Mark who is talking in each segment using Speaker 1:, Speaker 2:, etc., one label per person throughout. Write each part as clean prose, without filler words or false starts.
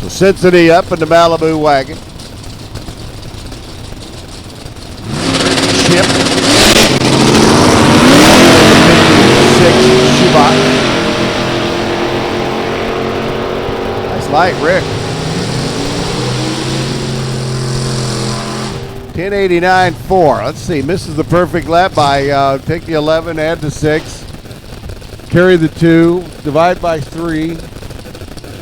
Speaker 1: So Cincinnati up in the Malibu wagon. Chip. 6 Shootout. Nice light, Rick. 10:89.4. Let's see. Misses the perfect lap by take the 11, add the 6, carry the 2, divide by 3,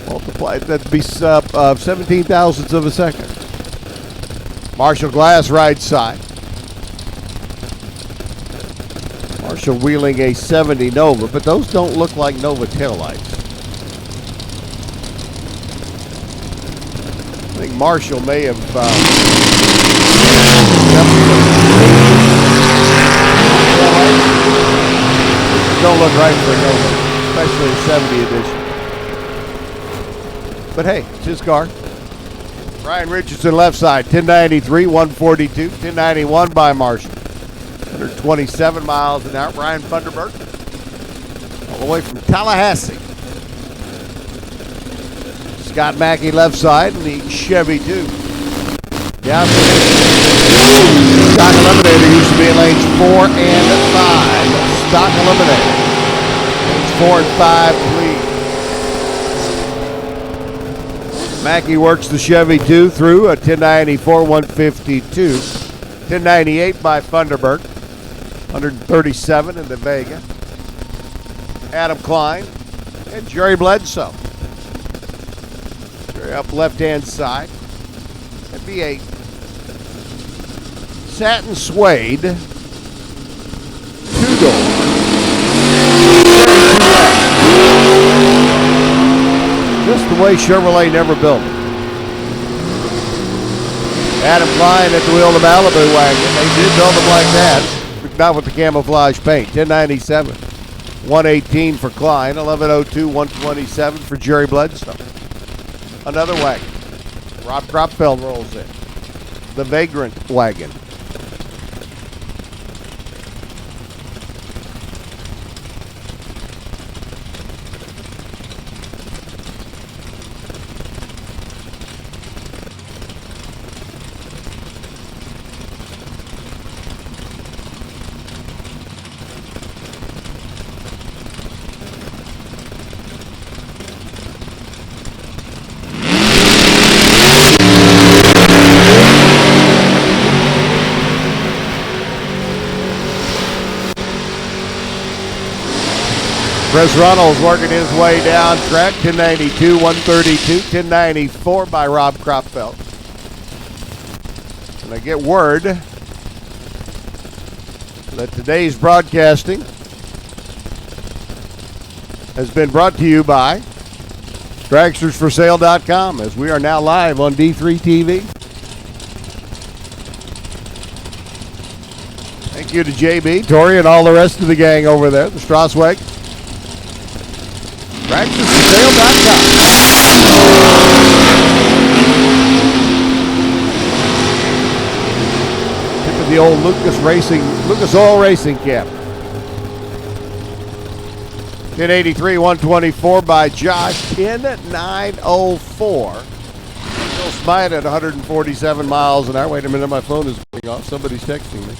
Speaker 1: multiply. That'd be 17 thousandths of a second. Marshall Glass right side. Marshall wheeling a 70 Nova, but those don't look like Nova taillights. I think Marshall may have don't look right for a Nova, especially a 70 edition. But hey, it's his car. Ryan Richardson left side, 1093, 142, 1091 by Marshall. 127 miles an hour. Ryan Funderburg, all the way from Tallahassee. Scott Mackey left side in the Chevy 2. Yeah. Stock Eliminator used to be in lanes 4 and 5. Stock Eliminator. Lanes 4 and 5, please. Mackey works the Chevy 2 through a 1094, 152. 1098 by Funderburg. 137 in the Vega. Adam Klein and Jerry Bledsoe. Jerry up left-hand side. That'd be a satin suede 2-door. Just the way Chevrolet never built it. Adam Klein at the wheel of the Malibu wagon. They did build them like that. Not with the camouflage paint. 1097, 118 for Klein, 1102, 127 for Jerry Bledsoe. Another wagon. Rob Kropfeld rolls in. The Vagrant wagon. Chris Runnels working his way down track. 1092, 132, 1094 by Rob Kropfeld. And I get word that today's broadcasting has been brought to you by DragstersForSale.com, as we are now live on D3 TV. Thank you to JB, Tori, and all the rest of the gang over there, the Strasweg. DragstersForSale.com. Tip of the old Lucas Oil Racing cap. 1083, 124 by Josh. 10904. Bill Smite at 147 miles an hour. Wait a minute, my phone is going off. Somebody's texting me.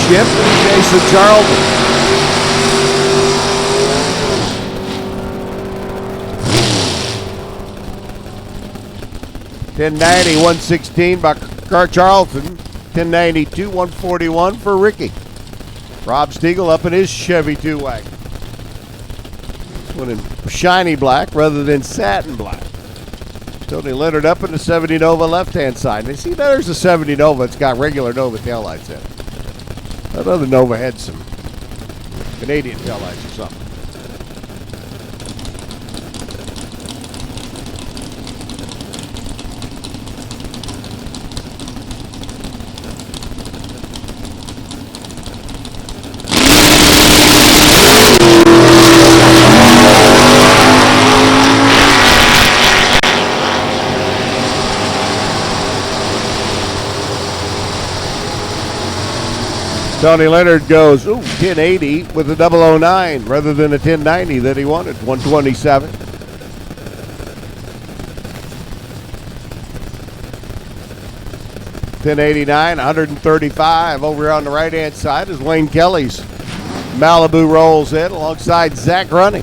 Speaker 1: Chip and Jason Charlton. $10.90, 116 by Car Charlton. $10.92, 141 for Ricky. Rob Stiegel up in his Chevy 2 wagon. This one in shiny black rather than satin black. Tony Leonard up in the 70 Nova left-hand side. And see, there's a 70 Nova. It's got regular Nova taillights in it. That other Nova had some Canadian taillights or something. Tony Leonard goes 1080 with a 009 rather than a 1090 that he wanted. 127. $10.89, 135 over on the right-hand side as Wayne Kelly's Malibu rolls in alongside Zach Running.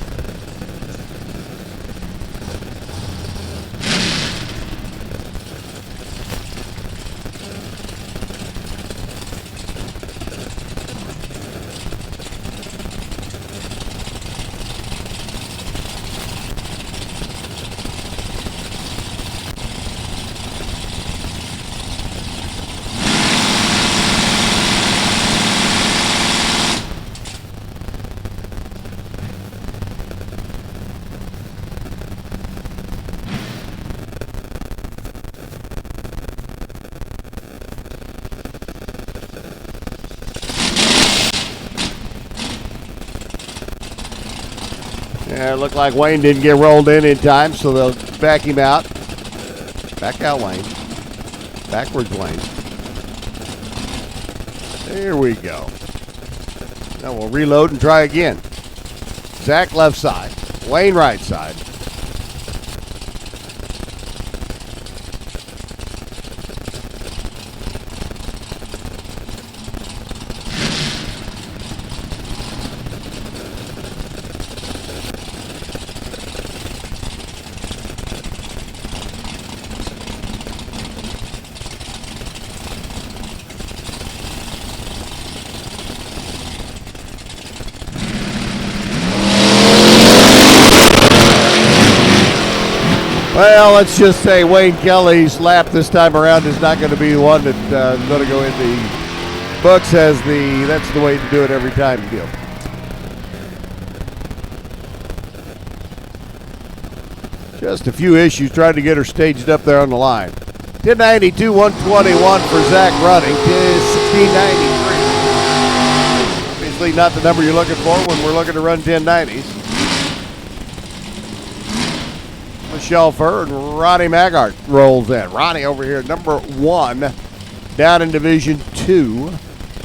Speaker 1: Yeah, it looked like Wayne didn't get rolled in time, so they'll back him out. Back out, Wayne. Backwards, Wayne. There we go. Now we'll reload and try again. Zach left side. Wayne right side. Well, let's just say Wayne Kelly's lap this time around is not going to be the one that's going to go in the books as that's the way to do it every time deal. Just a few issues trying to get her staged up there on the line. 1092, 121 for Zach Running. 1693. Obviously not the number you're looking for when we're looking to run 1090s. Michelle Furr and Ronnie Maggart rolls in. Ronnie over here, number 1, down in Division 2.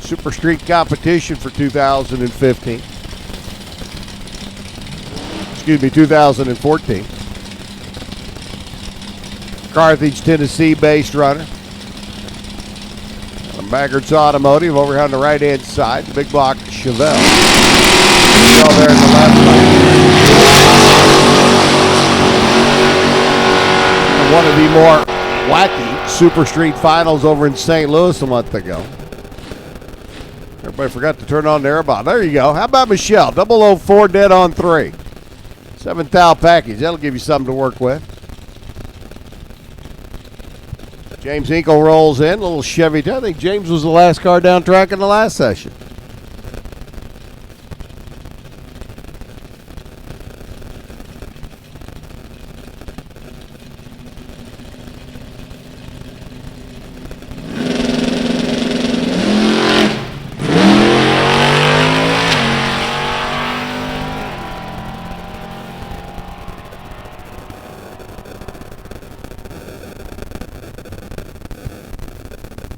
Speaker 1: Super Street competition for 2015. Excuse me, 2014. Carthage, Tennessee-based runner. Maggart's Automotive over here on the right-hand side. The big block Chevelle. All there in the left lane. One of the more wacky Super Street finals over in St. Louis a month ago. Everybody forgot to turn on their airbox. There you go. How about Michelle? 004 dead on 3. 7-thou package. That'll give you something to work with. James Hinkle rolls in. A little Chevy. I think James was the last car down track in the last session.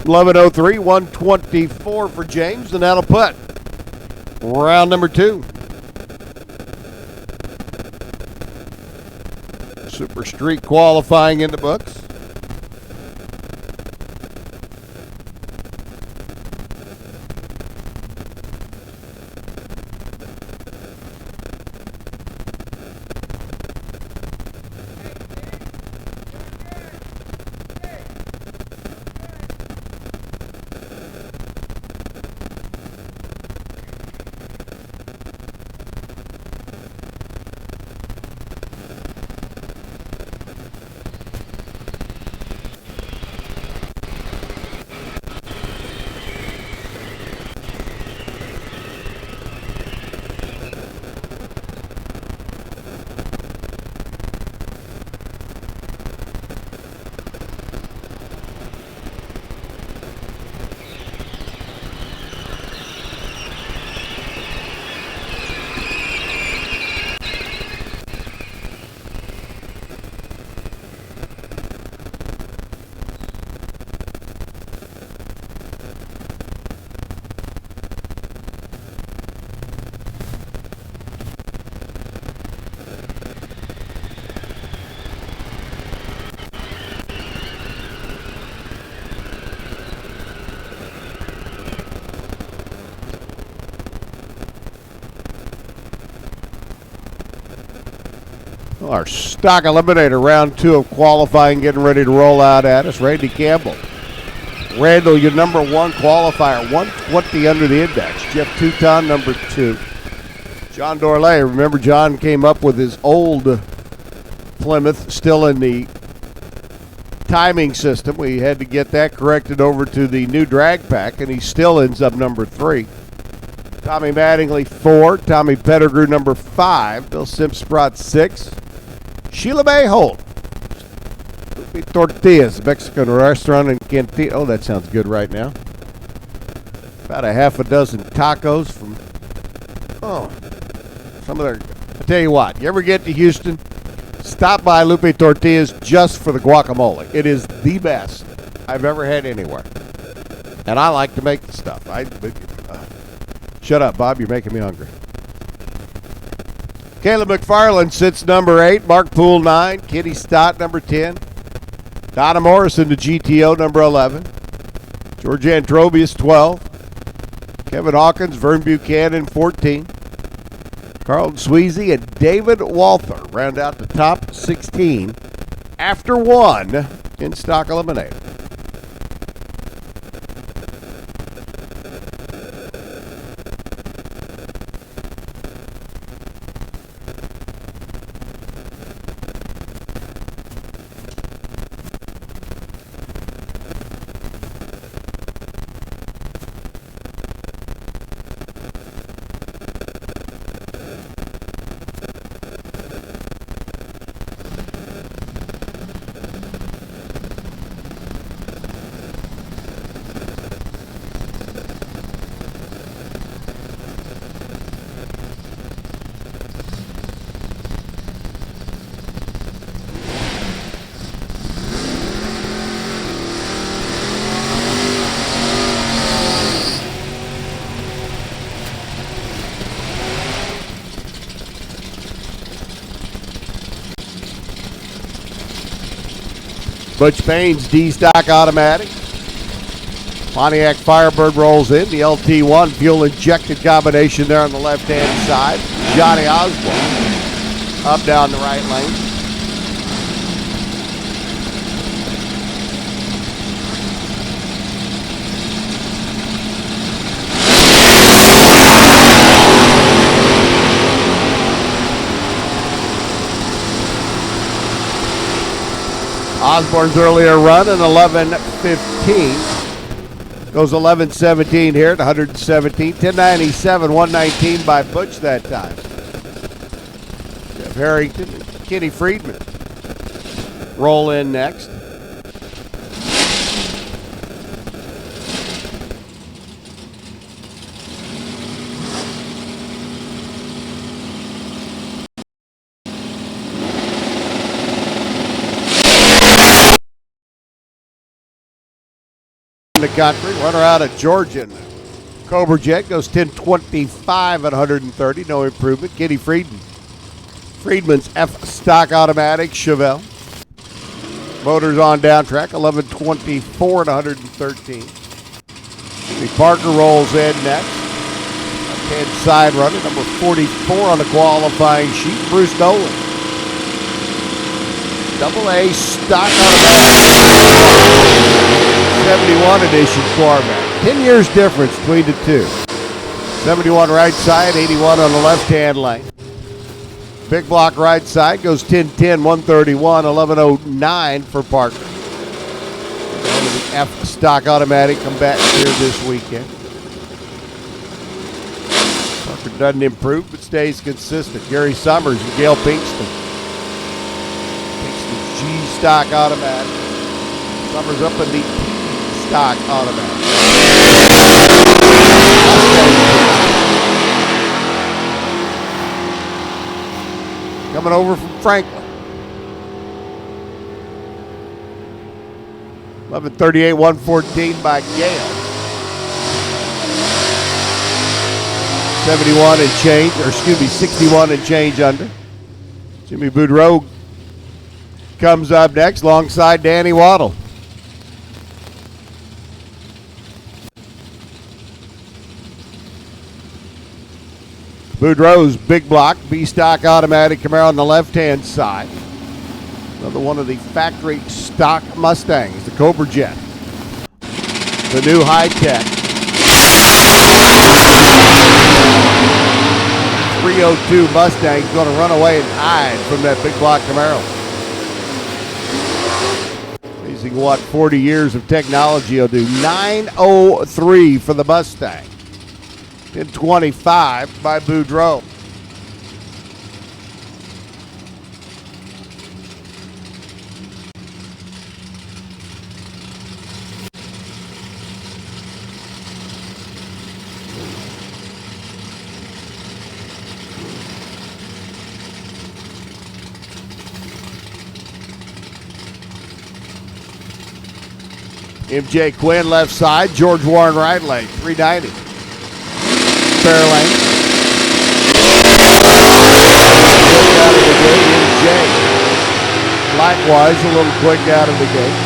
Speaker 1: $11.03, 124 for James, and that'll put round number 2. Super Street qualifying in the books. Our stock eliminator, round 2 of qualifying, getting ready to roll out at us. Randy Campbell. Randall, your number 1 qualifier, 120 under the index. Jeff Touton, number 2. John Dorley, remember John came up with his old Plymouth still in the timing system. We had to get that corrected over to the new drag pack, and he still ends up number 3. Tommy Mattingly, 4. Tommy Pettigrew, number 5. Bill Simpson brought 6. Sheila May Holt. Tortillas, Mexican restaurant in Cantina. Oh, that sounds good right now. About a half a dozen tacos from, some of their, I tell you what, you ever get to Houston, stop by Lupe Tortillas just for the guacamole. It is the best I've ever had anywhere. And I like to make the stuff. Shut up, Bob, you're making me hungry. Caleb McFarland sits number 8, Mark Poole 9, Kitty Stott number 10, Donna Morrison to GTO number 11, George Antrobius 12, Kevin Hawkins, Vern Buchanan 14, Carlton Sweezy and David Walther round out the top 16 after 1 in stock eliminator. Butch Payne's D-Stock automatic. Pontiac Firebird rolls in. The LT1 fuel-injected combination there on the left-hand side. Johnny Osborne up down the right lane. Osborne's earlier run in 11:15. Goes 11:17 here at 117. 10:97, 119 by Butch that time. Jeff Harrington and Kenny Friedman roll in next. The country runner out of Georgian Cobra Jet goes 10:25 at 130, no improvement. Kenny Friedman's F stock automatic Chevelle motors on down track 11:24 at 113. Jimmy Parker rolls in next. Left-hand side runner number 44 on the qualifying sheet, Bruce Nolan. Double A stock automatic 71 edition Corvette. 10 years difference between the two. 71 right side, 81 on the left-hand lane. Big block right side goes 10-10, 131, 1109 for Parker. One of the F stock automatic combatants here this weekend. Parker doesn't improve but stays consistent. Gary Summers and Gail Pinkston. Pinkston's G stock automatic. Summers up in the stock automatic. Coming over from Franklin. 11:38, 114 by Gale. 71 and change, or excuse me, 61 and change under. Jimmy Boudreau comes up next alongside Danny Waddle. Boudreaux's big block, B-stock automatic Camaro on the left-hand side. Another one of the factory stock Mustangs, the Cobra Jet. The new high-tech 302 Mustang is going to run away and hide from that big block Camaro. Amazing what 40 years of technology will do. 903 for the Mustang. In 25 by Boudreaux. MJ Quinn left side, George Warren right lane, 390. Fair lane. Quick out of the gate, MJ. Likewise, a little quick out of the gate.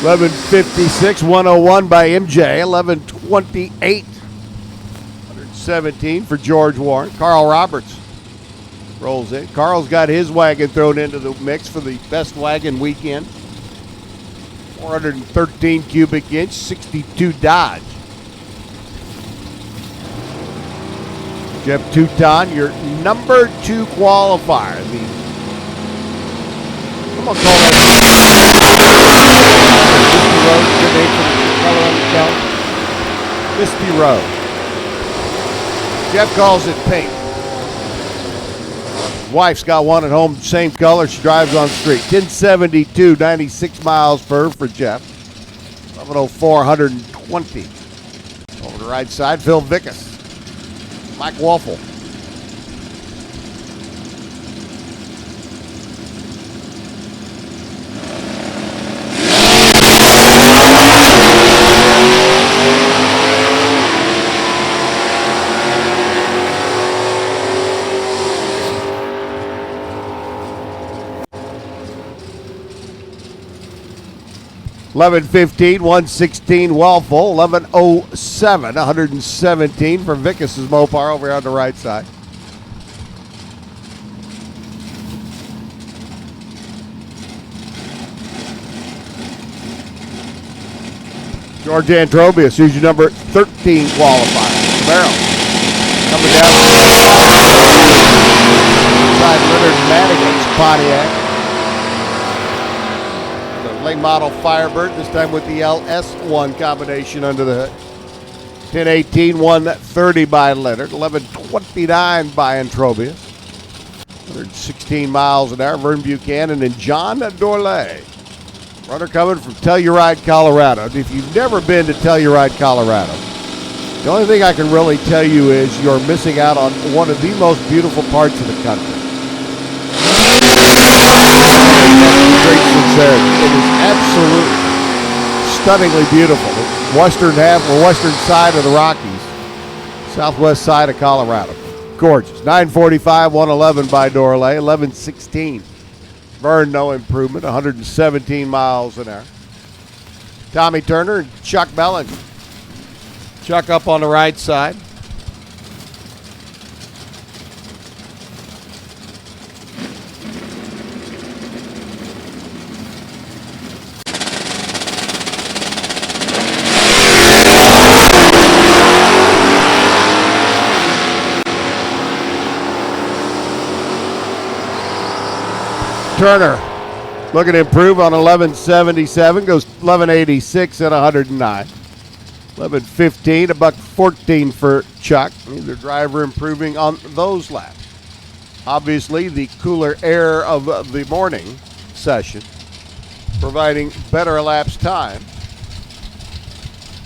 Speaker 1: $11.56, 101 by MJ, 11.28. 117 for George Warren. Carl Roberts rolls in. Carl's got his wagon thrown into the mix for the best wagon weekend. 413 cubic inch, 62 Dodge. Jeff Touton, your number 2 qualifier. I'm going to call that Misty Road. Jeff calls it pink. Wife's got one at home, same color. She drives on the street. 1072, 96 miles per hour for Jeff. 1104, 120. Over the right side, Phil Vickus. Mike Waffle. $11.15, 116 Waffle. 11.07, 117 for Vickus's Mopar over here on the right side. George Antrobius, who's your number 13 qualifier. Barrel. Coming down. Inside Leonard Madigan's Pontiac. Late model Firebird, this time with the LS1 combination under the hood. 1018, 130 by Leonard, 1129 by Antrobius. 116 miles an hour, Vern Buchanan and John Dorley. Runner coming from Telluride, Colorado. If you've never been to Telluride, Colorado, the only thing I can really tell you is you're missing out on one of the most beautiful parts of the country. Great sincerity. It is absolutely stunningly beautiful. The western half or western side of the Rockies, southwest side of Colorado. Gorgeous. 945, 111 by Dorley, 1116. Vern, no improvement, 117 miles an hour. Tommy Turner and Chuck Bellinger. Chuck up on the right side. Turner looking to improve on 1177, goes 1186 at 109. 1115, $1.14 for Chuck. Neither driver improving on those laps. Obviously, the cooler air of the morning session providing better elapsed time.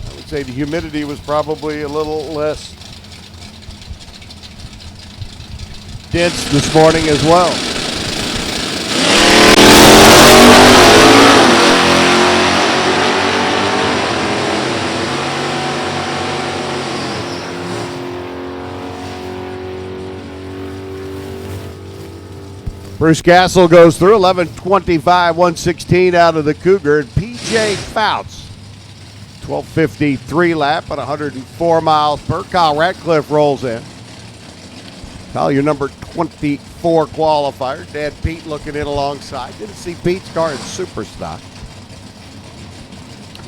Speaker 1: I would say the humidity was probably a little less dense this morning as well. Bruce Castle goes through 11:25, 116 out of the Cougar. And P.J. Fouts 12:53 lap at 104 miles per. Kyle Ratcliffe rolls in. Kyle, your number 24 qualifier. Dad Pete looking in alongside. Didn't see Pete's car in super stock.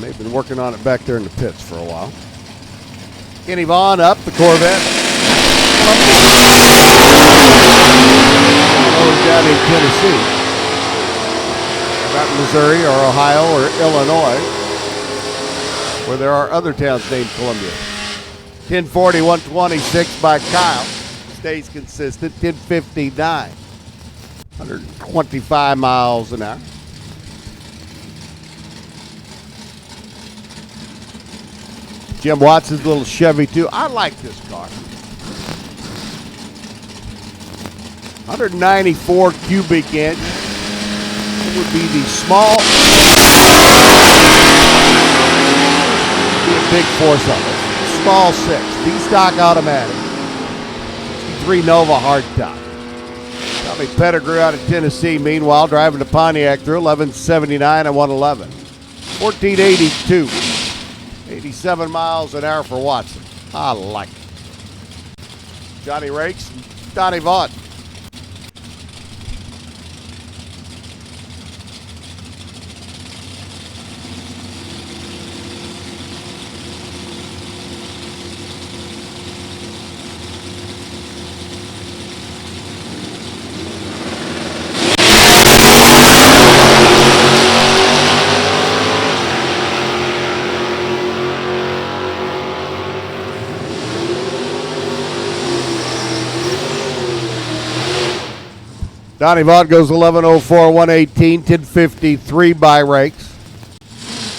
Speaker 1: They've been working on it back there in the pits for a while. Kenny Vaughn up the Corvette. Down in Tennessee. Not Missouri or Ohio or Illinois, where there are other towns named Columbia. 10:40, 126 by Kyle. Stays consistent. 10:59. 125 miles an hour. Jim Watson's little Chevy too. I like this car. 194 cubic inch. It would be the small. Be a big force on this. Small 6. D-stock automatic. 63 Nova hardtop. Tommy Pettigrew out of Tennessee, meanwhile, driving the Pontiac through 1179 and 111. 1482. 87 miles an hour for Watson. I like it. Johnny Rakes, Donnie Vaught. Donnie Vaught goes 11:04, 118, 10:53 by Rakes.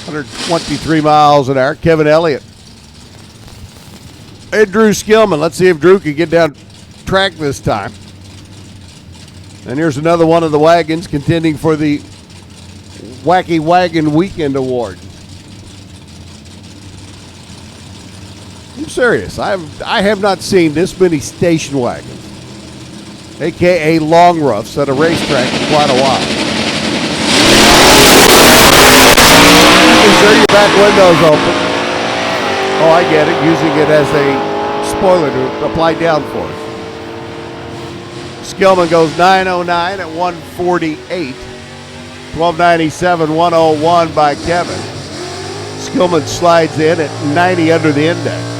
Speaker 1: 123 miles an hour. Kevin Elliott. And Drew Skillman. Let's see if Drew can get down track this time. And here's another one of the wagons contending for the Wacky Wagon Weekend Award. I'm serious. I have not seen this many station wagons, a.k.a. long roughs, at a racetrack in quite a while. Make sure your back window's open. Oh, I get it. Using it as a spoiler to apply downforce. Skillman goes 909 at 148. 1297, 101 by Kevin. Skillman slides in at 90 under the index.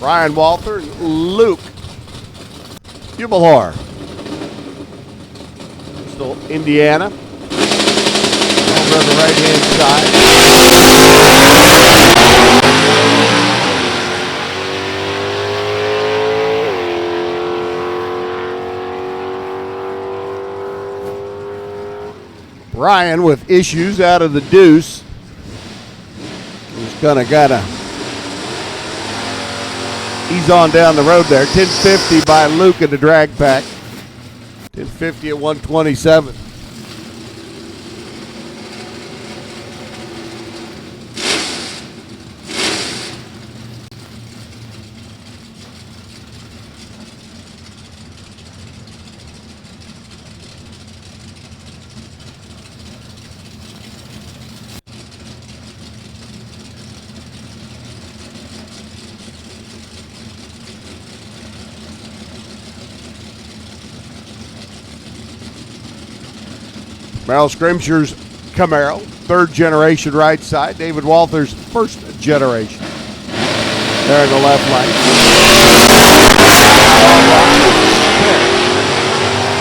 Speaker 1: Ryan Walther and Luke Hubelhor. Still Indiana. Over on the right-hand side. Ryan with issues out of the deuce. He's gonna he's on down the road there. 1050 by Luke in the drag pack. 1050 at 127. Merrill Scrimsher's Camaro, third generation right side. David Walther's first generation. There in the left lane.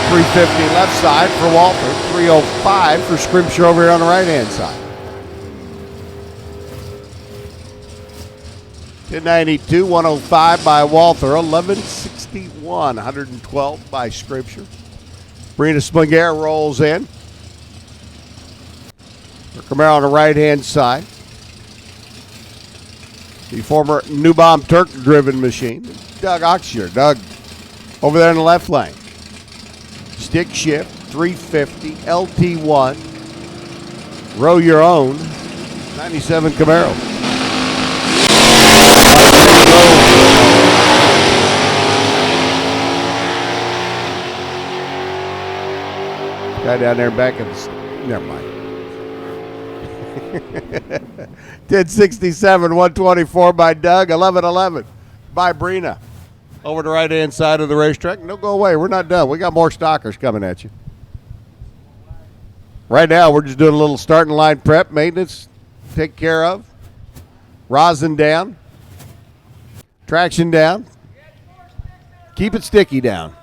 Speaker 1: 350 left side for Walther. 305 for Scrimsher over here on the right hand side. 1092, 105 by Walther. 1161, 112 by Scrimsher. Brina Splinger rolls in. Camaro on the right-hand side. The former Newbaum Turk-driven machine. Doug Oxier. Doug over there in the left lane. Stick shift. 350 LT1 row your own 97 Camaro. Guy down there back in the, never mind. 1067, 124 by Doug, 1111 by Brina. Over the right-hand side of the racetrack. Don't go away. We're not done. We got more stalkers coming at you. Right now, we're just doing a little starting line prep, maintenance, take care of. Rosin down. Traction down. Keep it sticky down.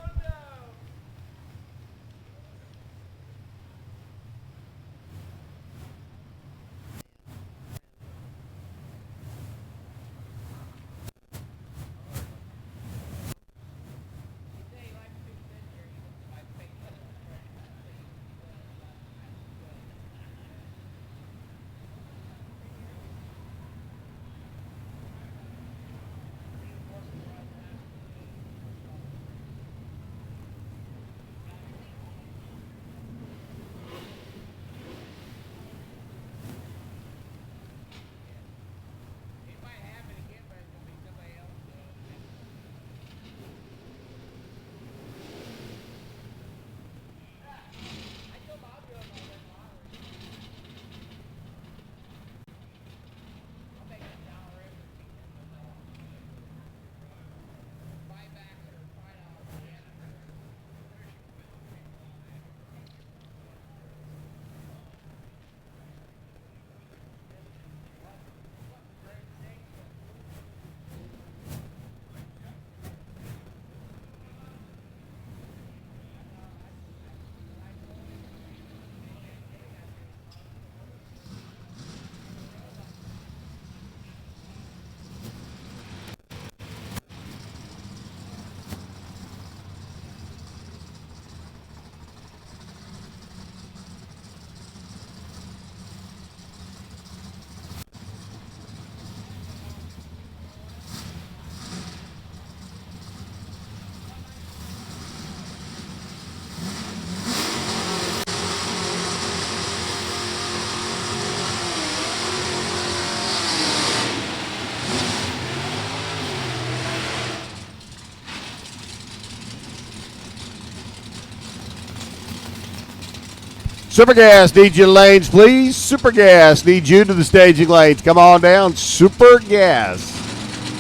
Speaker 1: Super Gas needs you to lanes, please. Super Gas needs you to the staging lanes. Come on down. Super Gas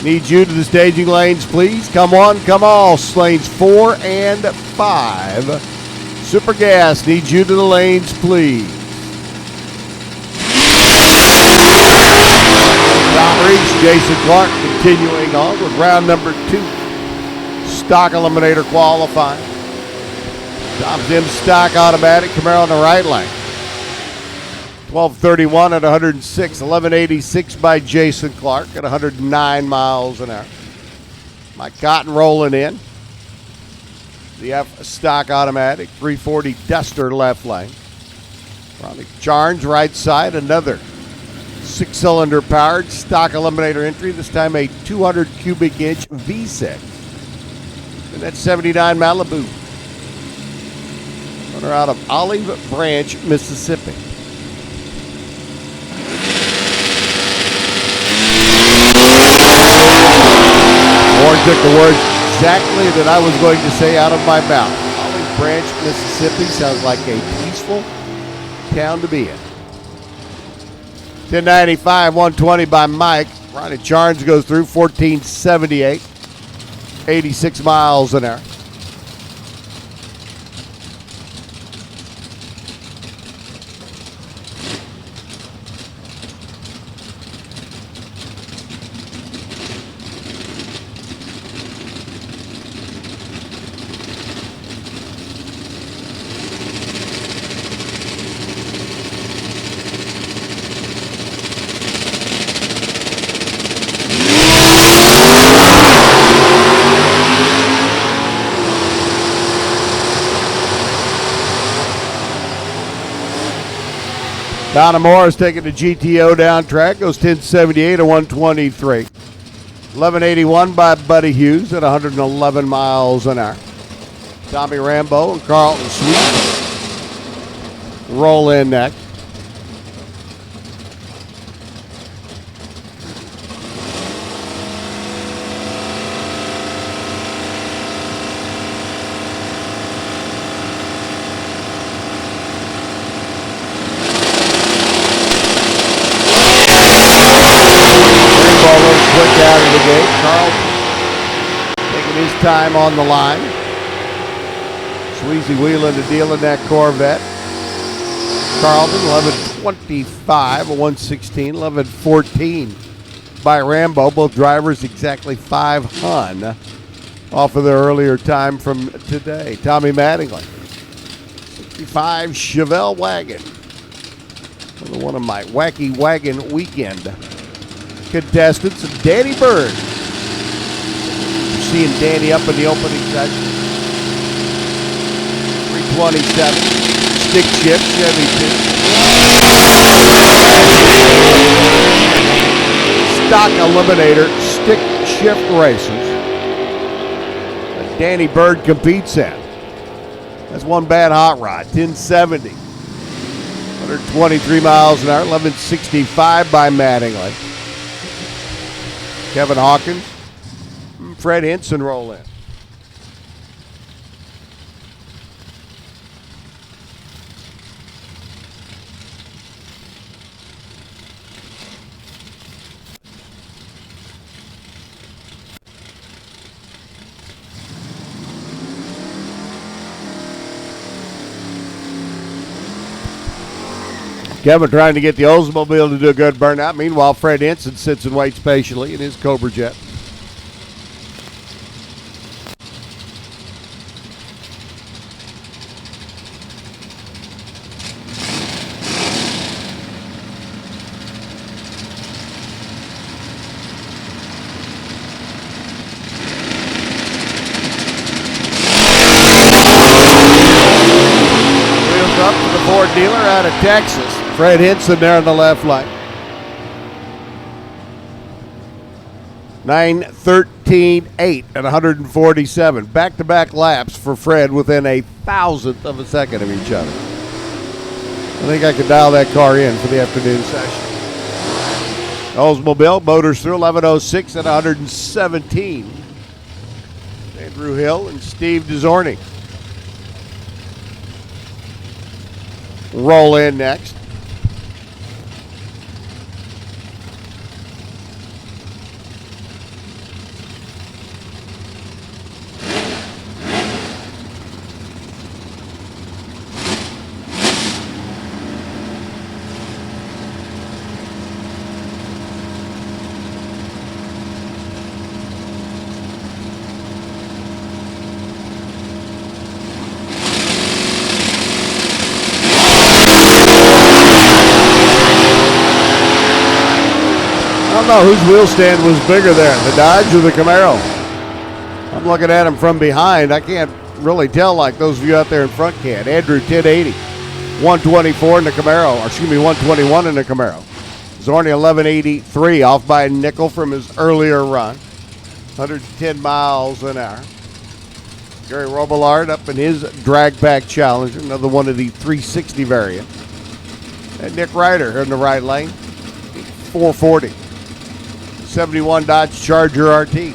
Speaker 1: needs you to the staging lanes, please. Come on, come all. Lanes 4 and 5. Super Gas needs you to the lanes, please. Tom Reese, Jason Clark continuing on with round number 2. Stock Eliminator Qualifying. Tom's in stock automatic. Camaro on the right lane. 1231 at 106. 1186 by Jason Clark at 109 miles an hour. Mike Cotton rolling in. The F stock automatic. 340 Duster left lane. Ronnie Charnes right side. Another 6-cylinder powered stock eliminator entry. This time a 200 cubic inch V6. And that's 79 Malibu. Runner out of Olive Branch, Mississippi. Warren took the words exactly that I was going to say out of my mouth. Olive Branch, Mississippi sounds like a peaceful town to be in. 1095, 120 by Mike. Ronnie Charnes goes through 1478, 86 miles an hour. Donna Moore is taking the GTO down track, goes 1078 to 123. 1181 by Buddy Hughes at 111 miles an hour. Tommy Rambo and Carlton Sweet roll in next. Quick out of the gate. Carlton taking his time on the line. Sweezy wheeling to deal in that Corvette. Carlton 11.25, a 116, 11.14 by Rambo. Both drivers exactly 5 hun off of their earlier time from today. Tommy Mattingly, 65 Chevelle wagon. Another one of my wacky wagon weekend contestants, Danny Bird. You're seeing Danny up in the opening session. 327. Stick shift, Chevy 2. Stock Eliminator, stick shift racers that Danny Bird competes in. That's one bad hot rod, 1070. 123 miles an hour, 1165 by Mattingly. Kevin Hawkins, Fred Hinson roll in. Kevin trying to get the Oldsmobile to do a good burnout. Meanwhile, Fred Hinson sits and waits patiently in his Cobra Jet. Wheels up to the Ford dealer out of Texas. Fred Hinson there on the left lane. 9:13.8 at 147. Back-to-back laps for Fred within a thousandth of a second of each other. I think I could dial that car in for the afternoon session. Oldsmobile motors through 11:06 at 117. Andrew Hill and Steve DeZorny. Roll in next. I don't know whose wheel stand was bigger there, the Dodge or the Camaro. I'm looking at them from behind. I can't really tell like those of you out there in front can. Andrew 1080, 124 in the Camaro, or excuse me, 121 in the Camaro. Zorny 1183, off by a nickel from his earlier run. 110 miles an hour. Gary Robillard up in his drag pack Challenger, another one of the 360 variant. And Nick Ryder in the right lane, 440. 71 Dodge Charger RT.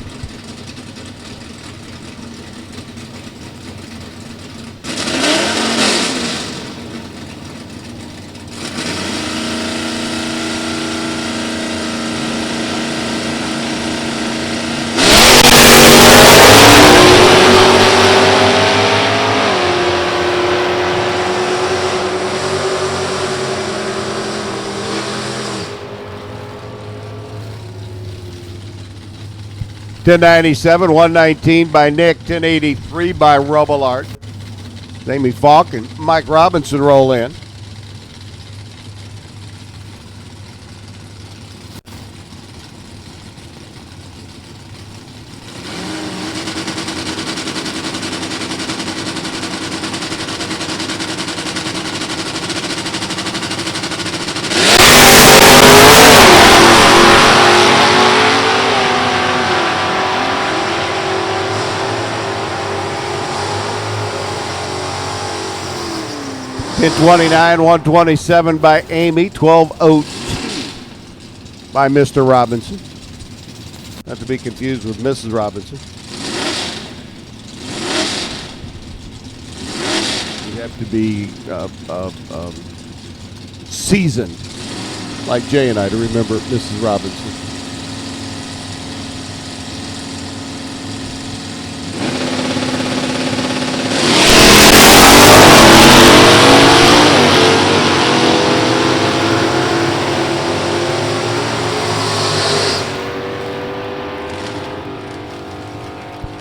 Speaker 1: $10.97, $119 by Nick, $10.83 by Robillard. Amy Falk and Mike Robinson roll in. 10:29, 127 by Amy, 12:02 by Mr. Robinson. Not to be confused with Mrs. Robinson. You have to be seasoned, like Jay and I, to remember Mrs. Robinson.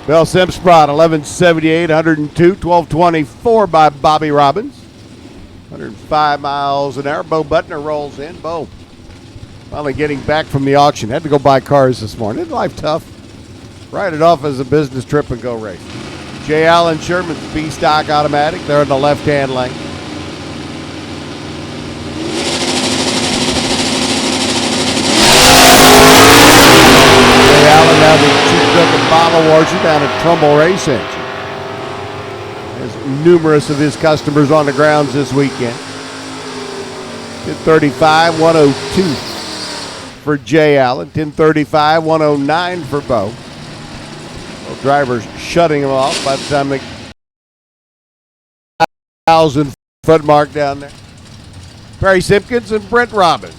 Speaker 1: Bell Simsprot, 1178, 102, 1224 by Bobby Robbins. 105 miles an hour. Bo Butner rolls in. Bo finally getting back from the auction. Had to go buy cars this morning. Isn't life tough? Write it off as a business trip and go race. J. Allen Sherman's B-Stock automatic. They're in the left-hand lane. J. Allen now the Chief Cook and Bottle Washer down at Trumbull Race Engine. There's numerous of his customers on the grounds this weekend. 10:35, 102 for Jay Allen. 10:35, 109 for Bo. Both drivers shutting him off by the time they 1,000-foot mark down there. Perry Simpkins and Brent Robbins.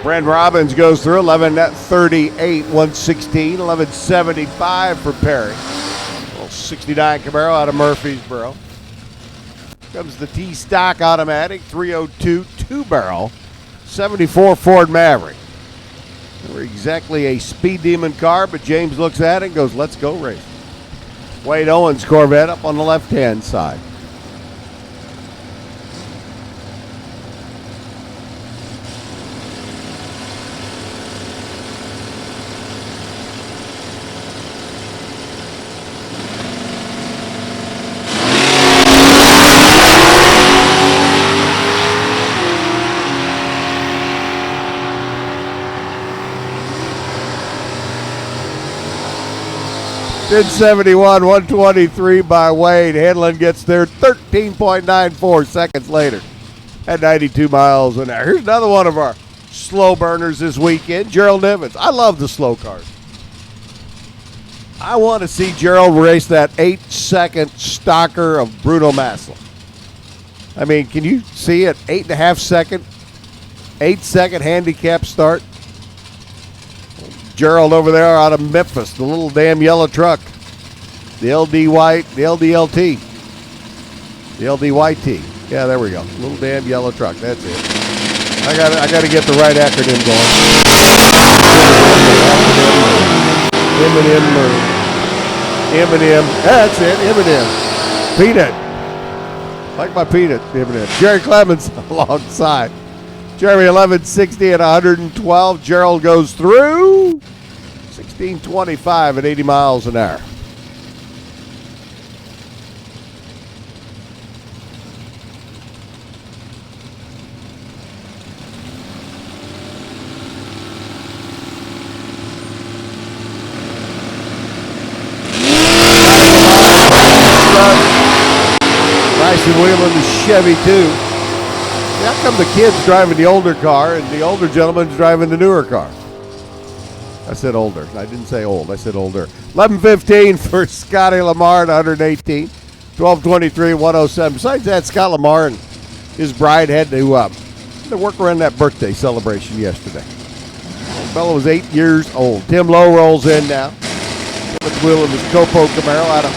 Speaker 1: Brent Robbins goes through 11:38, 116, 11:75 for Perry. 69 Camaro out of Murfreesboro. Comes the T-Stock automatic, 302 two-barrel, 74 Ford Maverick. Never exactly a speed demon car, but James looks at it and goes, let's go race. Wade Owens Corvette up on the left-hand side. .71, 123 by Wade. Hanlon gets there 13.94 seconds later at 92 miles an hour. Here's another one of our slow burners this weekend, Gerald Nivens. I love the slow cars. I want to see Gerald race that 8-second stalker of Bruno Massel. I mean, can you see it? 8.5 second, 8-second handicap start. Gerald over there out of Memphis, the little damn yellow truck. The LDYT. The LDYT. Yeah, there we go. Little damn yellow truck. That's it. I got to get the right acronym going. M&M. That's it. M&M. Peanut. Like my peanut. M&M. Jerry Clemens alongside. Jeremy 1160 at 112. Gerald goes through 1625 at 80 miles an hour. Bryson Wheelan, the Chevy too. How come the kid's driving the older car and the older gentleman's driving the newer car? I said older. I didn't say old. I said older. 11:15 for Scotty Lamar at 118. 12:23, 107. Besides that, Scott Lamar and his bride had to work around that birthday celebration yesterday. The fellow was 8 years old. Tim Lowe rolls in now. With the wheel of his Copo Camaro out of...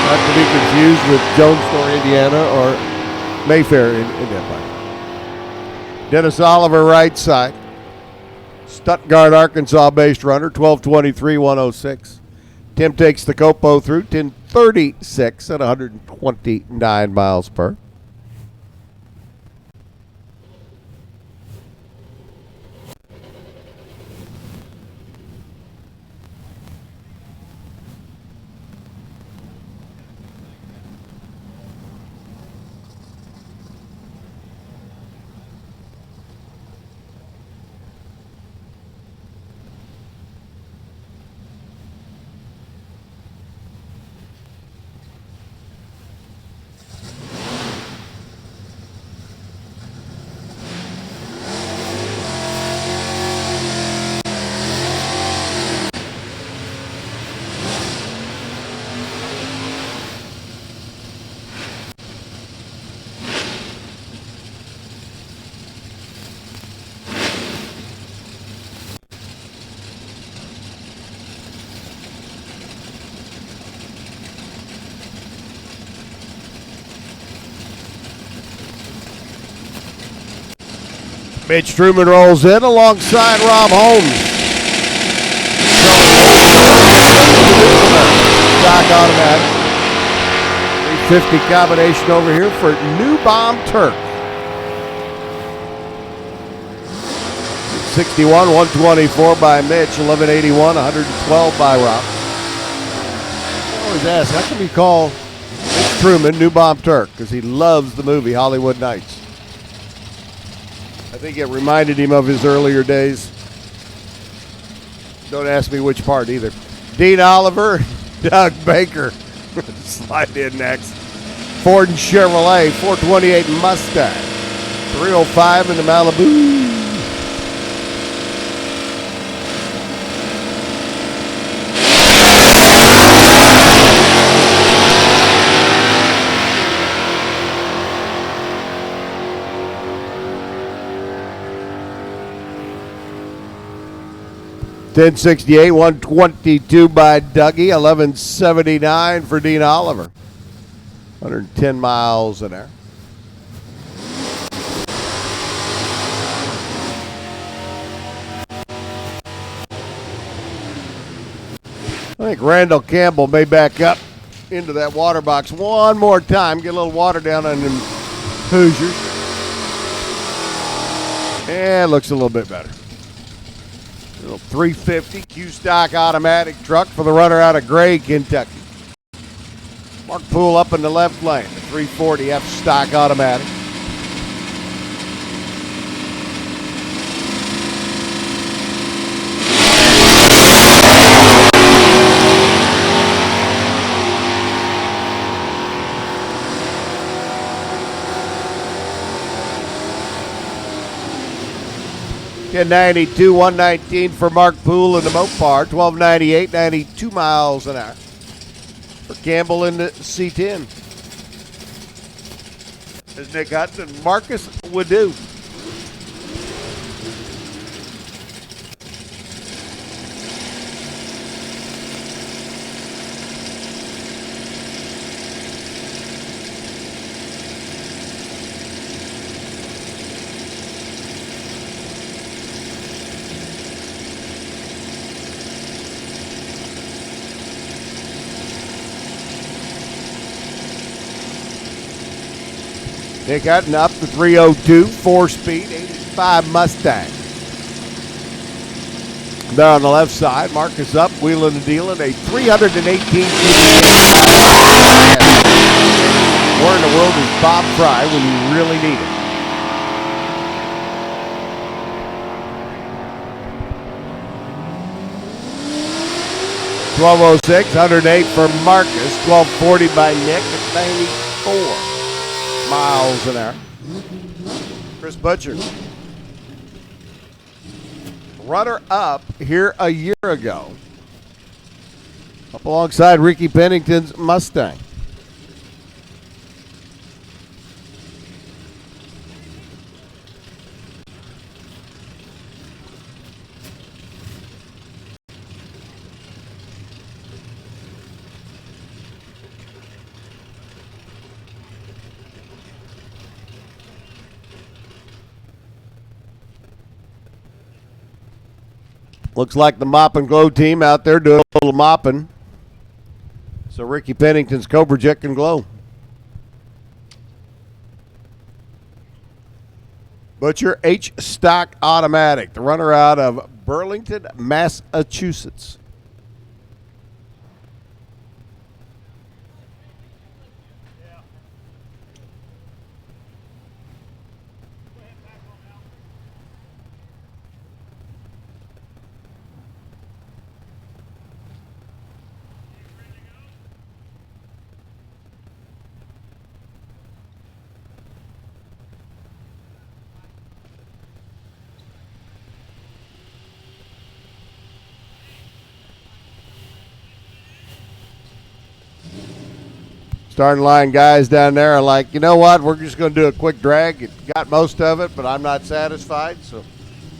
Speaker 1: Not to be confused with Jonesboro, Indiana, or Mayfair, Indiana. Dennis Oliver, right side. Stuttgart, Arkansas-based runner, 12:23.106. Tim takes the Copo through 10:36 at 129 miles per. Mitch Truman rolls in alongside Rob Holmes. Stock automatic. 350 combination over here for New Bomb Turk. 61, 124 by Mitch, 1181, 112 by Rob. I always ask, how can we call Mitch Truman New Bomb Turk? Because he loves the movie Hollywood Nights. I think it reminded him of his earlier days. Don't ask me which part either. Dean Oliver, Doug Baker. Slide in next. Ford and Chevrolet, 428 Mustang. 305 in the Malibu. $10.68, 122 by Dougie, 11.79 for Dean Oliver. 110 miles an hour. I think Randall Campbell may back up into that water box one more time, get a little water down on them Hoosiers. And looks a little bit better. Little 350 Q-Stock automatic truck for the runner out of Gray, Kentucky. Mark Poole up in the left lane. The 340 F-Stock automatic. $10.92, 119 for Mark Poole in the Mopar. 12.98, 92 miles an hour for Campbell in the C10. As Nick Hudson, Marcus would do. Nick Hutton up to 302, 4-speed, 85 Mustang. There on the left side, Marcus up, wheeling and dealing, a 318. Where in the world is Bob Fry when you really need it? $12.06, 108 for Marcus, 12.40 by Nick at 94 miles an hour. Chris Butcher, runner up here a year ago, up alongside Ricky Pennington's Mustang. Looks like the Mop and Glow team out there doing a little mopping. So Ricky Pennington's Cobra Jet can glow. Butcher H-Stock Automatic, the runner out of Burlington, Massachusetts. Starting line guys down there are like, you know what, we're just going to do a quick drag. It got most of it, but I'm not satisfied, so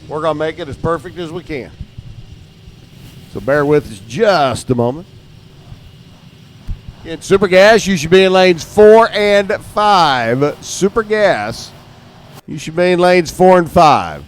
Speaker 1: we're going to make it as perfect as we can. So bear with us just a moment. In Super Gas, you should be in lanes 4 and 5. Super Gas, you should be in lanes 4 and 5.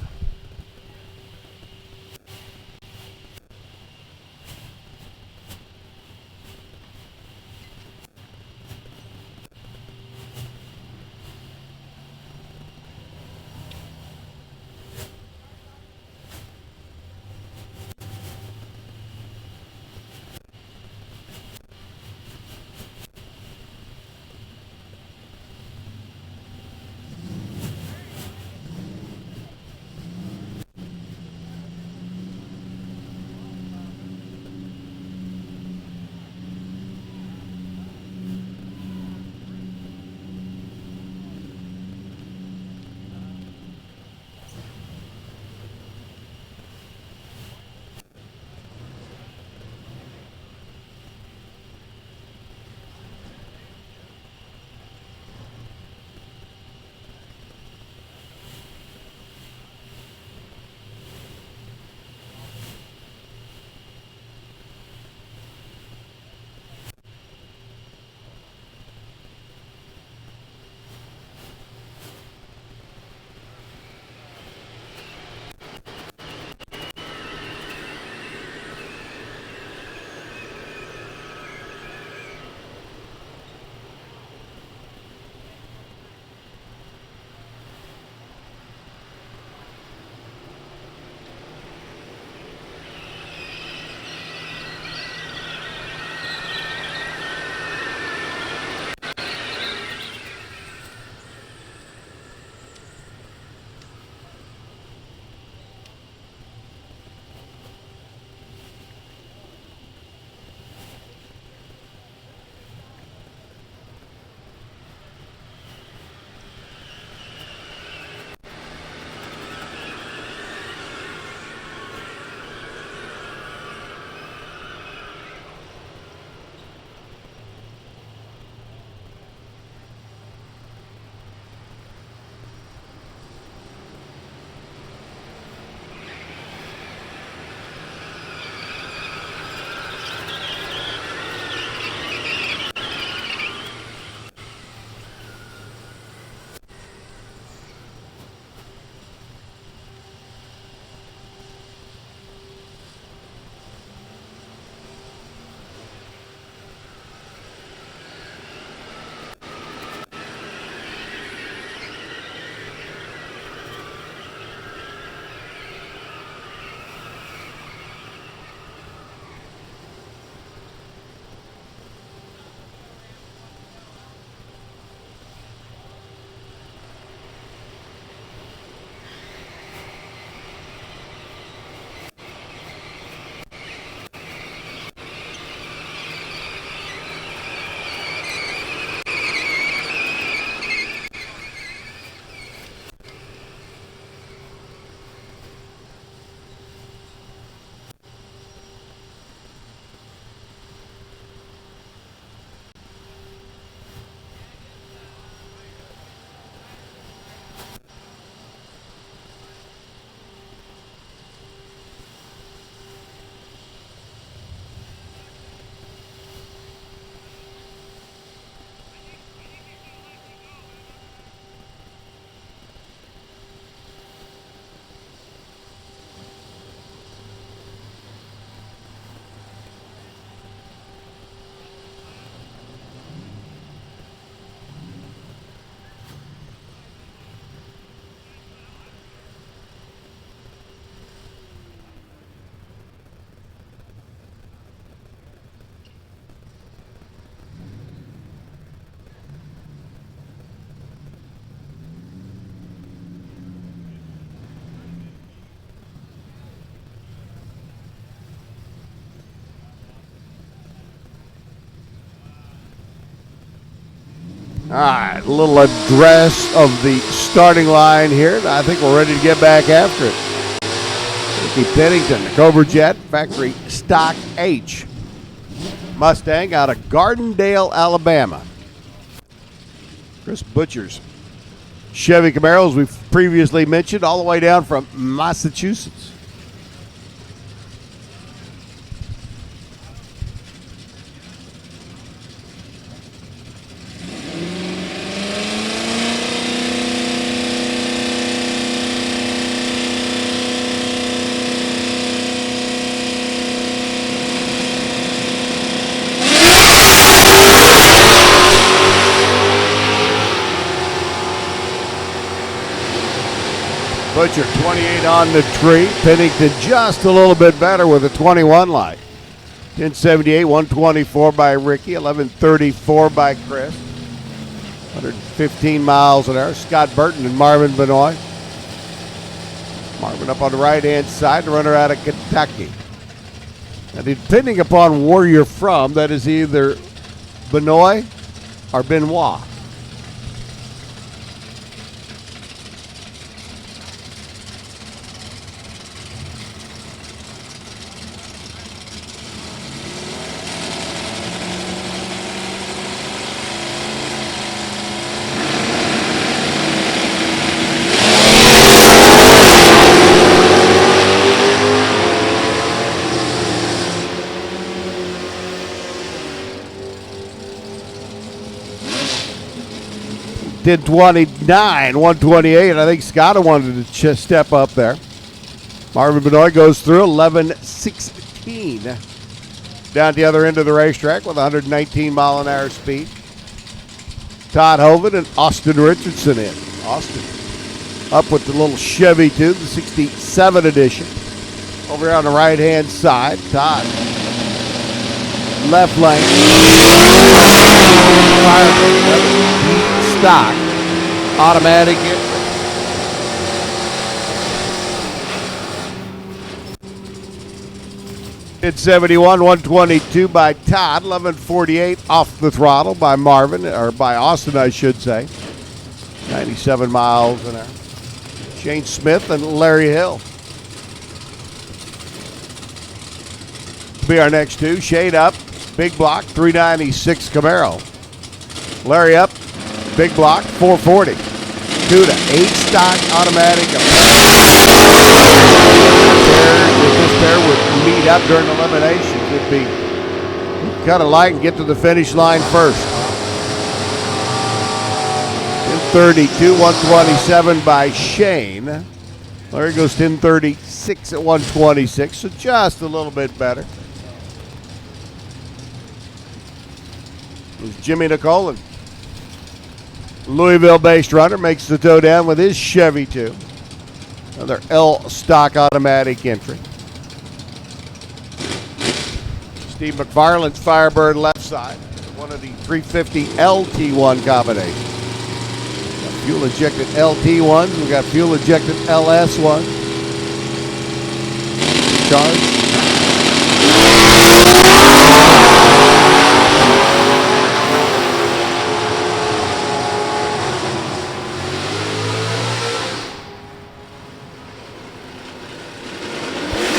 Speaker 1: right, a little address of the starting line here. I think we're ready to get back after it. Ricky Pennington, the Cobra Jet, factory stock H. Mustang out of Gardendale, Alabama. Chris Butcher's Chevy Camaro, as we've previously mentioned, all the way down from Massachusetts. Butcher 28 on the tree. Pennington just a little bit better with a 21 light. 1078, 124 by Ricky, 1134 by Chris. 115 miles an hour. Scott Burton and Marvin Benoit. Marvin up on the right-hand side, the runner out of Kentucky. Now, depending upon where you're from, that is either Benoit or Benoit. Did 29, 128. I think Scott wanted to step up there. Marvin Benoit goes through 11:16. Down the other end of the racetrack with 119 mile an hour speed. Todd Hovind and Austin Richardson in. Austin up with the little Chevy too, the 67 edition. Over here on the right hand side, Todd. Left lane. Stock automatic entry. It's 71, 122 by Todd, 1148 off the throttle by Marvin, or by Austin, I should say. 97 miles an hour. Shane Smith and Larry Hill to be our next two. Shade up, big block, 396 Camaro. Larry up, big block, 440. Cuda, 8-stock automatic. This pair would meet up during elimination. It'd be cut a light and get to the finish line first. 1032, 127 by Shane. Larry goes 1036 at 126, so just a little bit better. There's Jimmy Nicolan. Louisville-based runner makes the toe down with his Chevy too. Another L stock automatic entry. Steve McFarland's Firebird left side. One of the 350 LT1 combinations. Got fuel injected LT1s. We got fuel injected LS1. Charge.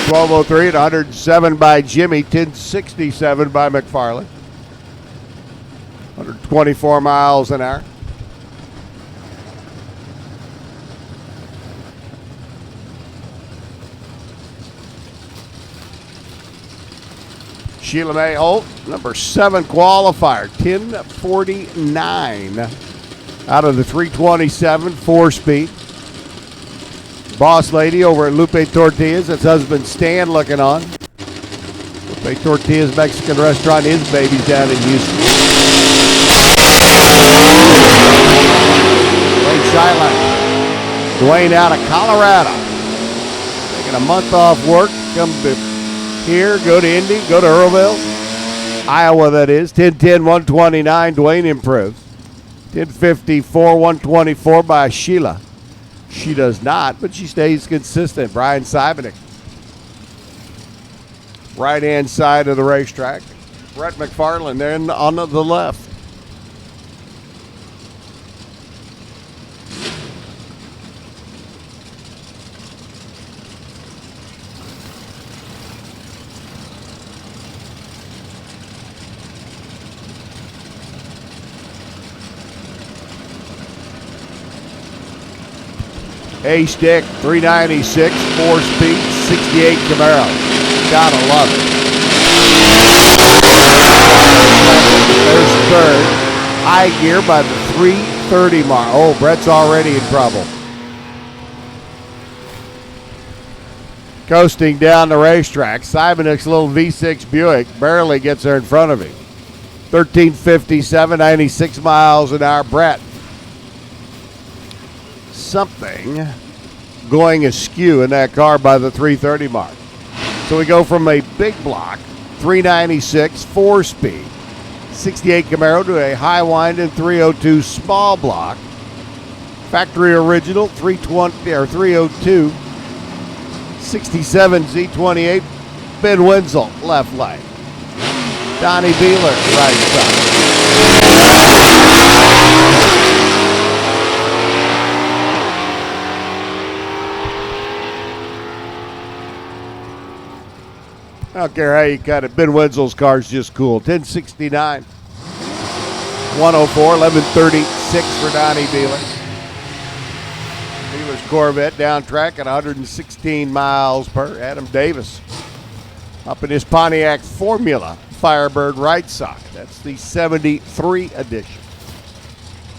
Speaker 1: 1203 at 107 by Jimmy, 1067 by McFarland. 124 miles an hour. Sheila Mae Holt, number 7 qualifier, 1049 out of the 327, 4-speed. Boss lady over at Lupe Tortillas. That's husband Stan looking on. Lupe Tortillas Mexican restaurant. His baby's down in Houston. Dwayne Shyline. Dwayne out of Colorado. Taking a month off work. Come to here, go to Indy, go to Earlville. Iowa, that is. 1010, 129. Dwayne improves. 1054, 124 by Sheila. She does not, but she stays consistent. Brian Simonik. Right-hand side of the racetrack. Brett McFarland then on the left. A-stick, 396, 4-speed, 68 Camaro. Gotta love it. There's third. High gear by the 330 mark. Oh, Brett's already in trouble. Coasting down the racetrack. Simonek's little V6 Buick barely gets there in front of him. 13:57, 96 miles an hour. Brett. Something going askew in that car by the 330 mark. So we go from a big block, 396, 4-speed, 68 Camaro to a high winding 302 small block. Factory original 320 or 302, 67 Z28. Ben Wenzel left lane. Donnie Beeler right side. I don't care how you cut it. Ben Wenzel's car's just cool. 1069, 104, 1136 for Donnie Beeler. Beeler's Corvette down track at 116 miles per. Adam Davis up in his Pontiac Formula Firebird right side. That's the 73 edition.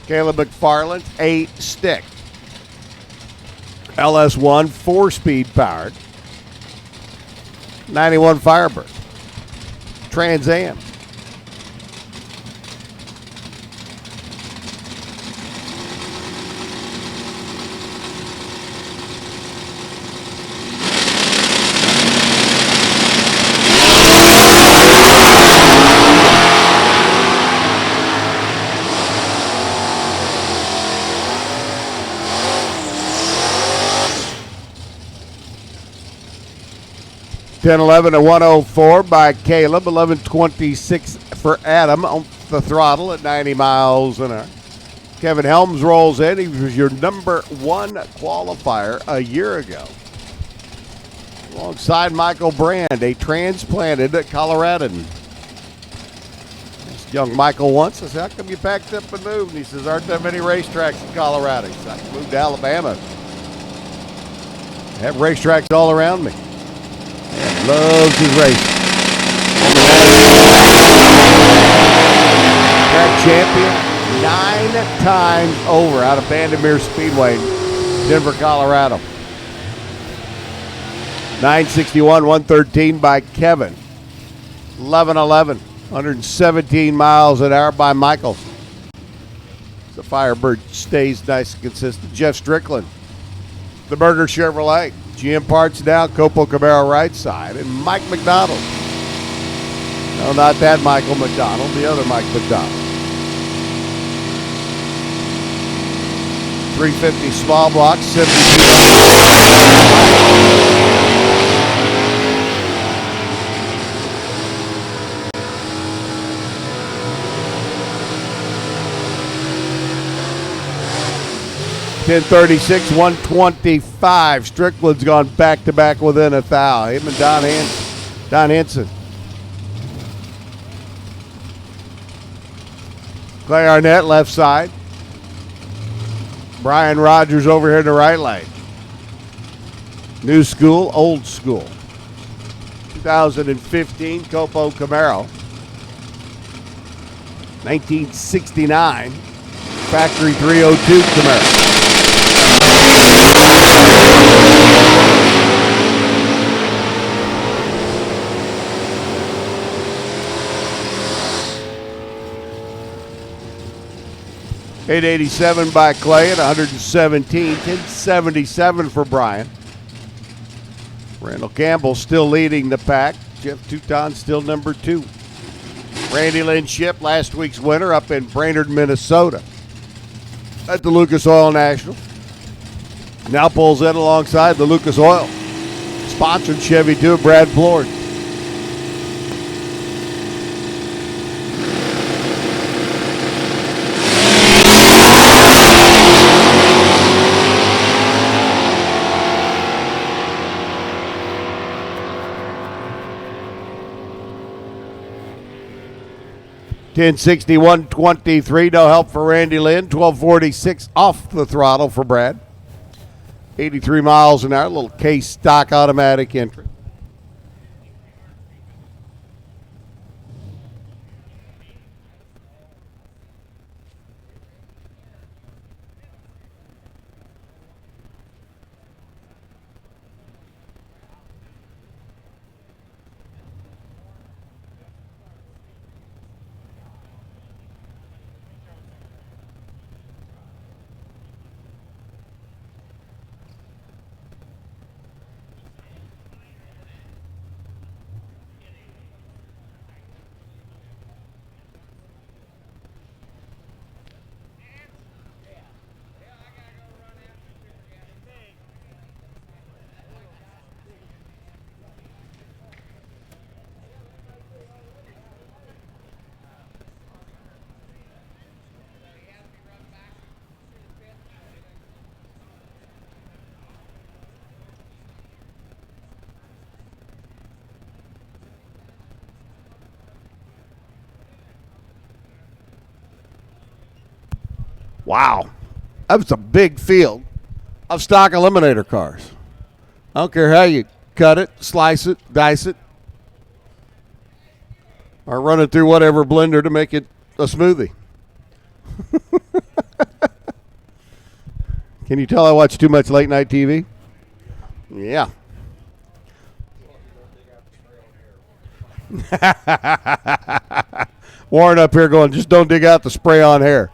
Speaker 1: Caleb McFarland, A-stick. LS1, 4-speed powered. 91 Firebird. Trans Am. Ten 11 to 104 by Caleb. 11:26 for Adam on the throttle at 90 miles an hour. Kevin Helms rolls in. He was your number 1 qualifier a year ago. Alongside Michael Brand, a transplanted Coloradan. Asked young Michael once, I said, how come you packed up and moved? And he says, aren't there many racetracks in Colorado? He said, I moved to Alabama. I have racetracks all around me. Loves his racing. Track champion 9 times over out of Vandermeer Speedway, Denver, Colorado. 961, 113 by Kevin. 1111, 117 miles an hour by Michael. The Firebird stays nice and consistent. Jeff Strickland, the Burger Chevrolet. GM parts down, Copo Camaro right side, and Mike McDonald. No, not that Michael McDonald, the other Mike McDonald. 350 small block, 1036, 125. Strickland's gone back-to-back within a thou. Him and Don Henson. Clay Arnett, left side. Brian Rogers over here in the right lane. New school, old school. 2015 Copo Camaro. 1969 Factory 302 Camaro. $887 by Clay at 117. 1077 for Brian. Randall Campbell still leading the pack. Jeff Touton still number 2. Randy Lynn Ship, last week's winner, up in Brainerd, Minnesota at the Lucas Oil National. Now pulls in alongside the Lucas Oil sponsored Chevy 2, Brad Plord. $1061.23, no help for Randy Lynn. $1246 off the throttle for Brad. 83 miles an hour, a little case stock automatic entry. Wow, that was a big field of stock Eliminator cars. I don't care how you cut it, slice it, dice it, or run it through whatever blender to make it a smoothie. Can you tell I watch too much late night TV? Yeah. Warren up here going, just don't dig out the spray on hair.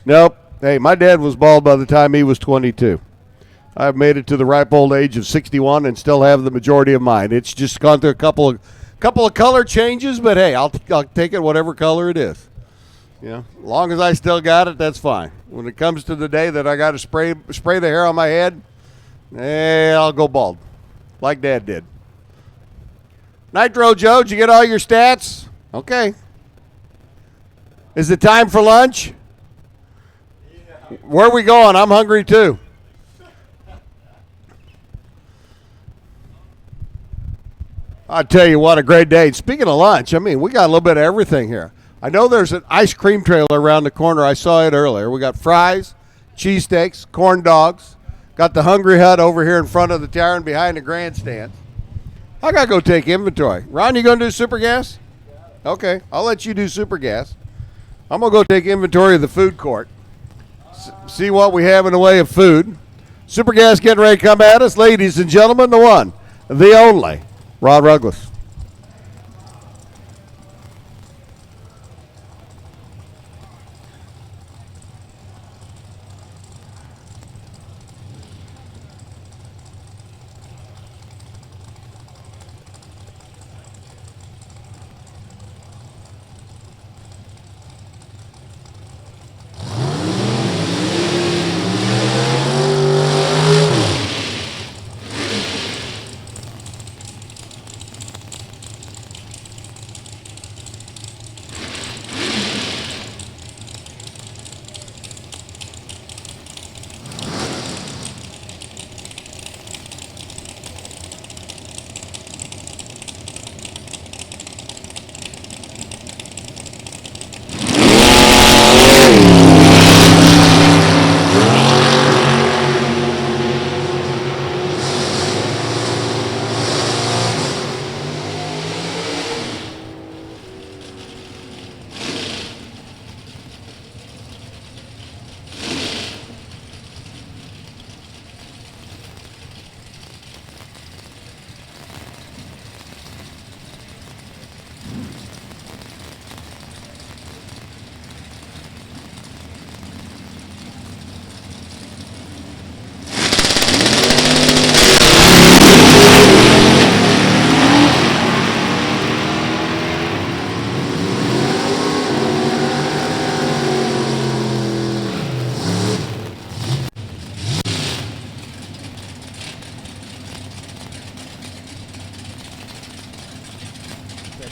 Speaker 1: Nope. Hey, my dad was bald by the time he was 22. I've made it to the ripe old age of 61 and still have the majority of mine. It's just gone through a couple of color changes, but hey, I'll take it whatever color it is. Yeah, as long as I still got it, that's fine. When it comes to the day that I got to spray the hair on my head, I'll go bald, like Dad did. Nitro Joe, did you get all your stats? Okay. Is it time for lunch? Where are we going? I'm hungry too. I'll tell you what, a great day. Speaking of lunch, I mean, we got a little bit of everything here. I know there's an ice cream trailer around the corner. I saw it earlier. We got fries, cheesesteaks, corn dogs. Got the Hungry Hut over here in front of the tower and behind the grandstand. I got to go take inventory. Ron, you going to do super gas? Okay, I'll let you do super gas. I'm going to go take inventory of the food court. See what we have in the way of food. Super gas getting ready to come at us. Ladies and gentlemen, the one, the only, Rod Ruggles.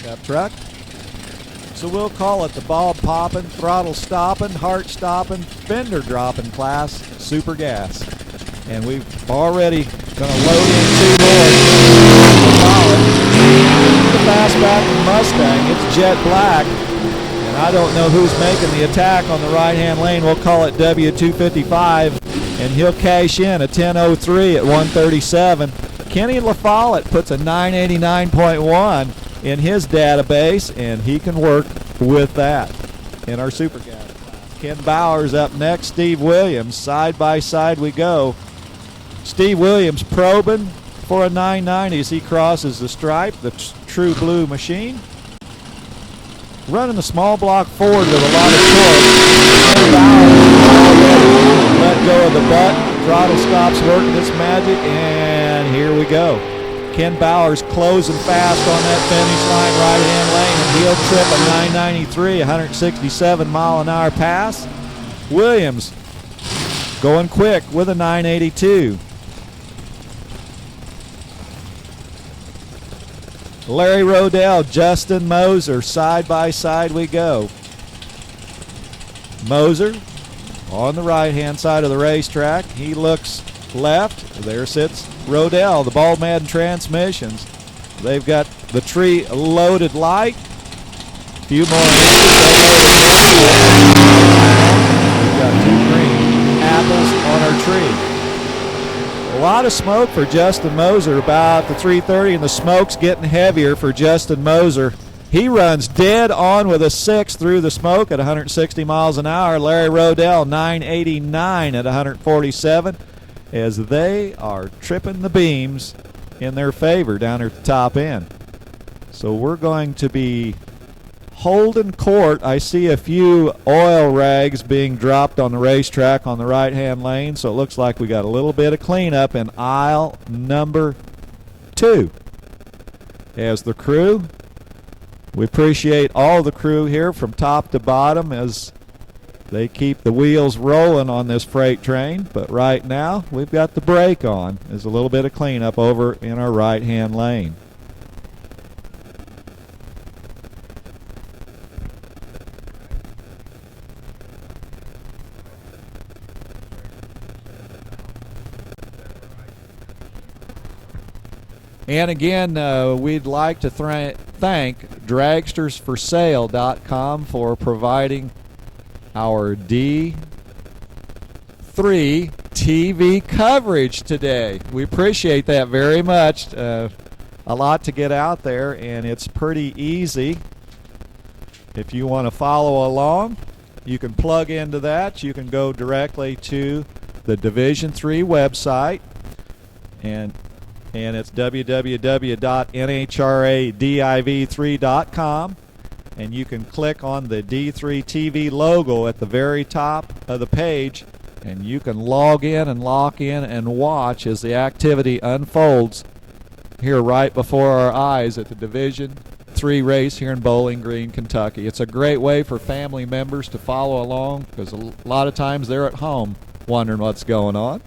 Speaker 2: Pickup truck. So we'll call it the ball popping, throttle stopping, heart stopping, fender dropping class super gas. And we've already going to load in 2 more. The fastback Mustang, it's jet black. And I don't know who's making the attack on the right-hand lane. We'll call it W255. And and he'll cash in a 10:03 at 137. Kenny LaFollette puts a 989.1 in his database, and he can work with that in our Super Gas class. Ken Bowers up next, Steve Williams. Side by side we go. Steve Williams probing for a 990 as he crosses the stripe, the True Blue machine. Running the small block forward with a lot of torque. Ken Bowers already let go of the button. Throttle stops working its magic, and here we go. Ken Bowers closing fast on that finish line, right-hand lane, and he'll trip a 993, 167-mile-an-hour pass. Williams going quick with a 982. Larry Rodell, Justin Moser, side by side we go. Moser on the right-hand side of the racetrack. He looks left. There sits Rodell, the Ball Madden Transmissions. They've got the tree loaded light. A few more inches. We've got 2 green apples on our tree. A lot of smoke for Justin Moser about the 330, and the smoke's getting heavier for Justin Moser. He runs dead on with a 6 through the smoke at 160 miles an hour. Larry Rodell, 989 at 147, as they are tripping the beams in their favor down at the top end. So we're going to be holding court. I see a few oil rags being dropped on the racetrack on the right-hand lane, so it looks like we got a little bit of cleanup in aisle number 2. As the crew, we appreciate all the crew here from top to bottom as they keep the wheels rolling on this freight train. But right now, we've got the brake on. There's a little bit of cleanup over in our right-hand lane. And again, we'd like to thank dragstersforsale.com for providing our D3 TV coverage today. We appreciate that very much. A lot to get out there, and it's pretty easy. If you want to follow along, you can plug into that. You can go directly to the Division 3 website, and it's www.NHRADIV3.com, and you can click on the D3 TV logo at the very top of the page, and you can log in and lock in and watch as the activity unfolds here right before our eyes at the Division 3 race here in Bowling Green, Kentucky. It's a great way for family members to follow along, because a lot of times they're at home wondering what's going on.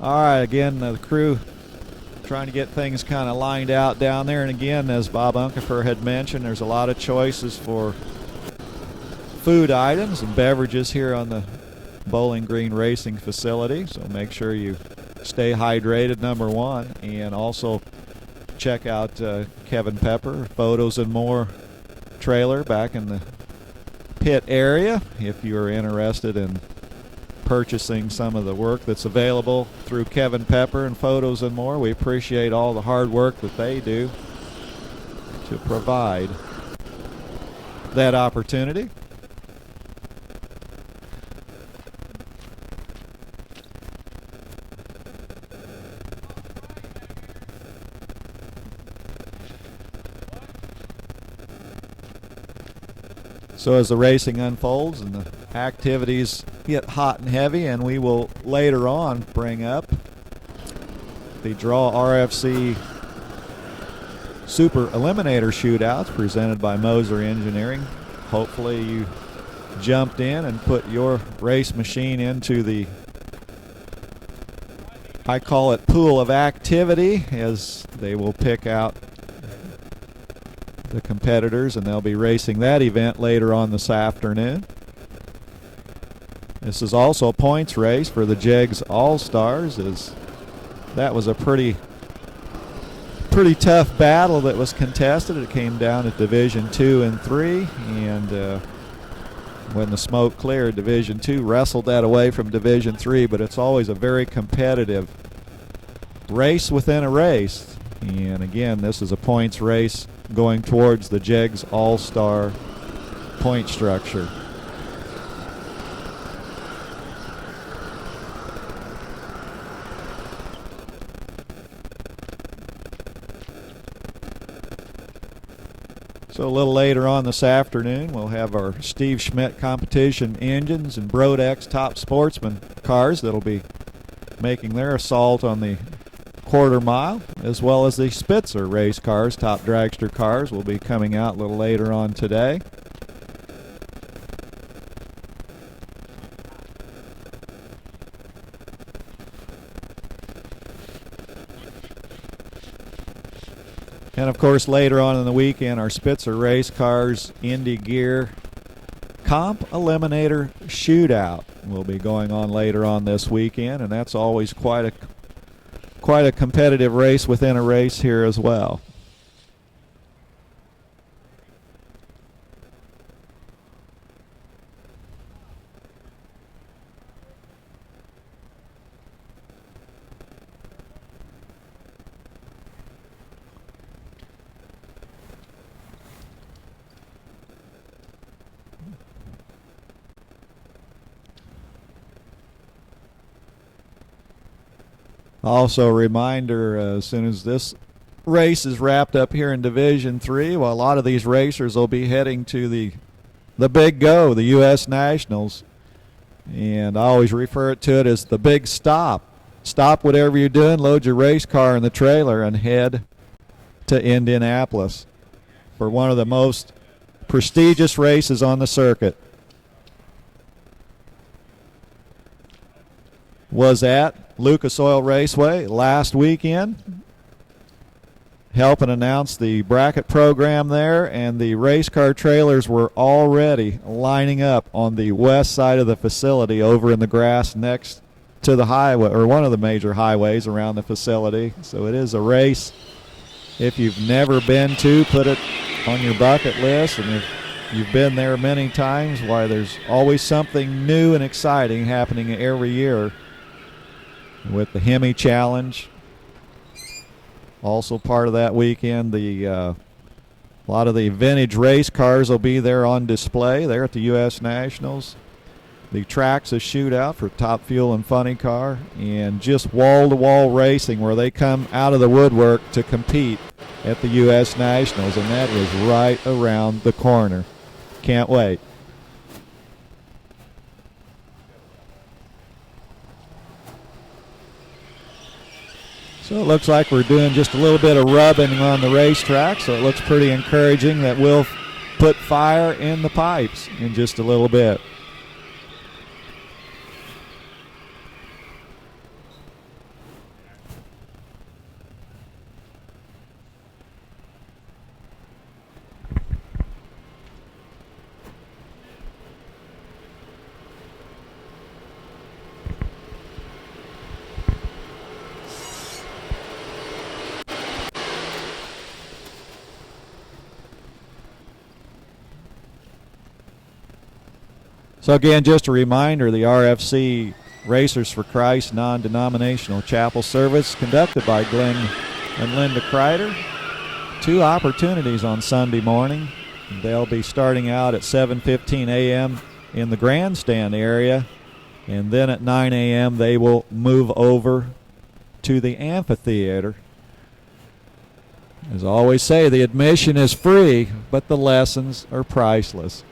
Speaker 2: All right, again, the crew trying to get things kind of lined out down there. And again, as Bob Unkefer had mentioned, there's a lot of choices for food items and beverages here on the Bowling Green Racing facility. So make sure you stay hydrated, number one, and also check out Kevin Pepper, Photos and More trailer back in the pit area if you're interested in purchasing some of the work that's available through Kevin Pepper and Photos and More. We appreciate all the hard work that they do to provide that opportunity. So as the racing unfolds and the activities get hot and heavy, and we will later on bring up the Draw RFC Super Eliminator Shootouts presented by Moser Engineering. Hopefully you jumped in and put your race machine into the, I call it, pool of activity, as they will pick out the competitors and they'll be racing that event later on this afternoon. This is also a points race for the JEGS All-Stars, as that was a pretty tough battle that was contested. It came down at Division 2 and 3, and when the smoke cleared, Division 2 wrestled that away from Division 3, but it's always a very competitive race within a race. And again, this is a points race going towards the JEGS All-Star point structure. So a little later on this afternoon, we'll have our Steve Schmidt competition engines and Brodex Top Sportsman cars that'll be making their assault on the quarter mile, as well as the Spitzer race cars, Top Dragster cars, will be coming out a little later on today. And of course, later on in the weekend, our Spitzer race cars, Indy Gear Comp Eliminator Shootout will be going on later on this weekend, and that's always quite a competitive race within a race here as well. Also, a reminder, as soon as this race is wrapped up here in Division 3, well, a lot of these racers will be heading to the big go, the U.S. Nationals. And I always refer to it as the big stop. Stop whatever you're doing, load your race car in the trailer, and head to Indianapolis for one of the most prestigious races on the circuit. Was at Lucas Oil Raceway last weekend, helping announce the bracket program there, and the race car trailers were already lining up on the west side of the facility over in the grass next to the highway, or one of the major highways around the facility. So it is a race, if you've never been to, put it on your bucket list, and if you've been there many times, why, there's always something new and exciting happening every year with the Hemi Challenge. Also part of that weekend, a lot of the vintage race cars will be there on display there at the U.S. Nationals. The Traxxas Shootout for Top Fuel and Funny Car, and just wall-to-wall racing where they come out of the woodwork to compete at the U.S. Nationals, and that is right around the corner. Can't wait. So it looks like we're doing just a little bit of rubbing on the racetrack, so it looks pretty encouraging that we'll put fire in the pipes in just a little bit. So again, just a reminder, the RFC Racers for Christ non-denominational chapel service conducted by Glenn and Linda Kreider. 2 opportunities on Sunday morning. They'll be starting out at 7:15 a.m. in the grandstand area, and then at 9 a.m. they will move over to the amphitheater. As I always say, the admission is free, but the lessons are priceless.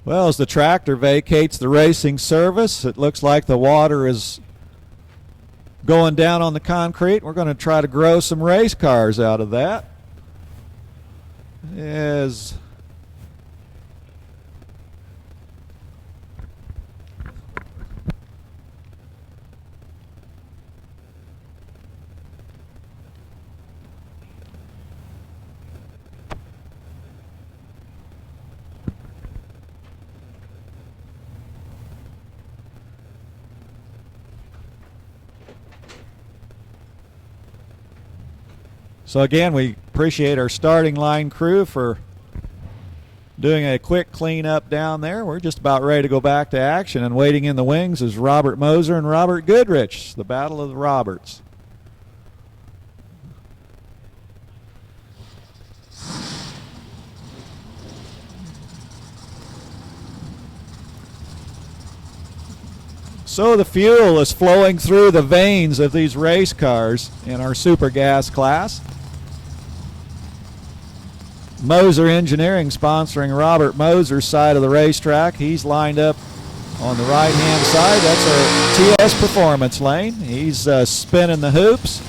Speaker 2: Well, as the tractor vacates the racing service, it looks like the water is going down on the concrete. We're going to try to grow some race cars out of that. As So again, we appreciate our starting line crew for doing a quick cleanup down there. We're just about ready to go back to action, and waiting in the wings is Robert Moser and Robert Goodrich, the Battle of the Roberts. So the fuel is flowing through the veins of these race cars in our super gas class. Moser Engineering sponsoring Robert Moser's side of the racetrack. He's lined up on the right-hand side. That's our TS Performance lane. He's spinning the hoops.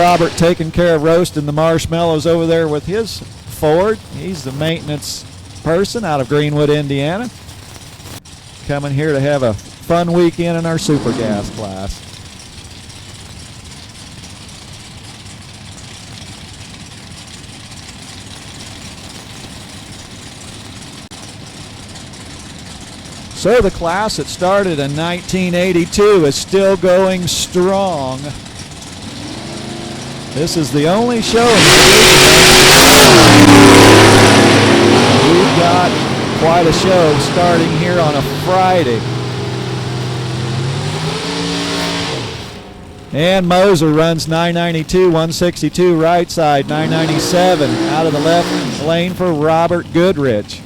Speaker 2: Robert taking care of roasting the marshmallows over there with his Ford. He's the maintenance person out of Greenwood, Indiana. Coming here to have a fun weekend in our super gas class. So the class that started in 1982 is still going strong. This is the only show in the we've got quite a show starting here on a Friday. And Moser runs 992, 162 right side, 997 out of the left lane for Robert Goodrich.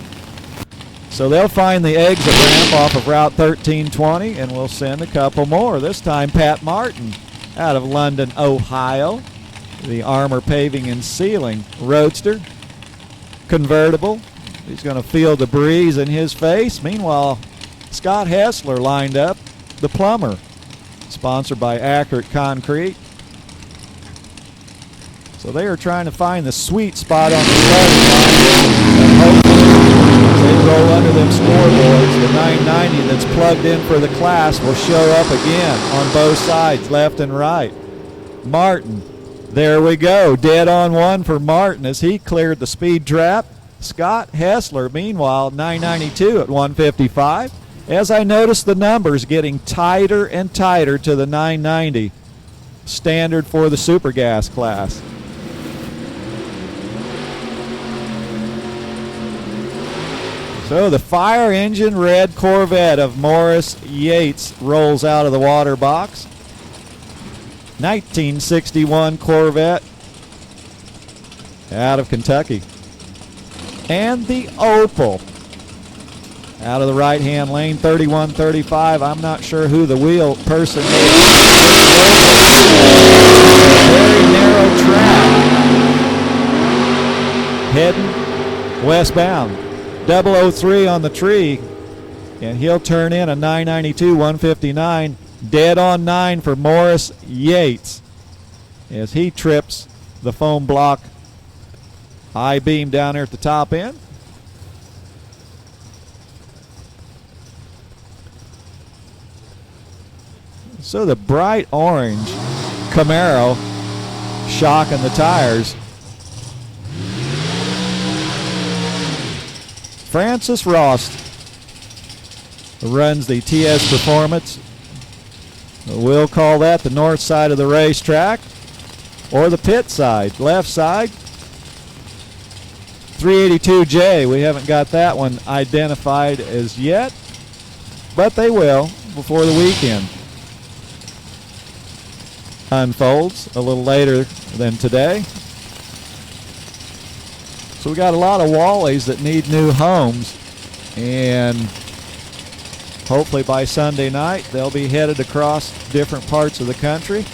Speaker 2: So they'll find the exit ramp off of Route 1320, and we'll send a couple more. This time Pat Martin out of London, Ohio. The Armor Paving and Sealing Roadster. Convertible. He's going to feel the breeze in his face. Meanwhile, Scott Hessler lined up, the plumber. Sponsored by Accurate Concrete. So they are trying to find the sweet spot on the starting line. And hopefully, as they roll under them scoreboards, the 990 that's plugged in for the class will show up again on both sides, left and right. Martin, there we go. Dead on one for Martin as he cleared the speed trap. Scott Hessler, meanwhile, 992 at 155. As I noticed the numbers getting tighter and tighter to the 990 standard for the Super Gas class. So the fire engine red Corvette of Morris Yates rolls out of the water box. 1961 Corvette out of Kentucky. And the Opel out of the right-hand lane, 3135. I'm not sure who the wheel person is. Very narrow track. Heading westbound. 003 on the tree. And he'll turn in a 992, 159. Dead on 9 for Morris Yates as he trips the foam block I-beam down there at the top end. So the bright orange Camaro shocking the tires. Francis Rost runs the TS Performance. We'll call that the north side of the racetrack or the pit side, left side. 382J, we haven't got that one identified as yet, but they will before the weekend unfolds a little later than today. So we got a lot of Wallies that need new homes, and hopefully by Sunday night they'll be headed across different parts of the country.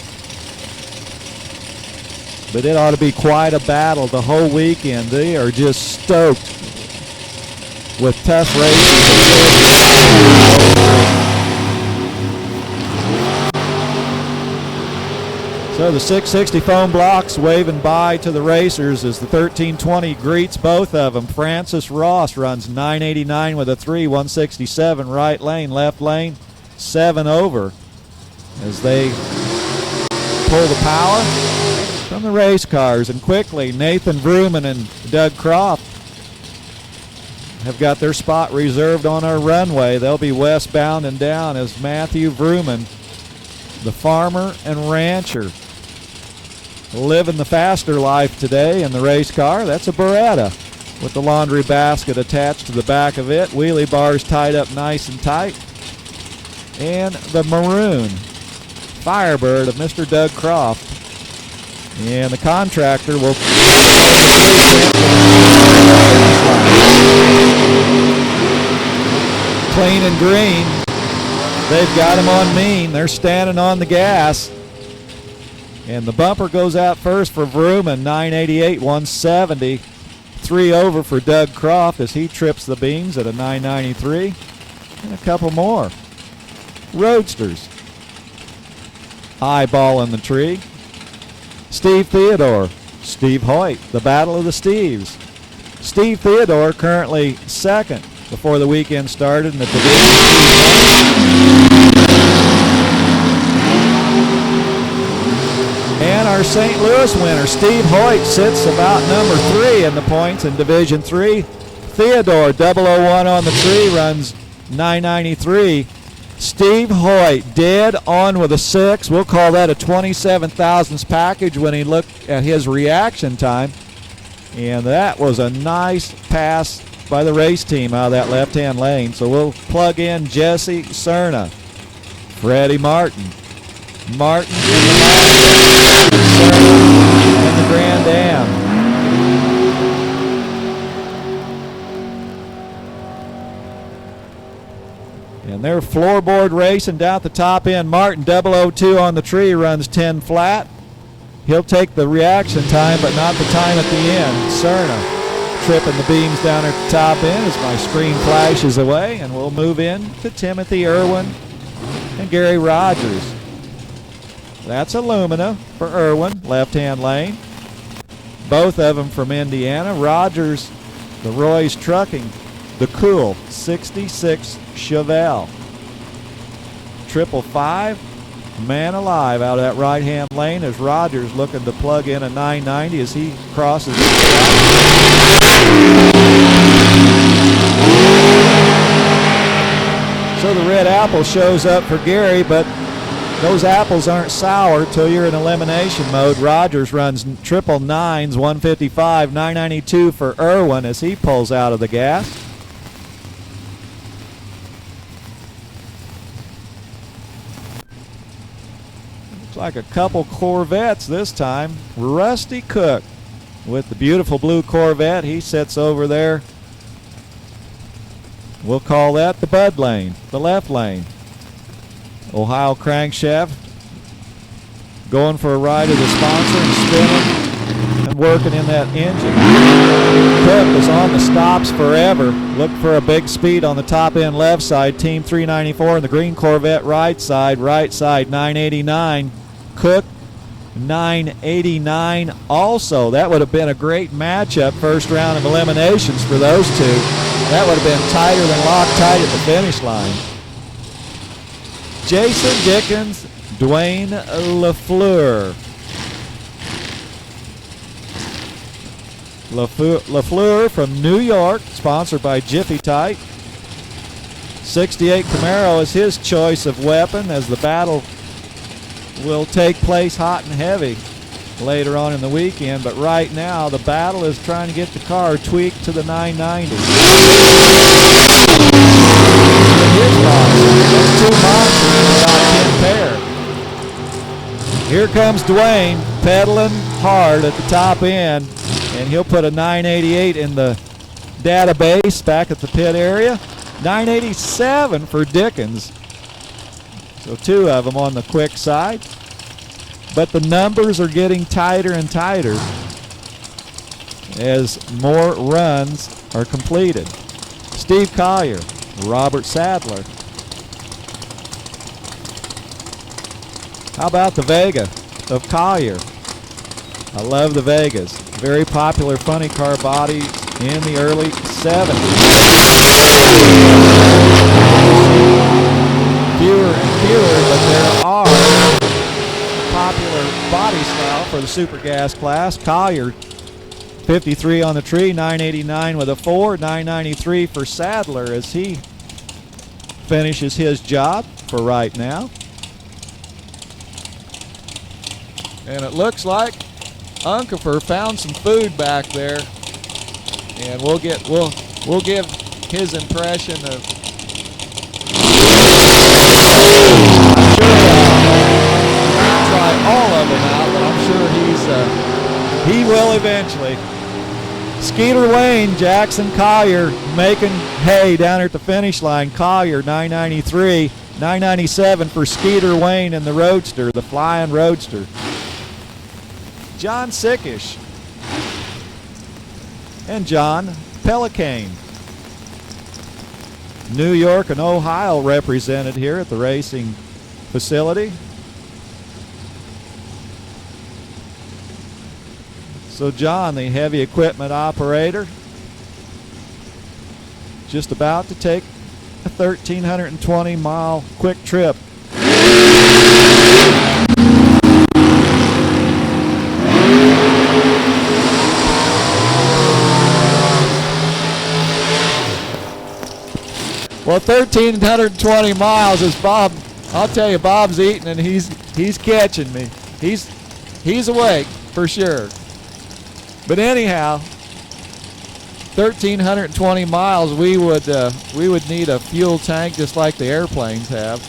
Speaker 2: But it ought to be quite a battle the whole weekend. They are just stoked with tough races. So the 660 foam blocks waving bye to the racers as the 1320 greets both of them. Francis Ross runs 989 with a 3, 167 right lane, left lane, 7 over as they pull the power from the race cars. And quickly, Nathan Vrooman and Doug Croft have got their spot reserved on our runway. They'll be westbound and down as Matthew Vrooman, the farmer and rancher, living the faster life today in the race car. That's a Beretta with the laundry basket attached to the back of it. Wheelie bars tied up nice and tight. And the maroon Firebird of Mr. Doug Croft. And the contractor will clean and green. They've got him on mean. They're standing on the gas. And the bumper goes out first for Vrooman, 988, 170. 3 over for Doug Croft as he trips the beams at a 993. And a couple more. Roadsters. Eyeball in the tree. Steve Theodore, Steve Hoyt, the battle of the Steves. Steve Theodore currently second before the weekend started in the division. And our St. Louis winner, Steve Hoyt, sits about number 3 in the points in Division 3. Theodore, 001 on the tree, runs 993. Steve Hoyt, dead on with a 6. We'll call that a 27 thousandths package when he looked at his reaction time. And that was a nice pass by the race team out of that left-hand lane. So we'll plug in Jesse Cerna, Freddie Martin. Martin in the line, Cerna in the Grand Am. And they're floorboard racing down at the top end. Martin 002 on the tree, runs 10 flat. He'll take the reaction time, but not the time at the end. Cerna tripping the beams down at the top end as my screen flashes away, and we'll move in to Timothy Irwin and Gary Rogers. That's Illumina for Irwin, left-hand lane. Both of them from Indiana. Rogers, the Roy's Trucking, the cool 66 Chevelle. 555, man alive out of that right-hand lane as Rogers looking to plug in a 990 as he crosses the track. So the red apple shows up for Gary, but those apples aren't sour till you're in elimination mode. Rogers runs 999s, 155, 992 for Irwin as he pulls out of the gas. Looks like a couple Corvettes this time. Rusty Cook with the beautiful blue Corvette. He sits over there. We'll call that the Bud lane, the left lane. Ohio Crankshaft going for a ride of the sponsor and spinning and working in that engine. Cook is on the stops forever. Look for a big speed on the top end left side. Team 394 in the green Corvette right side 989. Cook 989 also. That would have been a great matchup first round of eliminations for those two. That would have been tighter than Loctite at the finish line. Jason Dickens, Dwayne LaFleur. LaFleur from New York, sponsored by Jiffy Tite. 68 Camaro is his choice of weapon as the battle will take place hot and heavy later on in the weekend, but right now the battle is trying to get the car tweaked to the 990. Those two monsters are out in pair. Here comes Dwayne pedaling hard at the top end, and he'll put a 988 in the database back at the pit area. 987 for Dickens. So two of them on the quick side. But the numbers are getting tighter and tighter as more runs are completed. Steve Collier, Robert Sadler. How about the Vega of Collier? I love the Vegas. Very popular funny car bodies in the early 70s. Fewer and fewer, but there are popular body style for the Super Gas class. Collier, 53 on the tree, 989 with a 4, 993 for Sadler as he finishes his job for right now. And it looks like Unkefer found some food back there, and we'll give his impression of. Try all of them out, but I'm sure he will eventually. Skeeter Wayne, Jackson Collier making hay down at the finish line. Collier 993, 997 for Skeeter Wayne in the Roadster, the Flying Roadster. John Sickish and John Pelicane. New York and Ohio represented here at the racing facility. So John, the heavy equipment operator, just about to take a 1,320-mile quick trip. Well, 1,320 miles is Bob. I'll tell you, Bob's eating and he's catching me. He's awake for sure. But anyhow, 1,320 miles, we would need a fuel tank just like the airplanes have.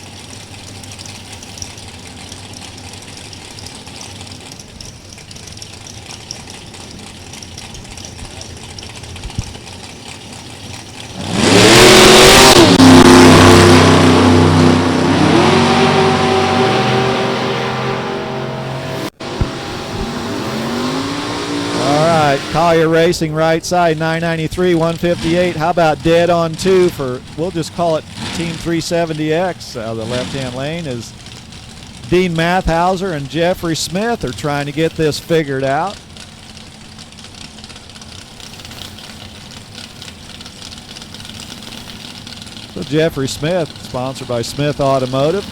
Speaker 2: Collier Racing right side, 993, 158. How about dead on two for, we'll just call it Team 370X. The left-hand lane is Dean Mathauser and Jeffrey Smith are trying to get this figured out. So Jeffrey Smith, sponsored by Smith Automotive.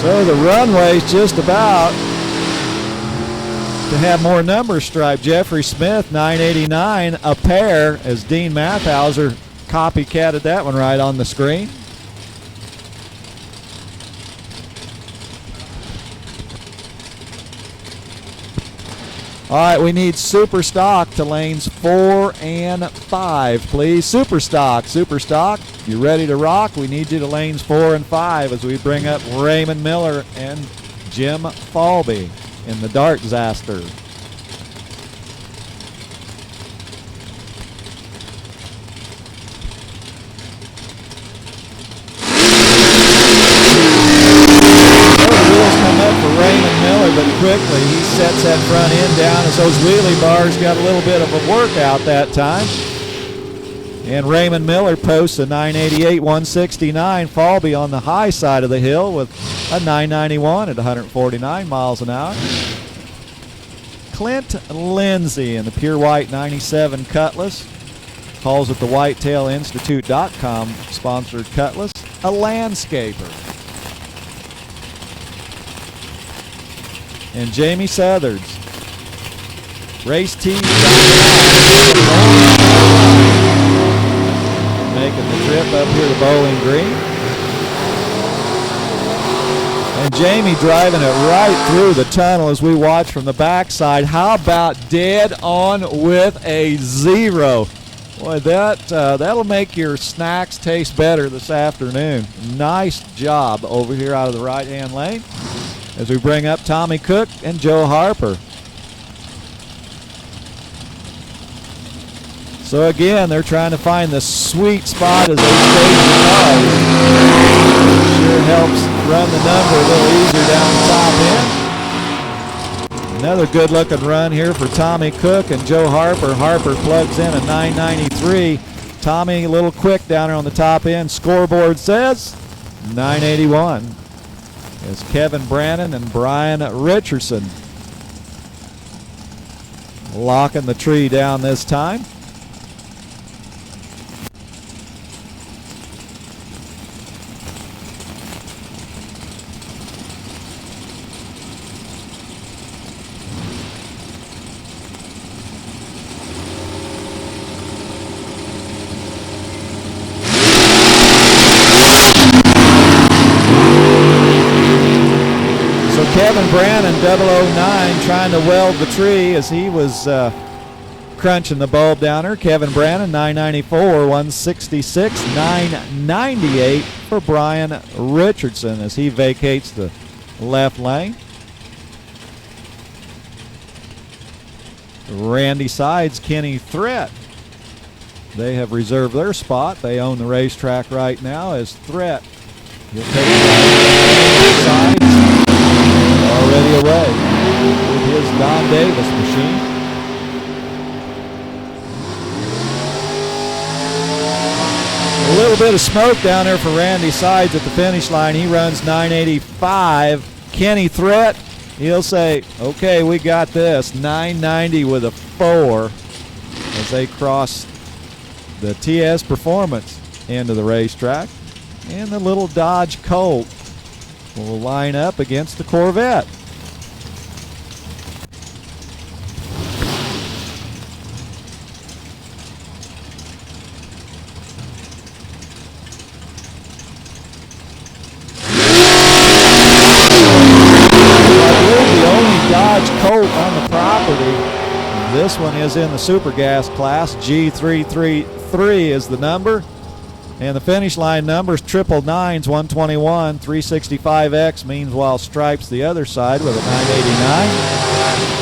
Speaker 2: So the runway's just about to have more numbers striped. Jeffrey Smith, 989, a pair, as Dean Mathauser copycatted that one right on the screen. All right, we need super stock to lanes 4 and 5, please. Super stock, you ready to rock? We need you to lanes 4 and 5 as we bring up Raymond Miller and Jim Falby in the Dragster. Raymond Miller, but quickly he sets that front end down as those wheelie bars got a little bit of a workout that time. And Raymond Miller posts a 988, 169. Falby on the high side of the hill with a 991 at 149 miles an hour. Clint Lindsay in the pure white 97 Cutlass. Calls it the whitetailinstitute.com sponsored Cutlass. A landscaper. And Jamie Southards, race team making the trip up here to Bowling Green. And Jamie driving it right through the tunnel as we watch from the backside. How about dead on with a 0? Boy, that'll make your snacks taste better this afternoon. Nice job over here out of the right-hand lane as we bring up Tommy Cook and Joe Harper. So again, they're trying to find the sweet spot as they stage the cars. Sure helps run the number a little easier down the top end. Another good looking run here for Tommy Cook and Joe Harper. Harper plugs in a 993. Tommy a little quick down there on the top end. Scoreboard says 981. As Kevin Brannon and Brian Richardson locking the tree down this time. Kevin Brannon, 009, trying to weld the tree as he was crunching the bulb downer. Kevin Brannon, 994, 166, 998 for Brian Richardson as he vacates the left lane. Randy Sides, Kenny Threat. They have reserved their spot. They own the racetrack right now as Threat. He'll take the Sides. Already away with his Don Davis machine. A little bit of smoke down there for Randy Sides at the finish line. He runs 985. Kenny Threat, he'll say, okay, we got this. 990 with a 4 as they cross the TS Performance end of the racetrack. And the little Dodge Colt will line up against the Corvette. This one is in the super gas class. G333 is the number. And the finish line numbers 999s 121, 365X meanwhile stripes the other side with a 989.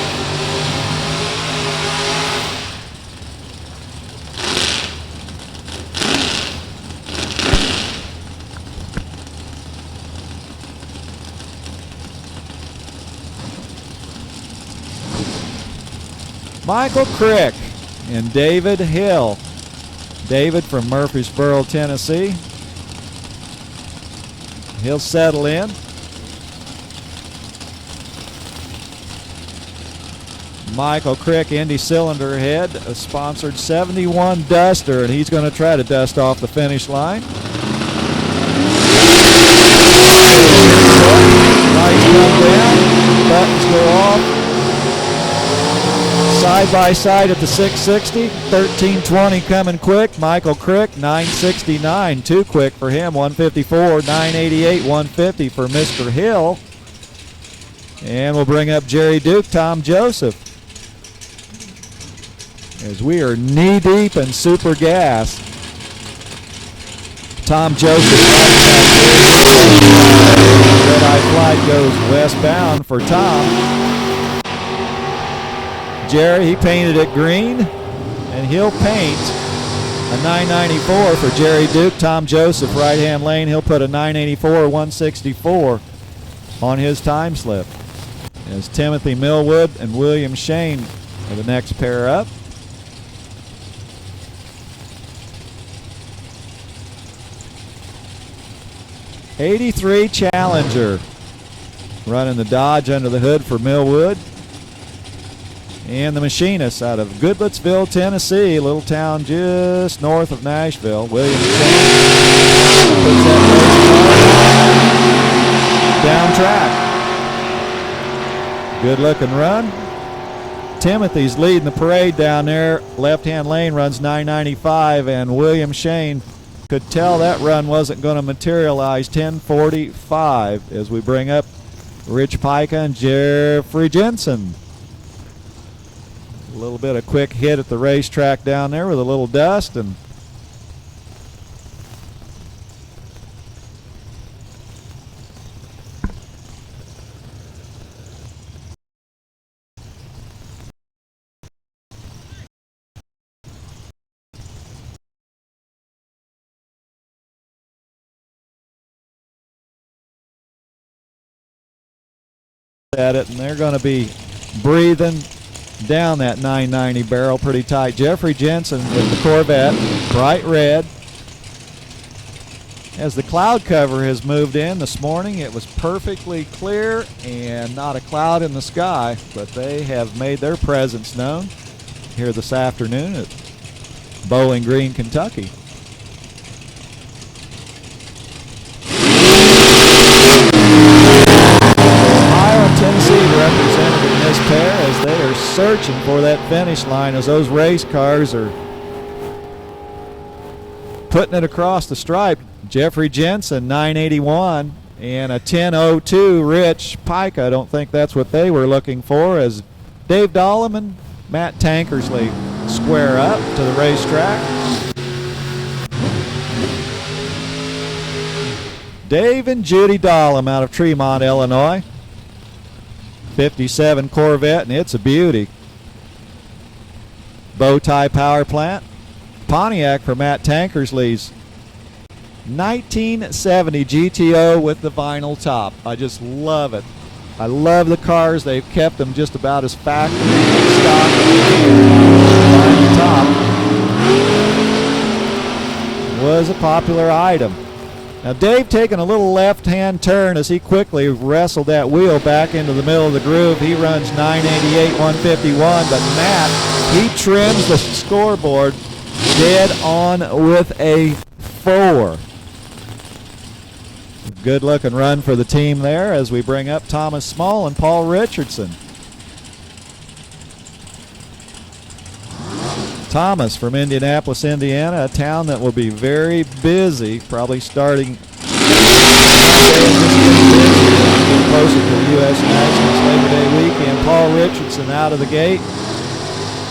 Speaker 2: Michael Crick and David Hill. David from Murfreesboro, Tennessee. He'll settle in. Michael Crick, Indy Cylinder Head, a sponsored 71 Duster, and he's going to try to dust off the finish line. Lights come down, buttons go off. Side by side at the 660, 1320 coming quick. Michael Crick, 969, too quick for him. 154, 988, 150 for Mr. Hill. And we'll bring up Jerry Duke, Tom Joseph, as we are knee deep in super gas. Tom Joseph, red eye flight goes westbound for Tom. Jerry, he painted it green, and he'll paint a 994 for Jerry Duke. Tom Joseph, right-hand lane, he'll put a 984 164 on his time slip. As Timothy Millwood and William Shane are the next pair up. '83 Challenger, running the Dodge under the hood for Millwood. And the machinist out of Goodlettsville, Tennessee, a little town just north of Nashville, William Shane, puts that race car down track. Good looking run. Timothy's leading the parade down there. Left-hand lane runs 995, and William Shane could tell that run wasn't going to materialize. 10:45 as we bring up Rich Pica and Jeffrey Jensen. A little bit of quick hit at the racetrack down there with a little dust, and at it, and they're going to be breathing down that 990 barrel pretty tight. Jeffrey Jensen with the Corvette, bright red. As the cloud cover has moved in this morning, it was perfectly clear and not a cloud in the sky, but they have made their presence known here this afternoon at Bowling Green, Kentucky. Tennessee represented in this pair as they are searching for that finish line, as those race cars are putting it across the stripe. Jeffrey Jensen, 981, and a 10:02 Rich Pica. I don't think that's what they were looking for, as Dave Dahlem and Matt Tankersley square up to the racetrack. Dave and Judy Dahlem out of Tremont, Illinois. 57 Corvette, and it's a beauty. Bowtie power plant. Pontiac for Matt Tankersley's 1970 GTO with the vinyl top. I just love it. I love the cars. They've kept them just about as factory stock. Vinyl top was a popular item. Now Dave taking a little left-hand turn as he quickly wrestled that wheel back into the middle of the groove. He runs 988, 151, but Matt, he trims the scoreboard dead on with a 4. Good looking run for the team there as we bring up Thomas Small and Paul Richardson. Thomas from Indianapolis, Indiana, a town that will be very busy, probably starting closer to the U.S. Nationals Labor Day weekend. Paul Richardson out of the gate.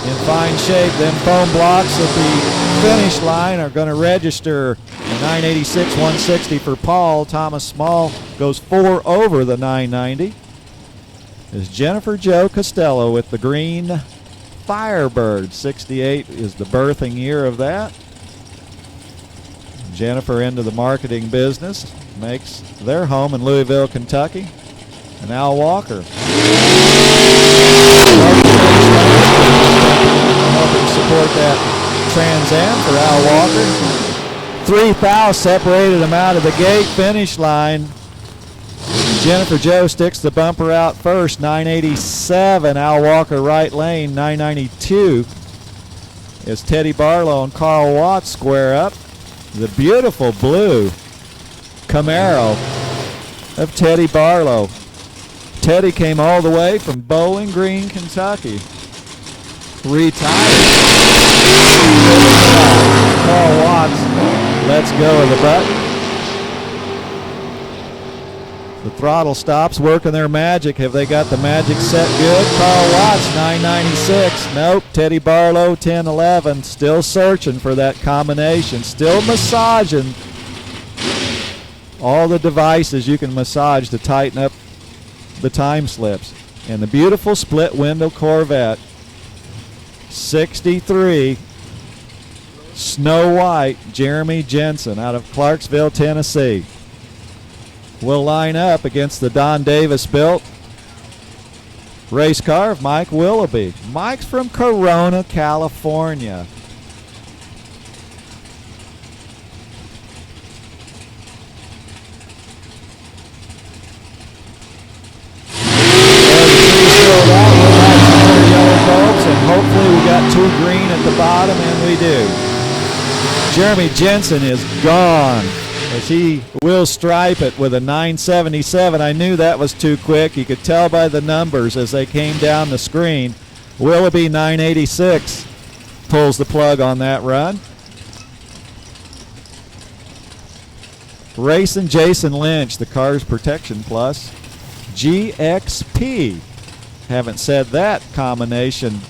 Speaker 2: in fine shape. Them foam blocks at the finish line are going to register a 986 160 for Paul. Thomas Small goes 4 over the 990. Is Jennifer Jo Costello with the green Firebird. 68 is the birthing year of that. Jennifer into the marketing business, makes their home in Louisville, Kentucky. And Al Walker helping support that Trans Am for Al Walker. 3 fouls separated them out of the gate finish line. Jennifer Jo sticks the bumper out first, 987. Al Walker right lane, 992. As Teddy Barlow and Carl Watts square up. The beautiful blue Camaro of Teddy Barlow. Teddy came all the way from Bowling Green, Kentucky. Retired. Carl Watts lets go of the button. The throttle stops working their magic. Have they got the magic set good? Carl Watts, 996. Nope. Teddy Barlow, 1011. Still searching for that combination. Still massaging all the devices you can massage to tighten up the time slips. And the beautiful split window Corvette. 63. Snow White, Jeremy Jensen out of Clarksville, Tennessee. Will line up against the Don Davis built race car of Mike Willoughby. Mike's from Corona, California. And hopefully we got 2 green at the bottom, and we do. Jeremy Jensen is gone, as he will stripe it with a 977. I knew that was too quick. You could tell by the numbers as they came down the screen. Willoughby 986 pulls the plug on that run. Racing Jason Lynch, the Cars Protection Plus. GXP. Haven't said that combination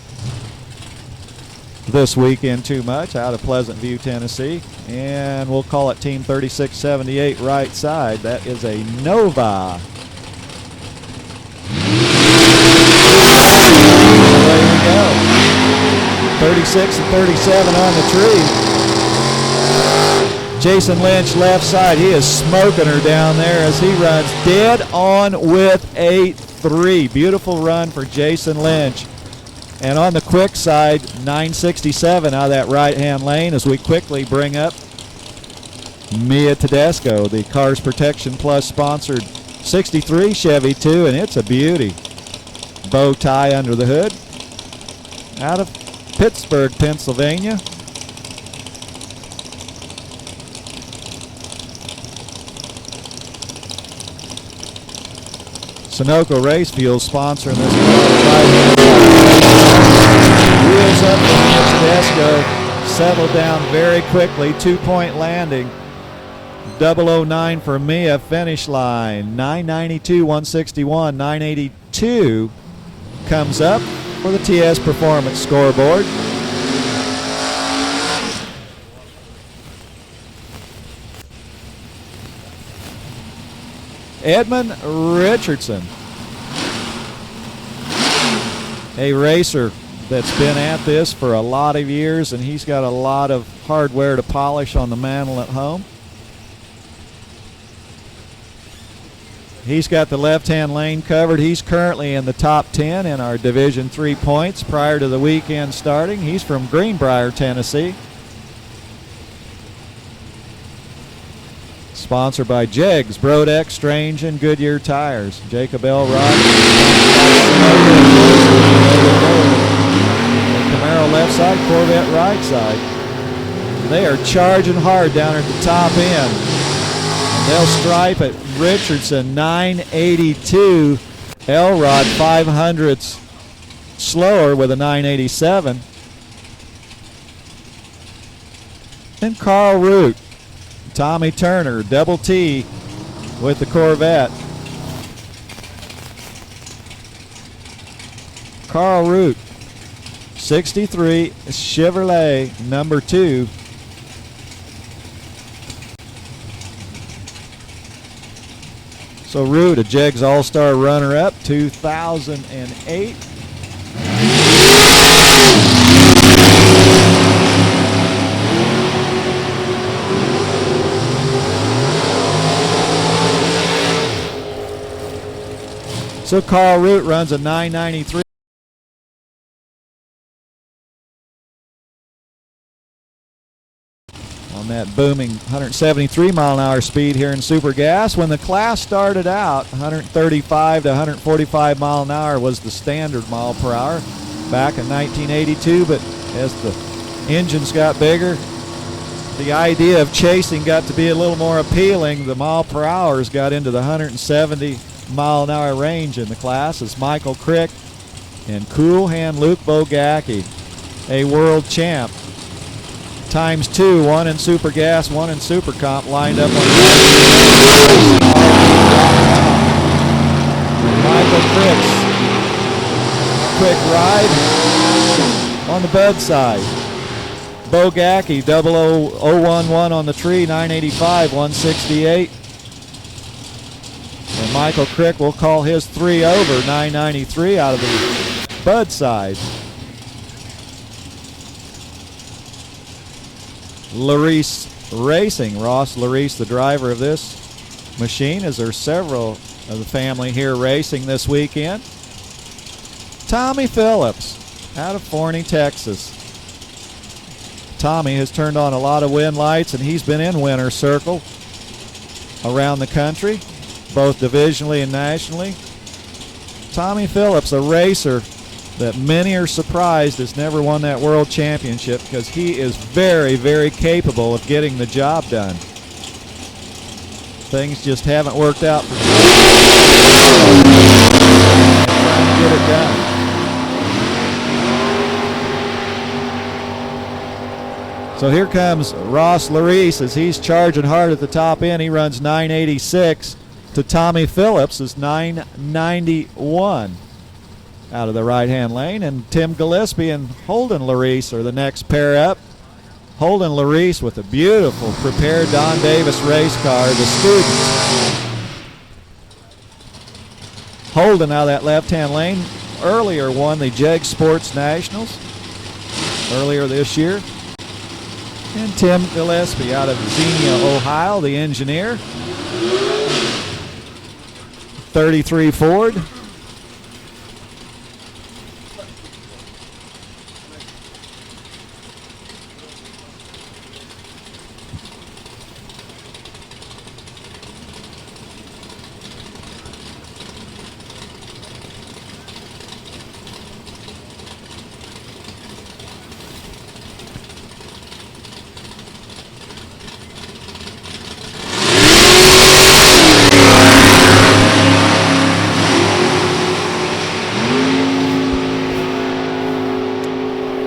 Speaker 2: this weekend too much, out of Pleasant View, Tennessee. And we'll call it Team 3678 right side. That is a Nova. Away we go. 36 and 37 on the tree. Jason Lynch left side. He is smoking her down there as he runs dead on with a 3. Beautiful run for Jason Lynch. And on the quick side, 967 out of that right-hand lane as we quickly bring up Mia Tedesco, the Cars Protection Plus sponsored 63 Chevy 2, and it's a beauty. Bow tie under the hood. Out of Pittsburgh, Pennsylvania. Sunoco Race Fuel sponsoring this wheels up for Tedesco, settled down very quickly, 2-point landing. 009 for Mia, finish line, 992, 161, 982 comes up for the TS Performance scoreboard. Edmund Richardson, a racer that's been at this for a lot of years, and he's got a lot of hardware to polish on the mantle at home. He's got the left-hand lane covered. He's currently in the top 10 in our Division 3 points prior to the weekend starting. He's from Greenbrier, Tennessee. Sponsored by Jegs, Brodeck, Strange, and Goodyear Tires. Jacob Elrod. Camaro left side, Corvette right side. They are charging hard down at the top end. They'll stripe it. Richardson, 982. Elrod, 500ths slower with a 987. And Carl Root. Tommy Turner, double T with the Corvette. Carl Root 63 Chevrolet number 2. So Root, a Jegs All-Star runner-up, 2008. So Carl Root runs a 993. On that booming 173 mile an hour speed here in Super Gas. When the class started out, 135 to 145 mile an hour was the standard mile per hour back in 1982, but as the engines got bigger, the idea of chasing got to be a little more appealing. The mile per hours got into the 170 mile an hour range in the class as Michael Crick and Cool Hand Luke Bogacki, a world champ, times 2, one in Super Gas, one in Super Comp, lined up on the Michael Crick's quick ride on the Bud side. Bogacki 00011 on the tree, 985, 168. And Michael Crick will call his 3 over, 993 out of the Bud side. LODRS Racing, Ross LODRS, the driver of this machine, as there are several of the family here racing this weekend. Tommy Phillips out of Forney, Texas. Tommy has turned on a lot of win lights, and he's been in winner's circle around the country, both divisionally and nationally. Tommy Phillips, a racer that many are surprised has never won that world championship, because he is very, very capable of getting the job done. Things just haven't worked out for him. Trying to get it done. So here comes Ross LODRS as he's charging hard at the top end. He runs 986 to Tommy Phillips is 991 out of the right-hand lane. And Tim Gillespie and Holden LODRS are the next pair up. Holden LODRS with a beautiful prepared Don Davis race car, the students. Holden out of that left-hand lane earlier won the Jeg Sports Nationals earlier this year. And Tim Gillespie out of Xenia, Ohio, the engineer. 33 Ford.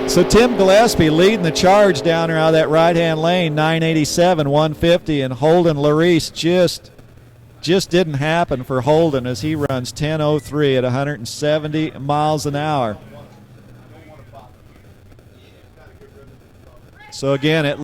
Speaker 2: So Tim Gillespie leading the charge down there out of that right-hand lane, 987, 150, and Holden LODRS just didn't happen for Holden as he runs 10:03 at 170 miles an hour. So again, it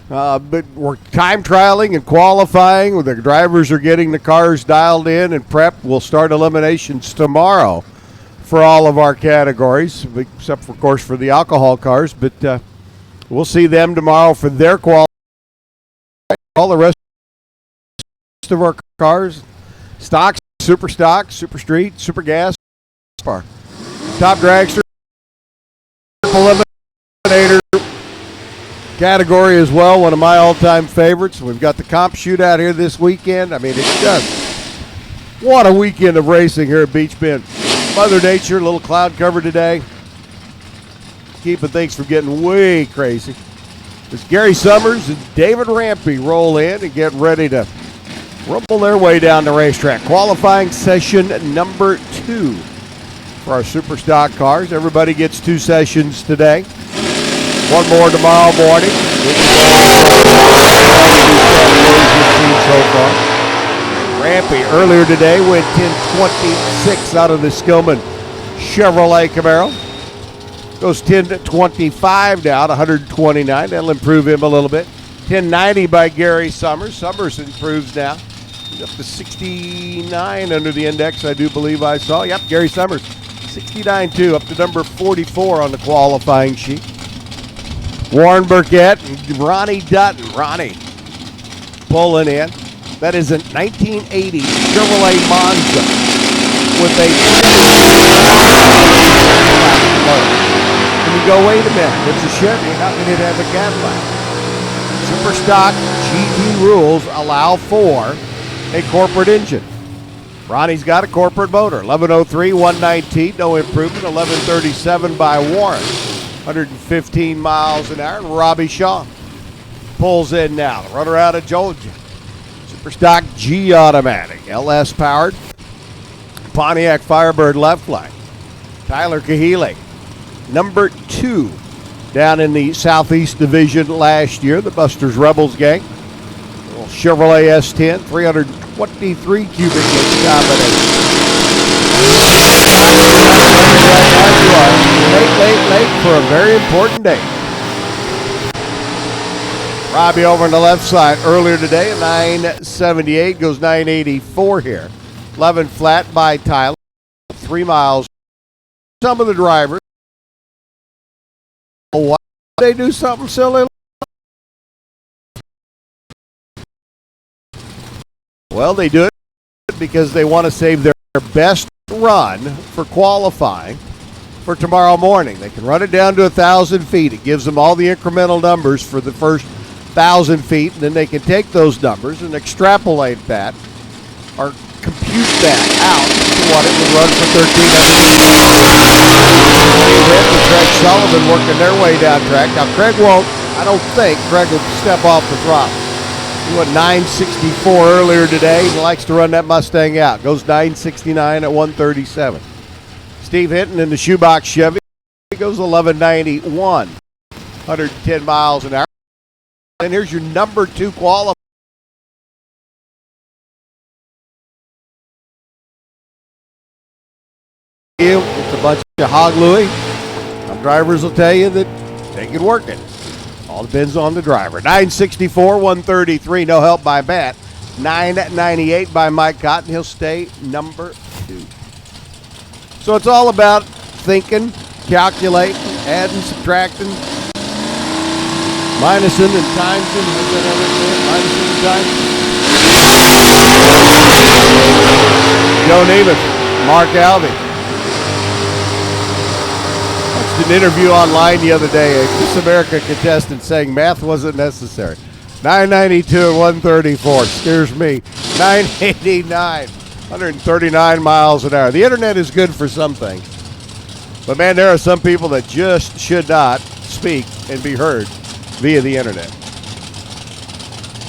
Speaker 1: But we're time trialing and qualifying. The drivers are getting the cars dialed in and prepped. We'll start eliminations tomorrow for all of our categories, except, for, of course, for the alcohol cars. But we'll see them tomorrow for their qualifying. All the rest of our cars, stock, super street, super gas, bar. Top dragster, eliminator category as well, one of my all-time favorites. We've got the comp shootout here this weekend. I mean, it's just what a weekend of racing here at Beech Bend. Mother Nature, a little cloud cover today, keeping things from getting way crazy. As Gary Summers and David Rampy roll in and get ready to rumble their way down the racetrack. Qualifying session number 2 for our super stock cars. Everybody gets 2 sessions today. One more tomorrow morning. So far. Rampy earlier today went 10:26 out of the Skillman Chevrolet Camaro. Goes 10:25 down, 129. That'll improve him a little bit. 10:90 by Gary Summers. Summers improves now. He's up to 69 under the index, I do believe I saw. Yep, Gary Summers, 69 too, up to number 44 on the qualifying sheet. Warren Burkett and Ronnie Dutton. Ronnie pulling in. That is a 1980 Chevrolet Monza with a... And you go, wait a minute, it's a Chevy, how can it have a Cadillac? Super stock GT rules allow for a corporate engine. Ronnie's got a corporate motor. 1103, 119, no improvement. 1137 by Warren. 115 miles an hour. And Robbie Shaw pulls in now. The runner out of Georgia. Super stock G automatic. LS powered. Pontiac Firebird left line. Tyler Kahele, number 2 down in the Southeast Division last year. The Busters Rebels gang. Chevrolet S10, 323 cubic inch combination. Late for a very important day. Robbie over on the left side earlier today, 978, goes 984 here. 11 flat by Tyler, 3 miles. Some of the drivers, why they do something silly? Well, they do it because they want to save their best run for qualifying for tomorrow morning. They can run it down to 1,000 feet. It gives them all the incremental numbers for the first 1,000 feet, and then they can take those numbers and extrapolate that or compute that out to what it would run for 1,300 feet. Craig Sullivan working their way down track. Now, Craig won't, I don't think Craig will step off the throttle. He went 964 earlier today. He likes to run that Mustang out. Goes 969 at 137. Steve Hinton in the shoebox Chevy. He goes 1191, 110 miles an hour. And here's your number 2 qualifier. It's a bunch of hog louie. Some drivers will tell you that they can work it. All depends on the driver. 964, 133, no help by Matt. 998 by Mike Cotton. He'll stay number 2. So it's all about thinking, calculating, adding, subtracting, minusing and timesing. Minusing and timesing. Joe Namath, Mark Alvey. An interview online the other day, a Miss America contestant saying math wasn't necessary. 992 and 134, scares me. 989, 139 miles an hour. The internet is good for some things, but man, there are some people that just should not speak and be heard via the internet.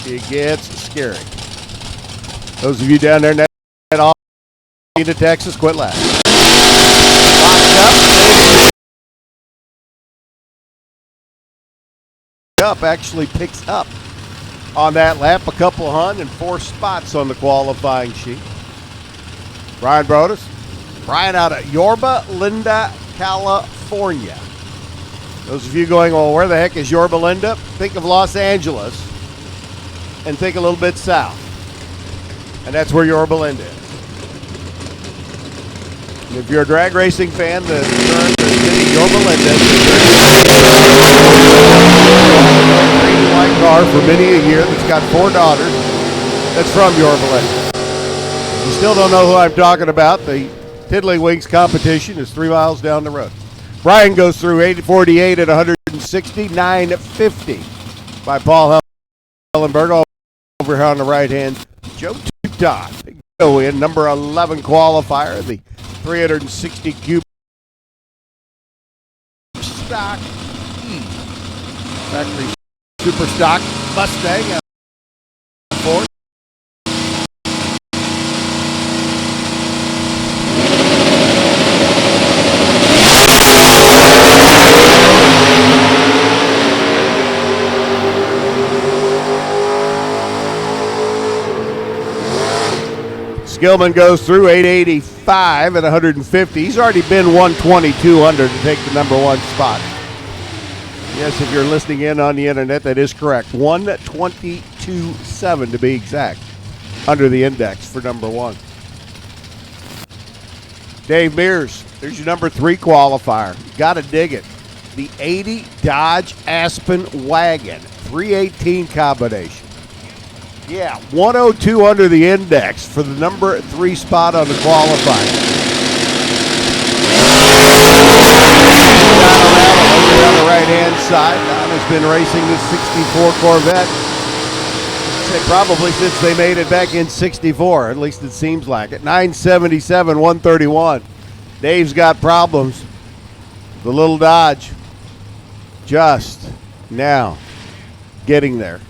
Speaker 1: It gets scary. Those of you down there in Texas, quit laughing. Up actually picks up on that lap, a couple 104 spots on the qualifying sheet. Brian Brodus, Brian out of Yorba Linda, California. Those of you going, well, where the heck is Yorba Linda? Think of Los Angeles and think a little bit south. And that's where Yorba Linda is. And if you're a drag racing fan, the term the city Yorba Linda is a white car for many a year that's got 4 daughters that's from Yorba Linda. You still don't know who I'm talking about. The Tiddlywinks competition is 3 miles down the road. Brian goes through 8:48 at 160, 9:50 by Paul Hellenberg over here on the right hand. Joe Tuton go in, number 11 qualifier, the 360 cube stock factory super stock Mustang. Ford. Skillman goes through 885 at 150. He's already been 122 under to take the number 1 spot. Yes, if you're listening in on the internet, that is correct. 122.7 to be exact, under the index for number 1. Dave Mears, there's your number 3 qualifier. Got to dig it. The 80 Dodge Aspen Wagon, 318 combination. Yeah, 102 under the index for the number 3 spot on the qualifying. On the right-hand side, Don has been racing this 64 Corvette. I'd say probably since they made it back in 64, at least it seems like it. 977, 131. Dave's got problems. The little Dodge just now getting there.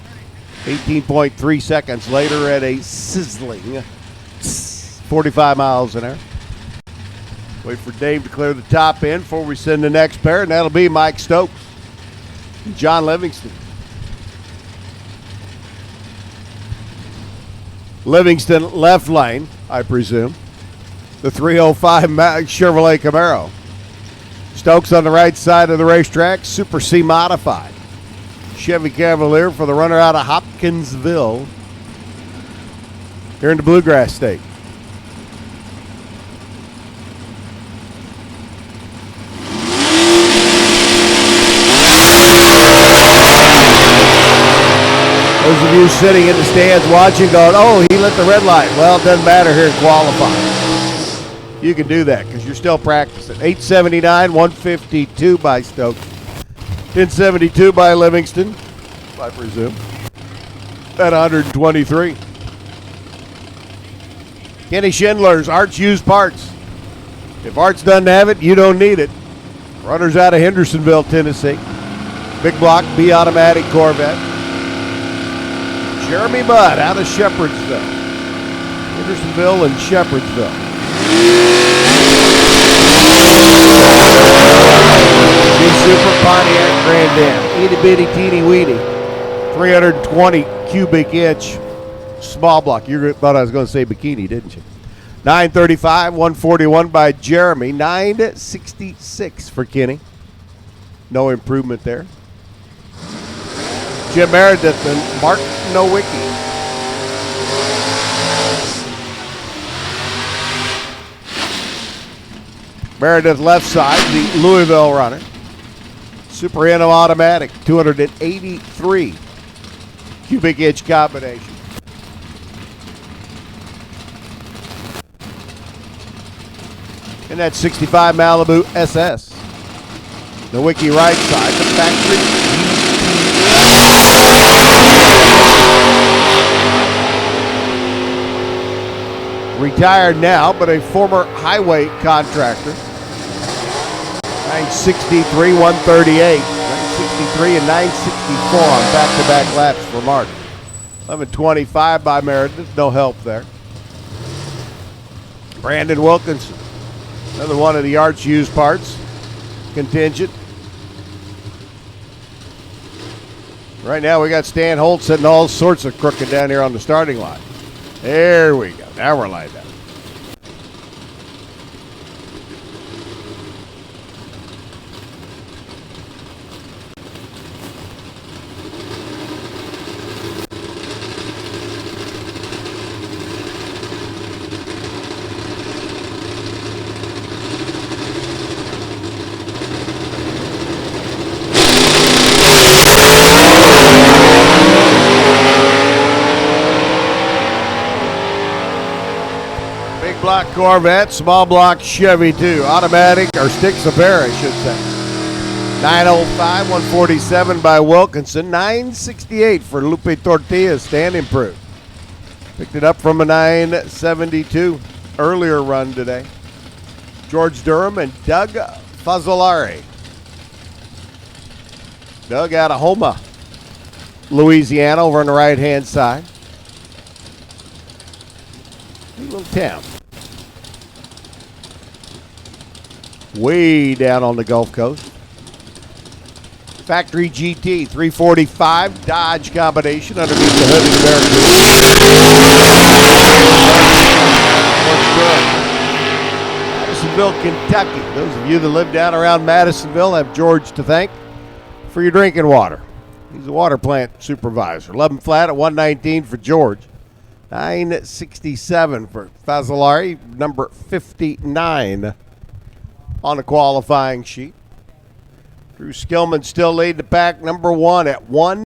Speaker 1: 18.3 seconds later at a sizzling 45 miles an hour. Wait for Dave to clear the top end before we send the next pair, and that'll be Mike Stokes and John Livingston. Livingston left lane, I presume. The 305 Chevrolet Camaro. Stokes on the right side of the racetrack, Super C modified Chevy Cavalier for the runner out of Hopkinsville here in the Bluegrass State. Those of you sitting in the stands watching going, oh, he lit the red light. Well, it doesn't matter here in qualifying. You can do that because you're still practicing. 879, 152 by Stokes. 1072 by Livingston, I presume, at 123. Kenny Schindler's Arts Used Parts. If Arts doesn't have it, you don't need it. Runners out of Hendersonville, Tennessee. Big block B automatic Corvette. Jeremy Budd out of Shepherdsville. Hendersonville and Shepherdsville. Super Pontiac Grand Am, itty bitty teeny weeny, 320 cubic inch small block. You thought I was going to say bikini, didn't you? 935, 141 by Jeremy, 966 for Kenny. No improvement there. Jim Meredith and Mark Nowicki. Meredith left side, the Louisville runner. Super N automatic, 283 cubic inch combination. And that 65 Malibu SS. The Wiki right side, the factory. Retired now, but a former highway contractor. 963, 138. 963 and 964 on back-to-back laps for Martin. 1125 by Meredith, no help there. Brandon Wilkinson, another one of the Arts Used Parts contingent. Right now we got Stan Holt sitting all sorts of crooked down here on the starting line. There we go. Now we're lined up. block Corvette, small block Chevy 2. Automatic, or sticks of air, I should say. 905, 147 by Wilkinson. 968 for Lupe Tortilla, stand improved. Picked it up from a 972 earlier run today. George Durham and Doug Fazzolari. Doug out of Houma, Louisiana, over on the right-hand side. Little town. Way down on the Gulf Coast. Factory GT 345 Dodge combination underneath the hood of the Madisonville, Kentucky. Those of you that live down around Madisonville have George to thank for your drinking water. He's a water plant supervisor. 11 flat at 119 for George. 967 for Fazzolari, number 59 on the qualifying sheet. Drew Skillman still lead the pack, number 1 at 1.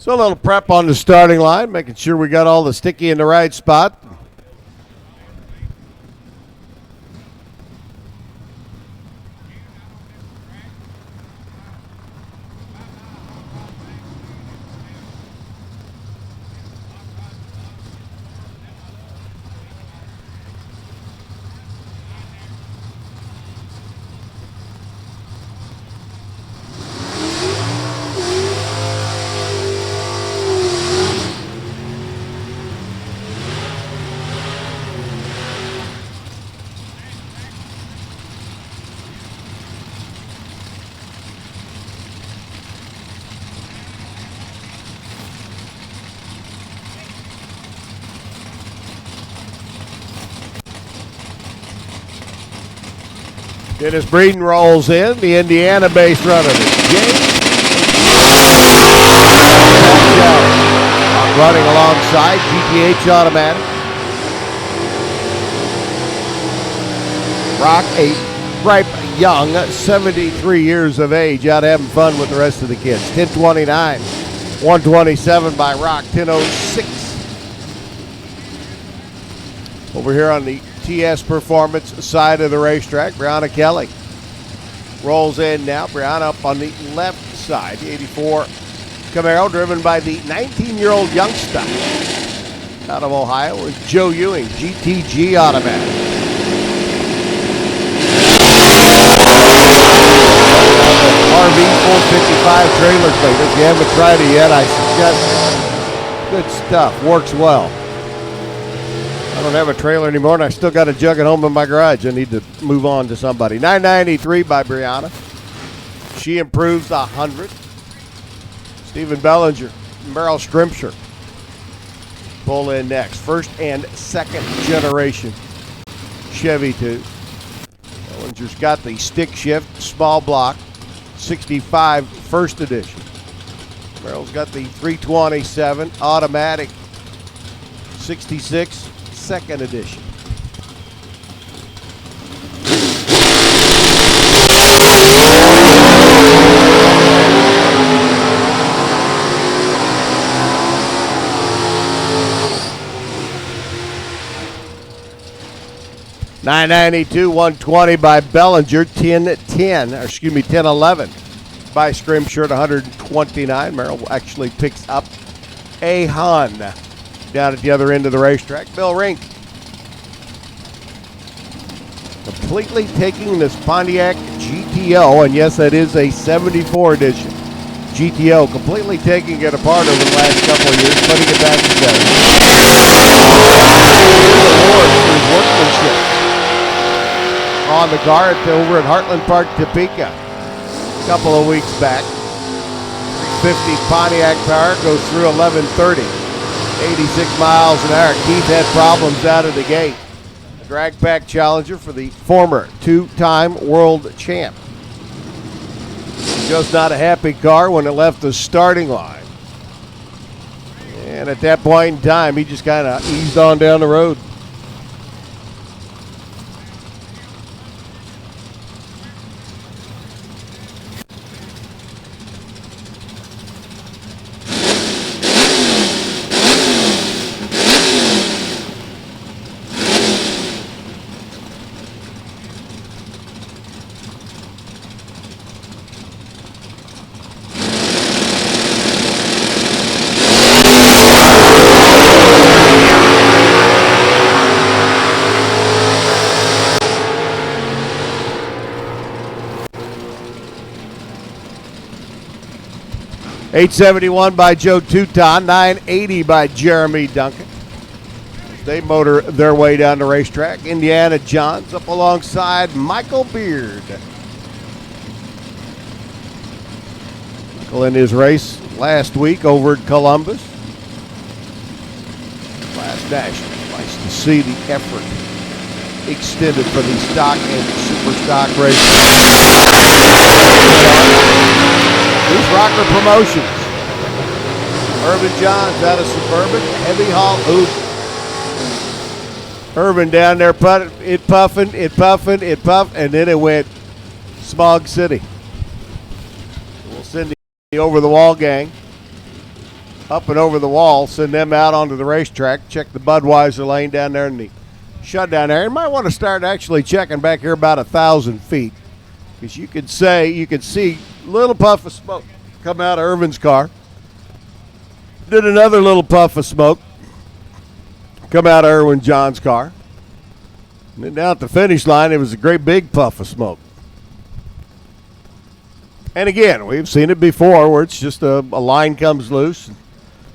Speaker 1: So a little prep on the starting line, making sure we got all the sticky in the right spot. Dennis Breeden rolls in, the Indiana-based runner. Running alongside GTH Automatic. Rock, a ripe young, 73 years of age, out having fun with the rest of the kids. 10:29, 127 by Rock, 10:06. Over here on the TS Performance side of the racetrack, Brianna Kelly rolls in now. Brianna up on the left side. The 84 Camaro driven by the 19-year-old youngster out of Ohio is Joe Ewing, GTG Automatic. RV 455 trailer plate. If you haven't tried it yet, I suggest it. Good stuff. Works well. I don't have a trailer anymore, and I still got a jug at home in my garage. I need to move on to somebody. 993 by Brianna. She improves 100. Stephen Bellinger, Merrill Strimsher pull in next. First and second generation Chevy 2. Bellinger's got the stick shift, small block, 65 first edition. Merrill's got the 327 automatic, 66 second edition. 992, 120 by Bellinger, 10-11 by Scrimshire at 129. Merrill actually picks up a Hun down at the other end of the racetrack. Bill Rink completely taking this Pontiac GTO, and yes, that is a 74 edition GTO, completely taking it apart over the last couple of years, putting it back together. Awards for his workmanship on the car over at Heartland Park, Topeka, a couple of weeks back. 350 Pontiac power goes through 1130, 86 miles an hour. Keith had problems out of the gate. A drag pack challenger for the former two-time world champ. Just not a happy car when it left the starting line. And at that point in time, he just kind of eased on down the road. $871 by Joe Touton, $980 by Jeremy Duncan. They motor their way down the racetrack. Indiana Johns up alongside Michael Beard. Michael in his race last week over at Columbus. Last national. Nice to see the effort extended for the stock and super stock races. Who's Rocker Promotions? Irvin Johns out of Suburban, heavy haul. Irvin down there, puffing, and then it went Smog City. We'll send the over the wall gang up and over the wall, send them out onto the racetrack, check the Budweiser lane down there in the shutdown area. You might want to start actually checking back here about 1,000 feet, because you could see a little puff of smoke come out of Irvin's car. Did another little puff of smoke come out of Irwin John's car. And then down at the finish line, it was a great big puff of smoke. And again, we've seen it before where it's just a line comes loose, and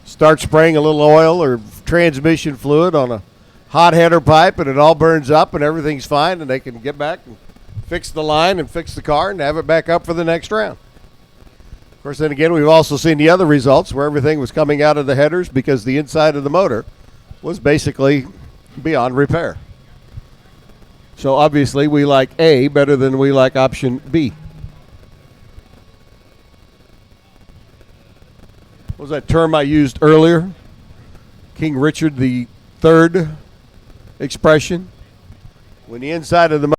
Speaker 1: starts spraying a little oil or transmission fluid on a hot header pipe, and it all burns up and everything's fine, and they can get back and fix the line and fix the car and have it back up for the next round. Of course, then again, we've also seen the other results where everything was coming out of the headers because the inside of the motor was basically beyond repair. So obviously we like A better than we like option B. What was that term I used earlier? King Richard III expression. When the inside of the motor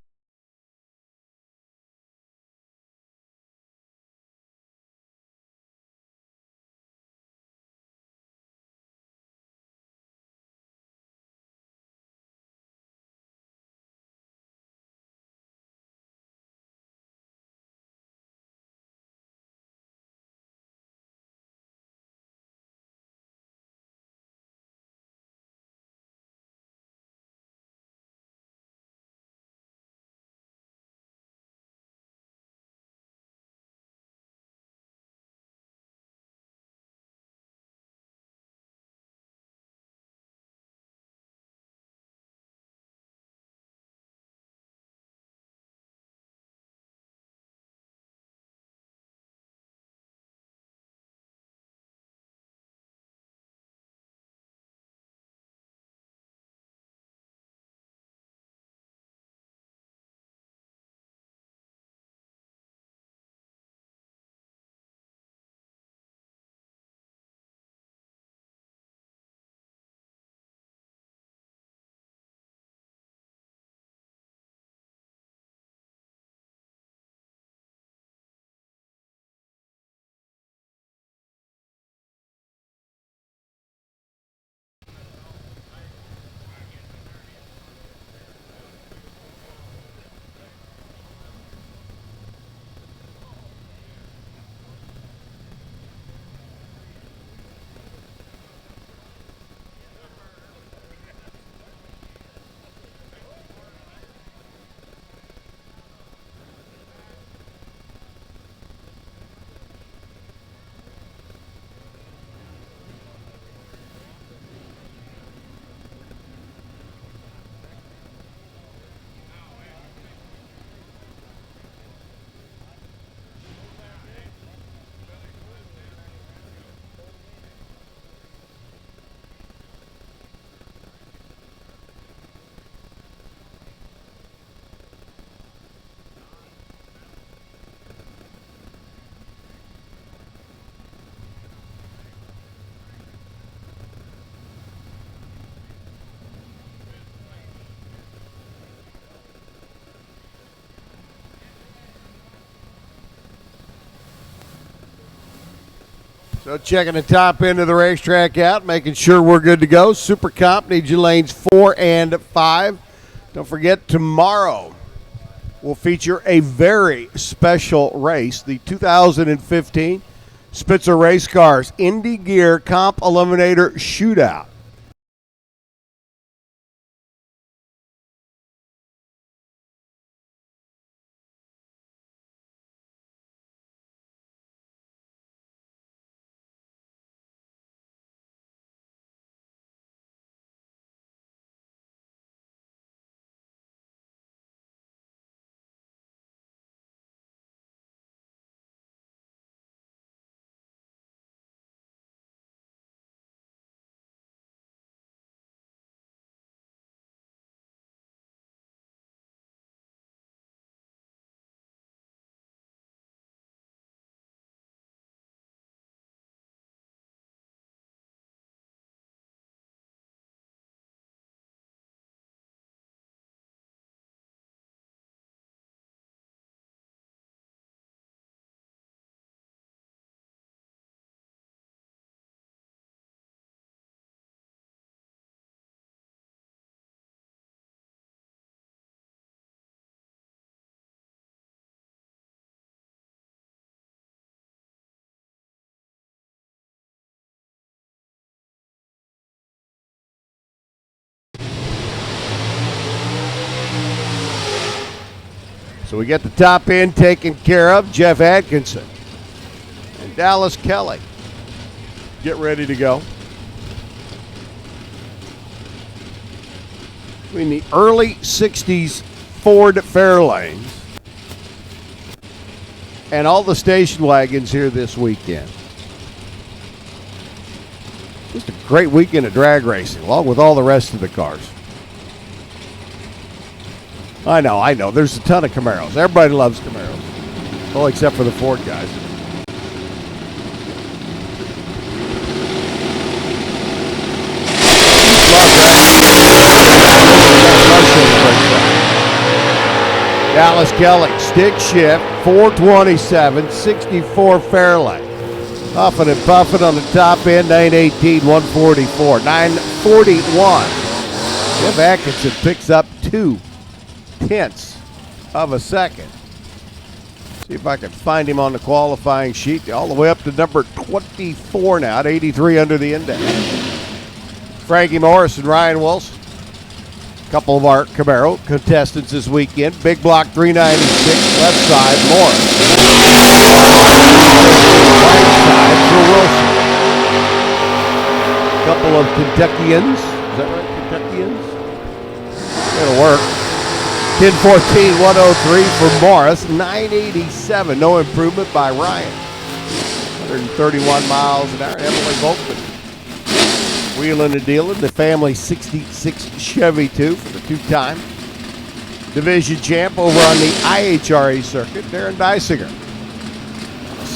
Speaker 1: So checking the top end of the racetrack out, making sure we're good to go. Super Comp needs you lanes 4 and 5. Don't forget, tomorrow we'll feature a very special race, the 2015 Spitzer Race Cars Indy Gear Comp Eliminator Shootout. So we get the top end taken care of. Jeff Atkinson and Dallas Kelly get ready to go. In the early 60s Ford Fairlanes and all the station wagons here this weekend. Just a great weekend of drag racing, along with all the rest of the cars. I know. There's a ton of Camaros. Everybody loves Camaros. Well, except for the Ford guys. Dallas Kelly, stick shift, 427, 64 Fairlane. Huffing and puffing on the top end, 918, 144, 941. Jeff Atkinson picks up 0.2 of a second. See if I can find him on the qualifying sheet. All the way up to number 24 now, at 83 under the index. Frankie Morris and Ryan Wilson. Couple of our Camaro contestants this weekend. Big block 396, left side, Morris. Right side for Wilson. Couple of Kentuckians. Is that right, Kentuckians? It'll work. 1014, 103 for Morris. 987, no improvement by Ryan. 131 miles an hour. Emily Volkman. Wheeling and dealing, the family 66 Chevy 2 for the two-time division champ over on the IHRA circuit, Darren Dysinger.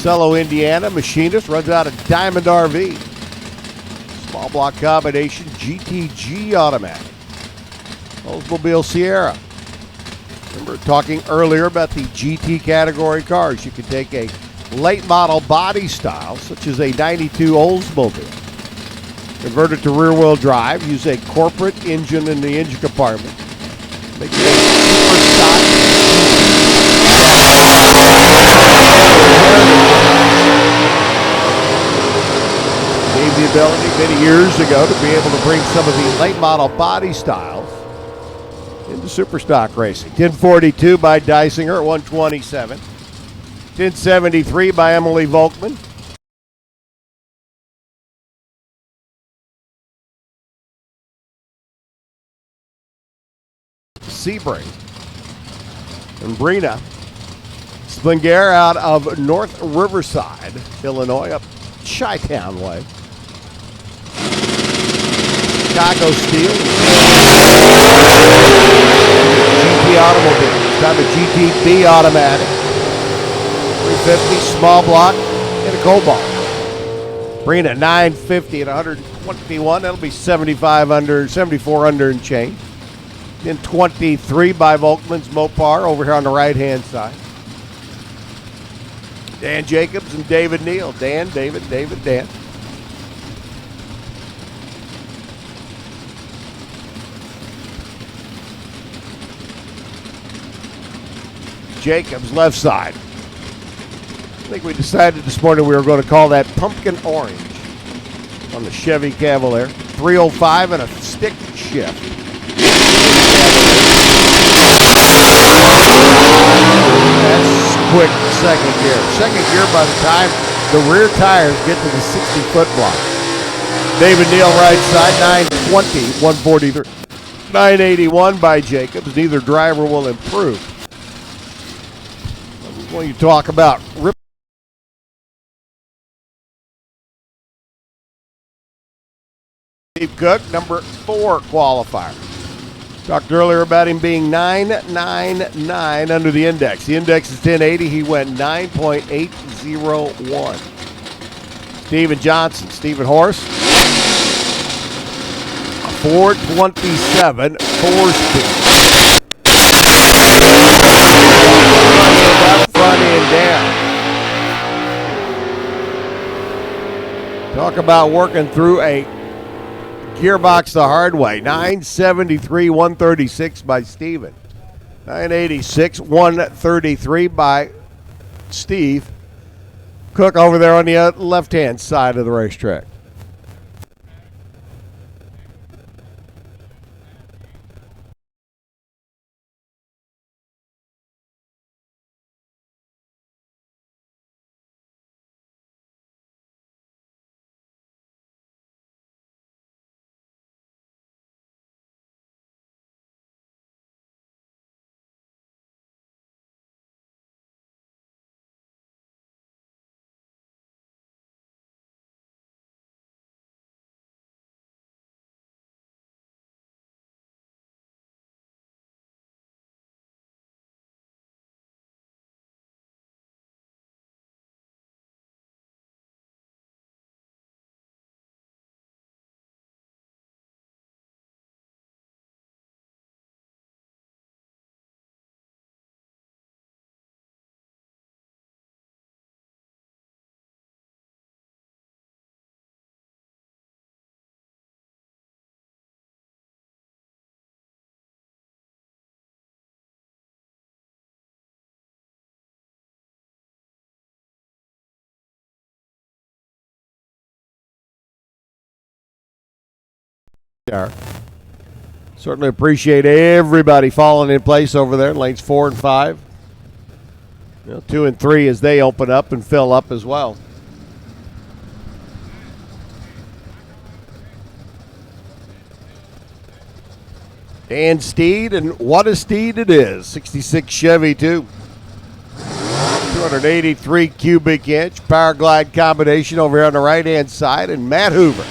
Speaker 1: Cello, Indiana, machinist, runs out of Diamond RV. Small block combination, GTG automatic. Oldsmobile Sierra. Remember talking earlier about the GT category cars. You can take a late model body style, such as a 92 Oldsmobile. Convert it to rear-wheel drive. Use a corporate engine in the engine compartment. Make it a super stock. Gave the ability many years ago to be able to bring some of the late model body styles into super stock racing. 1042 by Dysinger at 127. 1073 by Emily Volkman. Sebring and Brina Splinger out of North Riverside, Illinois, up Chi-Town way. Chicago Steel, GT Automobile, got a GTB automatic, 350 small block and a Cobalt. Brina 950 at 121. That'll be 75 under, 74 under and change. Then 23 by Volkman's Mopar over here on the right-hand side. Dan Jacobs and David Neal. Dan, David, Dan. Jacobs, left side. I think we decided this morning we were going to call that pumpkin orange on the Chevy Cavalier. 305 and a stick shift. That's quick second gear. Second gear by the time the rear tires get to the 60-foot block. David Neal, right side, 920, 143. 981 by Jacobs. Neither driver will improve. When you talk about Steve Cook, number 4 qualifier. Talked earlier about him being 999 under the index. The index is 1080. He went 9.801. Steven Johnson, Stephen Horse, 427, 4-speed. Front end down. Talk about working through a gearbox the hard way. 973, 136 by Steven. 986, 133 by Steve Cook over there on the left-hand side of the racetrack. Certainly appreciate everybody falling in place over there in lanes 4 and 5. 2 and 3 as they open up and fill up as well. Dan Steed, and what a Steed it is. 66 Chevy too. 283 cubic inch power glide combination over here on the right hand side, and Matt Hoover,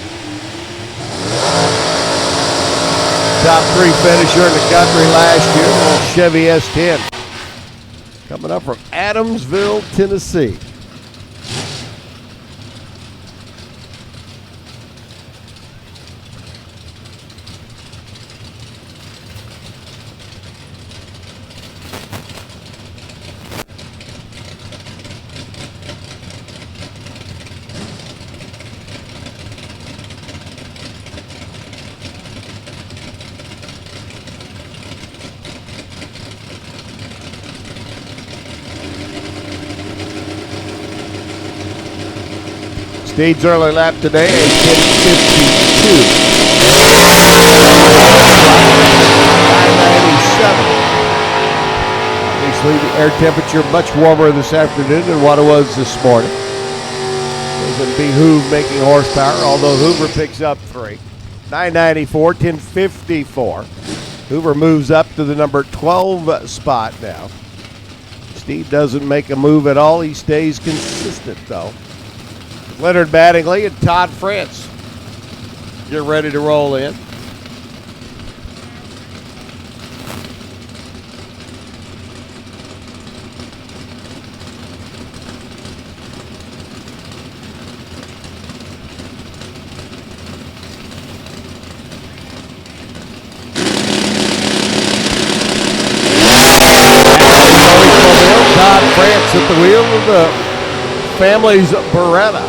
Speaker 1: top 3 finisher in the country last year, the Chevy S10. Coming up from Adamsville, Tennessee. Steed's early lap today, 10:52. 997. Obviously, the air temperature much warmer this afternoon than what it was this morning. Doesn't be Hoove making horsepower, although Hoover picks up 3. 994, 1054. Hoover moves up to the number 12 spot now. Steed doesn't make a move at all. He stays consistent, though. Leonard Mattingly and Todd France, you're ready to roll in. Todd France at the wheel of the Family's Beretta.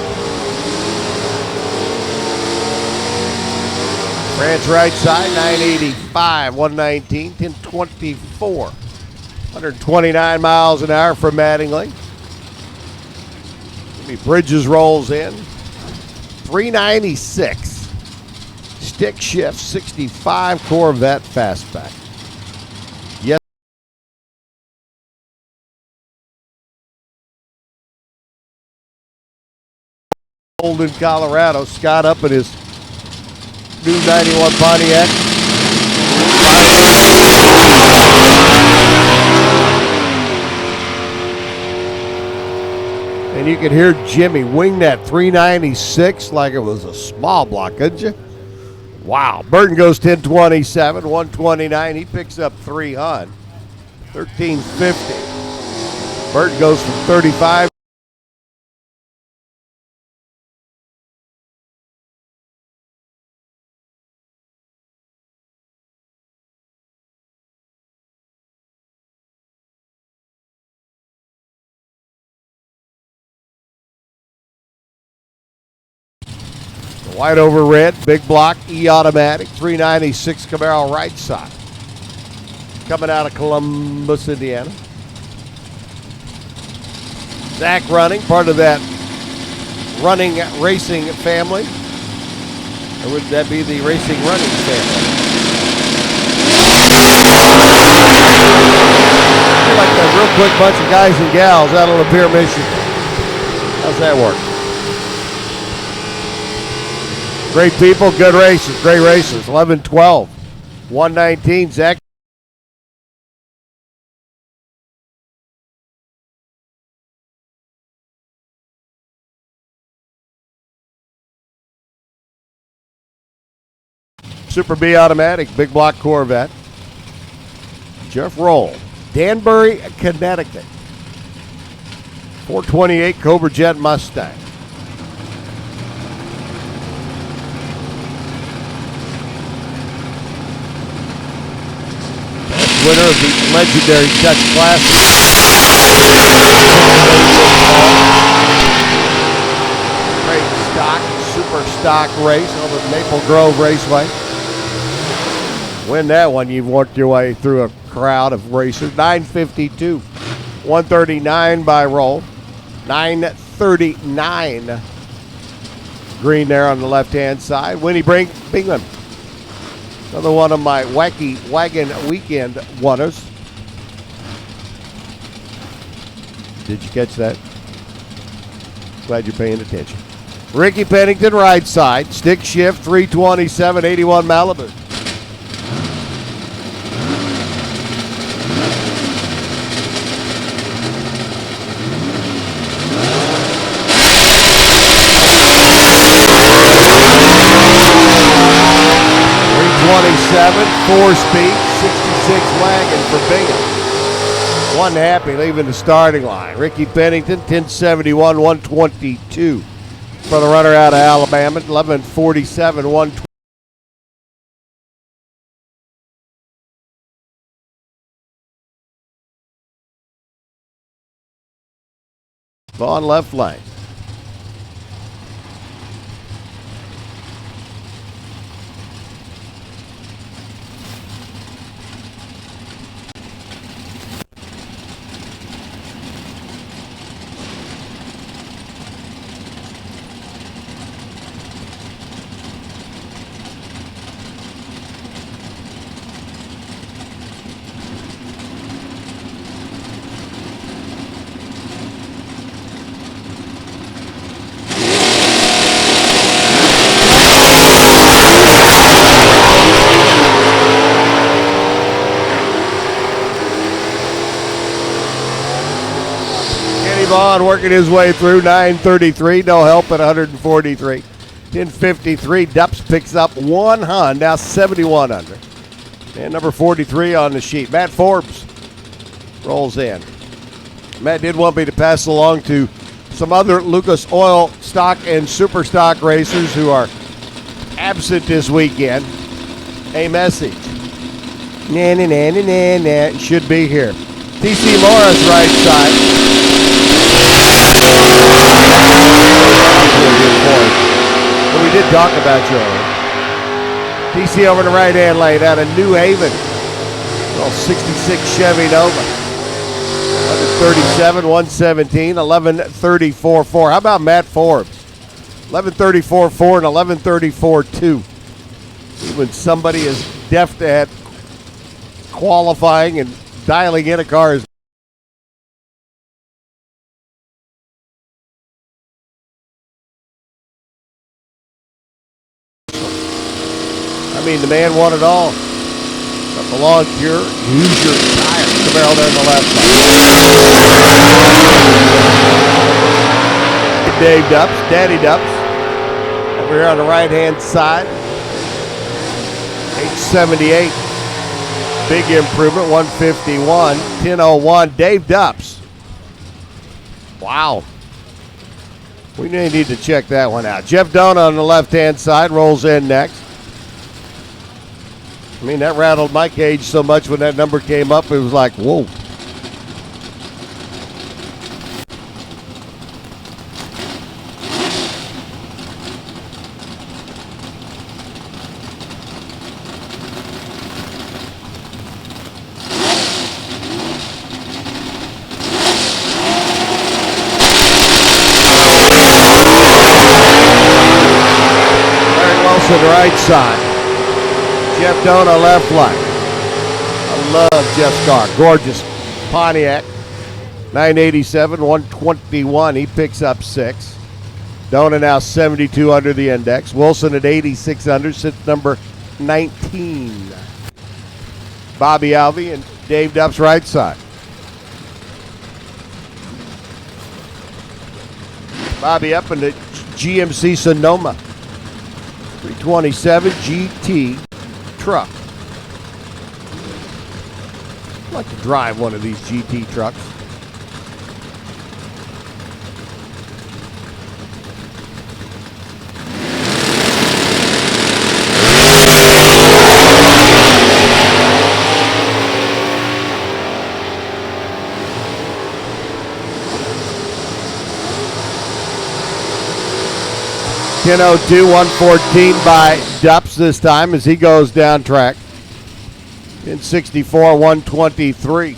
Speaker 1: France right side, 985, 119, 1024. 129 miles an hour from Mattingly. Jimmy Bridges rolls in. 396. Stick shift, 65 Corvette fastback. Yes. Golden, Colorado. Scott up in his new 91 Pontiac. And you could hear Jimmy wing that 396 like it was a small block, couldn't you? Wow. Burton goes 1027, 129. He picks up 300. 1350. Burton goes from 35. White over red, big block, E-automatic, 396 Camaro right side. Coming out of Columbus, Indiana. Zach running, part of that running racing family. Or would that be the racing running family? Like a real quick bunch of guys and gals out of Lapeer, Michigan. How's that work? Great people, good races, great races. 11-12, 119, Zach. Super B automatic, big block Corvette. Jeff Roll, Danbury, Connecticut. 428 Cobra Jet Mustang. Winner of the legendary Dutch Classic. Great stock, super stock race over the Maple Grove Raceway. Win that one, you've worked your way through a crowd of racers. 952, 139 by roll. 939. Green there on the left-hand side. Winnie Bingham. Another one of my wacky wagon weekend winners. Did you catch that? Glad you're paying attention. Ricky Pennington, right side. Stick shift, 327, 81 Malibu. Four-speed, 66 wagon for Bingham. One happy leaving the starting line. Ricky Pennington, 1071, 122 for the runner out of Alabama. 1147, 120. Vaughn left lane. Vaughn working his way through. 933, no help at 143. 1053, Dups picks up 100, now 7100. And number 43 on the sheet. Matt Forbes rolls in. Matt did want me to pass along to some other Lucas Oil stock and super stock racers who are absent this weekend. A message. Should be here. TC Morris right side. But we did talk about you already. TC over the right-hand lane out of New Haven. Well, 66 Chevy Nova. 11:37, 117, 11:34.4. How about Matt Forbes? 11:34.4 and 11:34.2. When somebody is deft at qualifying and dialing in a car is the man won it all. Got the lawn cure. Use your tire. The barrel there on the left side. Dave Dupps, Daddy Dupps. Over here on the right-hand side. 878. Big improvement. 151. 1001. Dave Dupps. Wow. We may need to check that one out. Jeff Dona on the left-hand side rolls in next. I mean, that rattled my cage so much when that number came up, it was like, whoa. Larry Wilson, right side. Jeff Dona, left line. I love Jeff's car. Gorgeous Pontiac. 987, 121. He picks up 6. Dona now 72 under the index. Wilson at 86 under, sits number 19. Bobby Alvey and Dave Dupps right side. Bobby up in the GMC Sonoma. 327 GT. Truck. I'd like to drive one of these GT trucks. .10:02, 114 by Dupps this time as he goes down track. In 64, 123.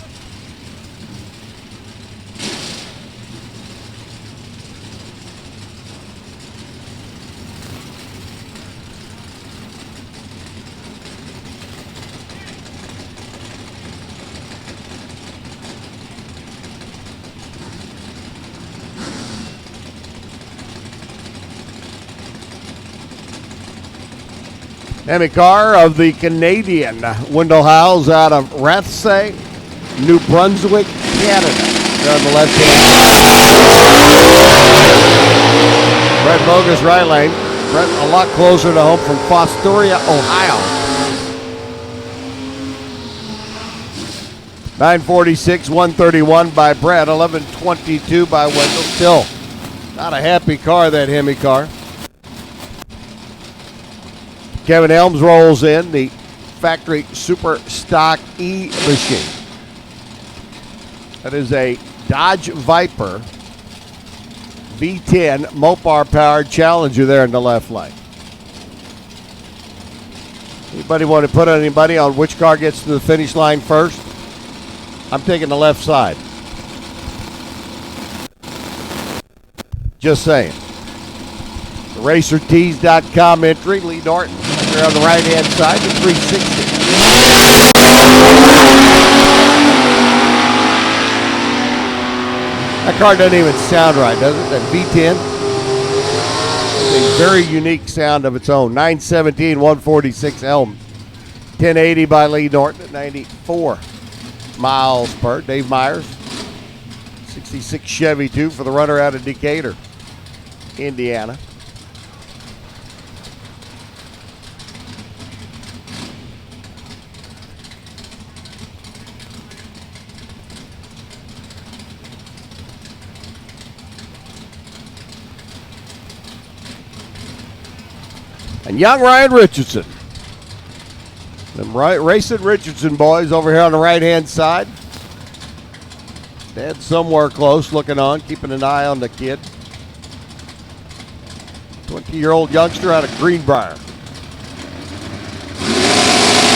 Speaker 1: Hemi car of the Canadian Wendell Howells out of Rathsay, New Brunswick, Canada. There on the left hand. Brett Bogus right lane. Brett a lot closer to home from Fostoria, Ohio. 946, 131 by Brett, 1122 by Wendell. Still not a happy car, that Hemi car. Kevin Elms rolls in the factory super stock E machine. That is a Dodge Viper V10 Mopar powered Challenger there in the left lane. Anybody want to put anybody on which car gets to the finish line first? I'm taking the left side. Just saying. RacerTees.com entry, Lee Norton. There on the right-hand side, the 360. That car doesn't even sound right, does it? That V10. It's a very unique sound of its own. 917, 146 Elm. 1080 by Lee Norton at 94 miles per. Dave Myers. 66 Chevy 2 for the runner out of Decatur, Indiana. And young Ryan Richardson. Them Racing Richardson boys over here on the right-hand side. Dad somewhere close, looking on, keeping an eye on the kid. 20-year-old youngster out of Greenbrier.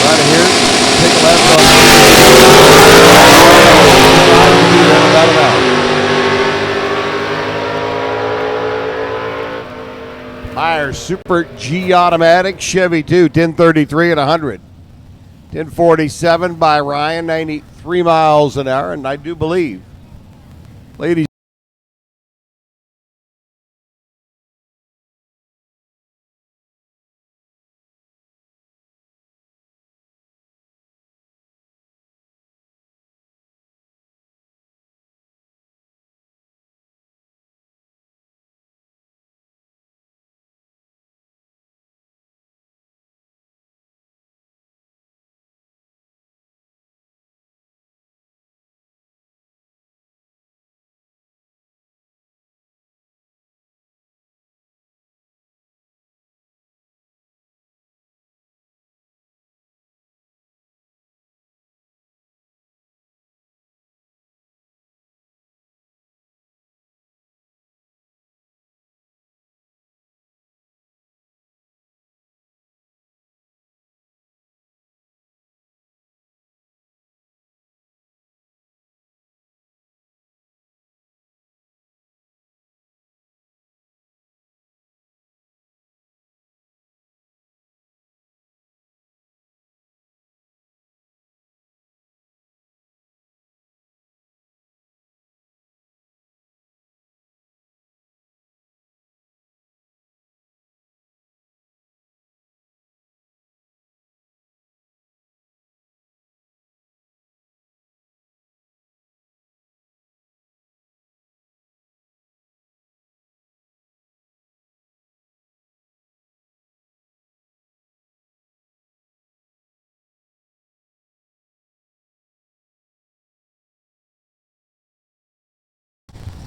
Speaker 1: Right here, take a left on. About an hour. Myers Super G Automatic Chevy 2, 1033 at 100. 1047 by Ryan, 93 miles an hour, and I do believe, ladies.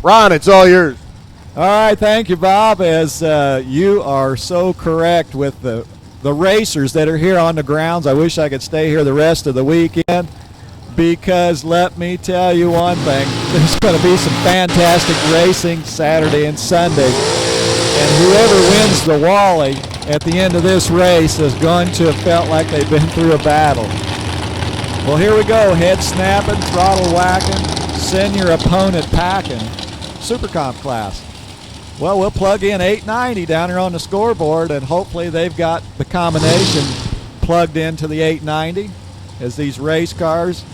Speaker 1: Ron, it's all yours.
Speaker 2: All right, thank you, Bob. As you are so correct with the racers that are here on the grounds. I wish I could stay here the rest of the weekend, because let me tell you one thing. There's going to be some fantastic racing Saturday and Sunday. And whoever wins the Wally at the end of this race is going to have felt like they've been through a battle. Well, here we go. Head snapping, throttle whacking, send your opponent packing. Super Comp class. Well, we'll plug in 890 down here on the scoreboard, and hopefully they've got the combination plugged into the 890 as these race cars.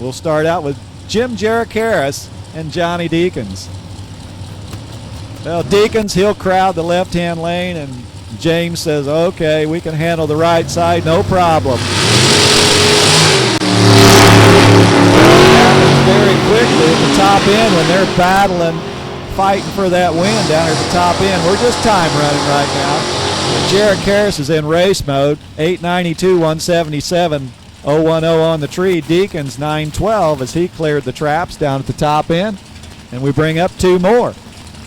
Speaker 2: We'll start out with Jim Jericaris and Johnny Deacons. Well, Deacons, he'll crowd the left-hand lane, and James says, okay, we can handle the right side, no problem. Very quickly at the top end when they're battling, fighting for that win down at the top end. We're just time running right now. Jared Karras is in race mode. 892, 177, 010 on the tree. Deacons 912 as he cleared the traps down at the top end. And we bring up two more.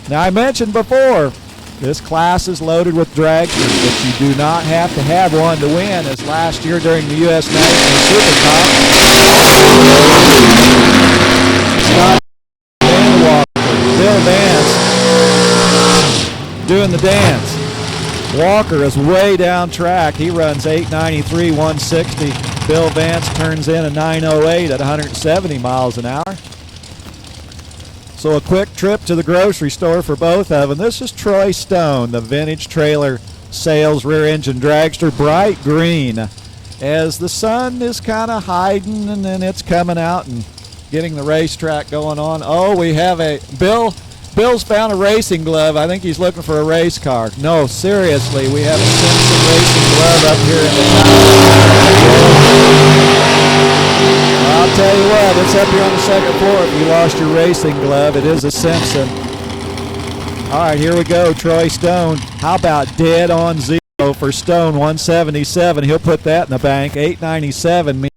Speaker 2: Now, I mentioned before, this class is loaded with dragsters, but you do not have to have one to win, as last year during the U.S. National Super Cup, Scott Walker, Bill Vance doing the dance. Walker is way down track. He runs 893, 160. Bill Vance turns in a 908 at 170 miles an hour. So a quick trip to the grocery store for both of them. This is Troy Stone, the vintage trailer sales rear engine dragster, bright green. As the sun is kind of hiding and then it's coming out and getting the racetrack going on. Oh, we have a Bill's found a racing glove. I think he's looking for a race car. No, seriously, we have a Simpson racing glove up here in the I'll tell you what, it's up here on the second floor. If you lost your racing glove, it is a Simpson. All right, here we go, Troy Stone. How about dead on zero for Stone, 177. He'll put that in the bank, 897.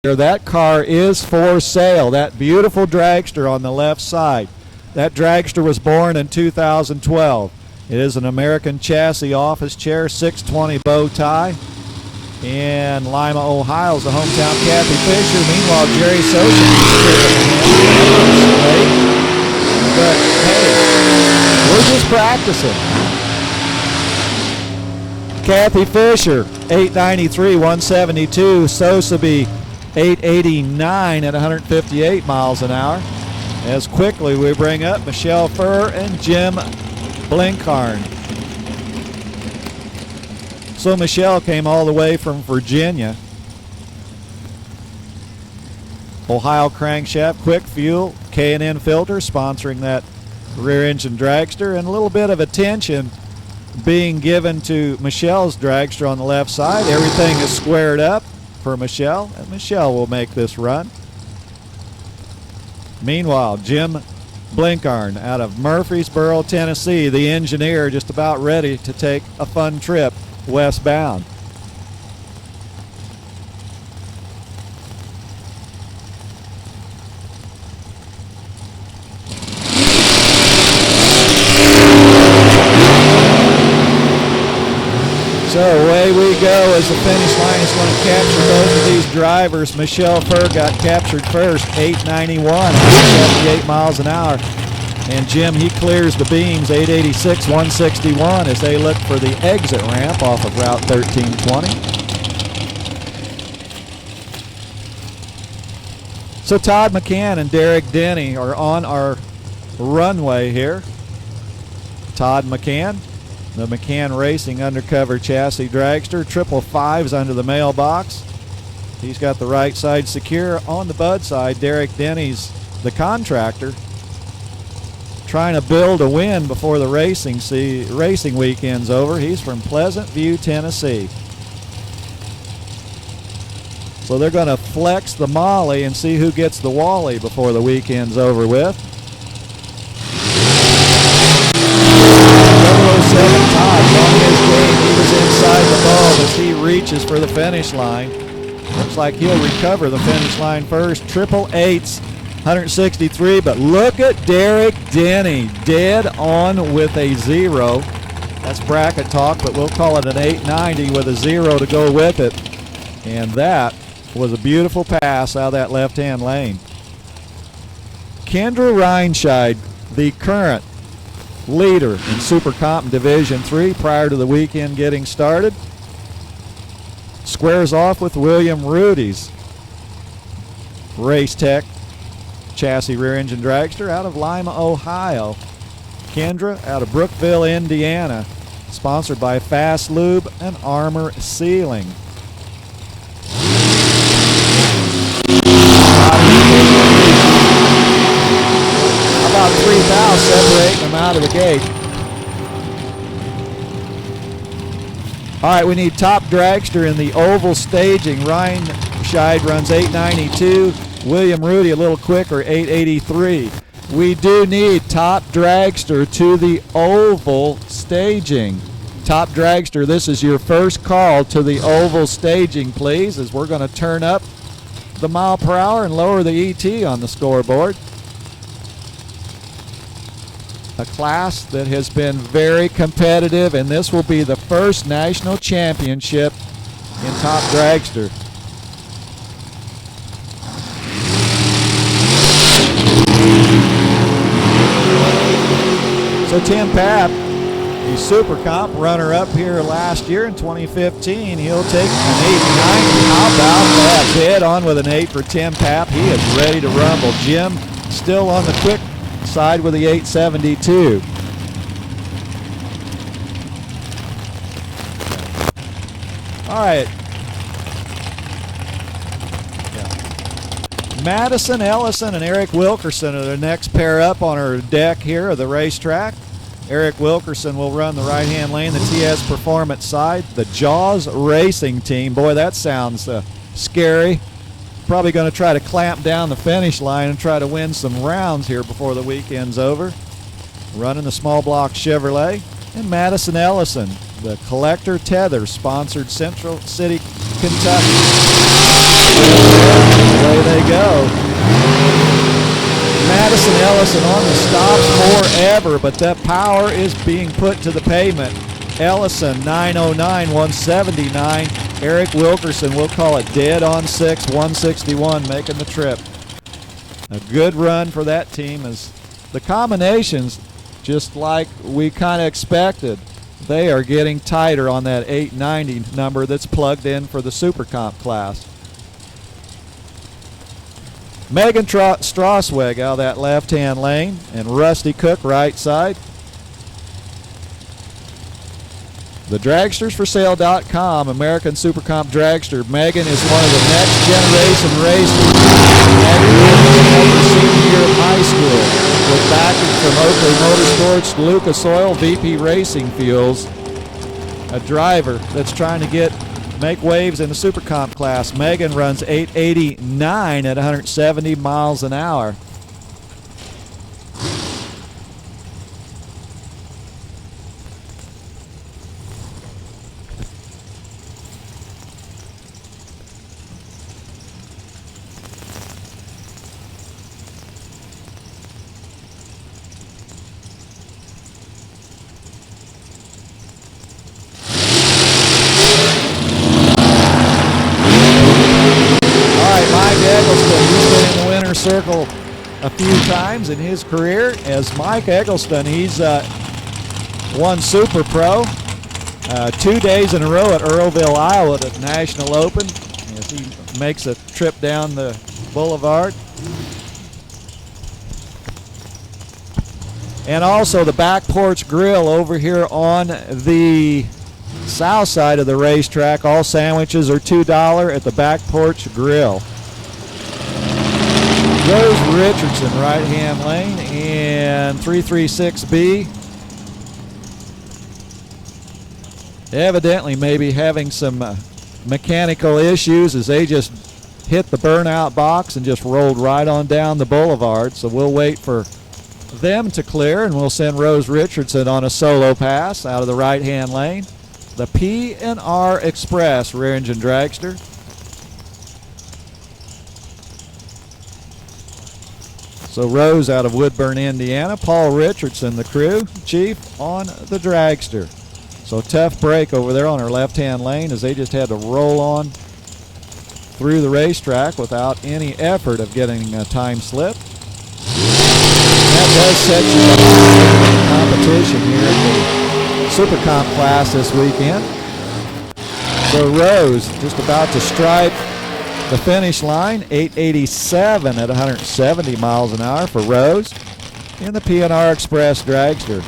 Speaker 2: That car is for sale, that beautiful dragster on the left side. That dragster was born in 2012. It is an American chassis office chair, 620 bow tie. In Lima, Ohio, is the hometown Kathy Fisher. Meanwhile, Jerry Sosa. But hey, we're just practicing. Kathy Fisher, 893, 172. Sosaby, 889 at 158 miles an hour. As quickly we bring up Michelle Furr and Jim Blinkarn. So Michelle came all the way from Virginia. Ohio Crankshaft, Quick Fuel, K&N Filter sponsoring that rear engine dragster, and a little bit of attention being given to Michelle's dragster on the left side. Everything is squared up for Michelle, and Michelle will make this run. Meanwhile, Jim Blinkarn out of Murfreesboro, Tennessee, the engineer, just about ready to take a fun trip westbound. So away we go as the finish line is going to capture both of these drivers. Michelle Furr got captured first, 891, 178 miles an hour. And Jim, he clears the beams, 886, 161 as they look for the exit ramp off of Route 1320. So Todd McCann and Derek Denny are on our runway here. Todd McCann, the McCann Racing undercover chassis dragster, 555's under the mailbox. He's got the right side secure. On the Bud side, Derek Denny's the contractor, trying to build a win before the racing weekend's over. He's from Pleasant View, Tennessee. So they're going to flex the Molly and see who gets the Wally before the weekend's over with. 007 Todd on his game. He was inside the bulb as he reaches for the finish line. Looks like he'll recover the finish line first. 888's 163, but look at Derek Denny, dead on with a 0. That's bracket talk, but we'll call it an 890 with a 0 to go with it. And that was a beautiful pass out of that left-hand lane. Kendra Reinscheid, the current leader in Super Comp Division 3 prior to the weekend getting started, squares off with William Rudy's Race Tech chassis rear engine dragster out of Lima, Ohio. Kendra out of Brookville, Indiana, sponsored by Fast Lube and Armor Sealing. About 3 thou separating them out of the gate. All right, we need top dragster in the oval staging. Ryan Scheid runs 892. William Rudy a little quicker, 883. We do need top dragster to the oval staging. Top dragster, this is your first call to the oval staging, please, as we're going to turn up the mile per hour and lower the ET on the scoreboard. A class that has been very competitive, and this will be the first national championship in top dragster. So Tim Papp, the Super Comp runner-up here last year in 2015, he'll take an 890. How about that? Dead on with an 8 for Tim Papp. He is ready to rumble. Jim still on the quick side with the 872. All right. Madison Ellison and Eric Wilkerson are the next pair up on our deck here of the racetrack. Eric Wilkerson will run the right-hand lane, the TS Performance side. The Jaws Racing Team. Boy, that sounds scary. Probably going to try to clamp down the finish line and try to win some rounds here before the weekend's over. Running the small block Chevrolet. And Madison Ellison, the Collector Tether, sponsored Central City, Kentucky. Away they go. Madison Ellison on the stops forever, but that power is being put to the pavement. Ellison, 909, 179. Eric Wilkerson, we'll call it dead on 6, 161, making the trip. A good run for that team as the combinations, just like we kind of expected, they are getting tighter on that 890 number that's plugged in for the Super Comp class. Megan Strasweg out of that left-hand lane, and Rusty Cook right side. The dragstersforsale.com, American Super Comp Dragster. Megan is one of the next generation racers. Senior year of high school with backing from Oakley Motorsports, Lucas Oil, VP Racing Fuels. A driver that's trying to make waves in the Super Comp class. Megan runs 889 at 170 miles an hour. Circle a few times in his career as Mike Eggleston. He's won Super Pro 2 days in a row at Earlville, Iowa at the National Open as he makes a trip down the boulevard. And also the Back Porch Grill over here on the south side of the racetrack. All sandwiches are $2 at the Back Porch Grill. Rose Richardson, right-hand lane, and 336B. Evidently maybe having some mechanical issues as they just hit the burnout box and just rolled right on down the boulevard. So we'll wait for them to clear, and we'll send Rose Richardson on a solo pass out of the right-hand lane. The P&R Express rear engine dragster. So Rose out of Woodburn, Indiana. Paul Richardson, the crew chief on the dragster. So tough break over there on our left-hand lane as they just had to roll on through the racetrack without any effort of getting a time slip. That does set you up for competition here in the Super Comp class this weekend. So Rose just about to strike the finish line, 887 at 170 miles an hour for Rose in the P&R Express dragster.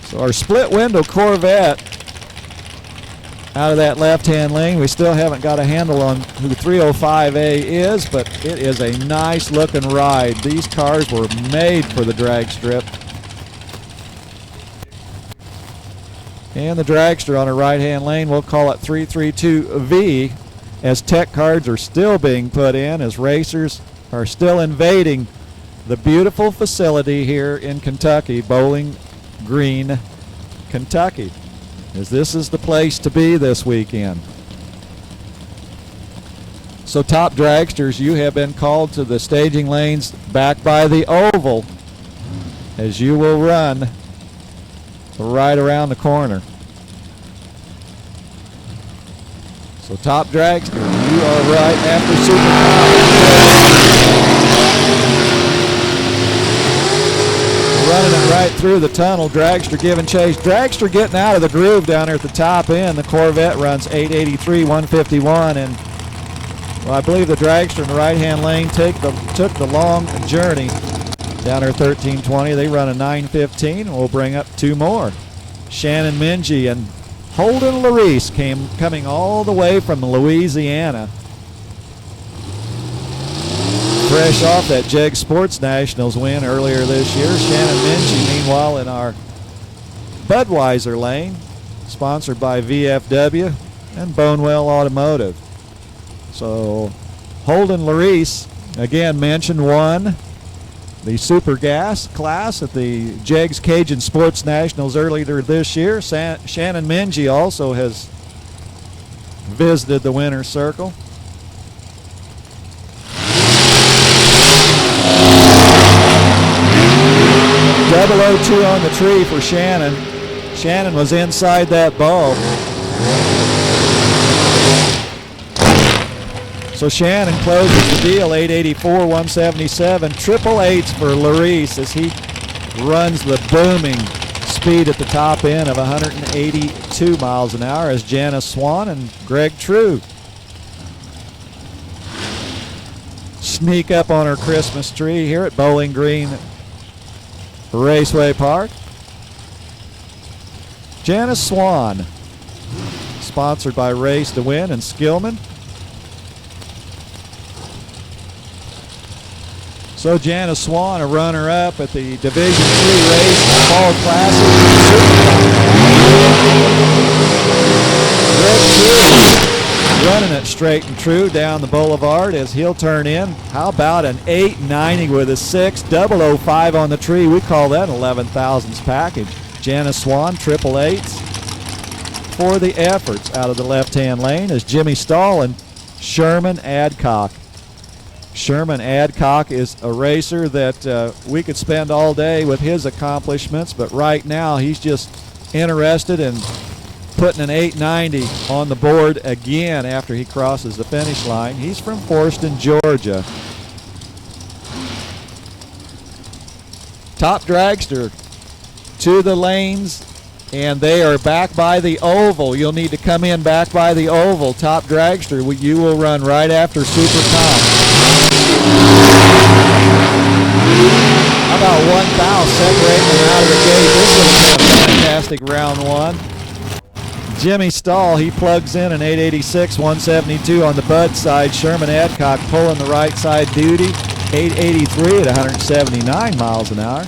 Speaker 2: So our split window Corvette out of that left-hand lane. We still haven't got a handle on who the 305A is, but it is a nice looking ride. These cars were made for the drag strip. And the dragster on a right-hand lane, we'll call it 332V, as tech cards are still being put in, as racers are still invading the beautiful facility here in Kentucky, Bowling Green, Kentucky, as this is the place to be this weekend. So top dragsters, you have been called to the staging lanes back by the oval, as you will run right around the corner. So top dragster, you are right after Super Comp. Running it right through the tunnel. Dragster giving chase. Dragster getting out of the groove down there at the top end. The Corvette runs 883, 151, and well, I believe the dragster in the right-hand lane took the long journey down there 1320. They run a 915, and we'll bring up two more. Shannon Mingy and Holden Larice coming all the way from Louisiana. Fresh off that JEG Sports Nationals win earlier this year. Shannon Mingy, meanwhile, in our Budweiser lane, sponsored by VFW and Bonewell Automotive. So Holden Larice, again mentioned, won the Super Gas class at the JEGS Cajun Sports Nationals earlier this year. Shannon Mingy also has visited the winner's circle. .002 on the tree for Shannon. Shannon was inside that bulb. So Shannon closes the deal, 884, 177. Triple eights for Larice as he runs the booming speed at the top end of 182 miles an hour as Janice Swan and Greg True sneak up on her Christmas tree here at Bowling Green Raceway Park. Janice Swan, sponsored by Race to Win and Skillman. So Janice Swan, a runner-up at the Division III race Fall Classic. Greg True running it straight and true down the boulevard as he'll turn in. How about an 890 with a 6, 005 on the tree. We call that an 11 thousandths package. Janice Swan, triple eights for the efforts out of the left-hand lane as Jimmy Stahl and Sherman Adcock. Sherman Adcock is a racer that we could spend all day with his accomplishments, but right now he's just interested in putting an 890 on the board again after he crosses the finish line. He's from Forston, Georgia. Top Dragster to the lanes, and they are back by the oval. You'll need to come in back by the oval. Top Dragster, you will run right after Super Comp. How about 1 foul separating them out of the gate? This has been a fantastic round one. Jimmy Stahl, he plugs in an 886, 172 on the Bud side. Sherman Adcock pulling the right side duty, 883 at 179 miles an hour.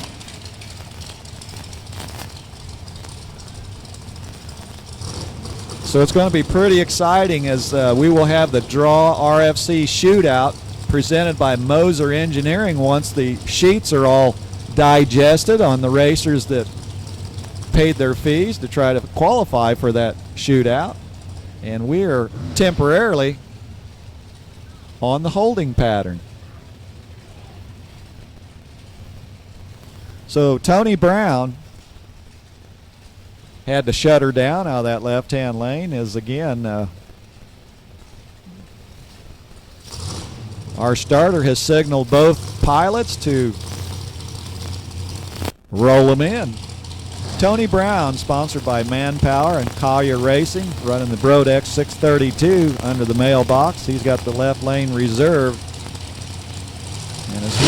Speaker 2: So it's going to be pretty exciting as we will have the Draw RFC Shootout presented by Moser Engineering once the sheets are all digested on the racers that paid their fees to try to qualify for that shootout. And we are temporarily on the holding pattern. So Tony Brown had to shut her down out of that left-hand lane as again our starter has signaled both pilots to roll them in. Tony Brown, sponsored by Manpower and Collier Racing, running the Brodex 632 under the mailbox. He's got the left lane reserved. And as he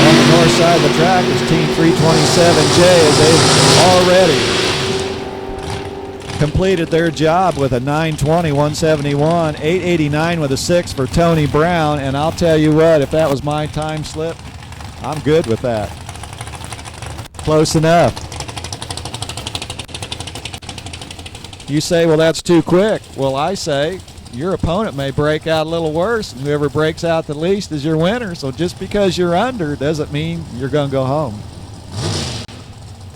Speaker 2: on the north side of the track is Team 327J as they've already completed their job with a 920, 171, 889 with a 6 for Tony Brown. And I'll tell you what, if that was my time slip, I'm good with that. Close enough. You say, well, that's too quick. Well, I say, your opponent may break out a little worse, and whoever breaks out the least is your winner. So just because you're under doesn't mean you're going to go home.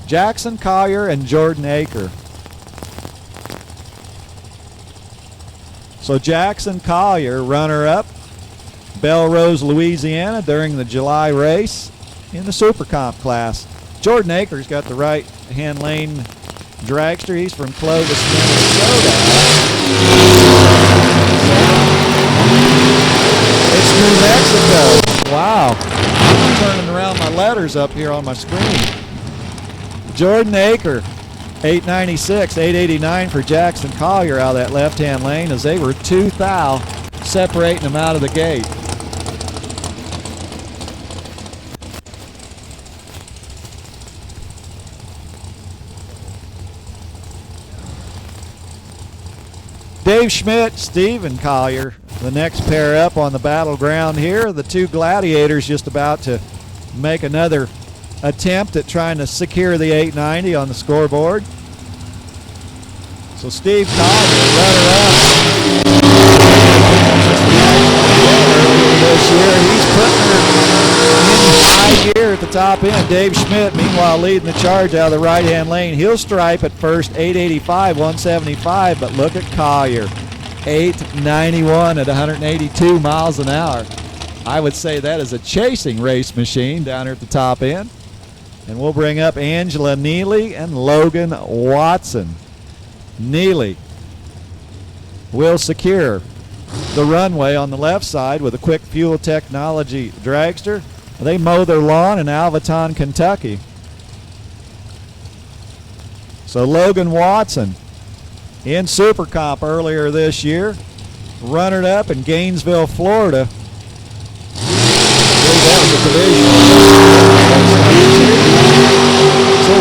Speaker 2: Jackson Collier and Jordan Aker. So Jackson Collier, runner-up, Belrose, Louisiana, during the July race in the Super Comp class. Jordan Aker's got the right-hand lane dragster. He's from Clovis, Minnesota. It's New Mexico. Wow. I'm turning around my letters up here on my screen. Jordan Aker, 896, 889 for Jackson Collier out of that left-hand lane as they were 2 thou separating them out of the gate. Dave Schmidt, Stephen Collier, the next pair up on the battleground here. The two gladiators just about to make another attempt at trying to secure the 890 on the scoreboard. So Steve Collier, runner-up this year. He's putting her in high gear at the top end. Dave Schmidt, meanwhile, leading the charge out of the right-hand lane. He'll stripe at first, 885, 175, but look at Collier, 891 at 182 miles an hour. I would say that is a chasing race machine down here at the top end. And we'll bring up Angela Neely and Logan Watson. Neely will secure the runway on the left side with a Quick Fuel Technology dragster. They mow their lawn in Alvaton, Kentucky. So Logan Watson in Super Comp earlier this year, runner-up in Gainesville, Florida. So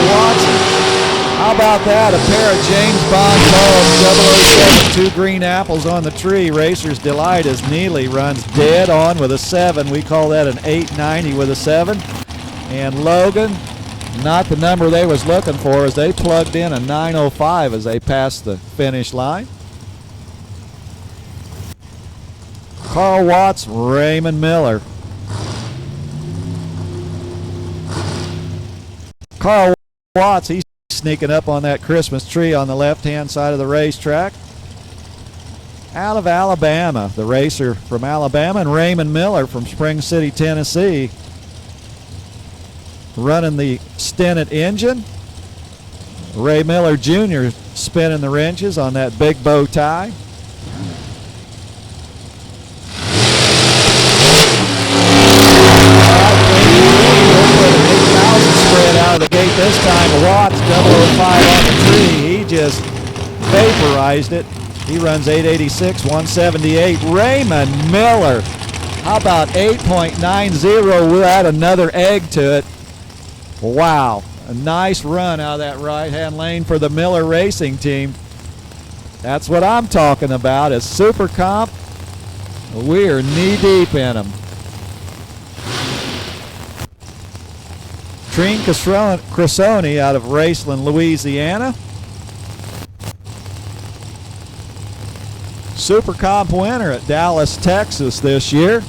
Speaker 2: Watson, how about that? A pair of James Bond bulbs, 007, 2 green apples on the tree. Racer's delight as Neely runs dead on with a 7. We call that an 890 with a 7. And Logan, not the number they was looking for, as they plugged in a 905 as they passed the finish line. Carl Watts, Raymond Miller. Carl Watts, he's sneaking up on that Christmas tree on the left-hand side of the racetrack. Out of Alabama, the racer from Alabama, and Raymond Miller from Spring City, Tennessee, running the Stennett engine. Ray Miller Jr. spinning the wrenches on that big bow tie. Spread out of the gate this time. Watts, 005 on the tree. He just vaporized it. He runs 886, 178. Raymond Miller, how about 8.90? We'll add another egg to it. Wow, a nice run out of that right-hand lane for the Miller Racing team. That's what I'm talking about. As Super Comp, we're knee-deep in them. Trine Cressoni out of Raceland, Louisiana. Super Comp winner at Dallas, Texas this year.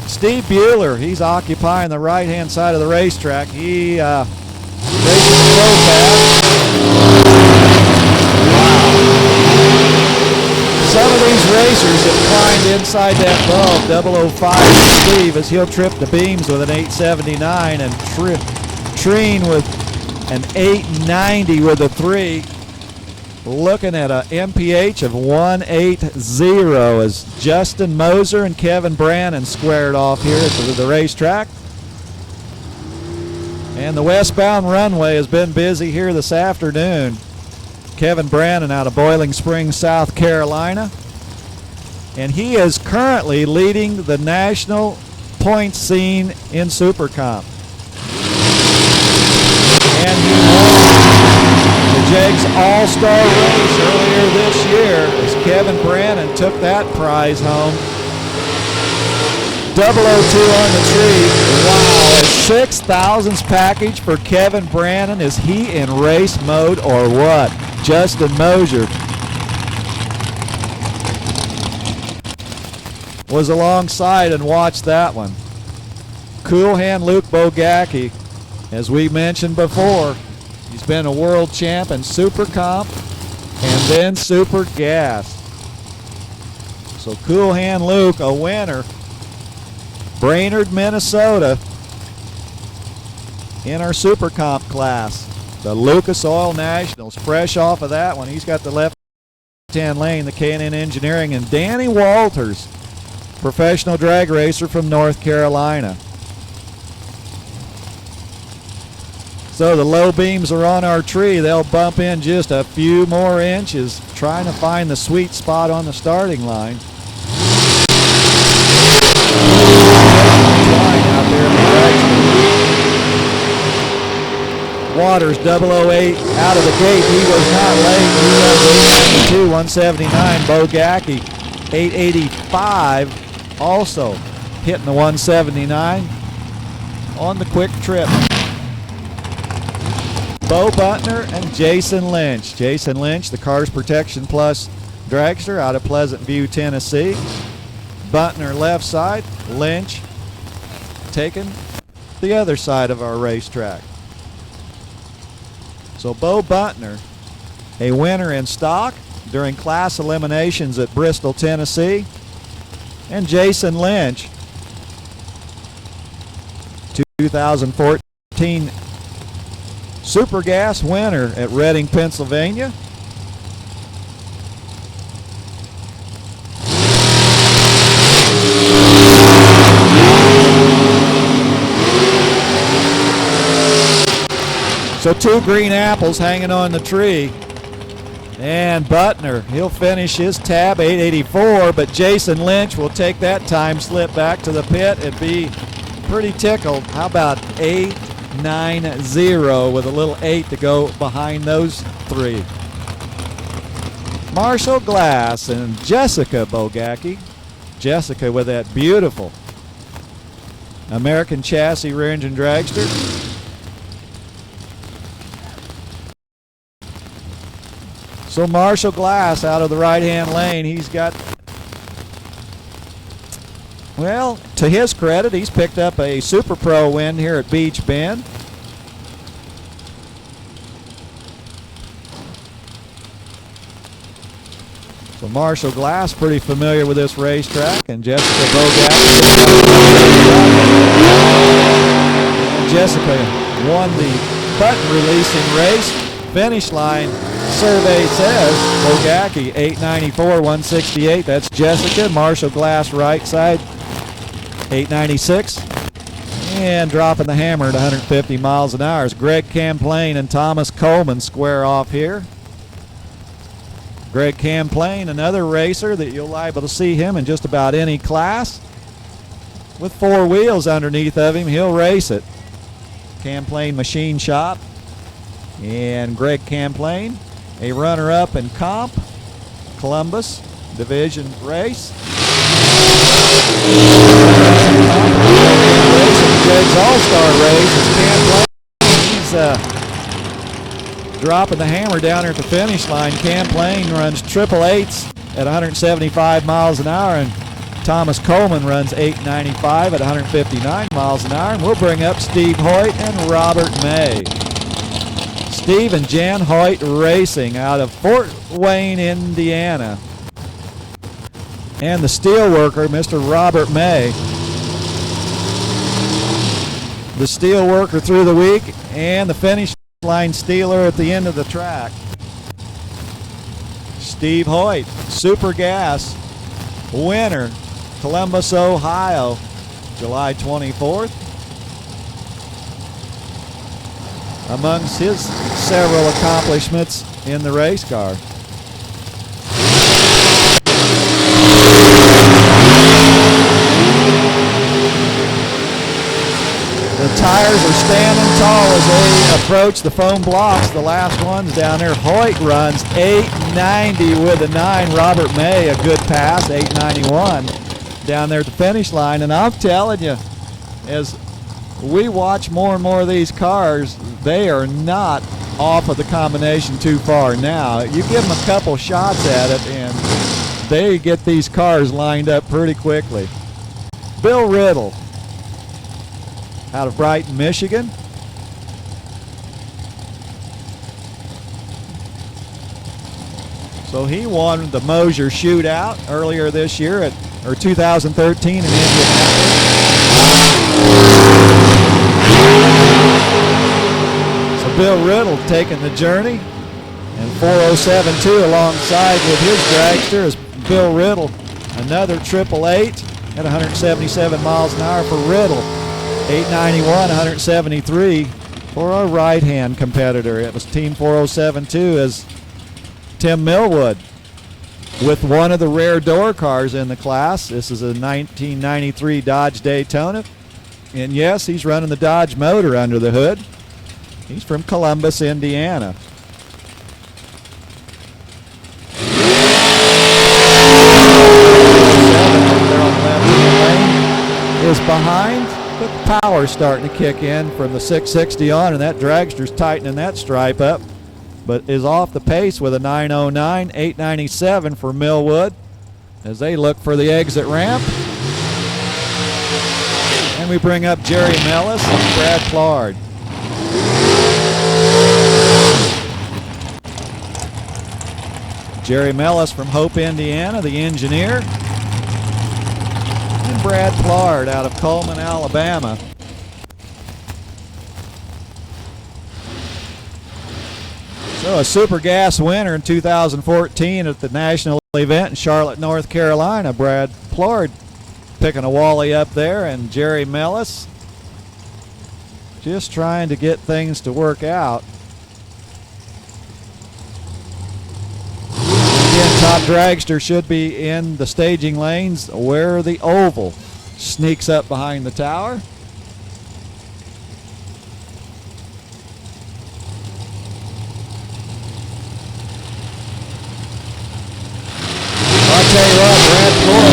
Speaker 2: Steve Bueller, he's occupying the right-hand side of the racetrack. He races the road path. Some of these racers have climbed inside that bulb, 005 Steve, as he'll trip the beams with an 879, and Trine with an 890 with a 3. Looking at a MPH of 180 as Justin Moser and Kevin Brannon squared off here at the racetrack. And the westbound runway has been busy here this afternoon. Kevin Brannon out of Boiling Springs, South Carolina. And he is currently leading the national points scene in Super Comp. And he won the Jegs All-Star Race earlier this year as Kevin Brannon took that prize home. 002 on the tree. Wow, a 6,000s package for Kevin Brannon. Is he in race mode or what? Justin Mosier was alongside and watched that one. Cool Hand Luke Bogacki, as we mentioned before, he's been a world champ in Super Comp and then Super Gas. So Cool Hand Luke, a winner. Brainerd, Minnesota, in our Super Comp class. The Lucas Oil Nationals, fresh off of that one. He's got the left-hand lane, the K&N Engineering, and Danny Walters, professional drag racer from North Carolina. So the low beams are on our tree. They'll bump in just a few more inches, trying to find the sweet spot on the starting line. Out there in the Waters, 008 out of the gate. He was not late. He runs 892, 179. Bogacki, 885, also hitting the 179 on the quick trip. Bo Butner and Jason Lynch. Jason Lynch, the Cars Protection Plus dragster out of Pleasant View, Tennessee. Butner left side, Lynch taking the other side of our racetrack. So Bo Butner, a winner in stock during class eliminations at Bristol, Tennessee. And Jason Lynch, 2014 Super Gas winner at Reading, Pennsylvania. So 2 green apples hanging on the tree. And Butner, he'll finish his tab 884, but Jason Lynch will take that time slip back to the pit and be pretty tickled. How about 890 with a little 8 to go behind those 3. Marshall Glass and Jessica Bogacki. Jessica with that beautiful American chassis rear engine dragster. So Marshall Glass out of the right-hand lane, he's got, well, to his credit, he's picked up a Super Pro win here at Beech Bend. So Marshall Glass pretty familiar with this racetrack, and Jessica Bogacki. Jessica won the button releasing race. Finish line survey says Bogacki 894, 168. That's Jessica. Marshall Glass right side 896. And dropping the hammer at 150 miles an hour is Greg Camplain and Thomas Coleman square off here. Greg Camplain, another racer that you'll be able to see him in just about any class. With 4 wheels underneath of him, he'll race it. Camplain Machine Shop. And Greg Camplain, a runner-up in comp, Columbus Division race. Greg's All-Star race is Camplain. He's dropping the hammer down here at the finish line. Camplain runs 888s at 175 miles an hour, and Thomas Coleman runs 895 at 159 miles an hour. And we'll bring up Steve Hoyt and Robert May. Steve and Jan Hoyt Racing out of Fort Wayne, Indiana. And the steelworker, Mr. Robert May. The steelworker through the week and the finish line stealer at the end of the track. Steve Hoyt, Super Gas, winner, Columbus, Ohio, July 24th. Amongst his several accomplishments in the race car. The tires are standing tall as they approach the foam blocks. The last one's down there. Hoyt runs 890 with a 9. Robert May, a good pass, 891 down there at the finish line. And I'm telling you, as we watch more and more of these cars, they are not off of the combination too far now. You give them a couple shots at it and they get these cars lined up pretty quickly. Bill Riddle out of Brighton, Michigan. So he won the Mosier Shootout earlier this year or 2013 in Indianapolis. So Bill Riddle taking the journey, and 407.2 alongside with his dragster is Bill Riddle, another 888 at 177 miles an hour for Riddle. 891, 173 for our right-hand competitor. It was Team 407.2 as Tim Millwood with one of the rare door cars in the class. This is a 1993 Dodge Daytona. And yes, he's running the Dodge motor under the hood. He's from Columbus, Indiana. Is behind, but the power's starting to kick in from the 660 on, and that dragster's tightening that stripe up, but is off the pace with a 909, 897 for Millwood as they look for the exit ramp. And we bring up Jerry Mellis and Brad Plard. Jerry Mellis from Hope, Indiana, the engineer. And Brad Plard out of Coleman, Alabama. So a Super Gas winner in 2014 at the national event in Charlotte, North Carolina. Brad Plord picking a Wally up there, and Jerry Mellis just trying to get things to work out. Again, top dragster should be in the staging lanes where the oval sneaks up behind the tower. I'll tell you what, Brad Plord,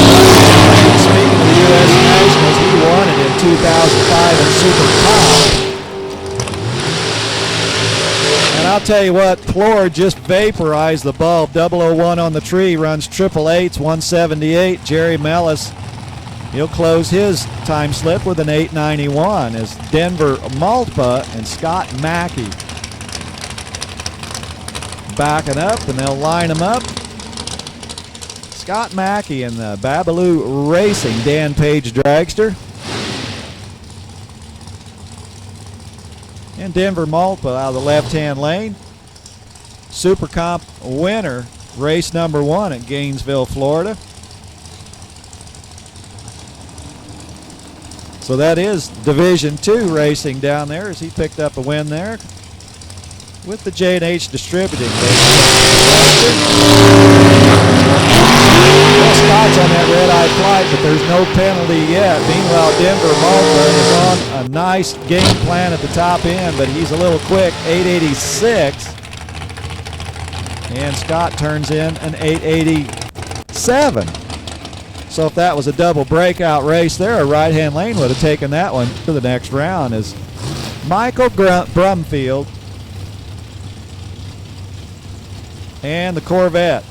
Speaker 2: speaking of the U.S. Nationals, he won it in 2005 in Super Cup. And I'll tell you what, Plord just vaporized the bulb. 001 on the tree, runs 888s, 178. Jerry Mellis, he'll close his time slip with an 891 as Denver Maltpa and Scott Mackey backing up, and they'll line them up. Scott Mackey and the Babaloo Racing Dan Page dragster. And Denver Maltpa out of the left-hand lane. Super Comp winner, race number 1 at Gainesville, Florida. So that is Division 2 racing down there as he picked up a win there with the J&H Distributing. Scott's on that red-eye flight, but there's no penalty yet. Meanwhile, Denver Malta is on a nice game plan at the top end, but he's a little quick, 886. And Scott turns in an 887. So if that was a double breakout race there, a right-hand lane would have taken that one to the next round as Michael Brumfield and the Corvette.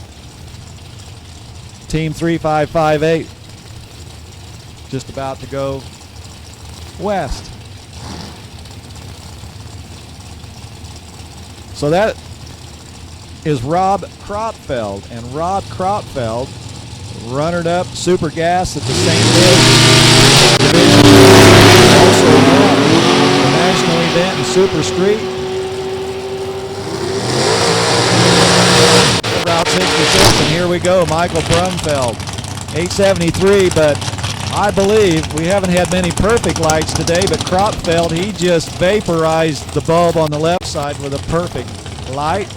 Speaker 2: Team 3558 just about to go west. So that is Rob Kropfeld, and Rob Kropfeld runnered up Super Gas at the St. Louis division. Also won the national event in Super Street. Route 66, and here we go, Michael Brumfeld, 873, but I believe we haven't had many perfect lights today, but Kropfeld, he just vaporized the bulb on the left side with a perfect light.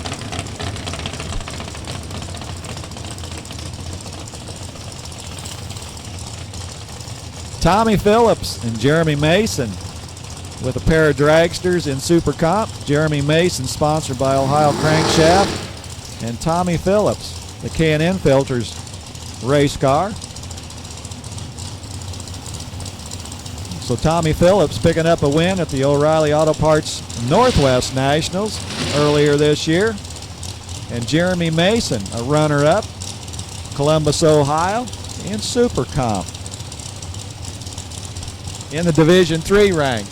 Speaker 2: Tommy Phillips and Jeremy Mason with a pair of dragsters in Super Comp. Jeremy Mason sponsored by Ohio Crankshaft, and Tommy Phillips, the K&N Filters race car. So Tommy Phillips picking up a win at the O'Reilly Auto Parts Northwest Nationals earlier this year. And Jeremy Mason, a runner-up, Columbus, Ohio, in Super Comp. In the Division 3 rank.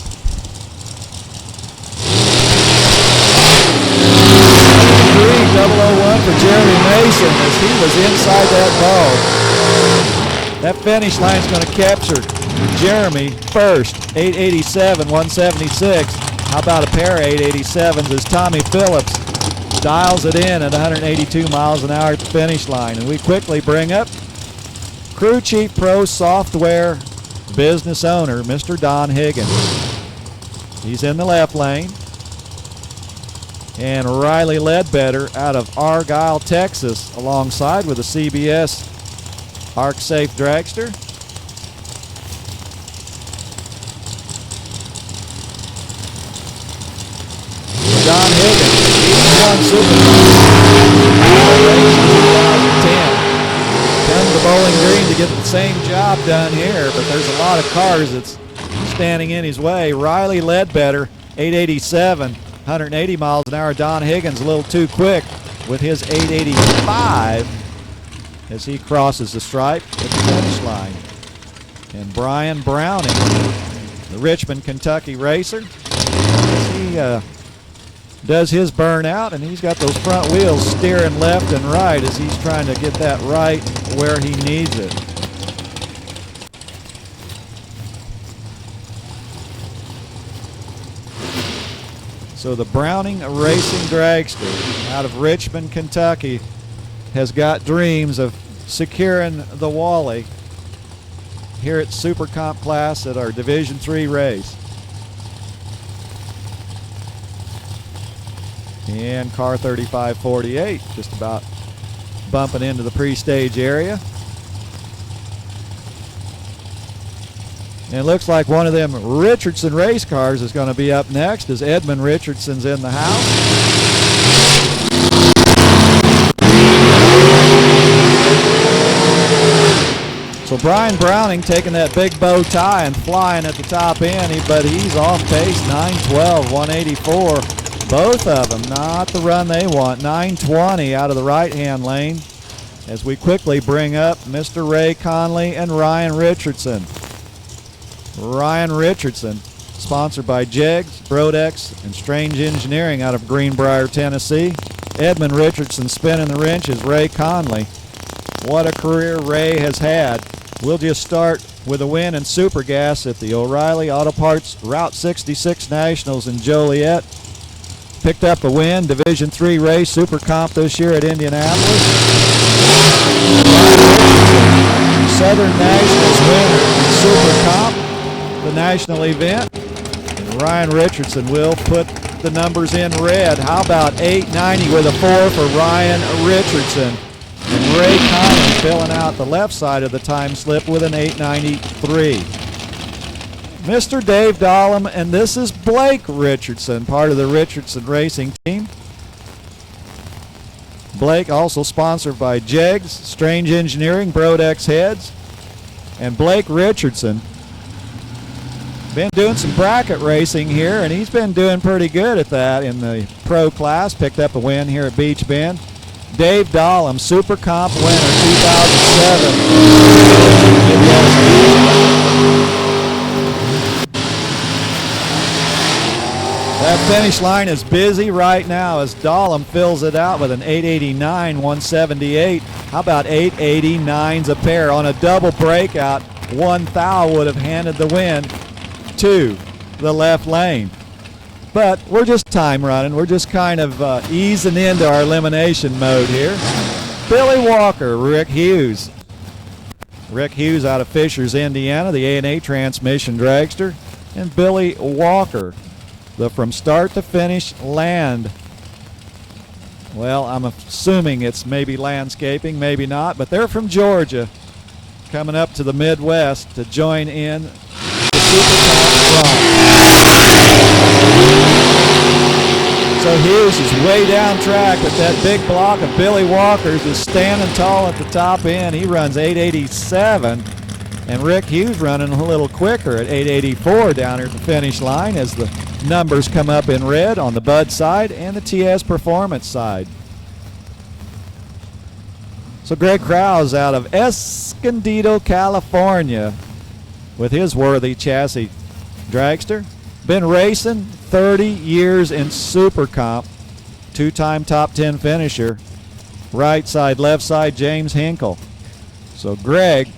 Speaker 2: .001 for Jeremy Mason as he was inside that ball. That finish line's going to capture Jeremy first. 887, 176. How about a pair of 887s as Tommy Phillips dials it in at 182 miles an hour at the finish line. And we quickly bring up Crew Chief Pro Software business owner, Mr. Don Higgins. He's in the left lane. And Riley Ledbetter out of Argyle, Texas, alongside with a CBS ArcSafe dragster. Don Higgins, he's won Super Bowl 2010. Come to Bowling Green to get the same job done here, but there's a lot of cars that's standing in his way. Riley Ledbetter, 887. 180 miles an hour. Don Higgins a little too quick with his 885 as he crosses the stripe at the finish line. And Brian Browning, the Richmond, Kentucky racer, he does his burnout, and he's got those front wheels steering left and right as he's trying to get that right where he needs it. So the Browning Racing Dragster out of Richmond, Kentucky has got dreams of securing the Wally here at Super Comp class at our Division III race. And car 3548 just about bumping into the pre-stage area. And it looks like one of them Richardson race cars is going to be up next as Edmund Richardson's in the house. So Brian Browning taking that big bow tie and flying at the top end, but he's off pace, 9:12, 184. Both of them, not the run they want. 9:20 out of the right-hand lane as we quickly bring up Mr. Ray Conley and Ryan Richardson. Ryan Richardson, sponsored by Jegs, Brodex, and Strange Engineering out of Greenbrier, Tennessee. Edmund Richardson spinning the wrench is Ray Conley. What a career Ray has had. We'll just start with a win in Super Gas at the O'Reilly Auto Parts Route 66 Nationals in Joliet. Picked up a win, Division III race, Super Comp this year at Indianapolis. Southern Nationals winner in Super Comp, the national event. And Ryan Richardson will put the numbers in red. How about 890 with a 4 for Ryan Richardson? And Ray Conley filling out the left side of the time slip with an 893. Mr. Dave Dahlem, and this is Blake Richardson, part of the Richardson Racing team. Blake also sponsored by Jegs, Strange Engineering, Brodex Heads, and Blake Richardson. Been doing some bracket racing here, and he's been doing pretty good at that in the pro class. Picked up a win here at Beech Bend. Dave Dahlem, Super Comp winner, 2007. That finish line is busy right now as Dahlem fills it out with an 889, 178. How about 889s a pair on a double breakout? One thou would have handed the win to the left lane. But we're just time running. We're just kind of easing into our elimination mode here. Billy Walker, Rick Hughes. Rick Hughes out of Fishers, Indiana, the A&A transmission dragster. And Billy Walker, the from start to finish land. Well, I'm assuming it's maybe landscaping, maybe not, but they're from Georgia, coming up to the Midwest to join in the Super Comp run. So Hughes is way down track, but that big block of Billy Walker's is standing tall at the top end. He runs 887, and Rick Hughes running a little quicker at 884 down here at the finish line as the numbers come up in red on the Bud side and the TS Performance side. So Greg Krause out of Escondido, California with his worthy chassis dragster. Been racing 30 years in Super Comp. Two-time top 10 finisher. Right side, left side, James Hinkle. So Greg,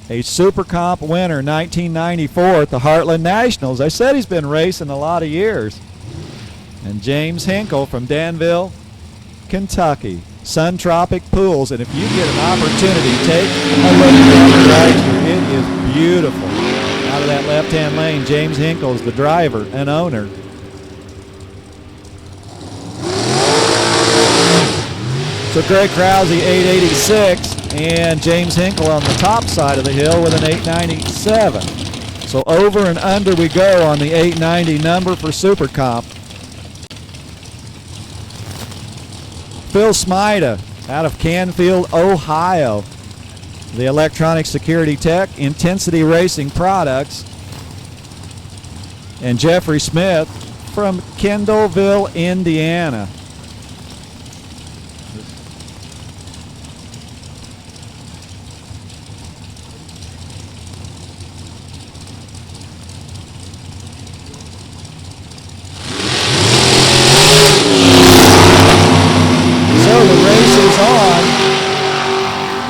Speaker 2: a Super Comp winner, 1994 at the Heartland Nationals. I said he's been racing a lot of years. And James Hinkle from Danville, Kentucky. Sun Tropic Pools. And if you get an opportunity, take a look at the dragster. It is beautiful. Out of that left-hand lane, James Hinkle is the driver and owner. So Greg Krause, 886, and James Hinkle on the top side of the hill with an 897. So over and under we go on the 890 number for Super Comp. Phil Smida out of Canfield, Ohio. The electronic security tech, Intensity Racing Products. And Jeffrey Smith from Kendallville, Indiana.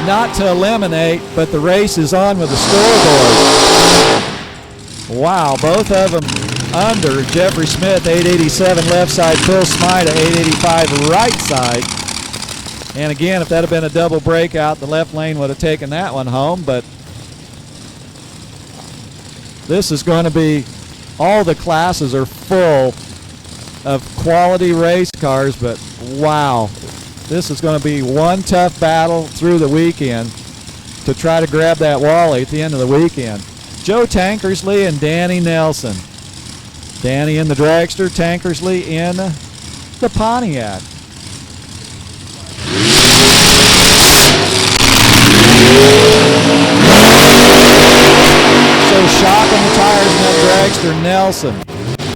Speaker 2: Not to eliminate, but the race is on with the scoreboard. Wow, both of them under. Jeffrey Smith, 887 left side. Phil Smida, 885 right side. And again, if that had been a double breakout, the left lane would have taken that one home. But this is going to be, all the classes are full of quality race cars, but wow, this is going to be one tough battle through the weekend to try to grab that Wally at the end of the weekend. Joe Tankersley and Danny Nelson. Danny in the Dragster, Tankersley in the Pontiac. So shocking the tires in that Dragster. Nelson,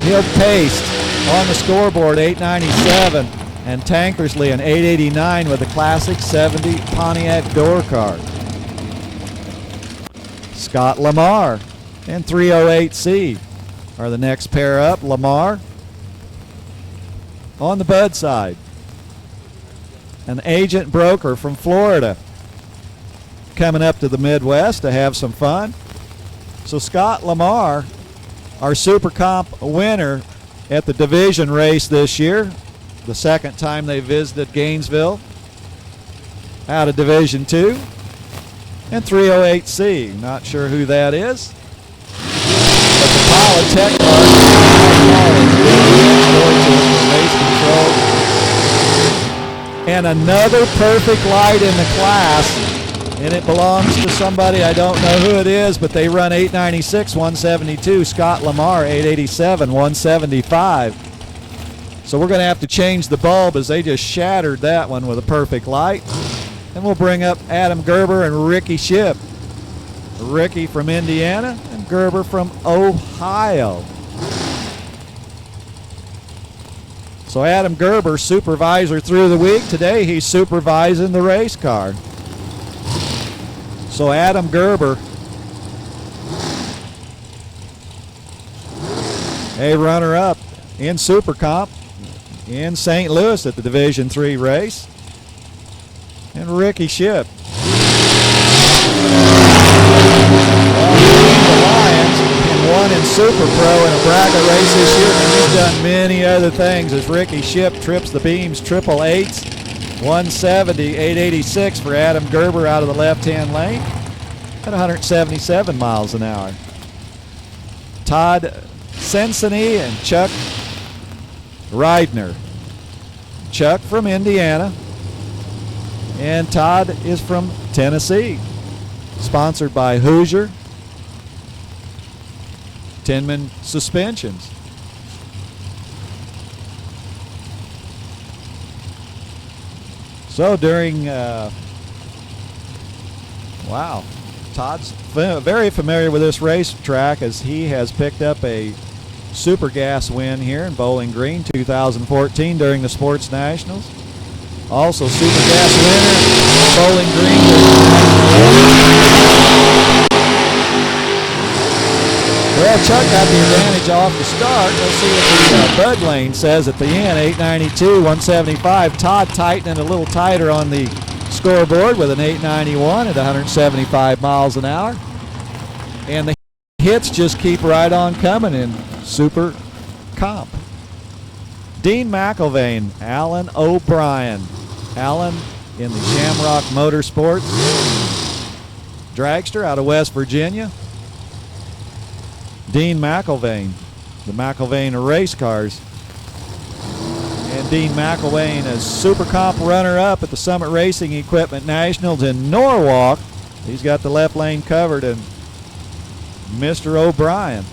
Speaker 2: he'll paste on the scoreboard, 897, and Tankersley an 889 with the classic 70 Pontiac door car. Scott Lamar and 308C are the next pair up. Lamar on the Bud side. An agent broker from Florida coming up to the Midwest to have some fun. So Scott Lamar, our Super Comp winner at the division race this year, the second time they visited Gainesville out of Division 2. And 308C, not sure who that is. But the Pilot Tech car race control. And another perfect light in the class, and it belongs to somebody, I don't know who it is, but they run 896, 172. Scott Lamar, 887, 175. So we're going to have to change the bulb as they just shattered that one with a perfect light. And we'll bring up Adam Gerber and Ricky Shipp. Ricky from Indiana and Gerber from Ohio. So Adam Gerber, supervisor through the week. Today he's supervising the race car. So Adam Gerber, a runner-up in Super Comp in St. Louis at the Division III race. And Ricky Shipp. The Lions and won in Super Pro in a bracket race this year, and he's done many other things as Ricky Shipp trips the beams, 888s, 170, 886 for Adam Gerber out of the left-hand lane at 177 miles an hour. Todd Sensini and Chuck Reidner. Chuck from Indiana. And Todd is from Tennessee. Sponsored by Hoosier, Tinman Suspensions. So during, wow, Todd's very familiar with this racetrack as he has picked up a Super Gas win here in Bowling Green 2014 during the Sports Nationals. Also Super Gas winner, Bowling Green. Well, Chuck got the advantage off the start. Let's see what the Bud lane says at the end. 892, 175. Todd tightening a little tighter on the scoreboard with an 891 at 175 miles an hour. And the hits just keep right on coming in Super Comp. Dean McIlvain, Alan O'Brien. Alan in the Shamrock Motorsports Dragster out of West Virginia. Dean McIlvain, the McIlvain race cars. And Dean McIlvain is Super Comp runner-up at the Summit Racing Equipment Nationals in Norwalk. He's got the left lane covered, and Mr. O'Brien.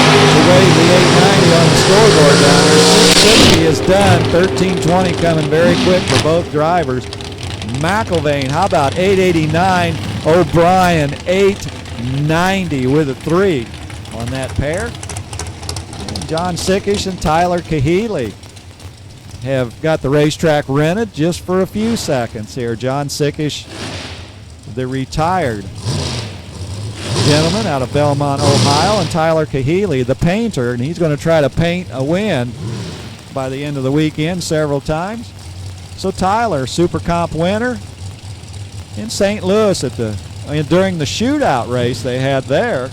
Speaker 2: Looking for the 890 on the scoreboard down there. 660 is done. 1320 coming very quick for both drivers. McIlvain, how about 889? O'Brien, 890 with a 3 on that pair. And John Sickish and Tyler Kahele have got the racetrack rented just for a few seconds here. John Sickish, the retired gentleman out of Belmont, Ohio, and Tyler Kahele, the painter, and he's going to try to paint a win by the end of the weekend several times. So Tyler, Super Comp winner in St. Louis at the during the shootout race they had there.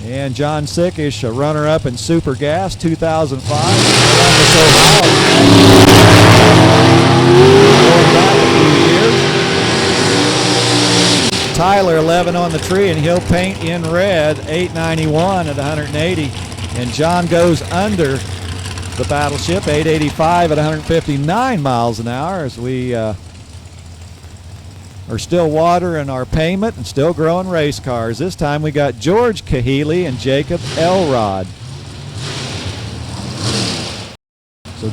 Speaker 2: And John Sickish, a runner-up in Super Gas 2005. Tyler 11 on the tree, and he'll paint in red 891 at 180. And John goes under the Battleship 885 at 159 miles an hour as we are still watering our payment and still growing race cars. This time we got George Kahele and Jacob Elrod. So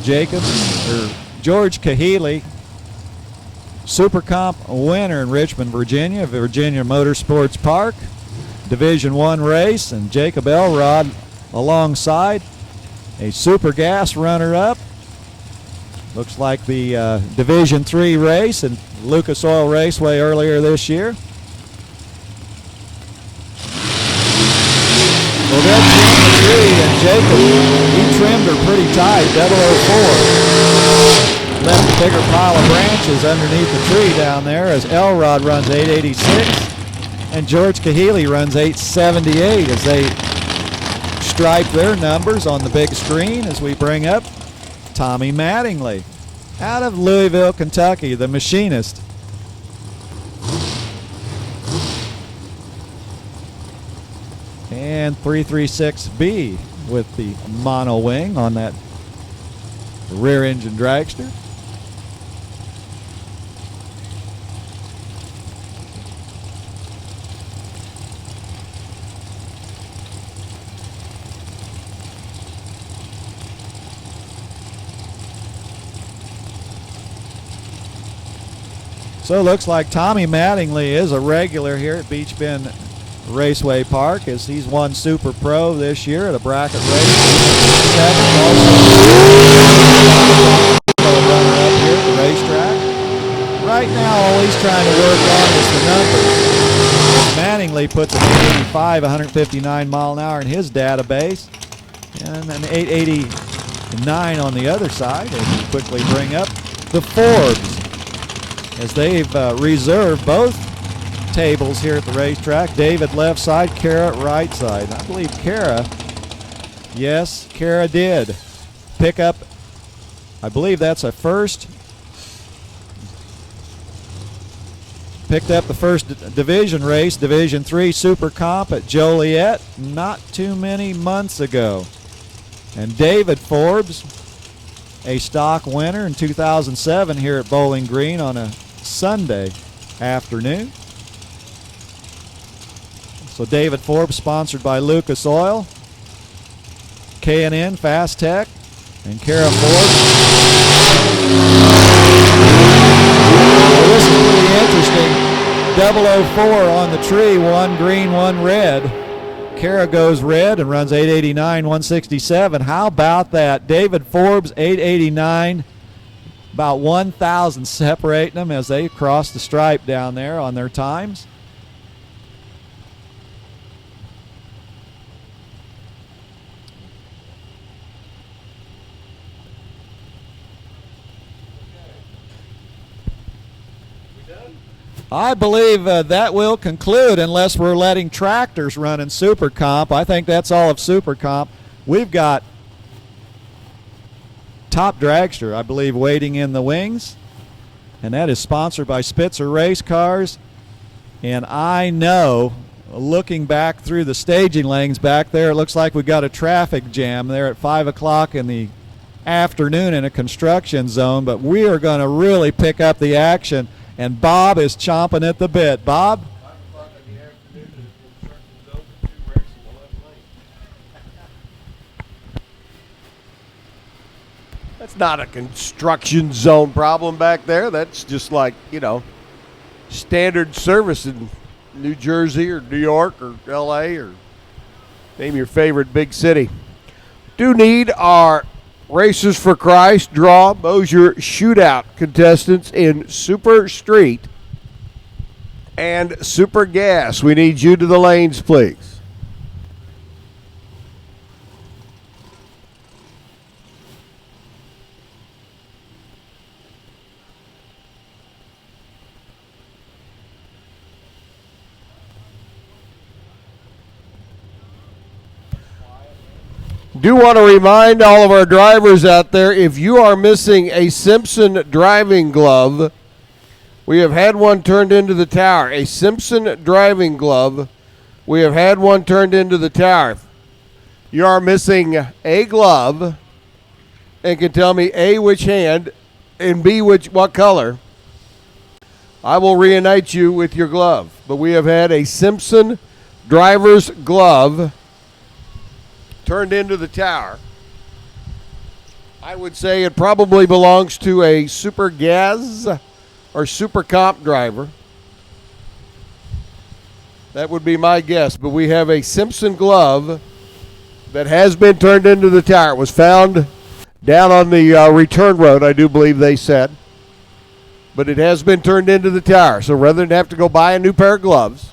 Speaker 2: George Kahele, Super Comp winner in Richmond, Virginia Motorsports Park, Division I race, and Jacob Elrod alongside, a Super Gas runner-up. Looks like the Division III race and Lucas Oil Raceway earlier this year. Well, they'll trim the tree, and Jacob, he trimmed her pretty tight, 004. Left a bigger pile of branches underneath the tree down there as Elrod runs 886 and George Kahele runs 878 as they stripe their numbers on the big screen as we bring up Tommy Mattingly out of Louisville, Kentucky, the machinist. And 336B with the mono wing on that rear engine dragster. So it looks like Tommy Mattingly is a regular here at Beech Bend Raceway Park as he's won Super Pro this year at a bracket race. Runner up here at the racetrack. Right now all he's trying to work on is the numbers. Mattingly puts an 885, 159 mile an hour in his database and an 889 on the other side. And we quickly bring up the Forbes as they've reserved both tables here at the racetrack. David left side, Kara right side. I believe Kara did pick up, I believe that's a first, picked up the first division race, Division III Super Comp at Joliet not too many months ago. And David Forbes, a stock winner in 2007 here at Bowling Green on a Sunday afternoon. So David Forbes, sponsored by Lucas Oil, K&N Fast Tech, and Kara Forbes. Well, this is pretty interesting. 004 on the tree, one green, one red. Kara goes red and runs 889, 167. How about that? David Forbes, 889. About 1,000 separating them as they cross the stripe down there on their times. I believe that will conclude unless we're letting tractors run in Super Comp. I think that's all of Super Comp. We've got Top Dragster, I believe, waiting in the wings, and that is sponsored by Spitzer Race Cars. And I know, looking back through the staging lanes back there, it looks like we got a traffic jam there at 5 o'clock in the afternoon in a construction zone, but we are going to really pick up the action, and Bob is chomping at the bit. Bob?
Speaker 1: That's not a construction zone problem back there. That's just like, standard service in New Jersey or New York or L.A. or name your favorite big city. Do need our Racers for Christ draw Mosier Shootout contestants in Super Street and Super Gas. We need you to the lanes, please. Do want to remind all of our drivers out there, if you are missing a Simpson driving glove, we have had one turned into the tower. A Simpson driving glove. We have had one turned into the tower. You are missing a glove and can tell me A, which hand, and B, what color. I will reunite you with your glove. But we have had a Simpson driver's glove turned into the tower. I would say it probably belongs to a Super Gaz or Super Comp driver. That would be my guess. But we have a Simpson glove that has been turned into the tower. It was found down on the return road, I do believe they said. But it has been turned into the tower. So rather than have to go buy a new pair of gloves,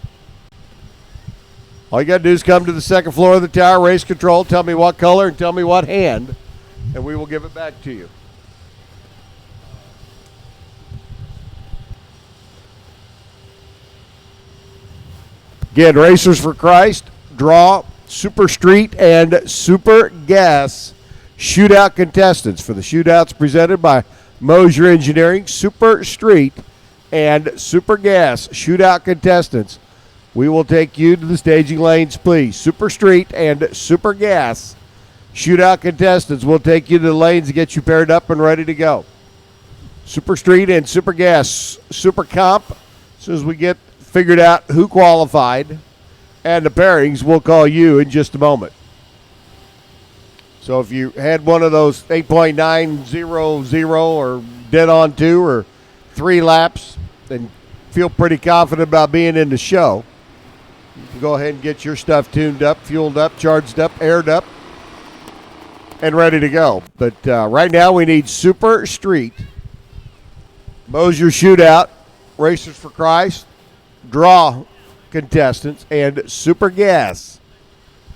Speaker 1: all you got to do is come to the second floor of the tower, race control, tell me what color and tell me what hand, and we will give it back to you. Again, Racers for Christ, draw Super Street and Super Gas Shootout contestants for the shootouts presented by Mosier Engineering. Super Street and Super Gas Shootout contestants. We will take you to the staging lanes, please. Super Street and Super Gas Shootout contestants will take you to the lanes to get you paired up and ready to go. Super Street and Super Gas, Super Comp. As soon as we get figured out who qualified and the pairings, we'll call you in just a moment. So if you had one of those 8.900 or dead on 2 or 3 laps and feel pretty confident about being in the show, you can go ahead and get your stuff tuned up, fueled up, charged up, aired up, and ready to go. But right now we need Super Street, Mosier Shootout, Racers for Christ, draw contestants, and Super Gas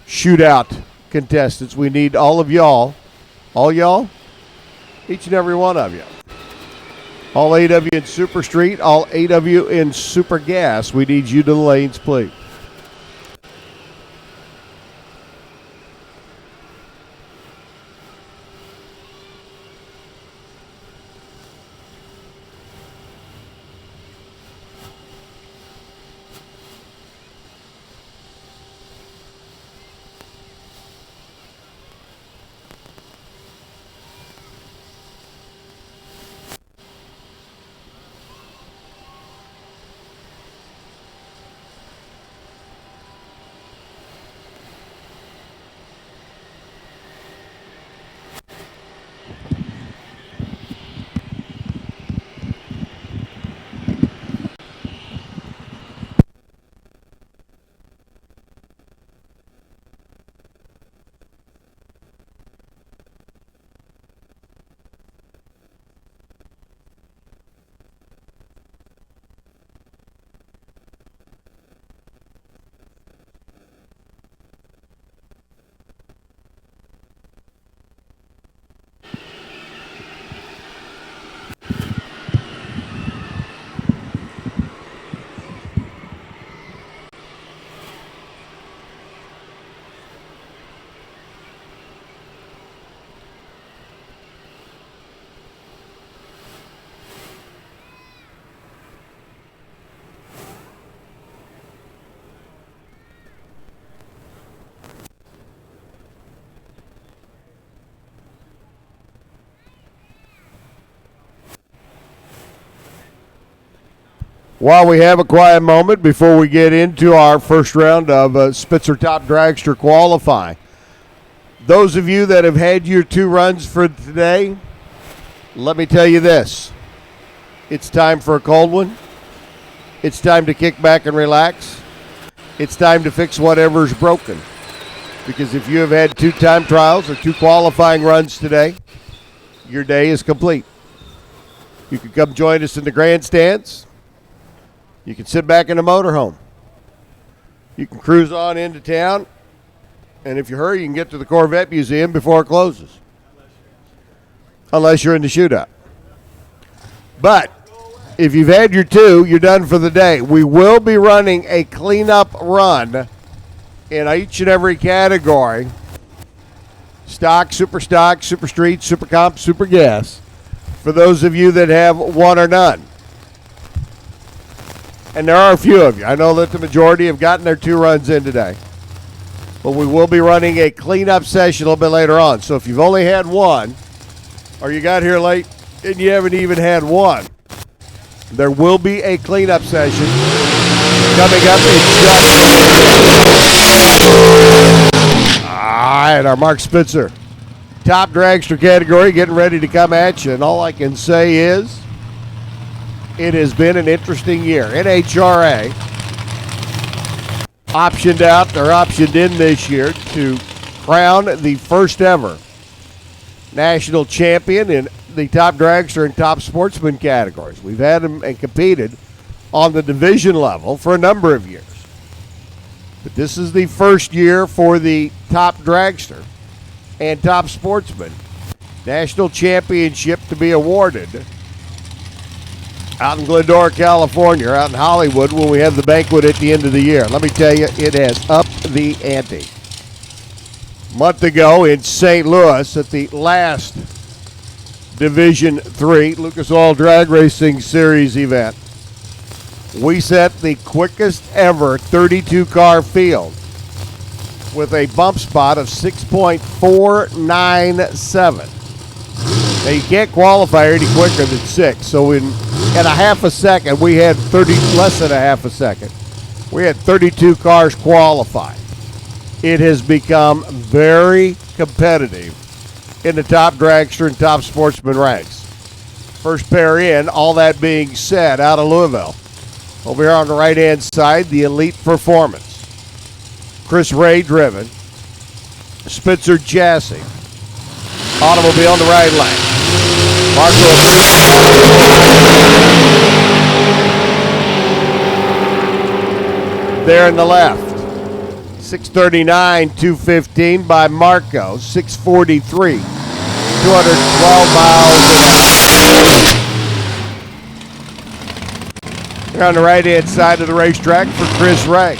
Speaker 1: Shootout contestants. We need all of y'all, each and every one of you. All 8 of you in Super Street, all 8 of you in Super Gas. We need you to the lanes, please. While we have a quiet moment before we get into our first round of Spitzer Top Dragster Qualifying, those of you that have had your 2 runs for today, let me tell you this. It's time for a cold one. It's time to kick back and relax. It's time to fix whatever's broken. Because if you have had 2 time trials or 2 qualifying runs today, your day is complete. You can come join us in the grandstands. You can sit back in a motorhome. You can cruise on into town. And if you hurry, you can get to the Corvette Museum before it closes. Unless you're in the shootout. But if you've had your 2, you're done for the day. We will be running a cleanup run in each and every category Stock, Super Street, Super Comp, Super Gas. For those of you that have one or none. And there are a few of you. I know that the majority have gotten their 2 runs in today. But we will be running a cleanup session a little bit later on. So if you've only had one, or you got here late and you haven't even had one, there will be a cleanup session coming up in just. All right, our Mark Spitzer top dragster category getting ready to come at you. And all I can say is it has been an interesting year. NHRA optioned in this year to crown the first ever national champion in the top dragster and top sportsman categories. We've had them and competed on the division level for a number of years. But this is the first year for the top dragster and top sportsman national championship to be awarded out in Glendora, California, or out in Hollywood when we have the banquet at the end of the year. Let me tell you, it has upped the ante. A month ago in St. Louis at the last Division III Lucas Oil Drag Racing Series event, we set the quickest ever 32-car field with a bump spot of 6.497. Now, you can't qualify any quicker than 6, so in a half a second, we had less than a half a second. We had 32 cars qualify. It has become very competitive in the top dragster and top sportsman ranks. First pair in, all that being said, out of Louisville. Over here on the right-hand side, the Elite Performance. Chris Ray driven. Spitzer Jassy. Automobile on the right lane. Marco there in the left. 639, 215 by Marco. 643, 212 miles an hour. Here on the right-hand side of the racetrack for Chris Ray.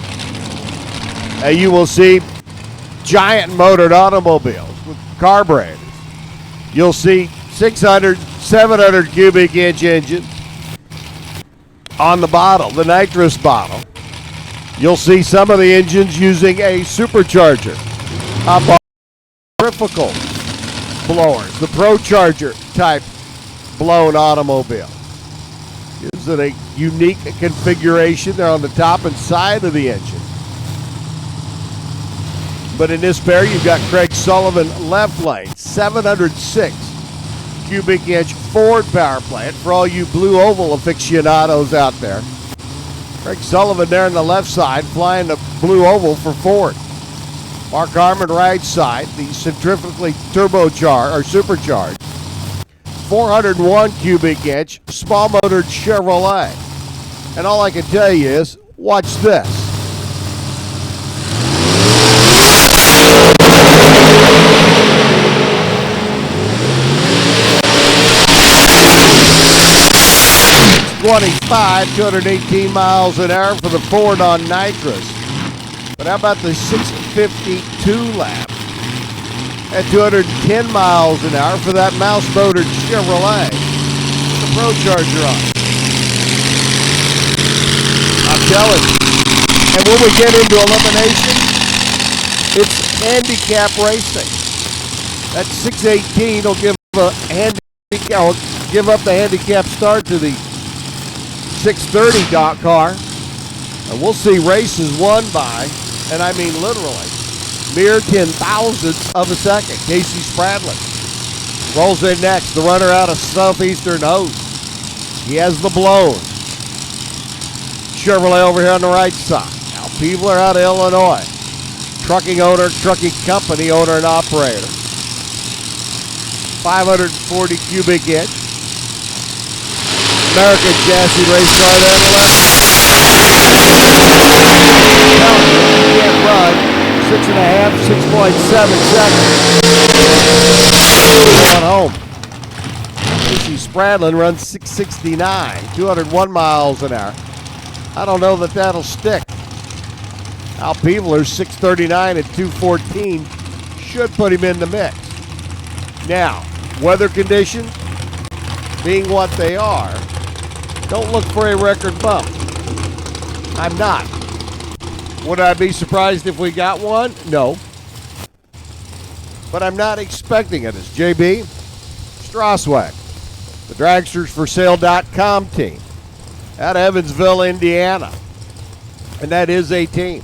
Speaker 1: You will see giant motored automobiles with carburetors. You'll see 600, 700 cubic inch engines on the bottle, the nitrous bottle. You'll see some of the engines using a supercharger, centrifugal blowers, the ProCharger type blown automobile. Gives it a unique configuration there on the top and side of the engine. But in this pair, you've got Craig Sullivan left lane, 706 cubic inch Ford power plant for all you blue oval aficionados out there. Craig Sullivan there on the left side, flying the blue oval for Ford. Mark Harmon right side, the centrifugally turbocharged or supercharged 401 cubic inch small motored Chevrolet. And all I can tell you is, watch this. $25, 218 miles an hour for the Ford on nitrous. But how about the 652 lap at 210 miles an hour for that mouse-motored Chevrolet? The ProCharger on. I'm telling you. And when we get into elimination, it's handicap racing. That 618 will give up the handicap start to the 630 car, and we'll see races won by, and I mean literally, mere 10,000ths of a second. Casey Spradlin rolls in next, the runner out of Southeastern Host. He has the blown Chevrolet over here on the right side. Now Peebler out of Illinois, trucking company owner and operator. 540 cubic inch American chassis race car there on the left. Can't run 6.5, 6.7 seconds. On home. Casey Spradlin runs 669, 201 miles an hour. I don't know that that'll stick. Al Peebler's 639 at 214 should put him in the mix. Now, weather conditions being what they are, don't look for a record bump. I'm not. Would I be surprised if we got one? No. But I'm not expecting it. It's JB Straswag, the dragstersforsale.com team out of Evansville, Indiana. And that is a team.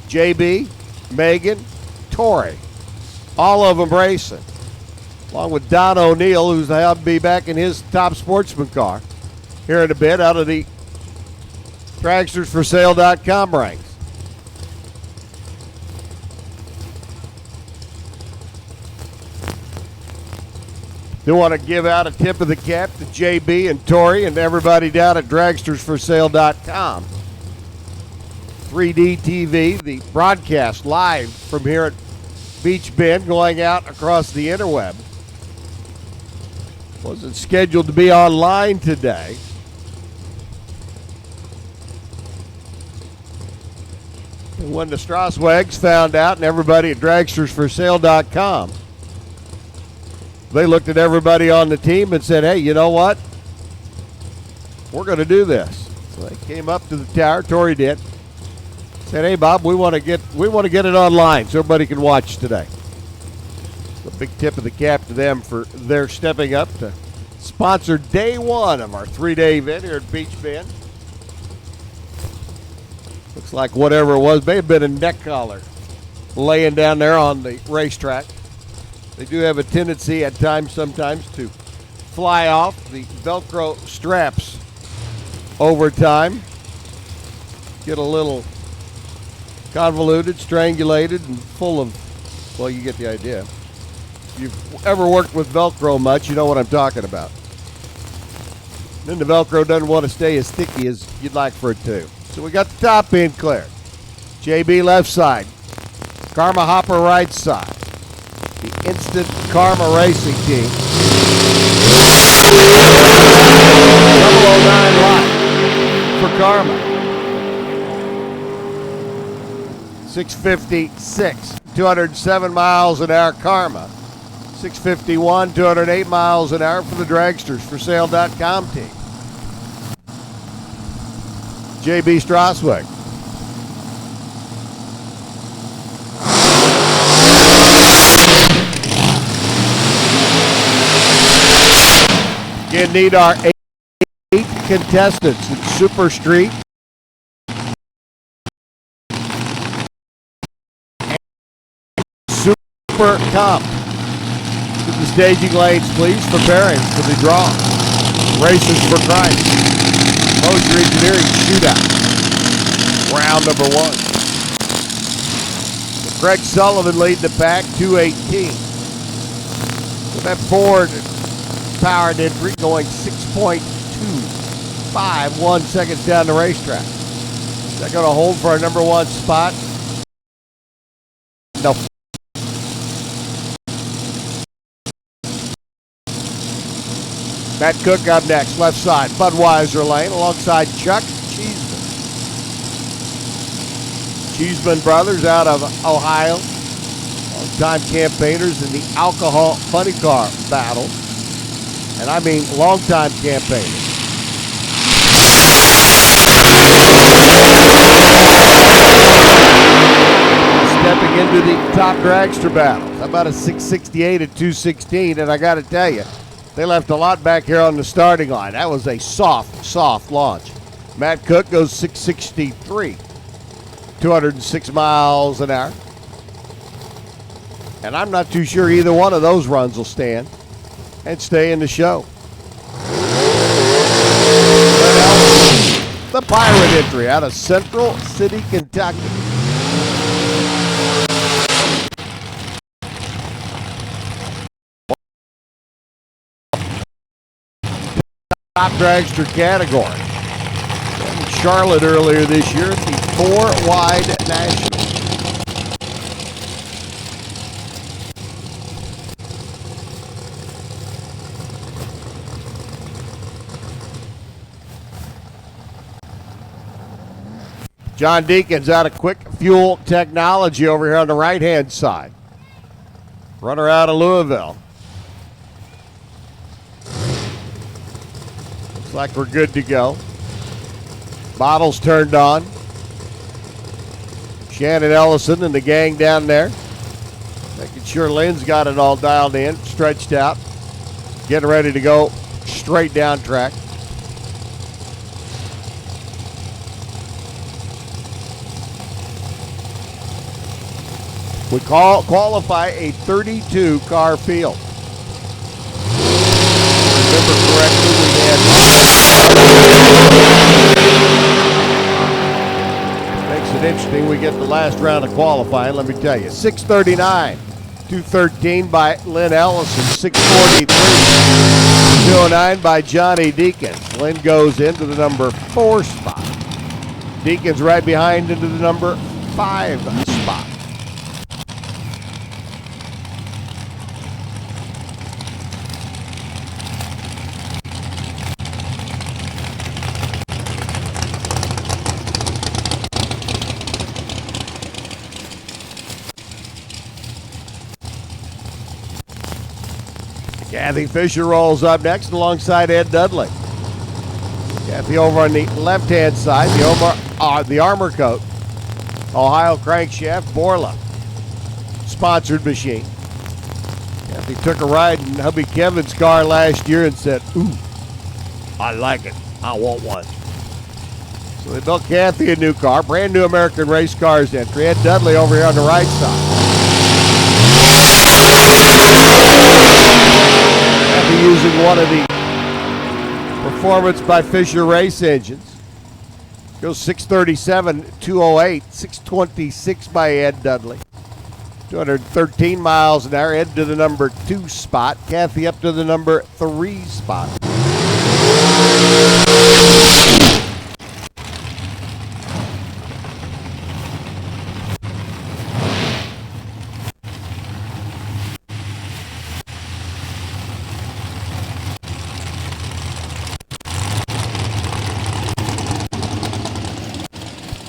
Speaker 1: JB, Megan, Tori, all of them racing. Along with Don O'Neill, who's going to be back in his top sportsman car here in a bit out of the dragstersforsale.com ranks. Do want to give out a tip of the cap to JB and Tori and everybody down at dragstersforsale.com. 3D TV, the broadcast live from here at Beech Bend going out across the interweb. Wasn't scheduled to be online today. And when the Straswags found out and everybody at dragstersforsale.com, they looked at everybody on the team and said, hey, you know what? We're going to do this. So they came up to the tower, Tori did, said, hey, Bob, we want to get it online so everybody can watch today. A big tip of the cap to them for their stepping up to sponsor day one of our 3-day event here at Beech Bend. Looks like whatever it was, may have been a neck collar laying down there on the racetrack. They do have a tendency at times sometimes to fly off the Velcro straps over time. Get a little convoluted, strangulated, and full of, well, you get the idea. If you've ever worked with Velcro much, you know what I'm talking about. Then the Velcro doesn't want to stay as sticky as you'd like for it to. So we got the top end cleared. JB left side. Karma Hopper right side. The Instant Karma Racing team. 009 live for Karma. 656, 207 miles an hour Karma. 651, 208 miles an hour for the dragstersforsale.com team. JB Straswag. Again, need our eight contestants in Super Street. Super Comp. To the staging lanes, please. Preparing for the draw. Races for Christ. Moser Engineering Shootout. Round number one. Greg Sullivan leading the pack, 218. With that Ford powered entry going 6.251 seconds down the racetrack. Is that going to hold for our number one spot? No. Matt Cook up next, left side, Budweiser lane, alongside Chuck Cheeseman. Cheeseman brothers out of Ohio, long-time campaigners in the alcohol funny car battle. And I mean long-time campaigners. Stepping into the top dragster battles. How about a 668 at 216? And I got to tell you, they left a lot back here on the starting line. That was a soft launch. Matt Cook goes 663, 206 miles an hour. And I'm not too sure either one of those runs will stand and stay in the show. The Pirate entry out of Central City, Kentucky. Top dragster category. In Charlotte earlier this year at the 4-wide National. John Deacons out of Quick Fuel Technology over here on the right-hand side. Runner out of Louisville. Looks like we're good to go. Bottles turned on. Shannon Ellison and the gang down there. Making sure Lynn's got it all dialed in, stretched out. Getting ready to go straight down track. We qualify a 32-car field. Remember correctly, we had... Makes it interesting. We get the last round of qualifying, let me tell you. 639, 213 by Lynn Ellison, 643, 209 by Johnny Deacons. Lynn goes into the number 4 spot. Deacons right behind into the number 5 spot. Kathy Fisher rolls up next alongside Ed Dudley. Kathy over on the left-hand side, the Armor Coat, Ohio Crankshaft, Borla sponsored machine. Kathy took a ride in hubby Kevin's car last year and said, "Ooh, I like it. I want one." So they built Kathy a new car, brand new American Race Cars entry. Ed Dudley over here on the right side. Using one of the Performance by Fisher race engines. Goes 637, 208, 626 by Ed Dudley. 213 miles an hour. Ed to the number 2 spot. Kathy up to the number 3 spot.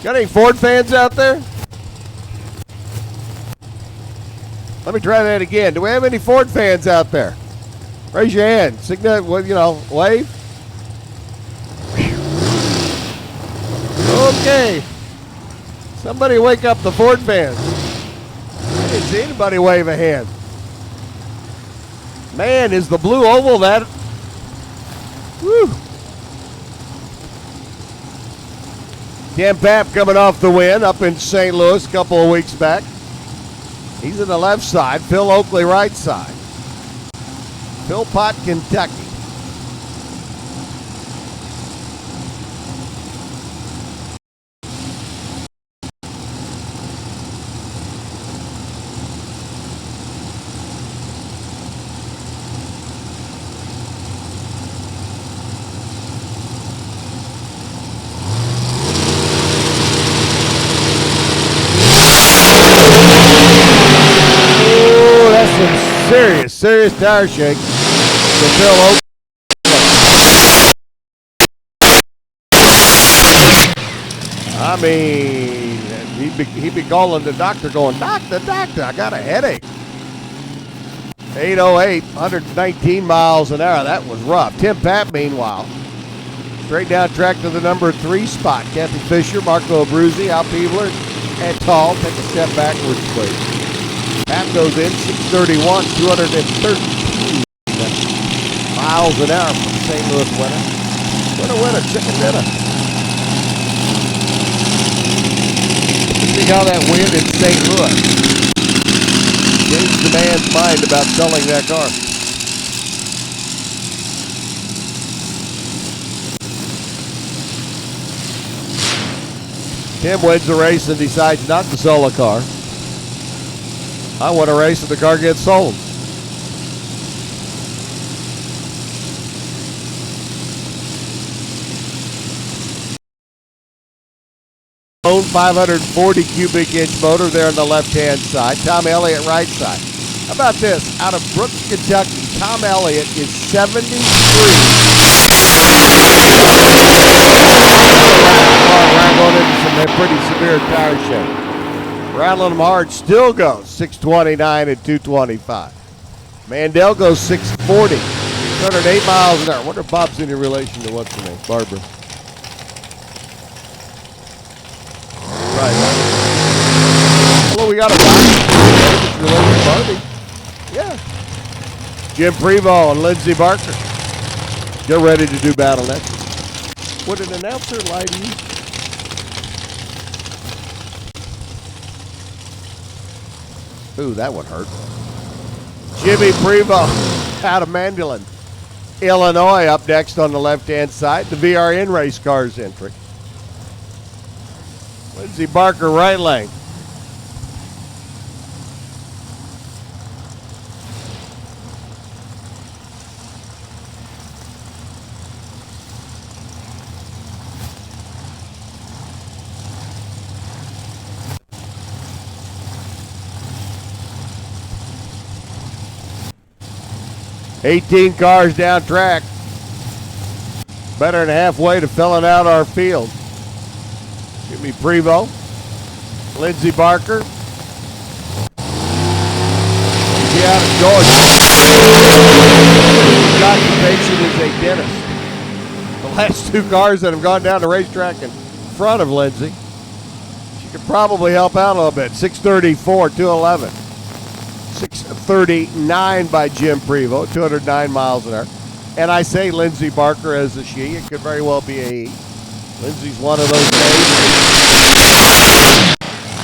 Speaker 1: Got any Ford fans out there? Let me try that again. Do we have any Ford fans out there? Raise your hand. Signal, wave. Okay. Somebody wake up the Ford fans. I didn't see anybody wave a hand. Man, is the blue oval that... Woo. Tim Papp coming off the win up in St. Louis a couple of weeks back. He's in the left side. Phil Oakley right side. Philpott, Kentucky. Serious tire shake. So Phil Oakley. I mean, he'd be calling the doctor going, Doctor, I got a headache. 808, 119 miles an hour. That was rough. Tim Papp, meanwhile, straight down track to the number 3 spot. Kathy Fisher, Marco Abruzzi, Al Peebler, et al. Take a step backwards, please. Papp goes in, 631, 213 miles an hour from St. Louis winner. Winner, chicken dinner. Let's see how that win in St. Louis changed the man's mind about selling that car. Tim wins the race and decides not to sell a car. I want a race and the car gets sold. Own 540 cubic inch motor there on the left-hand side. Tom Elliott right side. How about this? Out of Brooks, Kentucky, Tom Elliott is 73. Going into some pretty severe tire shake. Rattling them hard, still goes 629 and 225. Mandel goes 640. 608 miles an hour. I wonder if Bob's any relation to what's her name? Barbara. Right. Hello, we got a Barbie. Yeah. Jim Prevost and Lindsey Barker. Get ready to do battle next. Would an announcer lie to you? Ooh, that would hurt. Jimmy Prevost out of Mandolin, Illinois, up next on the left-hand side. The VRN race cars entry. Lindsey Barker, right lane. "18 cars down track. Better than halfway to filling out our field." Jimmy Prevost, Lindsey Barker. He's out of Georgia. His occupation is a dentist. The last two cars that have gone down the racetrack in front of Lindsey, she could probably help out a little bit. 634, 211. 639 by Jim Prevost, 209 miles an hour. And I say Lindsey Barker as a she. It could very well be a he. Lindsey's one of those names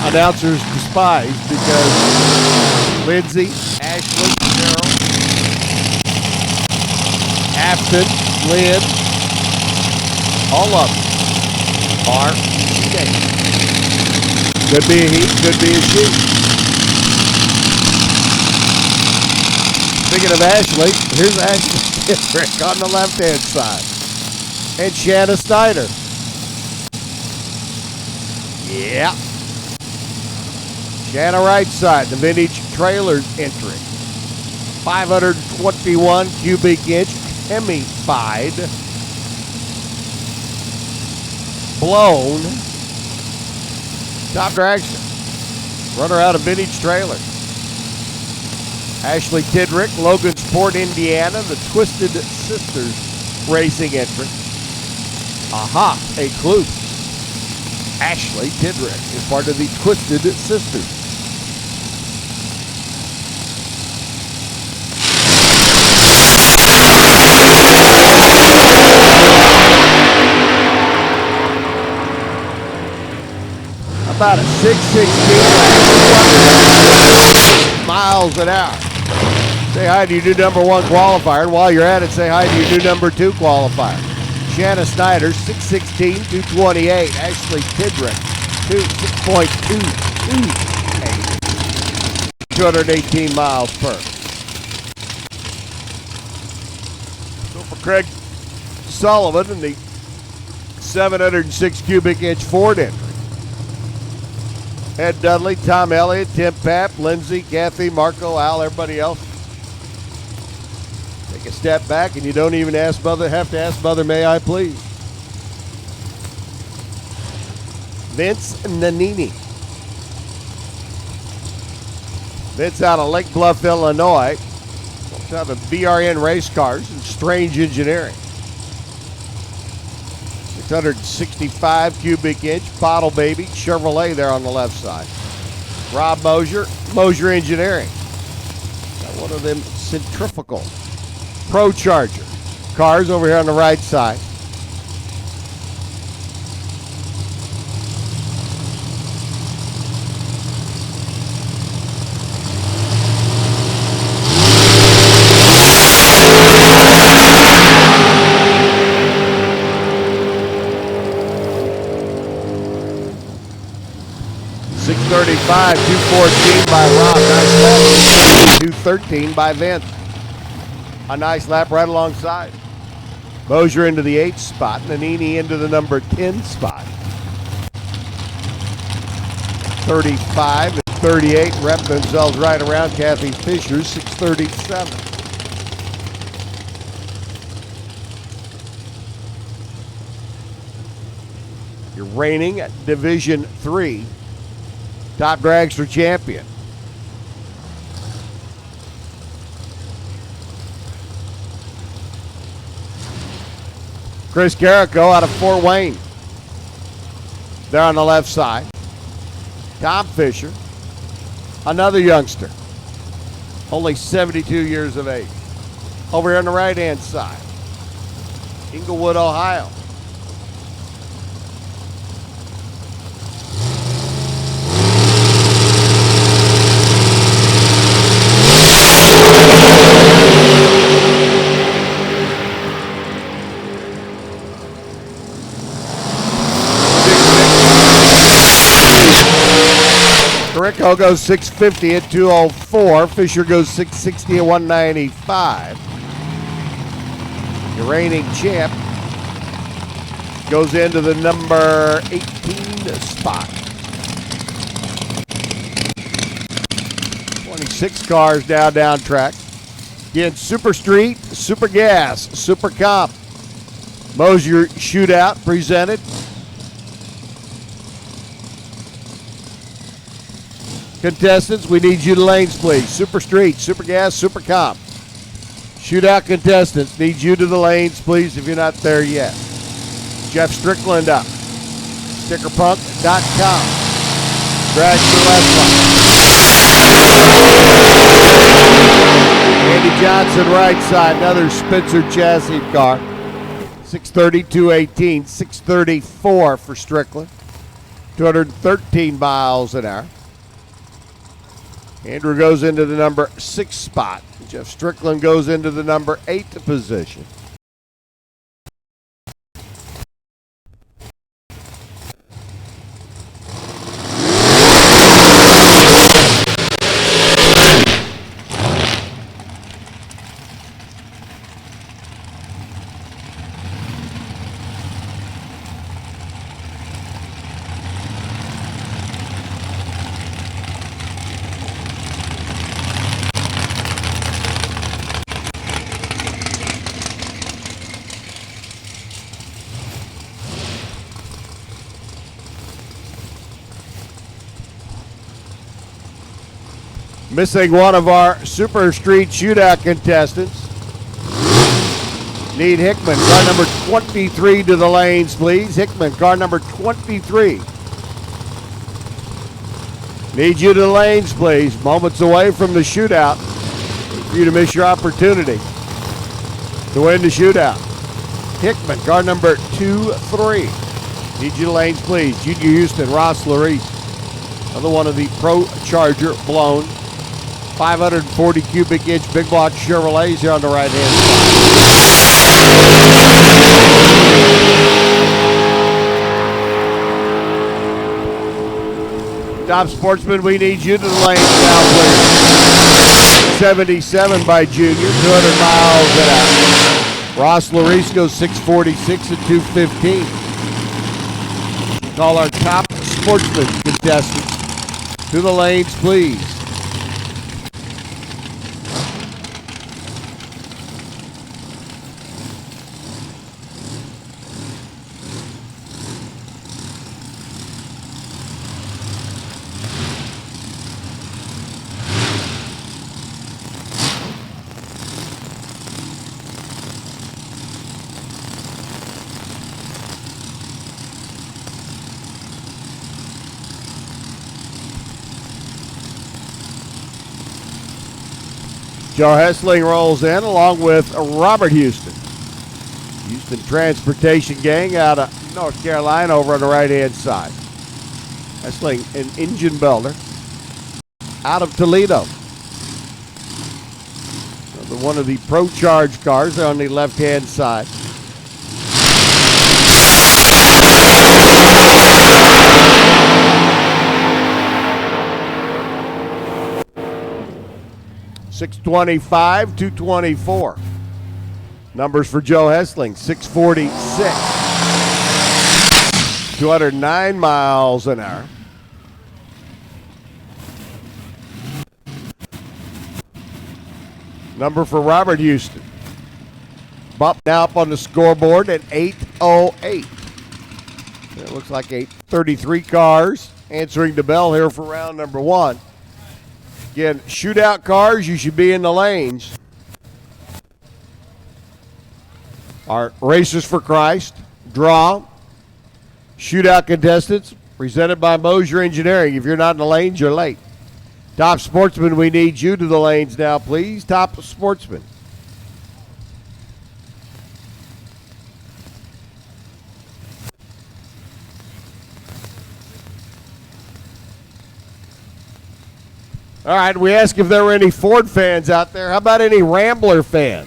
Speaker 1: announcers despise because Lindsey, Ashley, Cheryl, Afton, Lynn, all of them are gay. Could be a he, could be a she. Speaking of Ashley, here's Ashley Kendrick on the left-hand side. And Shanna Snyder. Yeah. Shanna right side, the vintage trailers entry. 521 cubic inch hemi-fied. Blown. Top dragster. Runner out of vintage trailer. Ashley Tidrick, Logansport, Indiana, the Twisted Sisters racing entry. Aha, a clue. Ashley Tidrick is part of the Twisted Sisters. About a 616 miles an hour. Say hi to your new number 1 qualifier. And while you're at it, say hi to your new number 2 qualifier. Shanna Snyder, 616, 228. Ashley Tidrick, 6.228. 218 miles per. So for Craig Sullivan in the 706 cubic inch Ford entry. Ed Dudley, Tom Elliott, Tim Papp, Lindsey, Kathy, Marco, Al, everybody else. Take a step back and you don't even have to ask Mother, may I please? Vince Nannini. Vince out of Lake Bluff, Illinois. Out of VRN race cars and Strange Engineering. 665 cubic inch Bottle Baby Chevrolet there on the left side. Rob Mosier, Mosier Engineering. Got one of them centrifugal Pro Charger cars over here on the right side. .35, 214 by Rob. Nice lap. 213 by Vince. A nice lap right alongside. Mosier into the 8th spot. Nannini into the number 10 spot. 35 and 38 rep themselves right around Kathy Fisher, 637. Your reigning Division 3 top dragster champion. Chris Carrico out of Fort Wayne. There on the left side. Tom Fisher, another youngster, only 72 years of age. Over here on the right-hand side, Inglewood, Ohio. Carrico goes 650 at 204. Fisher goes 660 at 195. The reigning champ goes into the number 18 spot. 26 cars now down track. Again, Super Street, Super Gas, Super Comp. Mosier Shootout presented. Contestants, we need you to lanes, please. Super Street, Super Gas, Super Comp. Shootout contestants, need you to the lanes, please, if you're not there yet. Jeff Strickland up. Stickerpunk.com. Dragster Qualifying. Andy Johnson, right side, another Spencer chassis car. 630, 218, 634 for Strickland. 213 miles an hour. Andrew goes into the number 6 spot. Jeff Strickland goes into the number 8 position. Missing one of our Super Street Shootout contestants. Need Hickman, car number 23 to the lanes, please. Hickman, car number 23. Need you to the lanes, please. Moments away from the shootout for you to miss your opportunity to win the shootout. Hickman, car number 23. Need you to lanes, please. Junior Houston, Ross Larice. Another one of the Pro Charger blown 540 cubic inch big block Chevrolets here on the right hand side. Top Sportsman, we need you to the lane now, please. 77 by Junior, 200 miles an hour. Ross Larice goes 646 at 215. Call our top Sportsman contestants to the lanes, please. Joe Hessling rolls in along with Robert Houston. Houston Transportation Gang out of North Carolina over on the right-hand side. Hessling, an engine builder out of Toledo. Another one of the Pro Charge cars on the left-hand side. $625, $224. Numbers for Joe Hessling, 646. 209 miles an hour. Number for Robert Houston. Bump now up on the scoreboard at 808. It looks like 833 cars answering the bell here for round number 1. Again, shootout cars, you should be in the lanes. Our Racers for Christ draw shootout contestants presented by Mosier Engineering. If you're not in the lanes, you're late. Top Sportsman, we need you to the lanes now, please. Top Sportsman. All right, we asked if there were any Ford fans out there. How about any Rambler fans?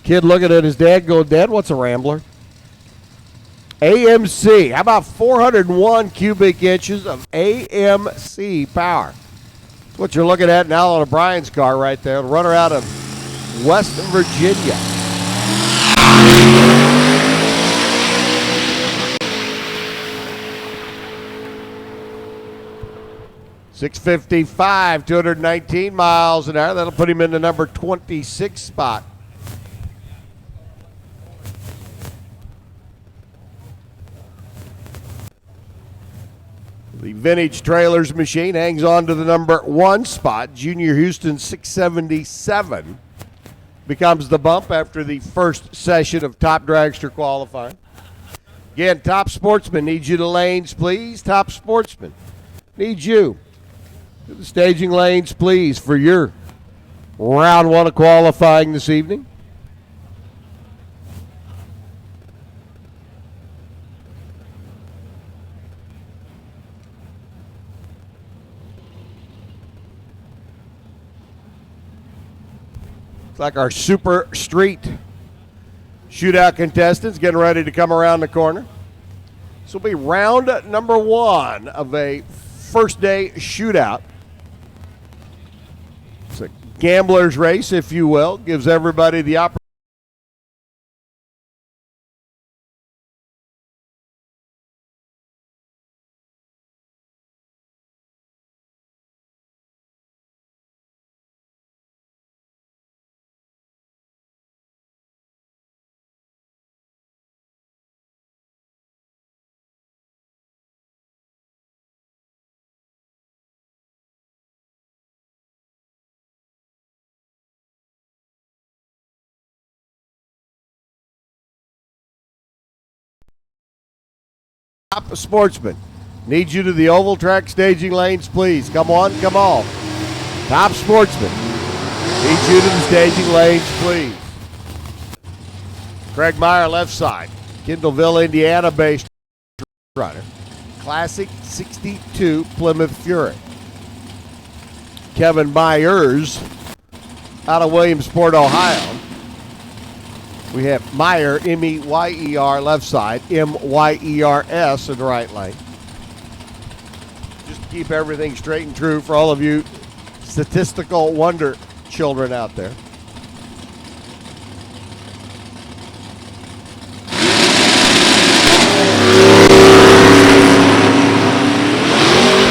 Speaker 1: Kid looking at his dad going, Dad, what's a Rambler? AMC. How about 401 cubic inches of AMC power? That's what you're looking at now on O'Brien's car right there. The runner out of West Virginia. .655, 219 miles an hour. That'll put him in the number 26 spot. The vintage trailers machine hangs on to the number 1 spot. Junior Houston 677 becomes the bump after the first session of Top Dragster Qualifying. Again, Top Sportsman needs you to lanes, please. Top Sportsman needs you to the staging lanes, please, for your round 1 of qualifying this evening. It's like our Super Street shootout contestants getting ready to come around the corner. This will be round number 1 of a first day shootout. It's a gambler's race, if you will. Gives everybody the opportunity. Top Sportsman needs you to the oval track staging lanes, please. Come on, come on. Top Sportsman needs you to the staging lanes, please. Craig Meyer, left side. Kendallville, Indiana-based runner. Classic 62 Plymouth Fury. Kevin Myers out of Williamsport, Ohio. We have Meyer, M-E-Y-E-R, left side, M-Y-E-R-S in the right lane. Just to keep everything straight and true for all of you statistical wonder children out there.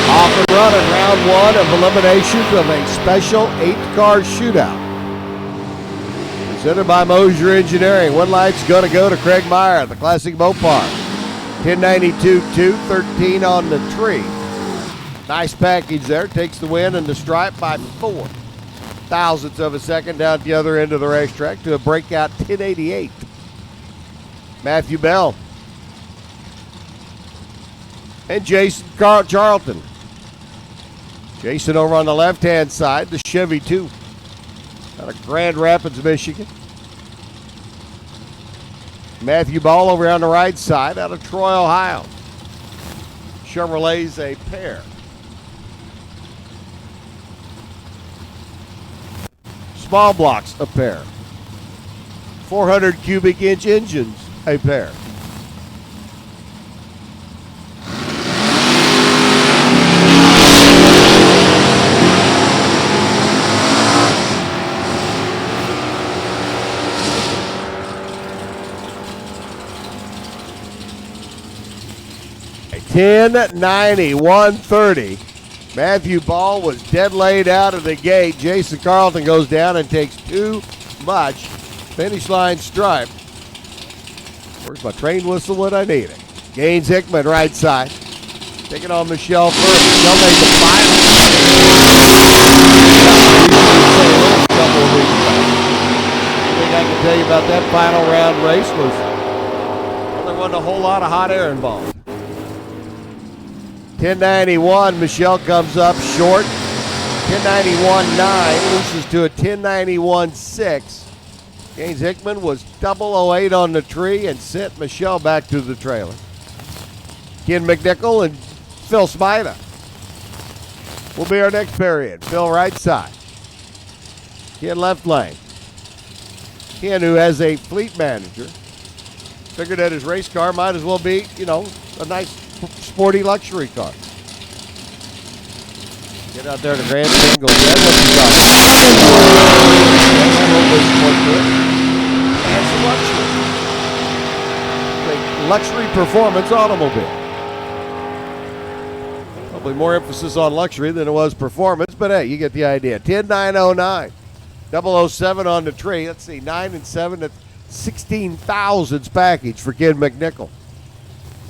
Speaker 1: Off and running, round 1 of eliminations of a special 8-car shootout. Presented by Mosier Engineering. One light's going to go to Craig Meyer, the Classic Mopar. 1092-213 on the tree. Nice package there. Takes the win and the stripe by 4 thousandths of a second down at the other end of the racetrack to a breakout 1088. Matthew Bell. And Jason Charlton. Jason over on the left-hand side, the Chevy 2. Out of Grand Rapids, Michigan. Matthew Ball over on the right side out of Troy, Ohio. Chevrolet's a pair. Small blocks, a pair. 400 cubic inch engines, a pair. A 1090, 130. Matthew Ball was dead laid out of the gate. Jason Carlton goes down and takes too much. Finish line stripe. Where's my train whistle when I need it? Gaines Hickman, right side. Taking on Michelle first. Michelle made the final. I think I can tell about that final round race was, well, there wasn't a whole lot of hot air involved. 1091, Michelle comes up short. 1091.9 loses to a 1091.6. Gaines Hickman was 008 on the tree and sent Michelle back to the trailer. Ken McNichol and Phil Smida will be our next period. Phil right side. Ken left lane. Ken, who has a fleet manager, figured that his race car might as well be, a nice sporty luxury car. Get out there to grandstand, go get what you got. That's a luxury performance automobile. Probably more emphasis on luxury than it was performance, but hey, you get the idea. 10909, 007 on the tree. Let's see, 9 and 7 at 16,000s package for Ken McNichol.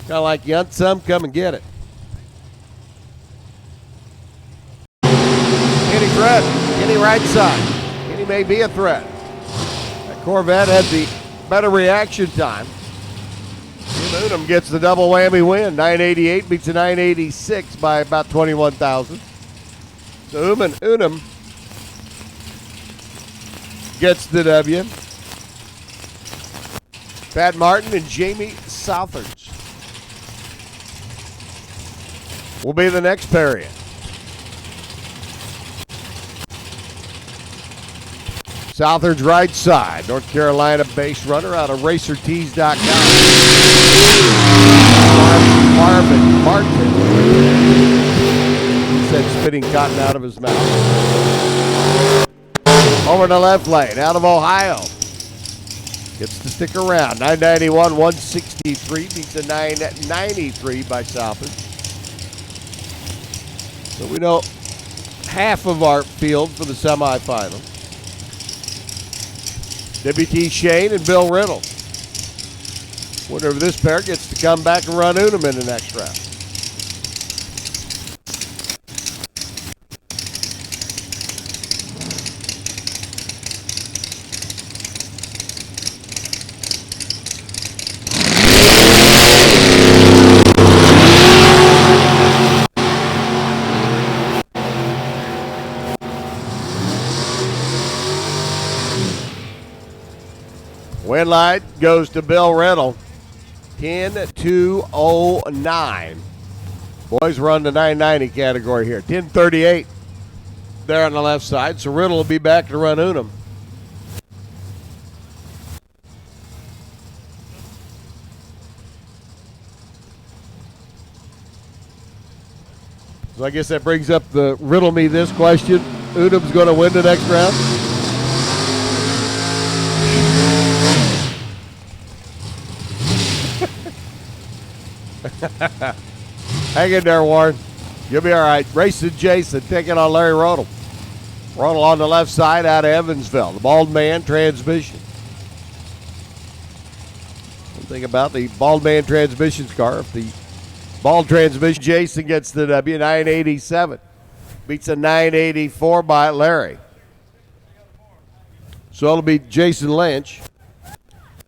Speaker 1: Kind of like you want some, come and get it. Kenny threat, Kenny right side. Kenny may be a threat. That Corvette had the better reaction time. Jim Unum gets the double whammy win. 988 beats a 986 by about 21,000. So Unum gets the W. Pat Martin and Jamie Southards will be the next period. Southards right side, North Carolina base runner out of RacerTees.com. Marvin Martin. He said spitting cotton out of his mouth. Over the left lane, out of Ohio. Gets to stick around. 991, 163 beats a 993 by Southards. So we know half of our field for the semifinals. W.T. Shane and Bill Riddle. Winner of this pair gets to come back and run Unum in the next round. Win light goes to Bill Riddle. 10-2-0-9. Boys run the 990 category here. 10-38 there on the left side. So Riddle will be back to run Unum. So I guess that brings up the riddle me this question. Unum's going to win the next round? Hang in there, Warren. You'll be all right. Racing Jason taking on Larry Rodel. Rodel on the left side out of Evansville. The Bald Man transmission. One thing about the Bald Man transmissions car, if the bald transmission, Jason gets the W. 987. Beats a 984 by Larry. So it'll be Jason Lynch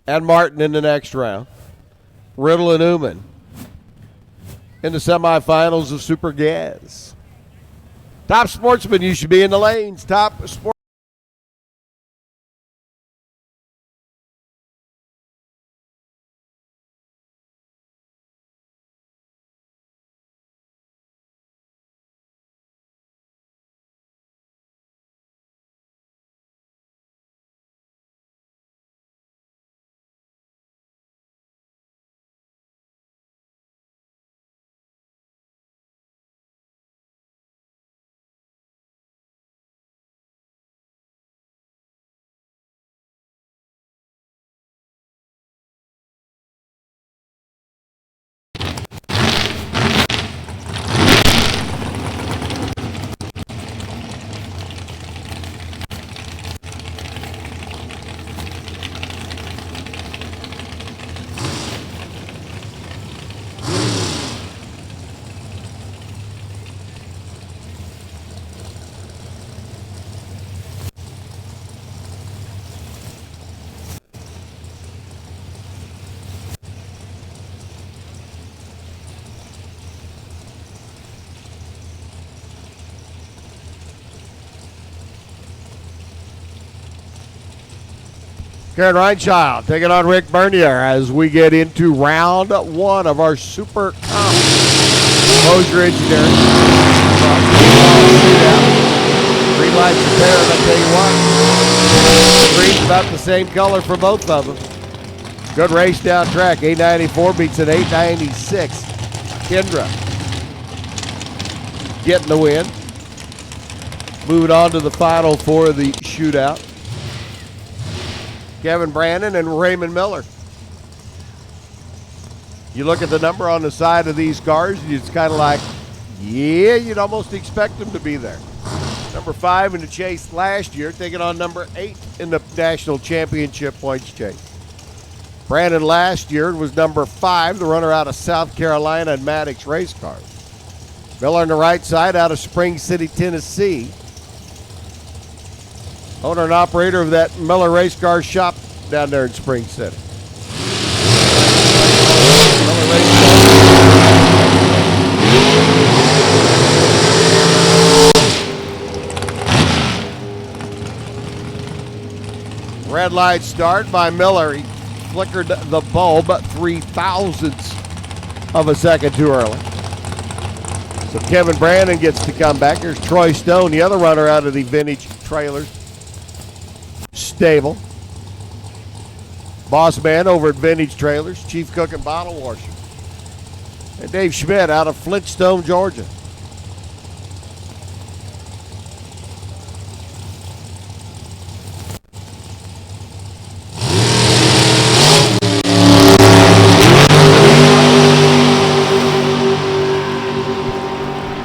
Speaker 1: and Martin in the next round. Riddle and Newman in the semifinals of Super Gas. Top sportsman, you should be in the lanes. Top sports. Karen Reinchild taking on Rick Bernier as we get into round one of our Super Comp. Mosier Engineering. Green lights are there, and I'll tell you what. Green's about the same color for both of them. Good race down track. 894 beats an 896. Kendra getting the win. Moving on to the final for the shootout. Kevin Brandon and Raymond Miller. You look at the number on the side of these cars, it's kind of like, yeah, you'd almost expect them to be there. Number 5 in the chase last year, taking on number 8 in the national championship points chase. Brandon last year was number 5, the runner out of South Carolina and Maddox race cars. Miller on the right side out of Spring City, Tennessee. Owner and operator of that Miller race car shop down there in Spring City. Red light start by Miller. He flickered the bulb 0.003 of a second too early. So Kevin Brandon gets to come back. Here's Troy Stone, the other runner out of the Vintage Trailers stable. Boss man over at Vintage Trailers, chief cook and bottle washer. And Dave Schmidt out of Flintstone, Georgia.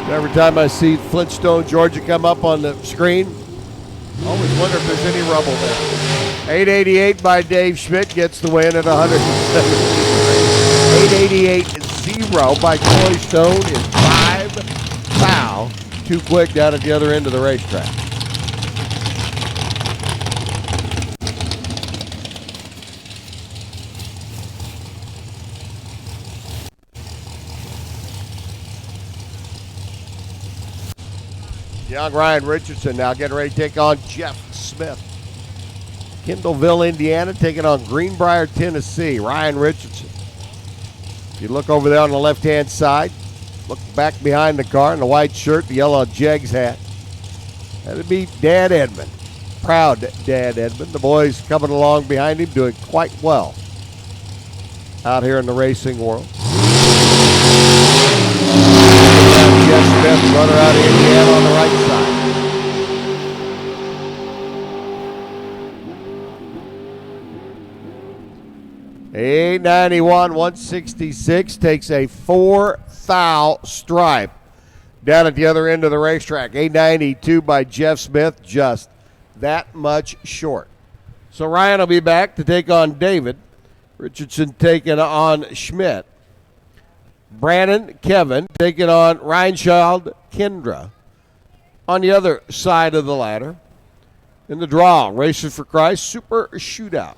Speaker 1: Every time I see Flintstone, Georgia come up on the screen, always wonder if there's any rubble there. 888 by Dave Schmidt gets the win at 170. 888-0 by Troy Stone is 5 foul. Too quick down at the other end of the racetrack. Young Ryan Richardson now getting ready to take on Jeff Smith. Kendallville, Indiana, taking on Greenbrier, Tennessee. Ryan Richardson. If you look over there on the left-hand side, look back behind the car in the white shirt, the yellow Jegs hat. That'd be Dad Edmond. Proud Dad Edmond. The boys coming along behind him doing quite well out here in the racing world. Jeff Smith, runner out of Indiana on the right side. $891, 166 takes a 4 foul stripe down at the other end of the racetrack. $892 by Jeff Smith, just that much short. So Ryan will be back to take on David. Richardson taking on Schmidt. Brandon, Kevin, taking on Reinchild, Kendra. On the other side of the ladder, in the draw, Racers for Christ Super Shootout,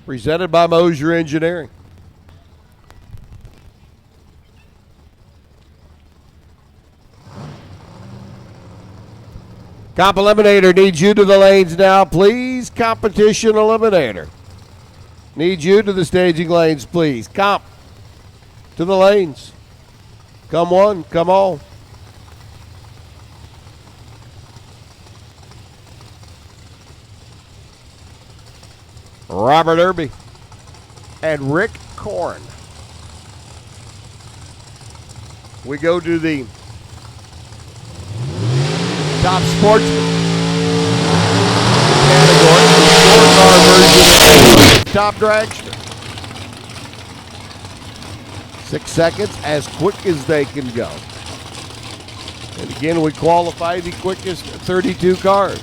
Speaker 1: presented by Mosier Engineering. Comp Eliminator needs you to the lanes now, please. Competition Eliminator. Need you to the staging lanes, please. Comp to the lanes. Come one, come all. Robert Irby and Rick Korn. We go to the top sportsman category, the car version of top dragster. 6 seconds, as quick as they can go. And again, we qualify the quickest 32 cars.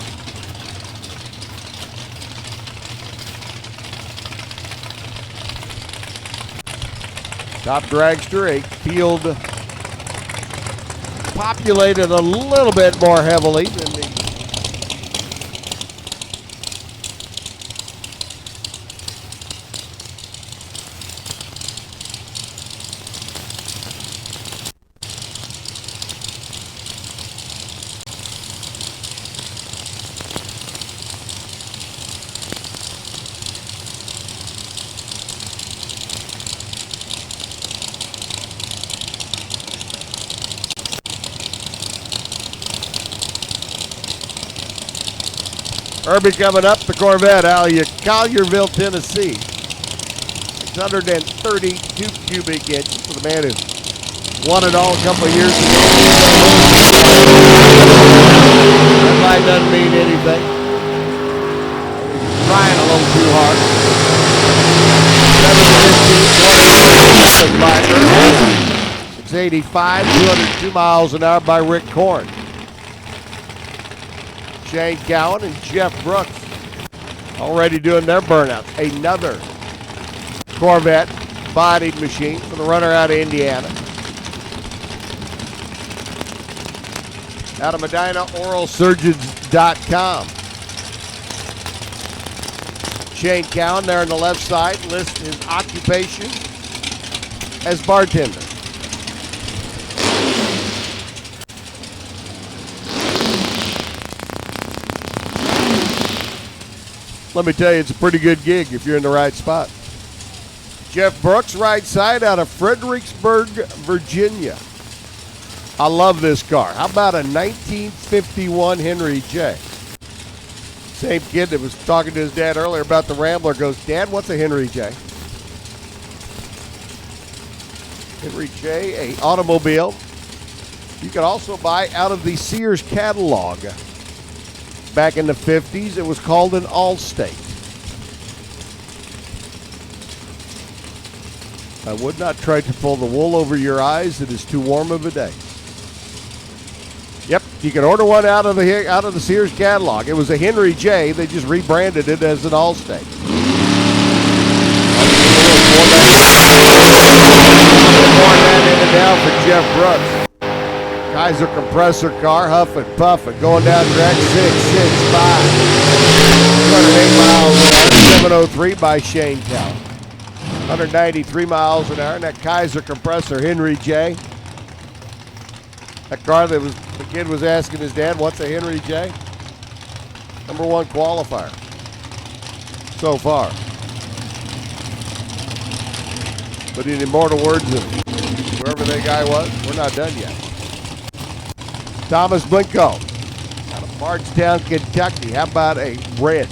Speaker 1: Top dragster, a field populated a little bit more heavily than the Herbie coming up, the Corvette out of Collierville, Tennessee. 632 cubic inches for the man who won it all a couple of years ago. That light doesn't mean anything. Trying a little too hard. 685, 202 miles an hour by Rick Korn. Shane Cowan and Jeff Brooks already doing their burnouts. Another Corvette bodied machine for the runner out of Indiana. Out of Medina, oralsurgeons.com. Shane Cowan there on the left side lists his occupation as bartender. Let me tell you, it's a pretty good gig if you're in the right spot. Jeff Brooks, right side, out of Fredericksburg, Virginia. I love this car. How about a 1951 Henry J? Same kid that was talking to his dad earlier about the Rambler goes, Dad, what's a Henry J? Henry J, a automobile. You could also buy out of the Sears catalog. Back in the 50s, it was called an Allstate. I would not try to pull the wool over your eyes. It is too warm of a day. Yep, you can order one out of the Sears catalog. It was a Henry J. They just rebranded it as an Allstate. Down for Jeff Brooks. Kaiser compressor car, huffing, puffing, going down track 665. 208 miles an hour, 703 by Shane Cowan. 193 miles an hour, and that Kaiser compressor Henry J. That car that the kid was asking his dad, what's a Henry J? #1 qualifier so far. But in immortal words of whoever that guy was, we're not done yet. Thomas Blinko out of Bardstown, Kentucky. How about a red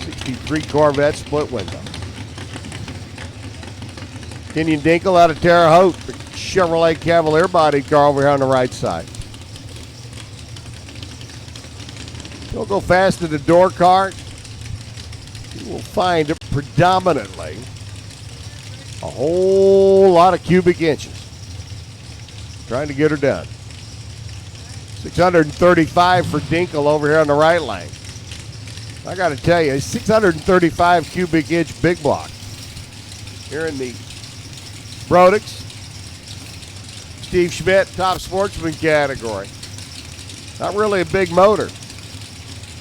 Speaker 1: 63 Corvette split window? Kenyon Dinkle out of Terre Haute, the Chevrolet Cavalier bodied car over here on the right side. Don't go fast in the door car. You will find it predominantly a whole lot of cubic inches. Trying to get her done. 635 for Dinkle over here on the right lane. I got to tell you, 635 cubic inch big block. Here in the Brodix, Steve Schmidt, top sportsman category. Not really a big motor.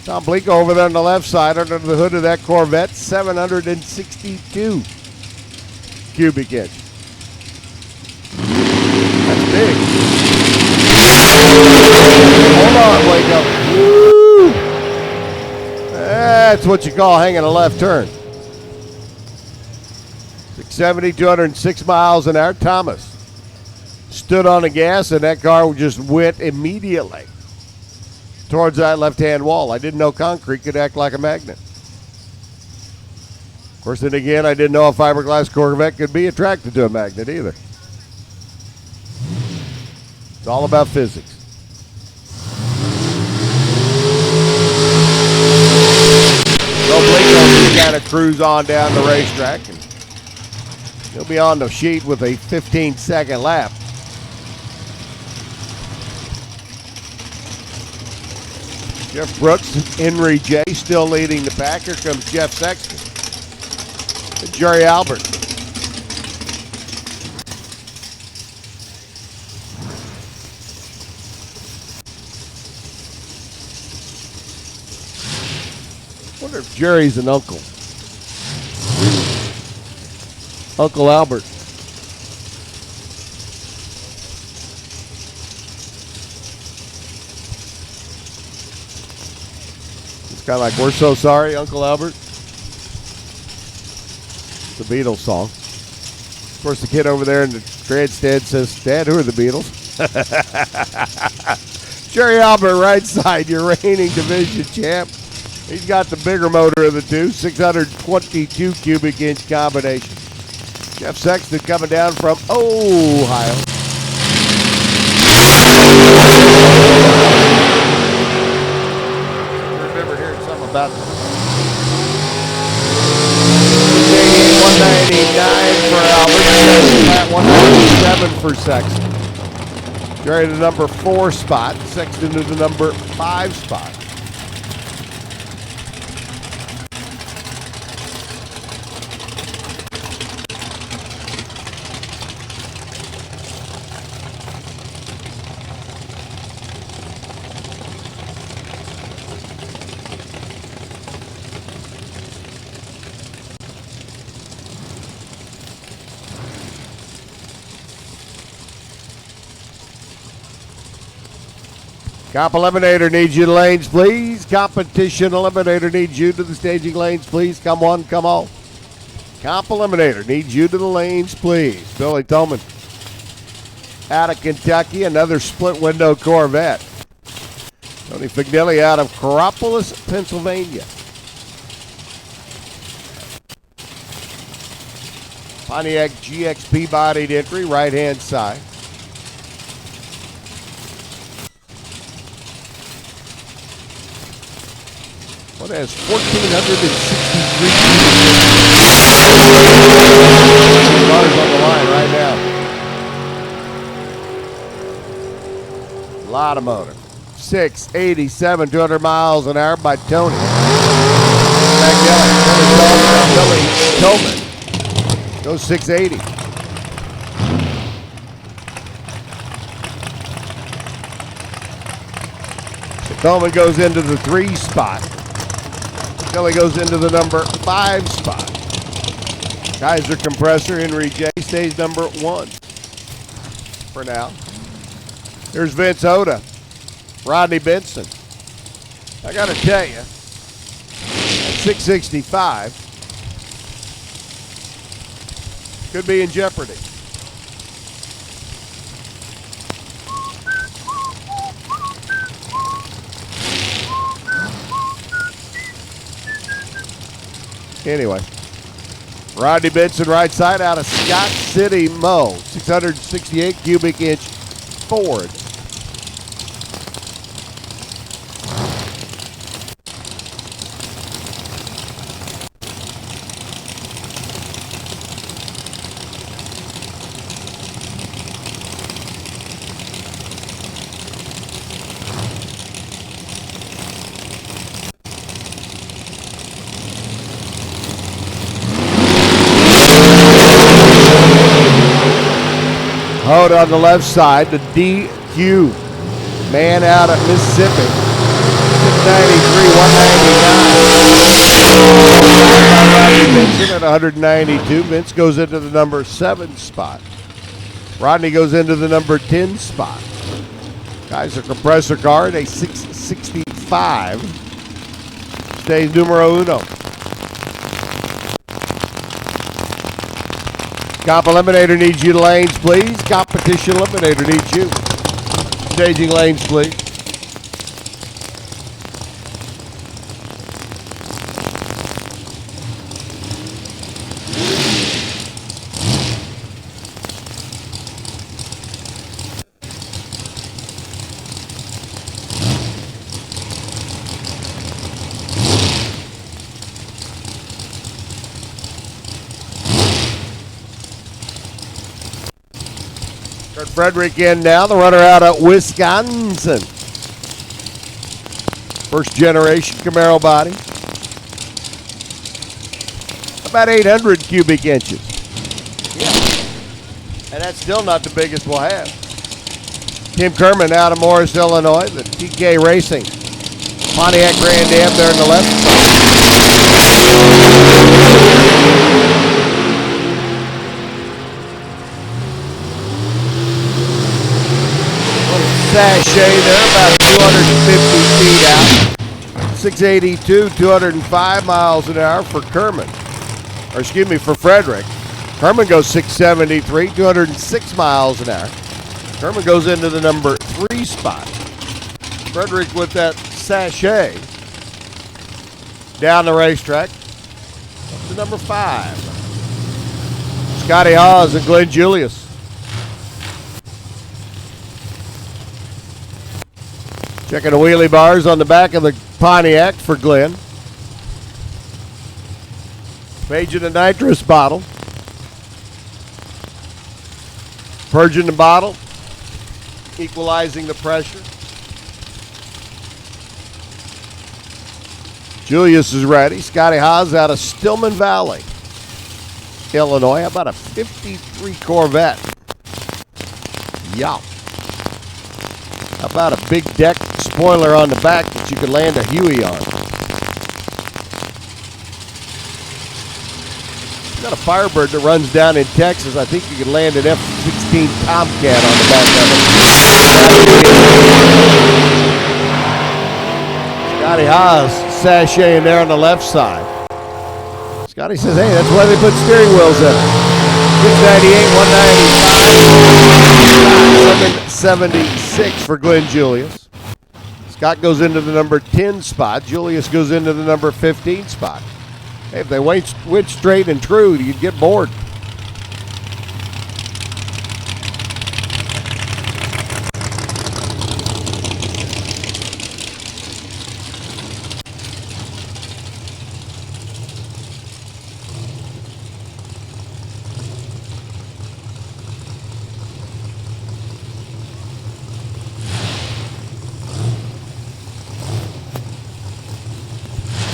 Speaker 1: Tom Blinko over there on the left side under the hood of that Corvette, 762 cubic inch. That's big. Hold on, Blinko. Woo! That's what you call hanging a left turn. 670, 206 miles an hour. Thomas stood on the gas, and that car just went immediately towards that left-hand wall. I didn't know concrete could act like a magnet. Of course, then again, I didn't know a fiberglass Corvette could be attracted to a magnet either. It's all about physics. So Blinko kind of cruise on down the racetrack, and he'll be on the sheet with a 15-second lap. Jeff Brooks, Henry J. still leading the pack. Here comes Jeff Sexton and Jerry Albert. I wonder if Jerry's an uncle. Uncle Albert. It's kind of like, we're so sorry, Uncle Albert. The Beatles song. Of course, the kid over there in the grandstand says, Dad, who are the Beatles? Jerry Albert, right side, your reigning division champ. He's got the bigger motor of the two, 622 cubic inch combination. Jeff Sexton coming down from Ohio. I remember hearing something about that. 199 for Albert, Matt 107 for Sexton. Jerry to the number 4 spot, Sexton to the number 5 spot. Comp Eliminator needs you to lanes, please. Competition Eliminator needs you to the staging lanes, please. Come one, come all. Comp Eliminator needs you to the lanes, please. Billy Tolman out of Kentucky, another split window Corvette. Tony Fignelli out of Coropolis, Pennsylvania. Pontiac GXP bodied entry, right hand side. What has 1,463 cars on the line right now. A lot of motor. 687, 200 miles an hour by Tony. Billy Tolman goes 680. So Tolman goes into the 3 spot. Kelly goes into the number 5 spot. Kaiser Compressor, Henry J. stays number 1 for now. Here's Vince Hoda, Rodney Benson. I got to tell you, at 665, could be in jeopardy. Anyway, Rodney Benson, right side, out of Scott City, Mo. 668 cubic inch Ford. Hold on the left side, the DQ man out of Mississippi. 693, 199. Vincent at 192. Vince goes into the number 7 spot. Rodney goes into the number 10 spot. Kaiser Compressor car at a 665. Stays numero 1. Comp Eliminator needs you to lanes, please. Competition Eliminator needs you. Staging lanes, please. Kurt Frederick in now, the runner out of Wisconsin. First generation Camaro body. About 800 cubic inches. Yeah. And that's still not the biggest we'll have. Tim Kerman out of Morris, Illinois, the TK Racing. Pontiac Grand Am there in the left. Sachet there, about 250 feet out. 682, 205 miles an hour for Kerman. Or excuse me, for Frederick. Kerman goes 673, 206 miles an hour. Kerman goes into the number 3 spot. Frederick with that sachet. Down the racetrack. Up to number 5. Scotty Haas and Glenn Julius. Checking the wheelie bars on the back of the Pontiac for Glenn. Paging the nitrous bottle. Purging the bottle. Equalizing the pressure. Julius is ready. Scotty Haas out of Stillman Valley, Illinois. How about a 53 Corvette? Yeah. How about a big deck spoiler on the back that you could land a Huey on? Got a Firebird that runs down in Texas. I think you could land an F-16 Tomcat on the back of it. Scotty Haas sachet in there on the left side. Scotty says, hey, that's why they put steering wheels in it. 698, 195, 776 for Glenn Julius. Scott goes into the number 10 spot. Julius goes into the number 15 spot. Hey, if they went straight and true, you'd get bored.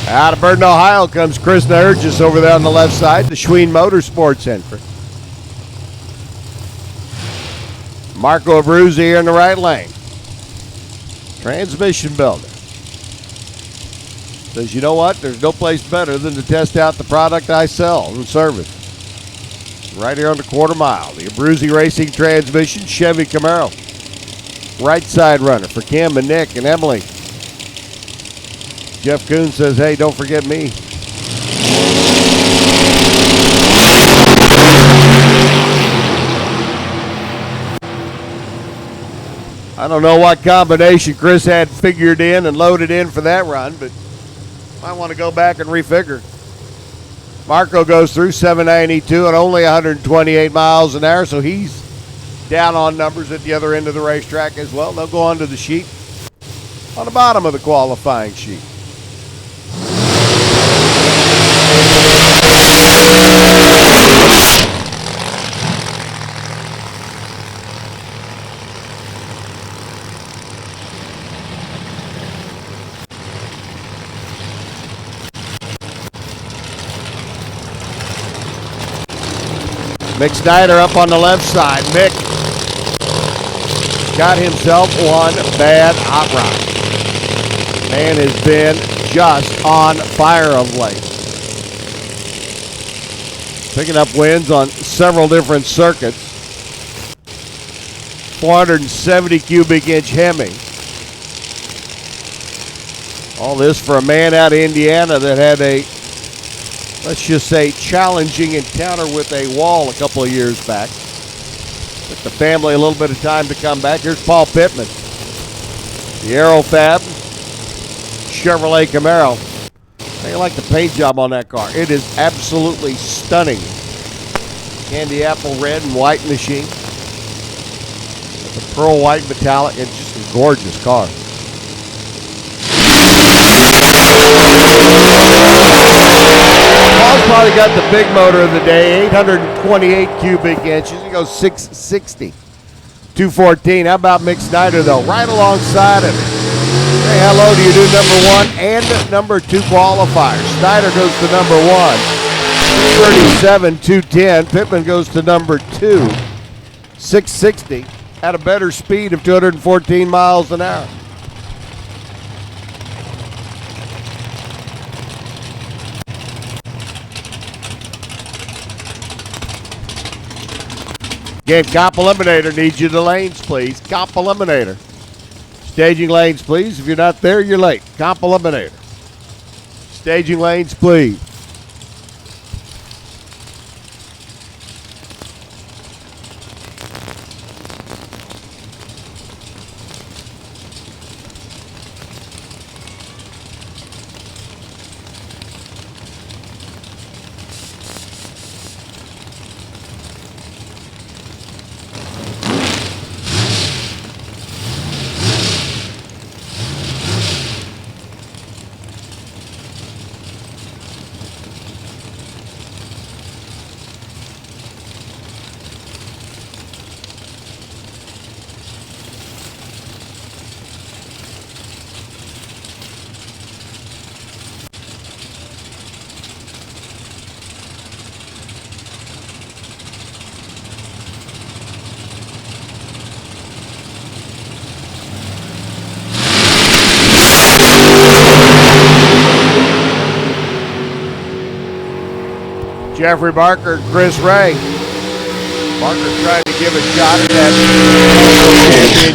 Speaker 1: Out of Burton, Ohio comes Chris Nurgis over there on the left side, the Schween Motorsports entry. Marco Abruzzi here in the right lane. Transmission builder. Says, you know what? There's no place better than to test out the product I sell and service. Right here on the quarter mile. The Abruzzi Racing transmission, Chevy Camaro. Right side runner for Kim and Nick and Emily. Jeff Kuhn says, hey, don't forget me. I don't know what combination Chris had figured in and loaded in for that run, but might want to go back and refigure. Marco goes through 792 at only 128 miles an hour, so he's down on numbers at the other end of the racetrack as well. They'll go onto the sheet on the bottom of the qualifying sheet. Mick Snyder up on the left side. Mick got himself one bad hot rod. Man has been just on fire of late. Picking up wins on several different circuits. 470 cubic inch Hemi. All this for a man out of Indiana that had a, let's just say, challenging encounter with a wall a couple of years back. Took the family a little bit of time to come back. Here's Paul Pittman. The Aerofab Chevrolet Camaro. I like the paint job on that car. It is absolutely stunning. Candy apple red and white machine. The pearl white metallic. It's just a gorgeous car. Paul's probably got the big motor of the day, 828 cubic inches. He goes 660. 214. How about Mick Snyder, though? Right alongside him. Say hello to your new number 1 and number 2 qualifiers. Snyder goes to number 1. 237, 210. Pittman goes to number 2. 660 at a better speed of 214 miles an hour. Game Cop Eliminator needs you to lanes, please. Cop Eliminator. Staging lanes, please. If you're not there, you're late. Cop Eliminator. Staging lanes, please. Jeffrey Barker and Chris Ray. Barker trying to give a shot at that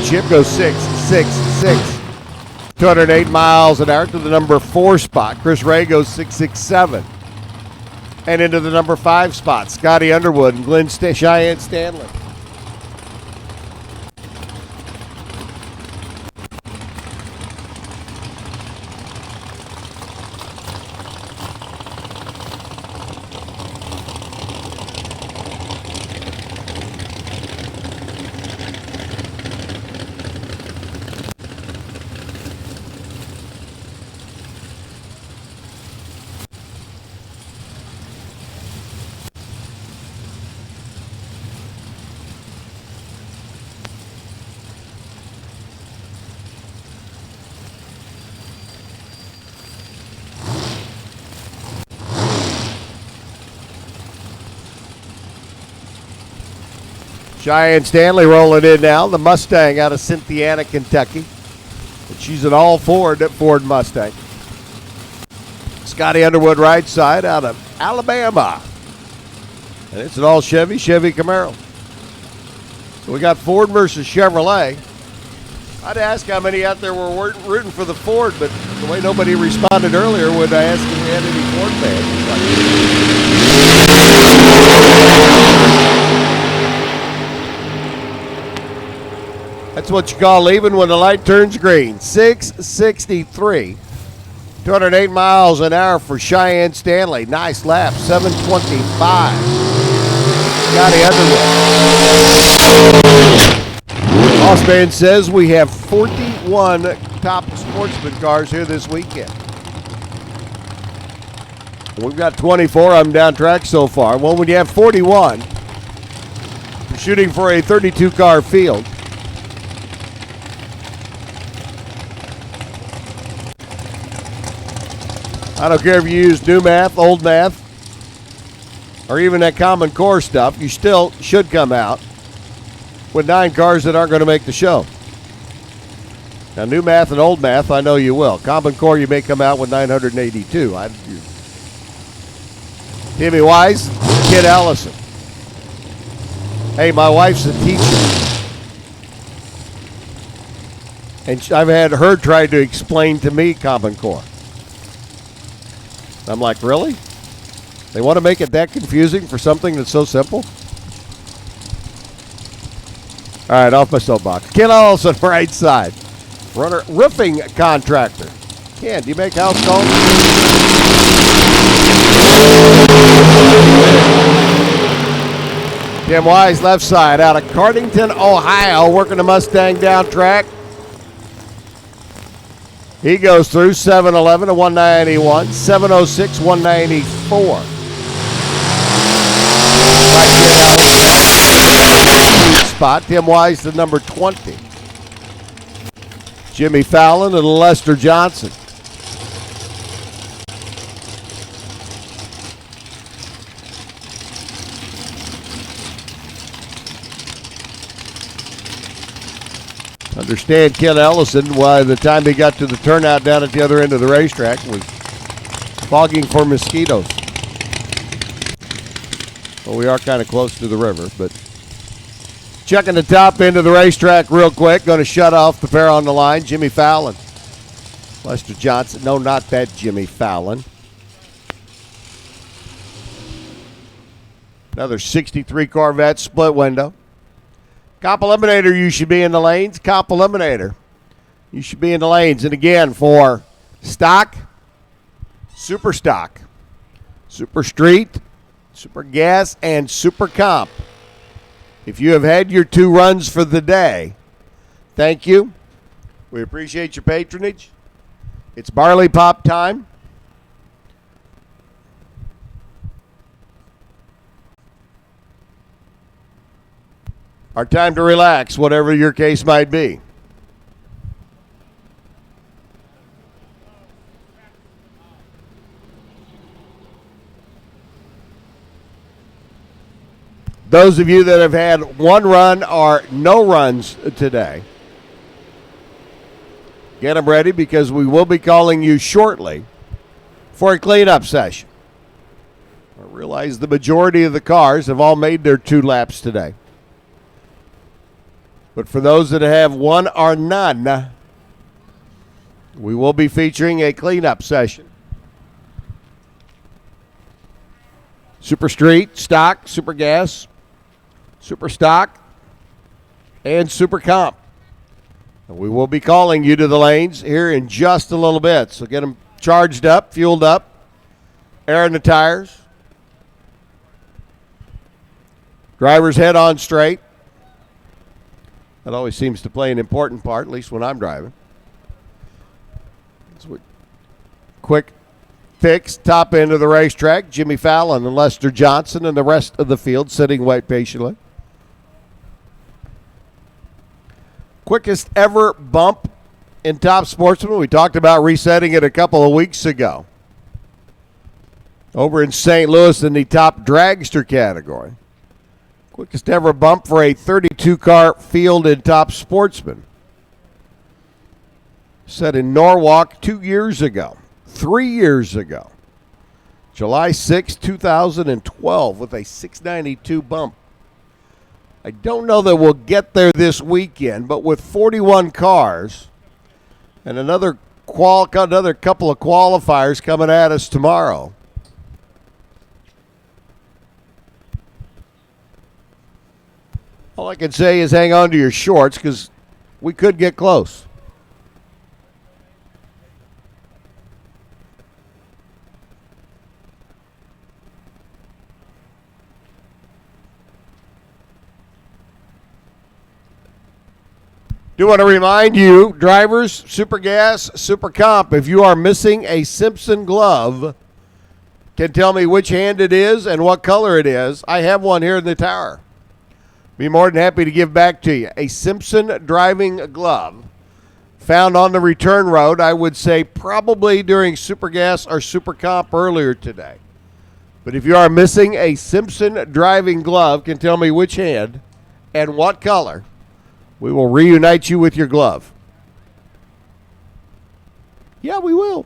Speaker 1: championship. Goes 6.66. 208 miles an hour to the number 4 spot. Chris Ray goes 6.67. And into the number 5 spot, Scotty Underwood and Cheyenne Stanley. Cheyenne Stanley rolling in now, the Mustang out of Cynthiana, Kentucky. And she's an all-Ford Mustang. Scotty Underwood right side out of Alabama. And it's an all Chevy Camaro. So we got Ford versus Chevrolet. I'd ask how many out there were rooting for the Ford, but the way nobody responded earlier when I asked if we had any Ford fans. That's what you call leaving when the light turns green. 663. 208 miles an hour for Cheyenne Stanley. Nice lap. 725. Scotty Underwood. Boss Man says we have 41 top sportsman cars here this weekend. We've got 24 of them down track so far. Well, when you have 41, you're shooting for a 32-car field. I don't care if you use new math, old math, or even that Common Core stuff, you still should come out with 9 cars that aren't going to make the show. Now, new math and old math, I know you will. Common Core, you may come out with 982. Timmy Wise, Kid Allison. Hey, my wife's a teacher. And I've had her try to explain to me Common Core. I'm like, really? They want to make it that confusing for something that's so simple? All right, off my soapbox. Ken Allison, right side. Runner, roofing contractor. Ken, do you make house calls? Tim Wise, left side, out of Cardington, Ohio, working the Mustang down track. He goes through 711 to 191, 706, 194. Spot. Tim Wise, the number 20. Jimmy Fallon and Lester Johnson. Understand Ken Ellison, by the time he got to the turnout down at the other end of the racetrack, was fogging for mosquitoes. Well, we are kind of close to the river, but checking the top end of the racetrack real quick. Going to shut off the pair on the line. Jimmy Fallon. Lester Johnson. No, not that Jimmy Fallon. Another 63 Corvette split window. Cop Eliminator, you should be in the lanes. Cop Eliminator, you should be in the lanes. And again, for stock, super stock, super street, super gas, and super comp. If you have had your 2 runs for the day, thank you. We appreciate your patronage. It's Barley Pop time. Our time to relax, whatever your case might be. Those of you that have had 1 run or no runs today, get them ready because we will be calling you shortly for a cleanup session. I realize the majority of the cars have all made their 2 laps today. But for those that have one or none, we will be featuring a cleanup session. Super Street, Stock, Super Gas, Super Stock, and Super Comp. And we will be calling you to the lanes here in just a little bit. So get them charged up, fueled up, air in the tires. Drivers head on straight. That always seems to play an important part, at least when I'm driving. So quick fix, top end of the racetrack. Jimmy Fallon and Lester Johnson and the rest of the field sitting wait patiently. Quickest ever bump in Top Sportsman. We talked about resetting it a couple of weeks ago. Over in St. Louis in the top dragster category. Quickest ever bump for a 32-car field in Top Sportsman. Set in Norwalk 2 years ago. 3 years ago. July 6, 2012 with a 692 bump. I don't know that we'll get there this weekend, but with 41 cars and another couple of qualifiers coming at us tomorrow, all I can say is hang on to your shorts because we could get close. Do want to remind you, drivers, Super Gas, Super Comp, if you are missing a Simpson glove, can tell me which hand it is and what color it is. I have one here in the tower. Be more than happy to give back to you. A Simpson driving glove found on the return road, I would say probably during Super Gas or Super Comp earlier today. But if you are missing a Simpson driving glove, can tell me which hand and what color, we will reunite you with your glove. Yeah, we will.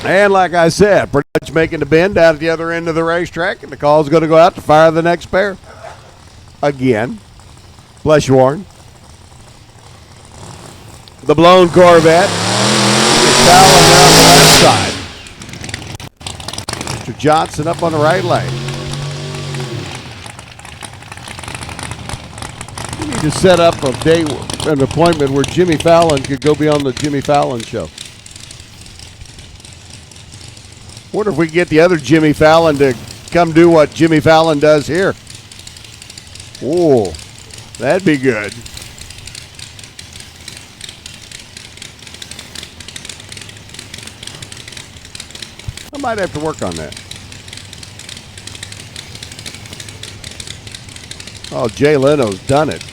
Speaker 1: And like I said, pretty much making the bend out at the other end of the racetrack, and the call is going to go out to fire the next pair. Again, bless you, Warren. The blown Corvette. Fallon there on the left side. Mr. Johnson up on the right lane. We need to set up a day, an appointment where Jimmy Fallon could go be on the Jimmy Fallon show. Wonder if we can get the other Jimmy Fallon to come do what Jimmy Fallon does here. Oh, that'd be good. I might have to work on that. Oh, Jay Leno's done it.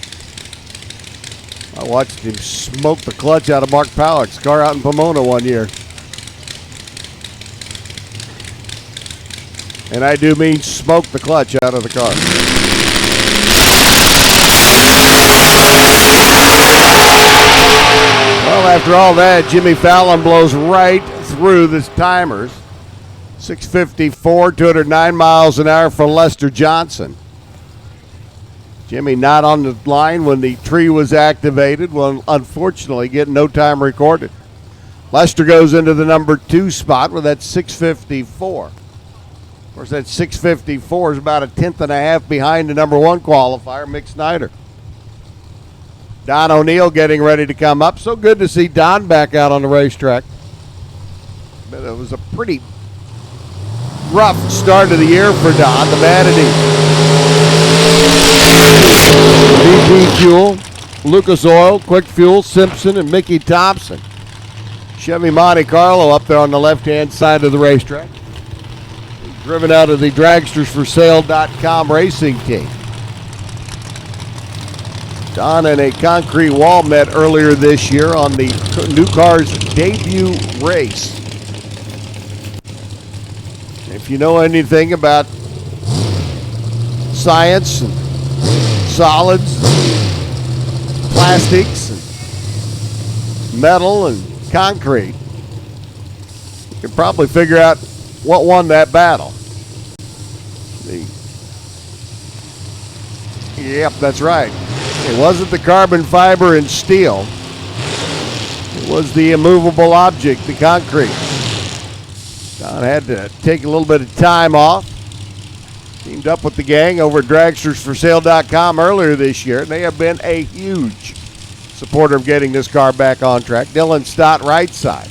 Speaker 1: I watched him smoke the clutch out of Mark Pollack's car out in Pomona one year. And I do mean smoke the clutch out of the car. Well, after all that, Jimmy Fallon blows right through the timers. 654, 209 miles an hour for Lester Johnson. Jimmy not on the line when the tree was activated. Well, unfortunately, getting no time recorded. Lester goes into the number 2 spot with that 654. Of course, that 654 is about a tenth and a half behind the number 1 qualifier, Mick Snyder. Don O'Neill getting ready to come up. So good to see Don back out on the racetrack. But it was a pretty rough start of the year for Don, the Vanity. VP Fuel, Lucas Oil, Quick Fuel, Simpson, and Mickey Thompson. Chevy Monte Carlo up there on the left-hand side of the racetrack. Driven out of the DragstersForSale.com racing team. Don and a concrete wall met earlier this year on the new car's debut race. If you know anything about science and solids, plastics, and metal and concrete, you can probably figure out what won that battle. Yep, that's right. It wasn't the carbon fiber and steel. It was the immovable object, the concrete. Don had to take a little bit of time off. Teamed up with the gang over at DragstersForSale.com earlier this year. They have been a huge supporter of getting this car back on track. Dylan Stott, right side.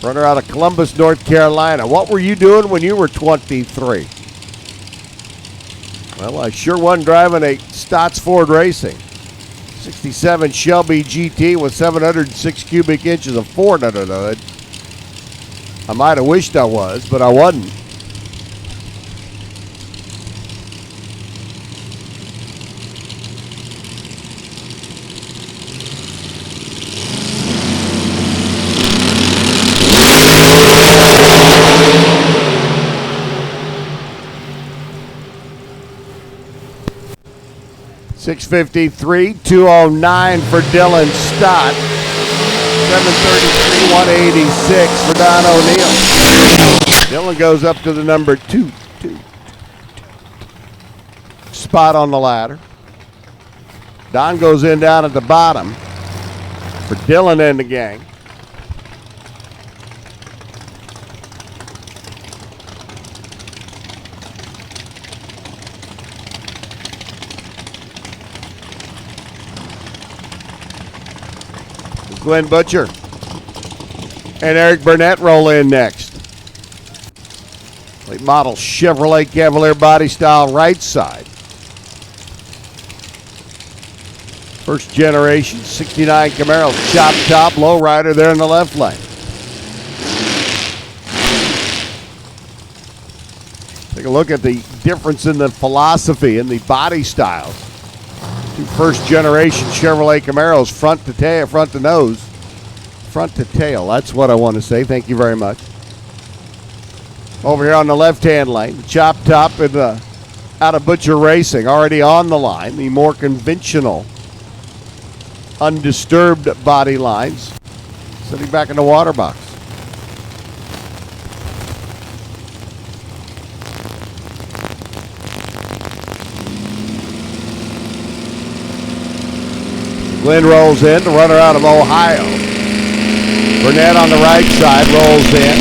Speaker 1: Runner out of Columbus, North Carolina. What were you doing when you were 23? Well, I sure wasn't driving a Stotts Ford Racing. 67 Shelby GT with 706 cubic inches of Ford under the hood. I might have wished I was, but I wasn't. $653, $209 for Dylan Stott. $733, $186 for Don O'Neill. Dylan goes up to the number 2 spot on the ladder. Don goes in down at the bottom for Dylan and the gang. Glenn Butcher and Eric Burnett roll in next. Late model Chevrolet Cavalier body style right side. First generation 69 Camaro chop top lowrider there in the left lane. Take a look at the difference in the philosophy and the body styles. Two first generation Chevrolet Camaros, front to tail, front to nose, front to tail. That's what I want to say. Thank you very much. Over here on the left-hand lane, chop top in the out of Butcher Racing, already on the line. The more conventional, undisturbed body lines, sitting back in the water box. Glenn rolls in, the runner out of Ohio. Burnett on the right side rolls in.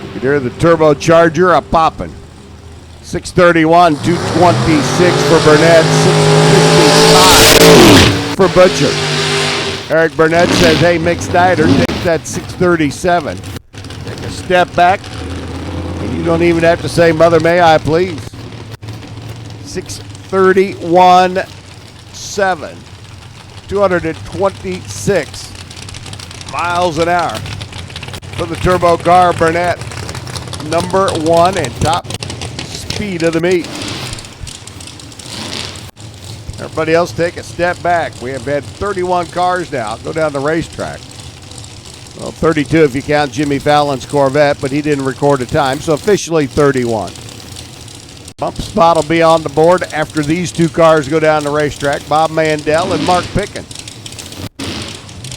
Speaker 1: You can hear the turbocharger a-popping. 631, 226 for Burnett, 655 for Butcher. Eric Burnett says, hey, Mick Snyder, take that 637. Take a step back, and you don't even have to say, Mother, may I please. 631.7, 226 miles an hour for the turbo car, Burnett. Number one and top speed of the meet. Everybody else take a step back. We have had 31 cars now go down the racetrack. Well, 32 if you count Jimmy Fallon's Corvette, but he didn't record a time, so officially 31. Bump spot will be on the board after these two cars go down the racetrack. Bob Mandel and Mark Pickens.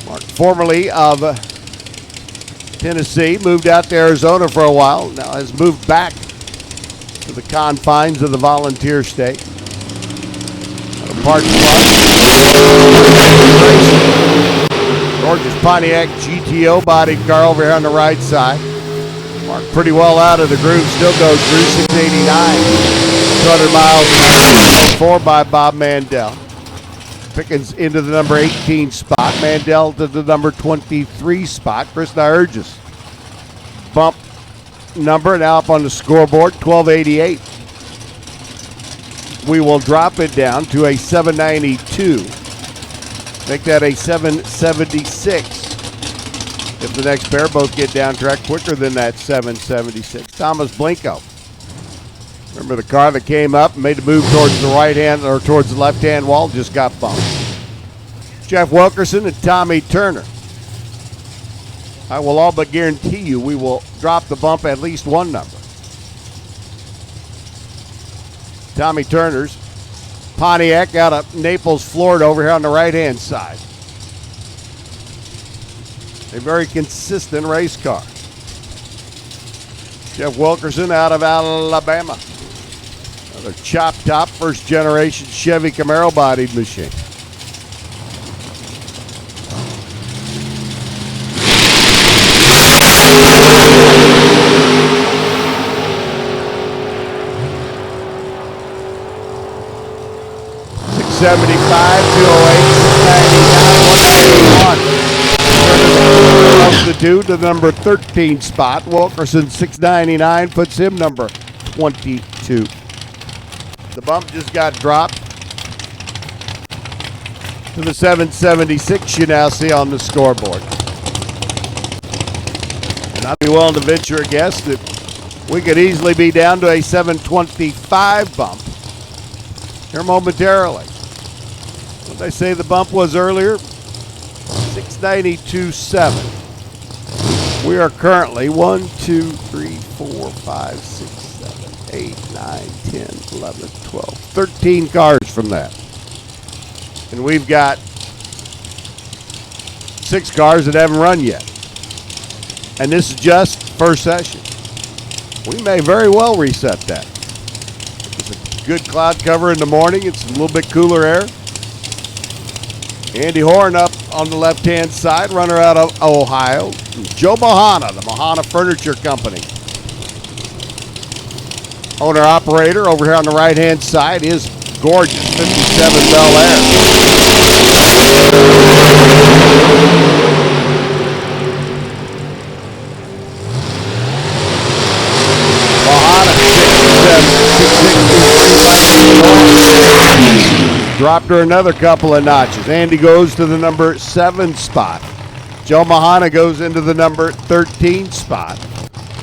Speaker 1: Mark, formerly of Tennessee, moved out to Arizona for a while, now has moved back to the confines of the Volunteer State. Park Gorgeous Pontiac GTO body car over here on the right side. Mark pretty well out of the groove, still goes through 689. 200 miles an hour, 4 by Bob Mandel. Pickens into the number 18 spot. Mandel to the number 23 spot. Chris Nyergis. Bump number now up on the scoreboard, 1288. We will drop it down to a 792. Make that a 776. If the next pair both get down track quicker than that 776. Thomas Blinko. Remember the car that came up and made the move towards the right hand or towards the left hand wall just got bumped. Jeff Wilkerson and Tommy Turner. I will all but guarantee you we will drop the bump at least one number. Tommy Turner's Pontiac out of Naples, Florida over here on the right-hand side. A very consistent race car. Jeff Wilkerson out of Alabama. Another chop-top, first-generation Chevy Camaro-bodied machine. $75, 208, 699, 191. Up the 2 to the number 13 spot. Wilkerson, 699, puts him number 22. The bump just got dropped to the 776 you now see on the scoreboard. And I'd be willing to venture a guess that we could easily be down to a 725 bump here momentarily. What did I say the bump was earlier? 692.7. We are currently 1, 2, 3, 4, 5, 6, 7, 8, 9, 10, 11, 12, 13 cars from that. And we've got 6 cars that haven't run yet. And this is just first session. We may very well reset that. It's a good cloud cover in the morning. It's a little bit cooler air. Andy Horn up on the left-hand side, runner out of Ohio. Joe Mohana, the Mohana Furniture Company. Owner-operator over here on the right-hand side is gorgeous, 57 Bel Air. Mohana, 6'7", dropped her another couple of notches. Andy goes to the number 7 spot. Joe Mohana goes into the number 13 spot.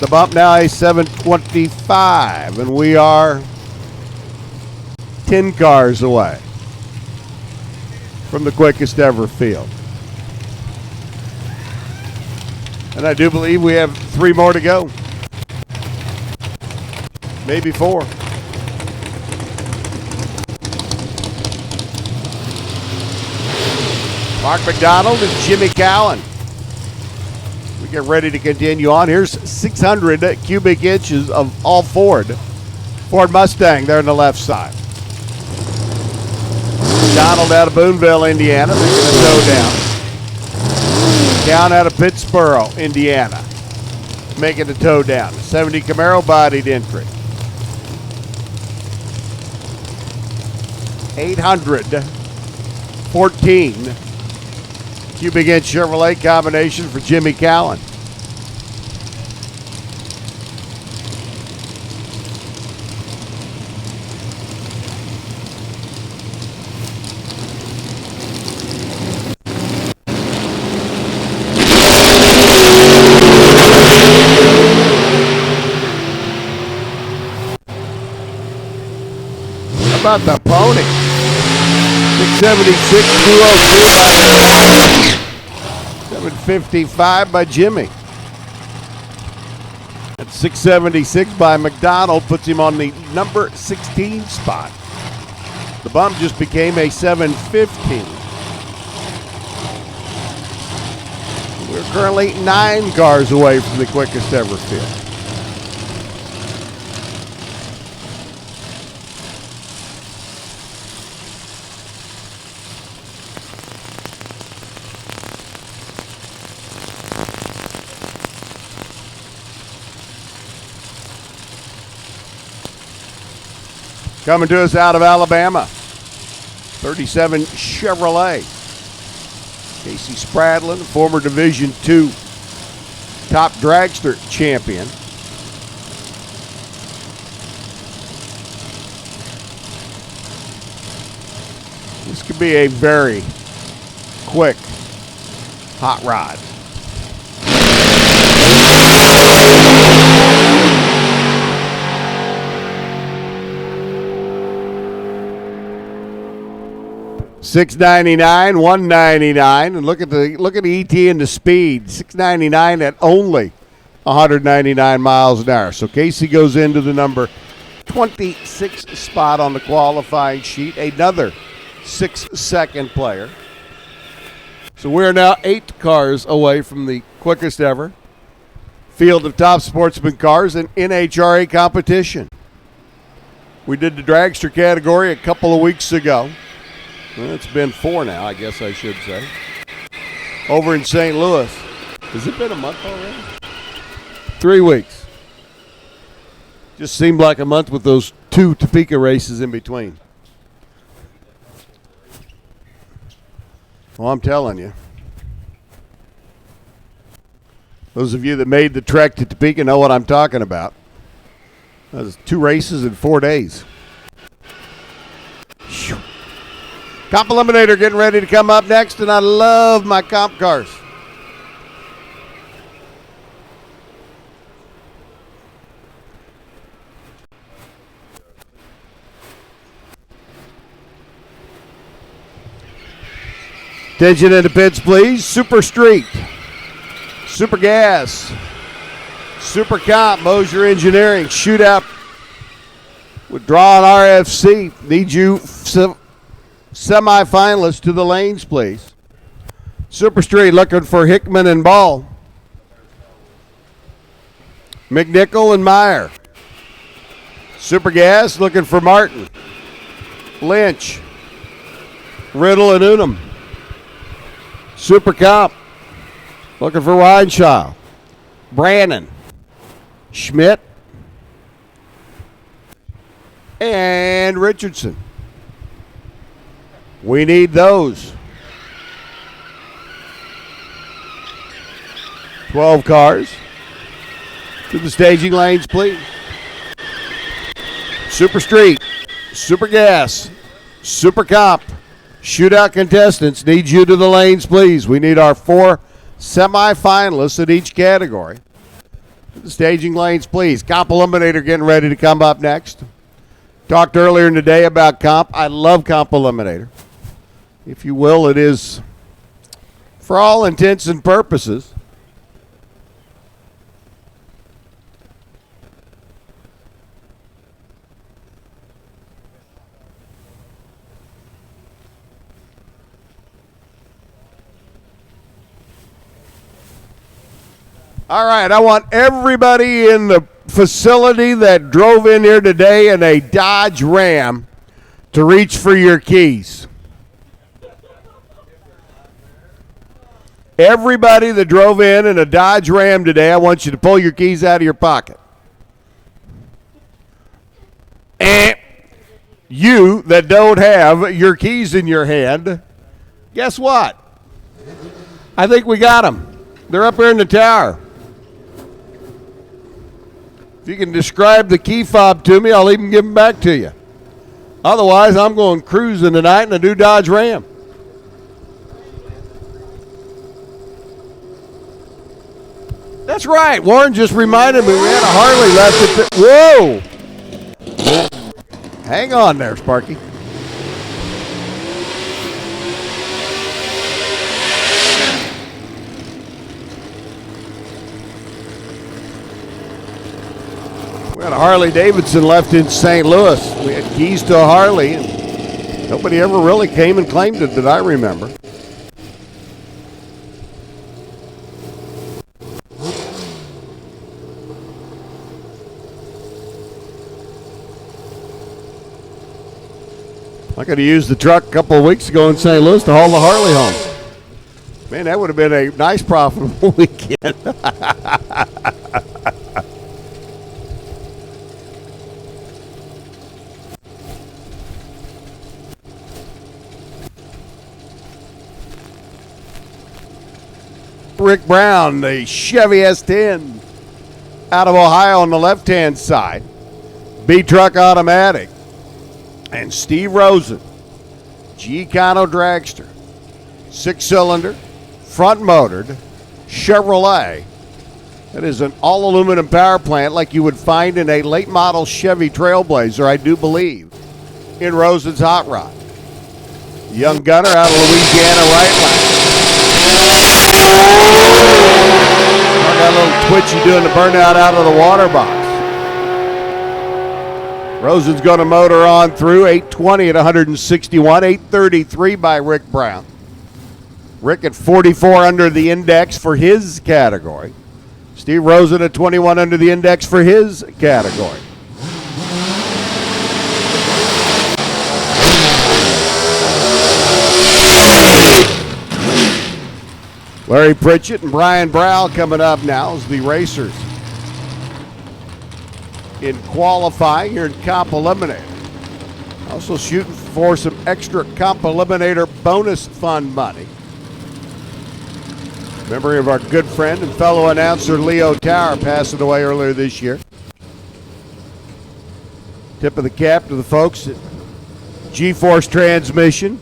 Speaker 1: The bump now is 725, and we are 10 cars away from the quickest ever field. And I do believe we have 3 more to go. Maybe 4. Mark McDonald and Jimmy Cowan. We get ready to continue on. Here's 600 cubic inches of all Ford Mustang there on the left side. Donald out of Boonville, Indiana, making a tow down. Down out of Pittsboro, Indiana, making the tow down. 70 Camaro bodied entry. 814 cubic inch Chevrolet combination for Jimmy Cowan. How about the pony? 676, 202 by 755 by Jimmy. At 676 by McDonald puts him on the number 16 spot. The bump just became a 715. We're currently 9 cars away from the quickest ever field. Coming to us out of Alabama, 37 Chevrolet. Casey Spradlin, former Division II top dragster champion. This could be a very quick hot rod. $699, $199, and look at the ET and the speed. $699 at only 199 miles an hour. So Casey goes into the number 26 spot on the qualifying sheet. Another 6-second player. So we're now 8 cars away from the quickest ever field of top sportsman cars in NHRA competition. We did the dragster category a couple of weeks ago. Well, it's been 4 now, I guess I should say. Over in St. Louis. Has it been a month already? 3 weeks. Just seemed like a month with those 2 Topeka races in between. Well, I'm telling you. Those of you that made the trek to Topeka know what I'm talking about. That was 2 races in 4 days. Whew. Comp Eliminator getting ready to come up next, and I love my comp cars. Attention in the pits, please. Super Street, Super Gas, Super Comp, Mosier Engineering, Shootout with Draw and RFC. Need you semifinalists to the lanes, please. Super Street looking for Hickman and Ball. McNichol and Meyer. Super Gas looking for Martin, Lynch, Riddle and Unum. Super Comp looking for Reinshaw, Brannon, Schmidt, and Richardson. We need those. 12 cars to the staging lanes, please. Super Street, Super Gas, Super Comp, Shootout contestants, need you to the lanes, please. We need our 4 semifinalists in each category. To the staging lanes, please. Comp Eliminator getting ready to come up next. Talked earlier in the day about comp. I love Comp Eliminator. If you will, it is, for all intents and purposes, All right, I want everybody in the facility that drove in here today in a Dodge Ram to reach for your keys. Everybody that drove in a Dodge Ram today, I want you to pull your keys out of your pocket. And you that don't have your keys in your hand, guess what? I think we got them. They're up here in the tower. If you can describe the key fob to me, I'll even give them back to you. Otherwise, I'm going cruising tonight in a new Dodge Ram. That's right. Warren just reminded me we had a Harley left at the... Whoa! Hang on there, Sparky. We had a Harley Davidson left in St. Louis. We had keys to a Harley, and nobody ever really came and claimed it that I remember. I could have used the truck a couple of weeks ago in St. Louis to haul the Harley home. Man, that would have been a nice, profitable weekend. Rick Brown, the Chevy S10 out of Ohio on the left-hand side. B-Truck Automatic. And Steve Rosen, G-Econo Dragster. 6-cylinder, front-motored, Chevrolet. That is an all-aluminum power plant like you would find in a late-model Chevy Trailblazer, I do believe, in Rosen's Hot Rod. Young gunner out of Louisiana, right lane. Got a little twitchy doing the burnout out of the water box. Rosen's going to motor on through 820 at 161, 833 by Rick Brown. Rick at 44 under the index for his category. Steve Rosen at 21 under the index for his category. Larry Pritchett and Brian Brow coming up now as the racers in qualifying here in Comp Eliminator. Also shooting for some extra Comp Eliminator bonus fund money. Memory of our good friend and fellow announcer Leo Tower passing away earlier this year. Tip of the cap to the folks at G-Force Transmission,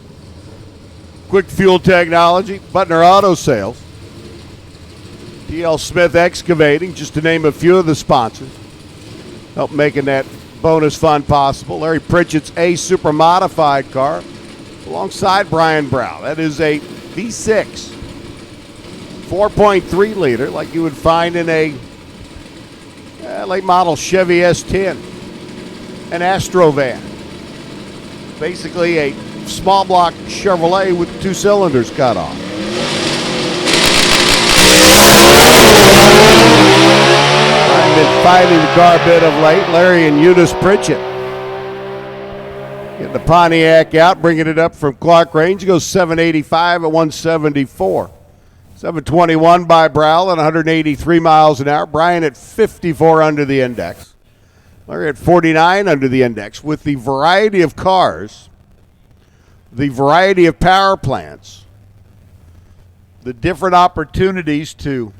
Speaker 1: Quick Fuel Technology, Butner Auto Sales, T.L. Smith Excavating, just to name a few of the sponsors. Help making that bonus fund possible. Larry Pritchett's A Super Modified car alongside Brian Brow. That is a V6, 4.3 liter like you would find in a late model Chevy S10, an Astro van. Basically a small block Chevrolet with 2 cylinders cut off. I've been fighting the car a bit of late. Larry and Eunice Pritchett getting the Pontiac out, bringing it up from Clark Range. It goes 785 at 174. 721 by Brow at 183 miles an hour. Brian at 54 under the index. Larry at 49 under the index. With the variety of cars, the variety of power plants, the different opportunities to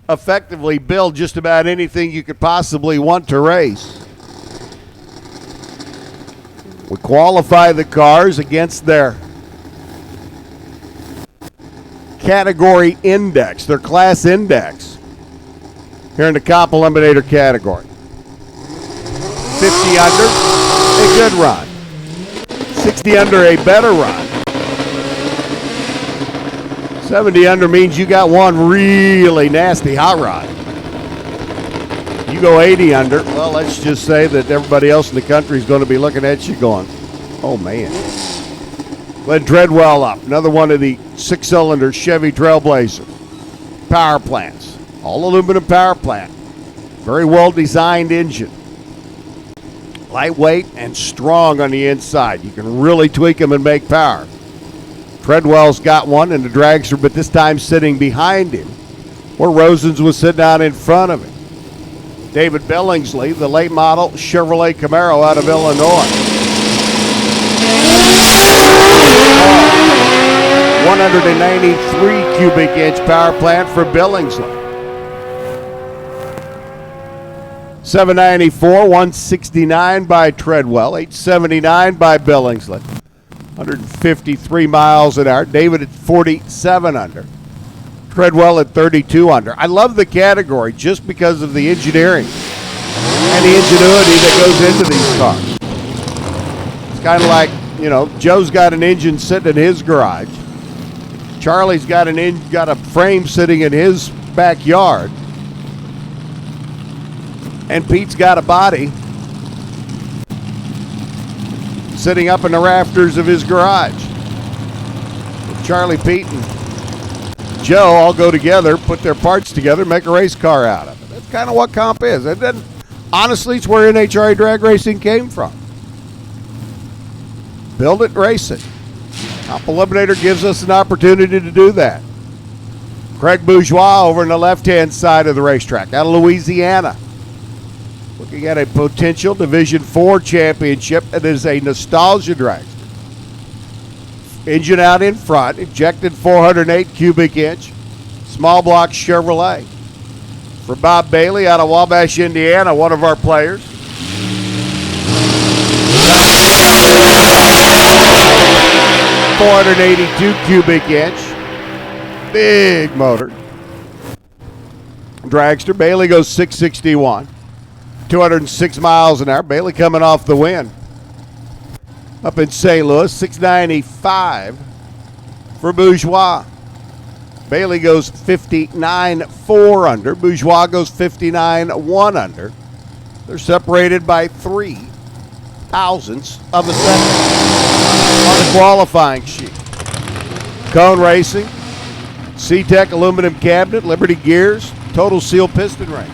Speaker 1: effectively build just about anything you could possibly want to race. We qualify the cars against their category index, their class index, here in the Comp Eliminator category. 50 under, a good run. 60 under, a better run. 70 under means you got one really nasty hot rod. You go 80 under, well, let's just say that everybody else in the country is going to be looking at you going, oh, man. Glenn Treadwell up, another one of the 6-cylinder Chevy Trailblazer power plants. All aluminum power plant. Very well designed engine. Lightweight and strong on the inside. You can really tweak them and make power. Treadwell's got one in the dragster, but this time sitting behind him, where Rosens was sitting out in front of him. David Billingsley, the late model Chevrolet Camaro out of Illinois. 193 cubic inch power plant for Billingsley. 794, 169 by Treadwell, 879 by Billingsley. 153 miles an hour. David at 47 under. Treadwell at 32 under. I love the category just because of the engineering and the ingenuity that goes into these cars. It's kind of like, you know, Joe's got an engine sitting in his garage. Charlie's got a frame sitting in his backyard. And Pete's got a body sitting up in the rafters of his garage. Charlie, Pete, and Joe all go together, put their parts together, make a race car out of it. That's kind of what comp is. And then, honestly, it's where NHRA drag racing came from. Build it, race it. Comp Eliminator gives us an opportunity to do that. Craig Bourgeois over on the left-hand side of the racetrack, out of Louisiana. Looking at a potential Division IV championship. It is a nostalgia dragster. Engine out in front, injected 408 cubic inch, small block Chevrolet. For Bob Bailey out of Wabash, Indiana, one of our players. 482 cubic inch, big motor. Dragster, Bailey goes 661. 206 miles an hour. Bailey coming off the win. Up in St. Louis, 695 for Bourgeois. Bailey goes 59.4 under. Bourgeois goes 59.1 under. They're separated by 3 thousandths of a second on the qualifying sheet. Cone Racing, C-Tech aluminum cabinet, Liberty Gears, Total Seal piston ring.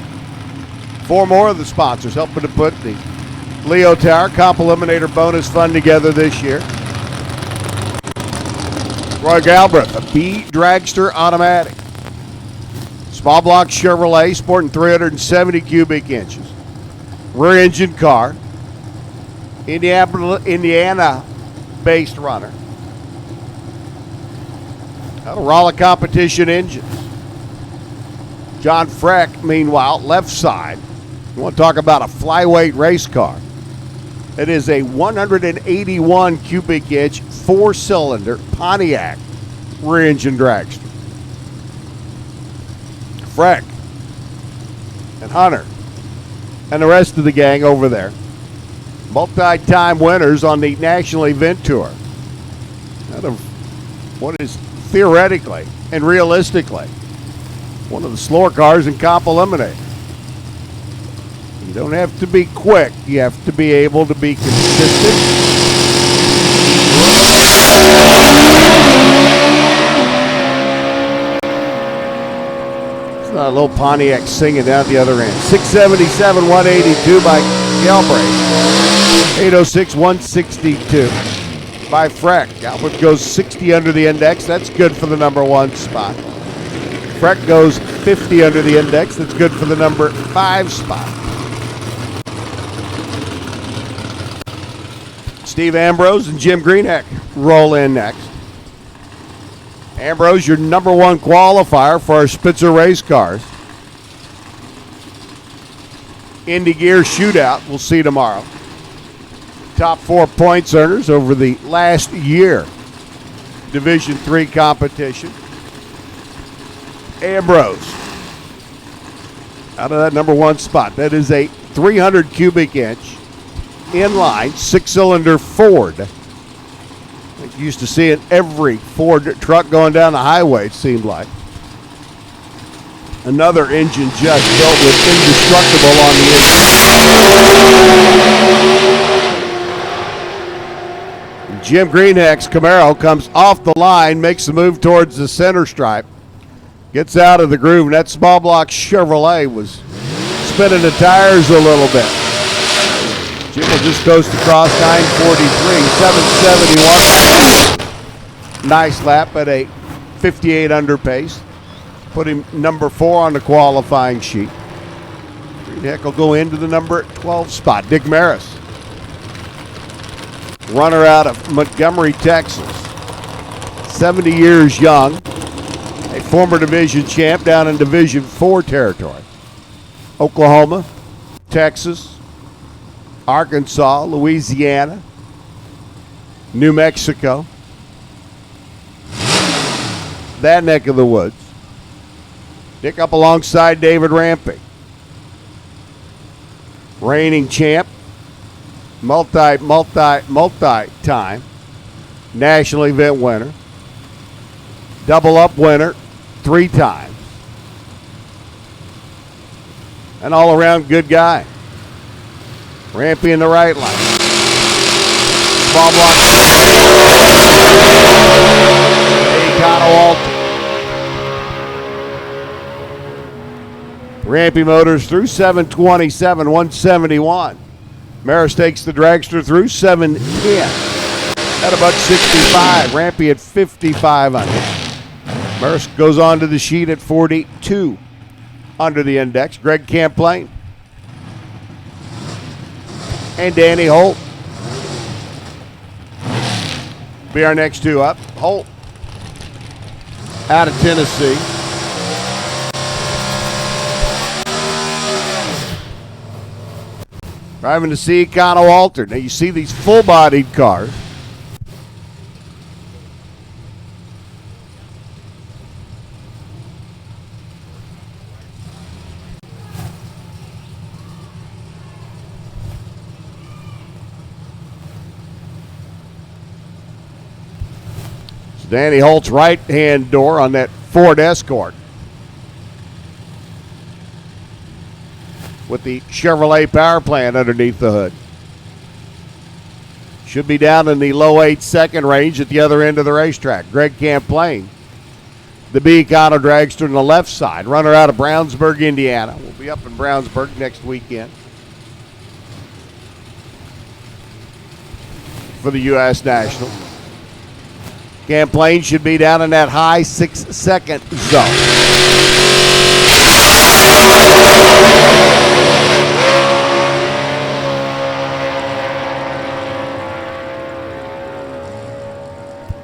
Speaker 1: 4 more of the sponsors helping to put the Leo Tower Comp Eliminator bonus fund together this year. Roy Galbraith, a B Dragster automatic. Small block Chevrolet, sporting 370 cubic inches. Rear engine car. Indiana-based runner. Raleigh competition engines. John Freck, meanwhile, left side. You want to talk about a flyweight race car. It is a 181 cubic inch 4-cylinder Pontiac rear engine dragster. Freck and Hunter and the rest of the gang over there. Multi-time winners on the National Event Tour. Out of what is theoretically and realistically one of the slower cars in Comp Eliminator. You don't have to be quick. You have to be able to be consistent. It's not a little Pontiac singing down the other end. 677, 182 by Galbraith. 806, 162 by Freck. Galbraith goes 60 under the index. That's good for the number 1 spot. Freck goes 50 under the index. That's good for the number 5 spot. Steve Ambrose and Jim Greenheck roll in next. Ambrose, your number 1 qualifier for our Spitzer race cars. Indy Gear Shootout, we'll see tomorrow. Top 4 points earners over the last year. Division III competition. Ambrose, out of that number 1 spot. That is a 300 cubic inch inline 6-cylinder Ford. I think you used to see it every Ford truck going down the highway, it seemed like. Another engine just built with indestructible on the inside. Jim Greenheck's Camaro comes off the line, makes the move towards the center stripe. Gets out of the groove, and that small block Chevrolet was spinning the tires a little bit. Jim will just coast across 943, 771. Nice lap at a 58 under pace. Put him number 4 on the qualifying sheet. Heck will go into the number 12 spot. Dick Maris, runner out of Montgomery, Texas. 70 years young. A former division champ down in Division 4 territory. Oklahoma, Texas, Arkansas, Louisiana, New Mexico. That neck of the woods. Dick up alongside David Rampy. Reigning champ, multi-time national event winner, double up winner 3 times. An all-around good guy. Rampy in the right line. Small block. Econo Walter. Rampy Motors through 727, 171. Maris takes the dragster through 710 at about 65. Rampy at 55 under. Maris goes on to the sheet at 42 under the index. Greg Camplain and Danny Holt be our next 2 up. Holt out of Tennessee. Driving to see Econo Walter. Now you see these full-bodied cars. So Danny Holt's right-hand door on that Ford Escort, with the Chevrolet power plant underneath the hood. Should be down in the low 8-second range at the other end of the racetrack. Greg Camplain, the B Econo dragster on the left side. Runner out of Brownsburg, Indiana. We'll be up in Brownsburg next weekend for the U.S. National. Camplain should be down in that high 6-second zone.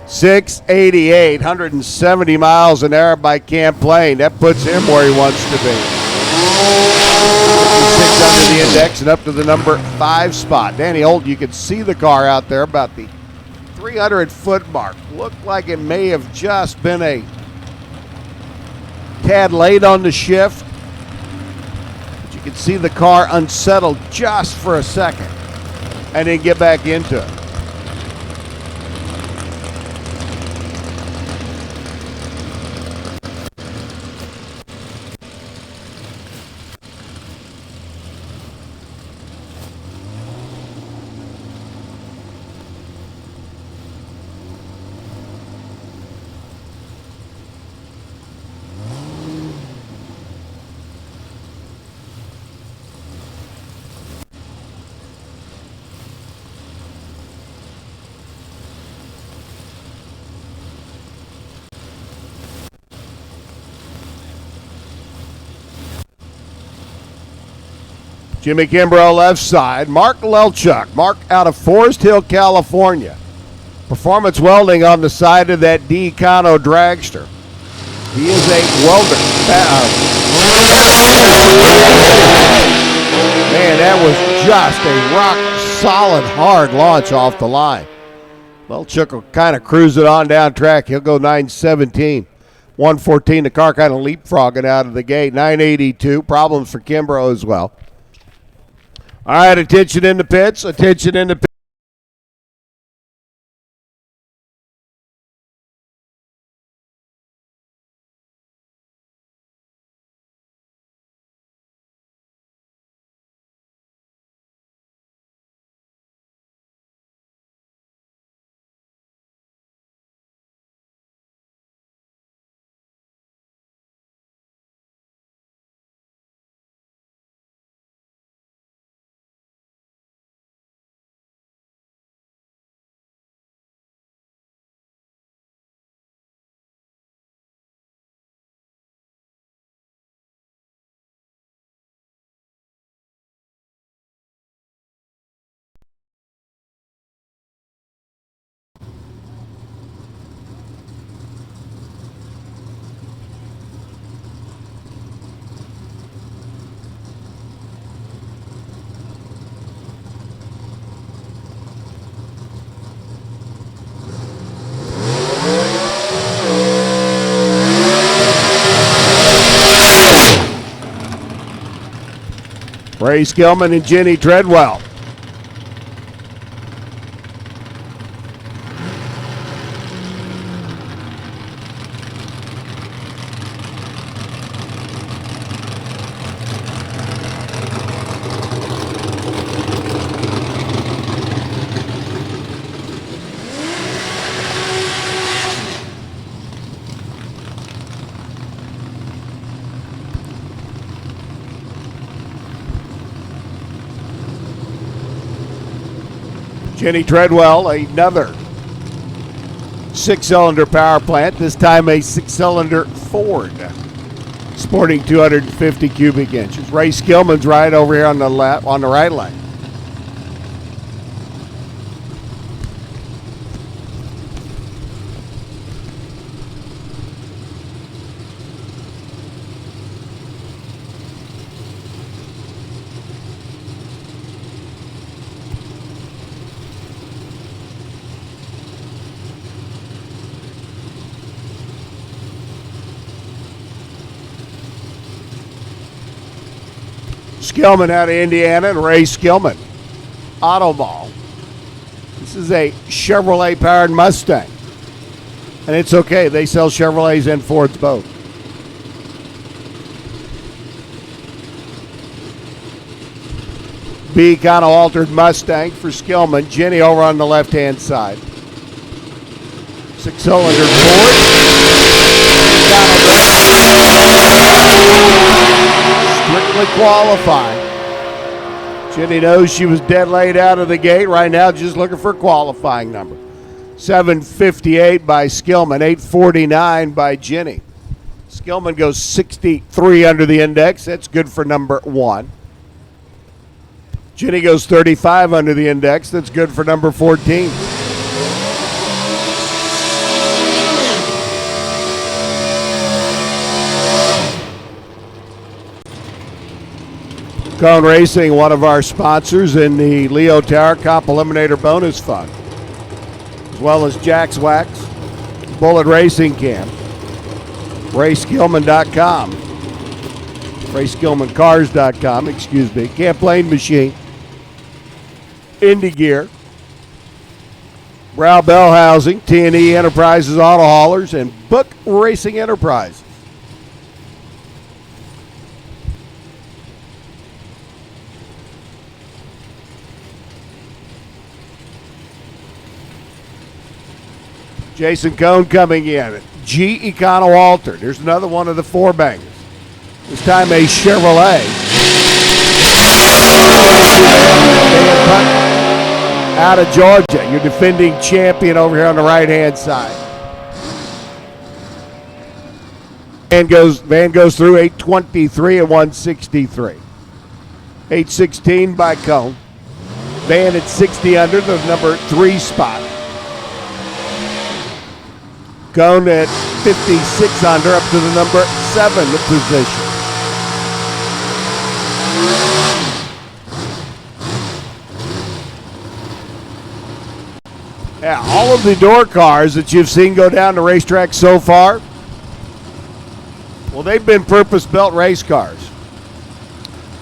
Speaker 1: 688, 170 miles an hour by Camplain. That puts him where he wants to be. 6 under the index and up to the number 5 spot. Danny Holt, you can see the car out there about the 300-foot mark. Looked like it may have just been a tad late on the shift. But you can see the car unsettled just for a second and then get back into it. Jimmy Kimbrough left side. Mark Lelchuk. Mark out of Forest Hill, California. Performance welding on the side of that D Econo dragster. He is a welder. Man, that was just a rock solid hard launch off the line. Lelchuk will kind of cruise it on down track. He'll go 917. 114, the car kind of leapfrogging out of the gate. 982, problems for Kimbrough as well. All right, attention in the pits. Attention in the pits. Ray Skillman and Jenny Treadwell. Jenny Treadwell, another 6-cylinder power plant, this time a 6-cylinder Ford, sporting 250 cubic inches. Ray Skillman's right over here on the left, on the right lane. Skillman out of Indiana and Ray Skillman. Auto Mall. This is a Chevrolet powered Mustang. And it's okay, they sell Chevrolets and Fords both. B kind of altered Mustang for Skillman. Jenny over on the left hand side. 6-cylinder Ford. Strictly qualifying. Jenny knows she was dead late out of the gate. Right now, just looking for a qualifying number. 7:58 by Skillman, 8:49 by Jenny. Skillman goes 63 under the index. That's good for number 1. Jenny goes 35 under the index. That's good for number 14. Cone Racing, one of our sponsors in the Leo Tower Comp Eliminator Bonus Fund, as well as Jack's Wax, Bullet Racing Camp, RaySkillman.com, RaySkillmanCars.com, excuse me, Camp Lane Machine, Indy Gear, Brow Bell Housing, T&E Enterprises Auto Haulers, and Book Racing Enterprises. Jason Cone coming in. G Econo Altered. Here's another one of the 4-bangers. This time a Chevrolet. Out of Georgia. Your defending champion over here on the right-hand side. Van goes through 8:23 and 163. 8:16 by Cone. Van at 60 under the number 3 spot. Cone at 56 under up to the number 7 position. Yeah, all of the door cars that you've seen go down the racetrack so far, well, they've been purpose-built race cars.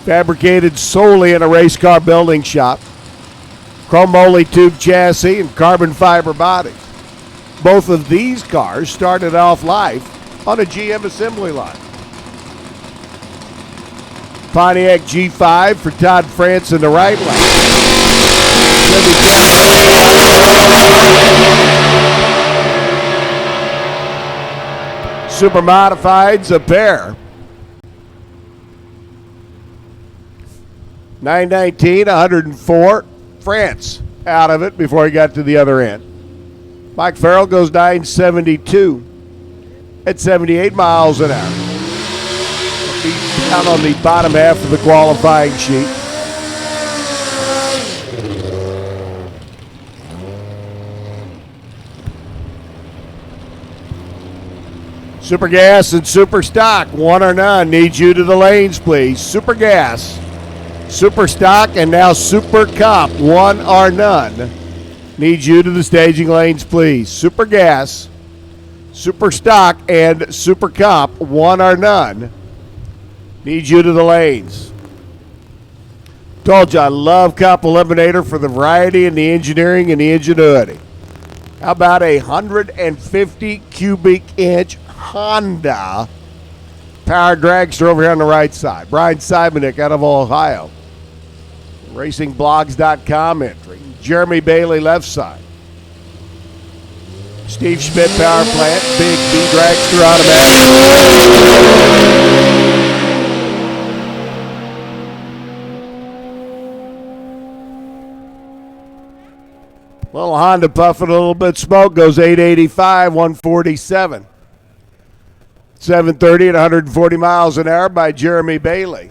Speaker 1: Fabricated solely in a race car building shop. Chromoly tube chassis and carbon fiber bodies. Both of these cars started off life on a GM assembly line. Pontiac G5 for Todd France in the right lane. Super Modifieds, a pair. 919, 104. France out of it before he got to the other end. Mike Farrell goes 972 at 78 miles an hour. He's down on the bottom half of the qualifying sheet. Super Gas and Super Stock, 1 or none. Need you to the lanes, please. Super Gas, Super Stock, and now Super Comp, 1 or none. Need you to the staging lanes, please. Super Gas, Super Stock, and Super Comp, 1 or none. Need you to the lanes. Told you I love Cup Eliminator for the variety and the engineering and the ingenuity. How about a 150 cubic inch Honda powered dragster over here on the right side? Brian Simonik out of Ohio. RacingBlogs.com entry. Jeremy Bailey left side. Steve Schmidt power plant. Big B dragster automatic. Little Honda puffing a little bit smoke, goes 885, 147. 730 at 140 miles an hour by Jeremy Bailey.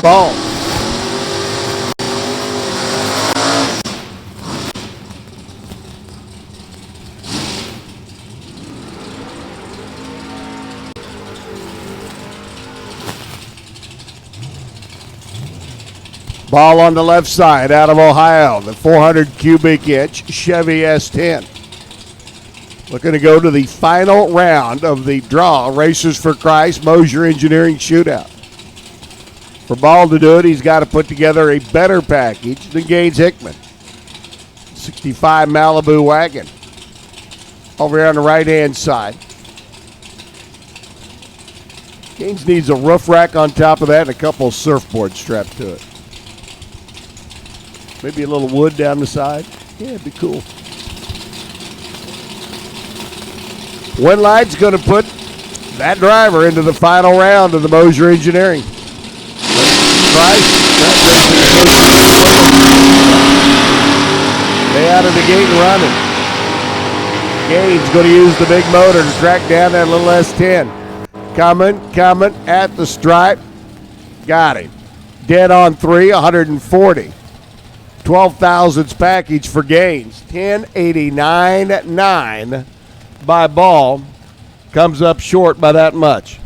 Speaker 1: Ball. Ball on the left side out of Ohio, the 400 cubic inch Chevy S10. Looking to go to the final round of the draw, Racers for Christ, Mosier Engineering Shootout. For Ball to do it, he's got to put together a better package than Gaines Hickman. 65 Malibu wagon. Over here on the right-hand side. Gaines needs a roof rack on top of that and a couple of surfboards strapped to it. Maybe a little wood down the side. Yeah, it'd be cool. Winlight's going to put that driver into the final round of the Mosier Engineering. They out of the gate and running. Gaines going to use the big motor to track down that little S10. Coming at the stripe. Got him. Dead on 3, 140. 12 thousandths package for Gaines. 1089.9 by Ball. Comes up short by that much.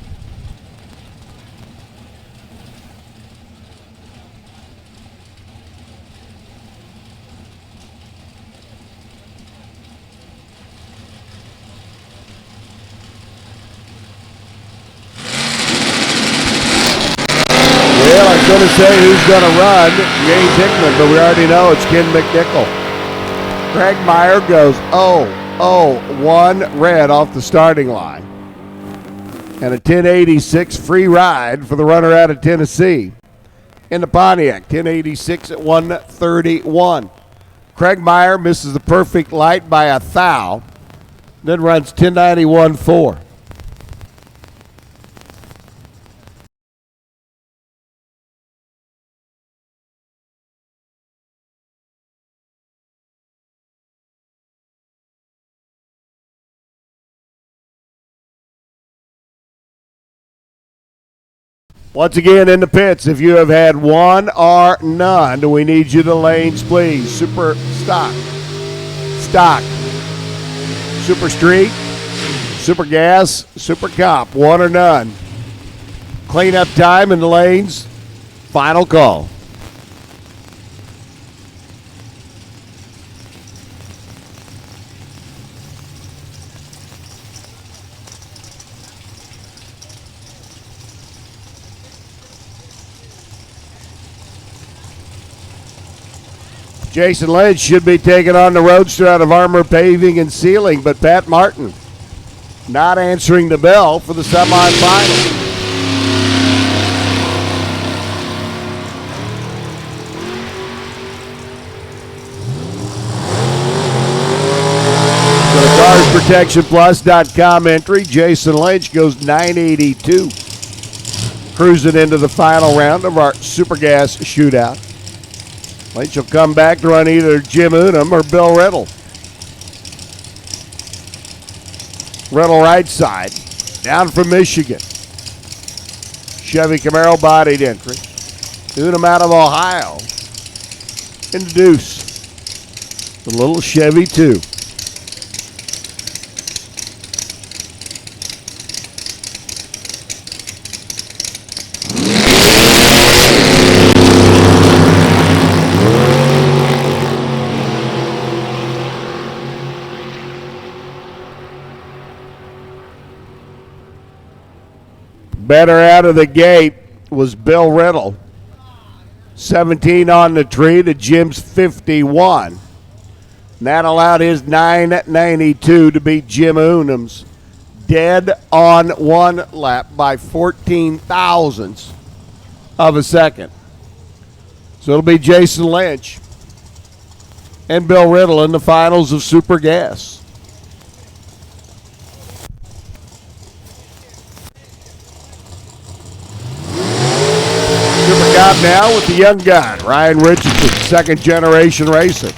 Speaker 1: Well, I was going to say who's going to run, Gaines Hickman, but we already know it's Ken McNichol. Craig Meyer goes 0-1 red off the starting line. And a 1086 free ride for the runner out of Tennessee in the Pontiac. 1086 at 131. Craig Meyer misses the perfect light by a thou, then runs 1091.4. Once again in the pits, if you have had one or none, we need you to lanes, please. Super stock, super street, super gas, super cop, one or none. Cleanup time in the lanes, final call. Jason Lynch should be taking on the Roadster out of Armor Paving and Sealing, but Pat Martin not answering the bell for the semifinal. ProtectionPlus.com entry. Jason Lynch goes 982. Cruising into the final round of our Super Gas Shootout. Lynch will come back to run either Jim Unum or Bill Riddle. Riddle right side. Down from Michigan. Chevy Camaro bodied entry. Unum out of Ohio. Introduce the little Chevy 2. Better out of the gate was Bill Riddle. 17 on the tree to Jim's 51. And that allowed his 992 to beat Jim Unum's dead on one lap by 14 thousandths of a second. So it'll be Jason Lynch and Bill Riddle in the finals of Super Gas. Super Cop now with the young gun, Ryan Richardson, second generation racing.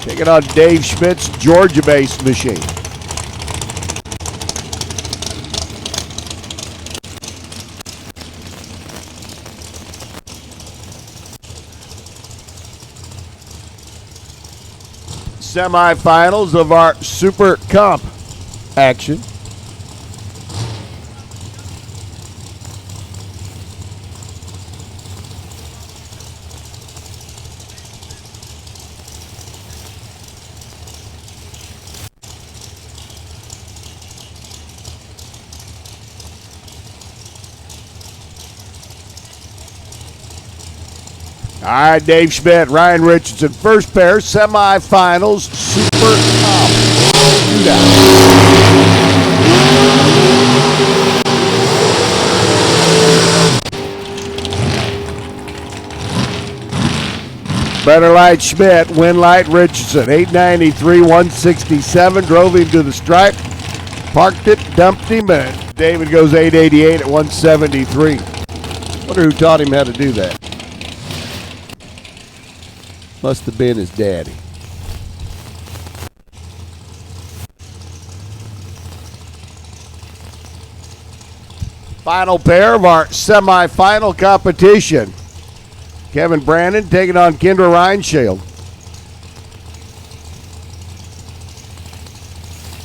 Speaker 1: Taking on Dave Schmidt's Georgia-based machine. Semifinals of our Super Comp action. All right, Dave Schmidt, Ryan Richardson, first pair, semifinals, Super Comp Shootout. Better light Schmidt, win light Richardson, 893, 167, drove him to the stripe, parked it, dumped him, and David goes 888 at 173. Wonder who taught him how to do that. Must have been his daddy. Final pair of our semifinal competition. Kevin Brandon taking on Kendra Reinschild.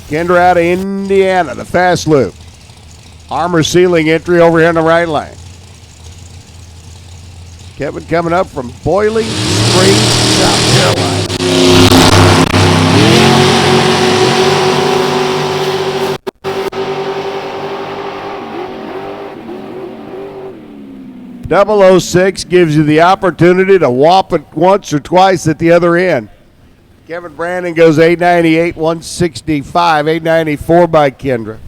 Speaker 1: Kendra out of Indiana, the fast loop. Armor sealing entry over here on the right lane. Kevin coming up from Boiling Springs, South Carolina. 006 gives you the opportunity to whop it once or twice at the other end. Kevin Brandon goes 898, 165, 894 by Kendra.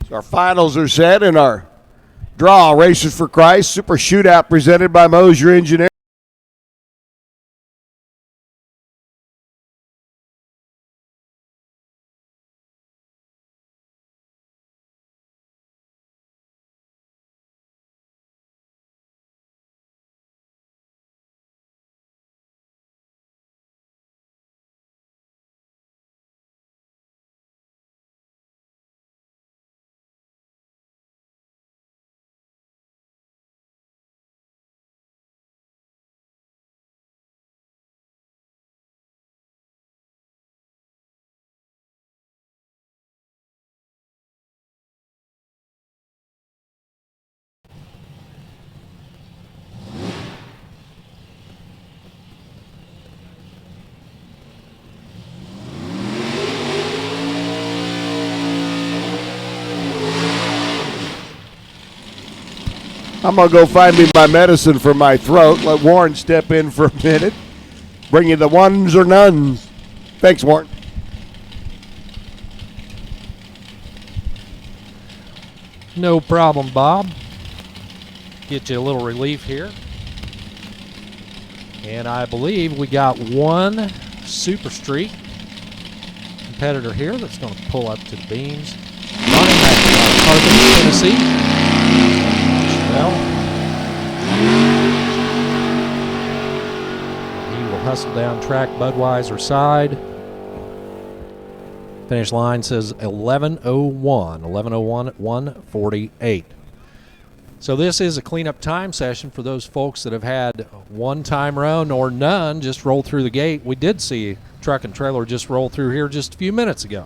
Speaker 1: So our finals are set in our draw. Racers for Christ Super Shootout presented by Mosier Engineering. I'm going to go find me my medicine for my throat. Let Warren step in for a minute. Bring you the ones or nones. Thanks, Warren.
Speaker 3: No problem, Bob. Get you a little relief here. And I believe we got one Super Street competitor here that's going to pull up to the beams. Running back to Carthage, Tennessee. Well, he will hustle down track Budweiser side. Finish line says 11:01. 11:01 at 1:48. So this is a cleanup time session for those folks that have had one time run or none just roll through the gate. We did see truck and trailer just roll through here just a few minutes ago.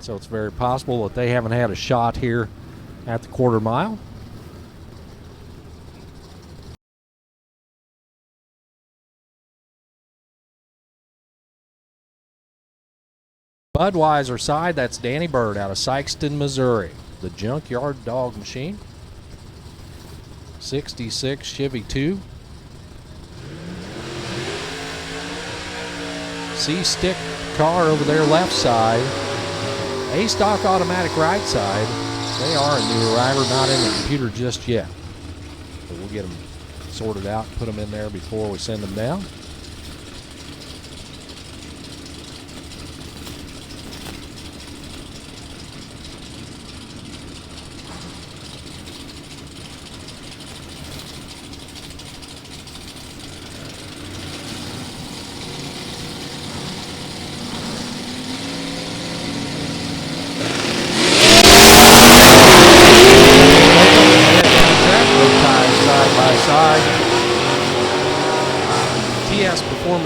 Speaker 3: So it's very possible that they haven't had a shot here at the quarter mile. Budweiser side, that's Danny Bird out of Sykeston, Missouri. The Junkyard Dog Machine. 66 Chevy 2. C-stick car over there left side. A-stock automatic right side. They are a new arriver, not in the computer just yet. But we'll get them sorted out and put them in there before we send them down.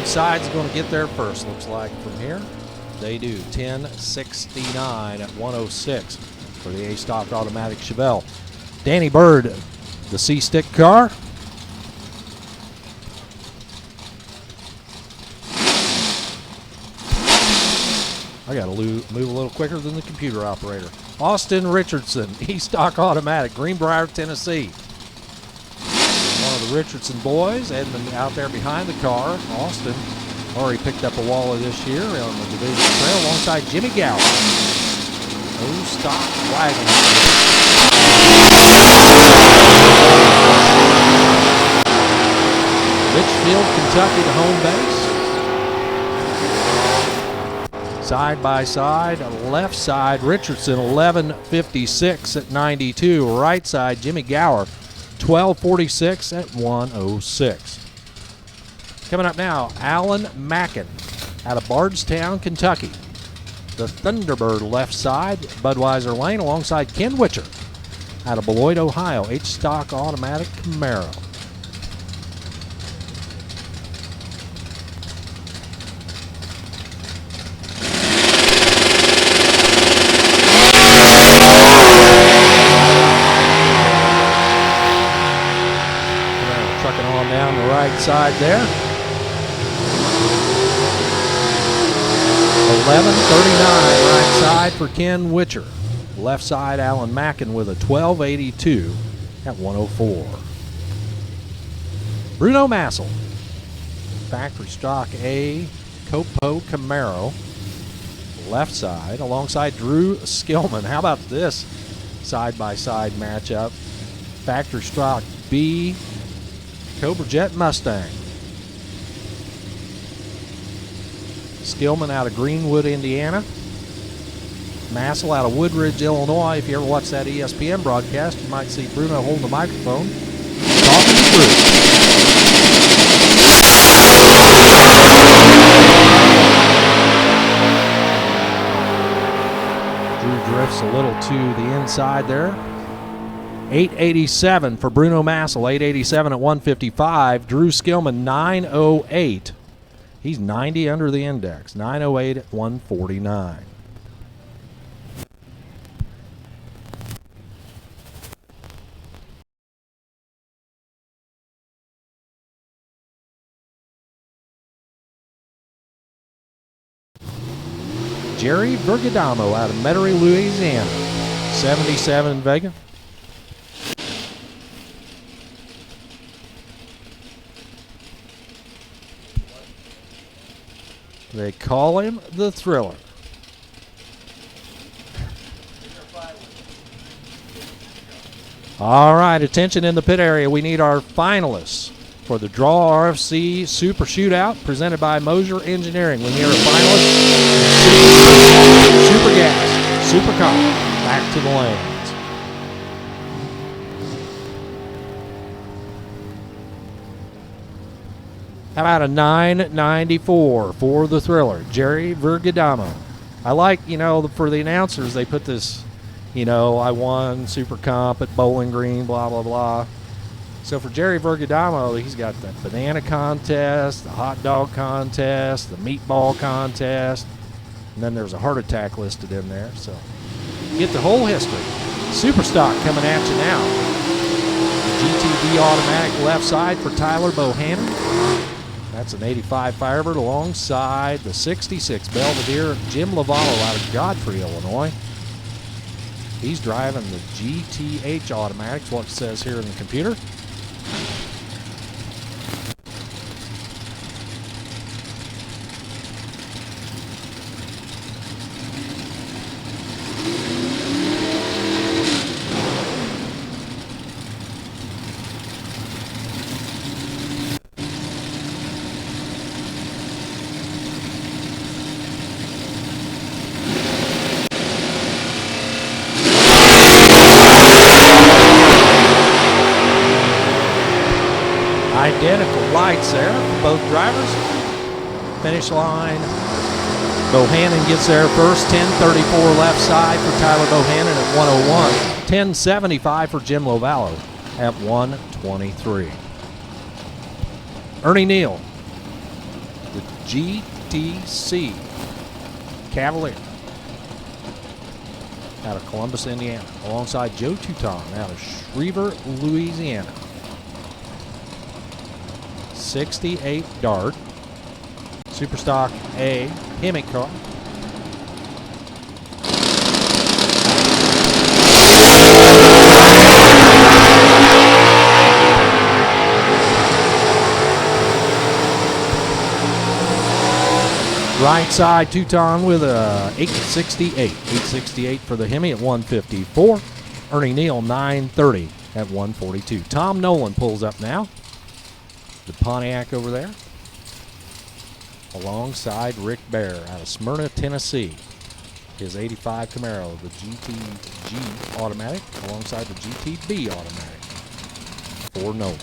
Speaker 3: Side's going to get there first, looks like, from here. They do. 10:69 at 1:06 for the A-stock automatic Chevelle. Danny Bird, the C-stick car. I got to move a little quicker than the computer operator. Austin Richardson, E-stock automatic, Greenbrier, Tennessee. One of the Richardson boys, Edmund out there behind the car. Austin already picked up a Walla this year on the division trail alongside Jimmy Gower. O-stock wagon. Litchfield, Kentucky, the home base. Side by side, left side, Richardson 11:56 at 92. Right side, Jimmy Gower 12:46 at 1:06. Coming up now, Alan Mackin out of Bardstown, Kentucky. The Thunderbird left side, Budweiser Lane, alongside Ken Witcher out of Beloit, Ohio, H-stock automatic Camaro. Trucking on down the right side there. 11:39 right side for Ken Witcher. Left side, Alan Mackin with a 12:82 at 1:04. Bruno Massel, factory stock A Copo Camaro. Left side, alongside Drew Skillman. How about this side-by-side matchup? Factory stock B Cobra Jet Mustang. Skillman out of Greenwood, Indiana. Massel out of Woodridge, Illinois. If you ever watch that ESPN broadcast, you might see Bruno holding the microphone, talking through. Drew drifts a little to the inside there. 887 for Bruno Massel, 887 at 155. Drew Skillman, 908. He's 90 under the index, 908 at 149. Jerry Bergadamo out of Metairie, Louisiana, 77 Vega. They call him the Thriller. All right, attention in the pit area. We need our finalists for the Draw RFC Super Shootout presented by Moser Engineering. We hear a finalist, Super Gas, Super Comp, back to the lanes. How about a 994 for the Thriller, Jerry Vergadamo. I like, for the announcers, they put this, I won Super Comp at Bowling Green, blah, blah, blah. So for Jerry Vergadamo, he's got the banana contest, the hot dog contest, the meatball contest, and then there's a heart attack listed in there. So you get the whole history. Super Stock coming at you now. The GTD automatic left side for Tyler Bohannon. That's an 85 Firebird alongside the 66 Belvedere Jim Lavallo out of Godfrey, Illinois. He's driving the GTH automatic, what it says here in the computer. Identical lights there for both drivers. Finish line. Bohannon gets there first. 10:34 left side for Tyler Bohannon at 101. 10:75 for Jim Lovallo at 123. Ernie Neal, the GTC Cavalier out of Columbus, Indiana, alongside Joe Tuton out of Schriever, Louisiana. 68 Dart, Superstock A, Hemi car. Right side Teuton with a 868. 868 for the Hemi at 154. Ernie Neal 930 at 142. Tom Nolan pulls up now. The Pontiac over there, alongside Rick Bear out of Smyrna, Tennessee. His 85 Camaro, the GTG automatic, alongside the GTB automatic for Nolan.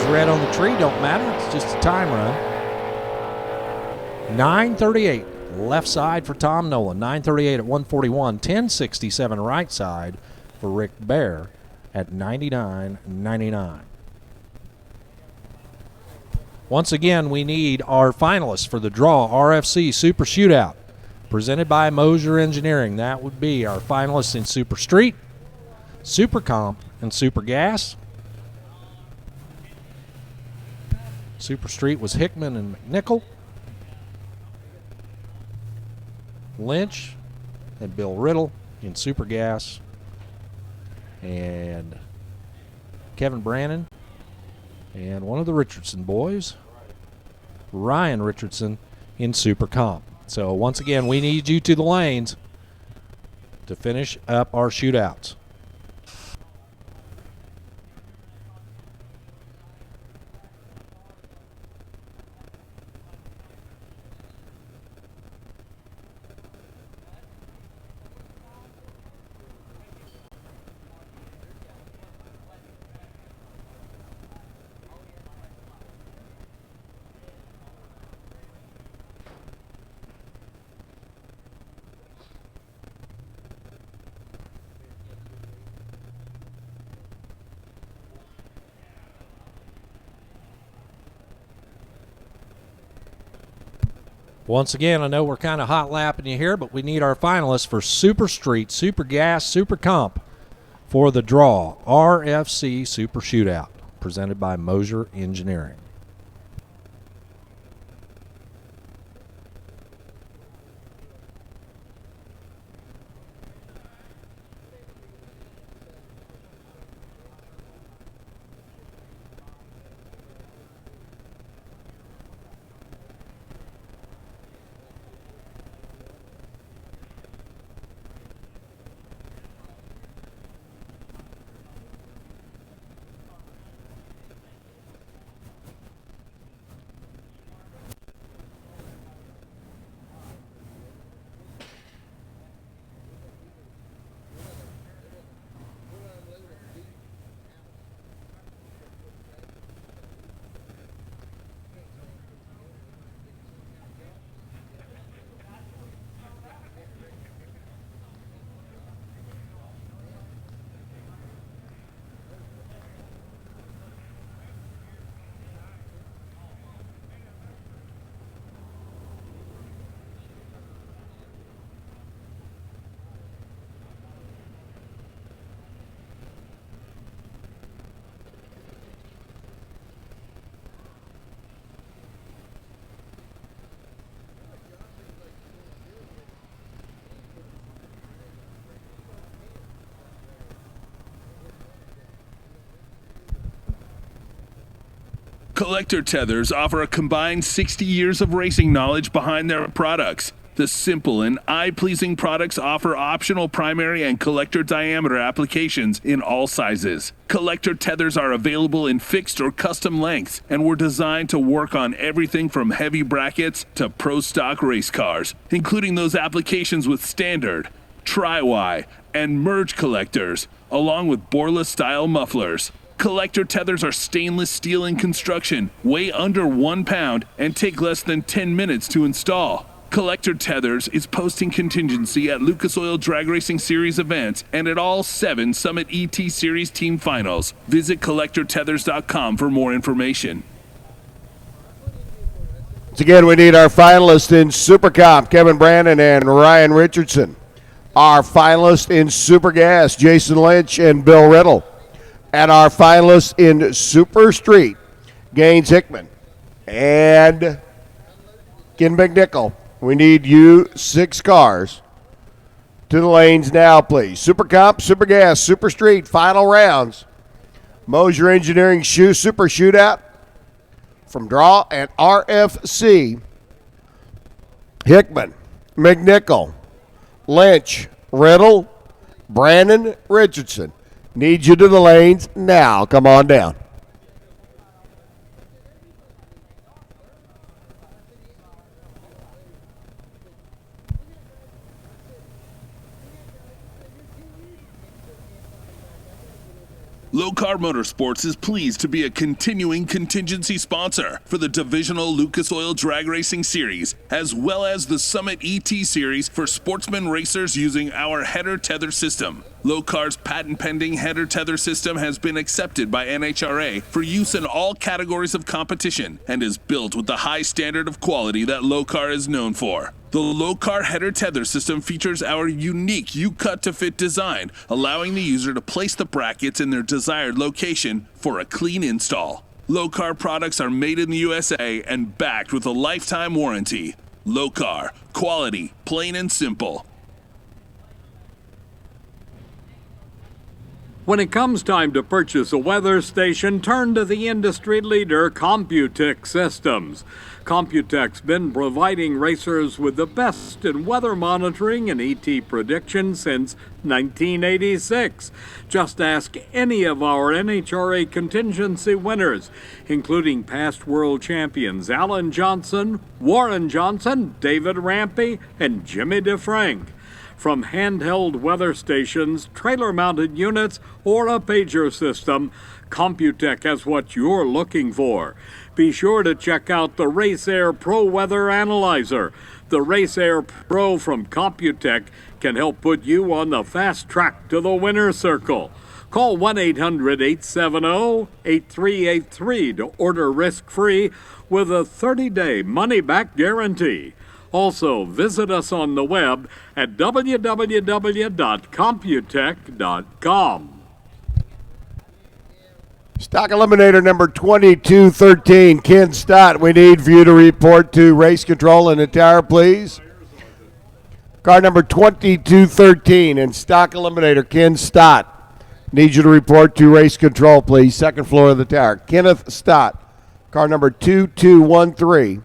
Speaker 3: Red on the tree, don't matter. It's just a time run. 9:38 left side for Tom Nolan. 9:38 at 141. 10:67 right side for Rick Bear at 99.99. Once again, we need our finalists for the Draw RFC Super Shootout presented by Moser Engineering. That would be our finalists in Super Street, Super Comp, and Super Gas. Super Street was Hickman and McNichol. Lynch and Bill Riddle in Super Gas. And Kevin Brannon and one of the Richardson boys, Ryan Richardson, in Super Comp. So once again, we need you to the lanes to finish up our shootouts. Once again, I know we're kind of hot lapping you here, but we need our finalists for Super Street, Super Gas, Super Comp for the Draw RFC Super Shootout, presented by Moser Engineering.
Speaker 4: Collector Tethers offer a combined 60 years of racing knowledge behind their products. The simple and eye-pleasing products offer optional primary and collector diameter applications in all sizes. Collector tethers are available in fixed or custom lengths and were designed to work on everything from heavy brackets to pro stock race cars, including those applications with standard, tri-Y, and merge collectors, along with boreless-style mufflers. Collector tethers are stainless steel in construction, weigh under 1 pound, and take less than 10 minutes to install. Collector Tethers is posting contingency at Lucas Oil Drag Racing Series events and at all 7 Summit ET Series team finals. Visit collectortethers.com for more information.
Speaker 1: Once again, we need our finalists in Super Comp, Kevin Brandon and Ryan Richardson. Our finalists in Super Gas, Jason Lynch and Bill Riddle. And our finalists in Super Street, Gaines Hickman and Ken McNichol. We need you 6 cars to the lanes now, please. Super Comp, Super Gas, Super Street, final rounds. Mosier Engineering Super Shootout from Draw and RFC. Hickman, McNichol, Lynch, Riddle, Brandon, Richardson. Need you to the lanes now. Come on down.
Speaker 4: Low-Car Motorsports is pleased to be a continuing contingency sponsor for the divisional Lucas Oil Drag Racing Series, as well as the Summit ET Series for sportsman racers using our header tether system. Low-Car's patent-pending header tether system has been accepted by NHRA for use in all categories of competition and is built with the high standard of quality that Low-Car is known for. The Low-Car header tether system features our unique U-cut-to-fit design, allowing the user to place the brackets in their desired location for a clean install. Low-Car products are made in the USA and backed with a lifetime warranty. Low-Car, quality, plain and simple.
Speaker 5: When it comes time to purchase a weather station, turn to the industry leader, Computech Systems. Computech's been providing racers with the best in weather monitoring and ET prediction since 1986. Just ask any of our NHRA contingency winners, including past world champions Alan Johnson, Warren Johnson, David Rampey, and Jimmy DeFrank. From handheld weather stations, trailer-mounted units, or a pager system, Computech has what you're looking for. Be sure to check out the RaceAir Pro Weather Analyzer. The RaceAir Pro from Computech can help put you on the fast track to the winner's circle. Call 1-800-870-8383 to order risk-free with a 30-day money-back guarantee. Also, visit us on the web at www.computech.com.
Speaker 1: Stock Eliminator number 2213, Ken Stott. We need for you to report to race control in the tower, please. Car number 2213 in Stock Eliminator, Ken Stott. Need you to report to race control, please. Second floor of the tower. Kenneth Stott, car number 2213.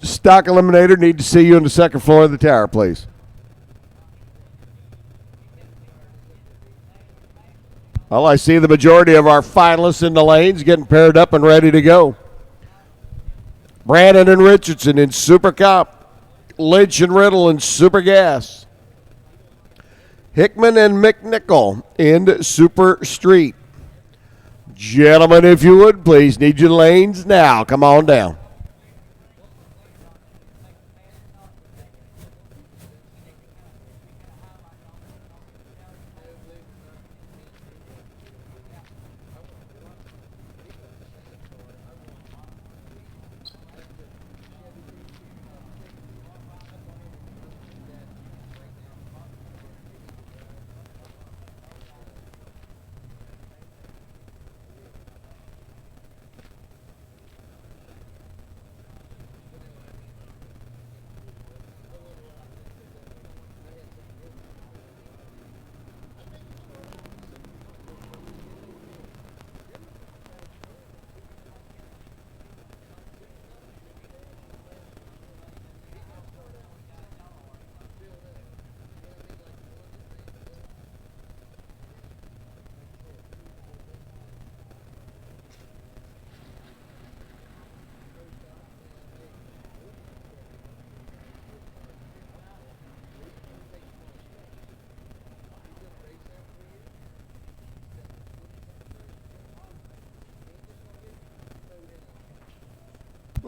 Speaker 1: Stock Eliminator, need to see you on the second floor of the tower, please. Well, I see the majority of our finalists in the lanes getting paired up and ready to go. Brandon and Richardson in Super Cup. Lynch and Riddle in Super Gas. Hickman and McNichol in Super Street. Gentlemen, if you would, please, need your lanes now. Come on down.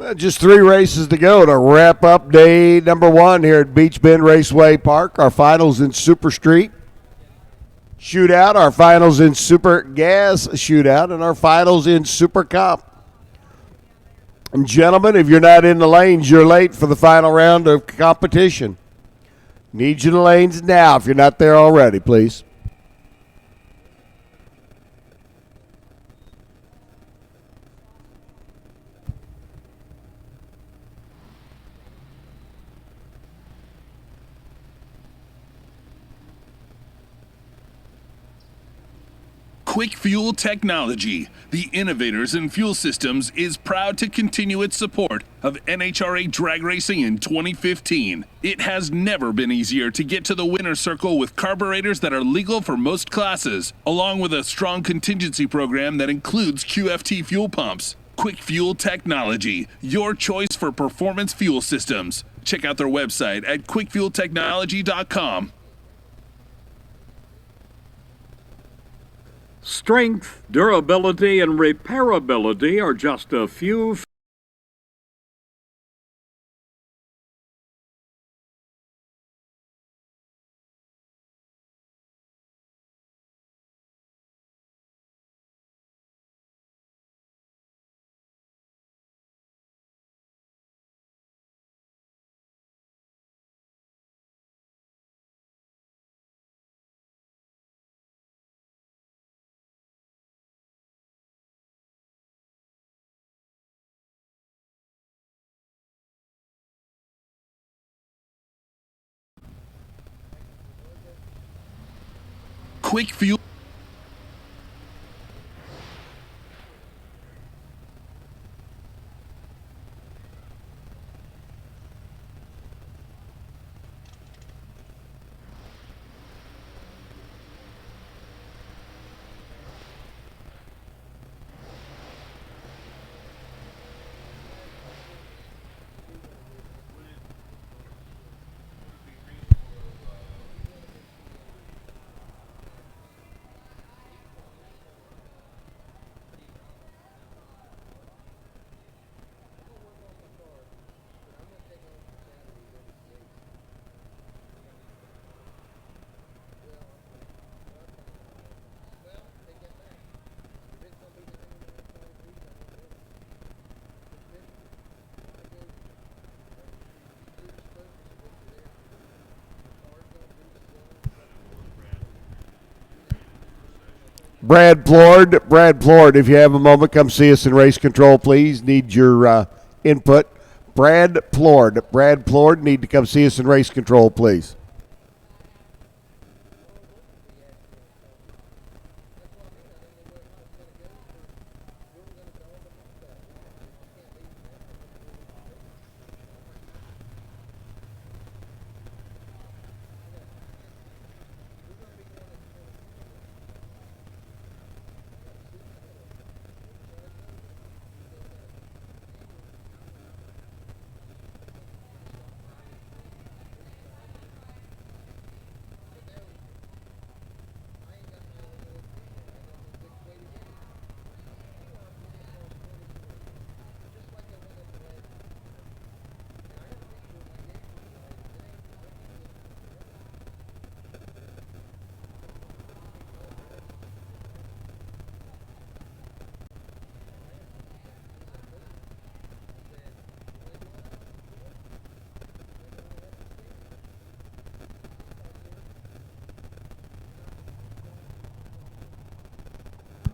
Speaker 1: Well, just 3 races to go to wrap up day number 1 here at Beech Bend Raceway Park. Our finals in Super Street Shootout, our finals in Super Gas Shootout, and our finals in Super Comp. And gentlemen, if you're not in the lanes, you're late for the final round of competition. Need you in the lanes now if you're not there already, please.
Speaker 4: Quick Fuel Technology, the innovators in fuel systems, is proud to continue its support of NHRA drag racing in 2015. It has never been easier to get to the winner's circle with carburetors that are legal for most classes, along with a strong contingency program that includes QFT fuel pumps. Quick Fuel Technology, your choice for performance fuel systems. Check out their website at quickfueltechnology.com.
Speaker 5: Strength, durability, and repairability are just a few
Speaker 4: Quick Fuel.
Speaker 1: Brad Plord, if you have a moment, come see us in race control, please. Need your input. Brad Plord, need to come see us in race control, please.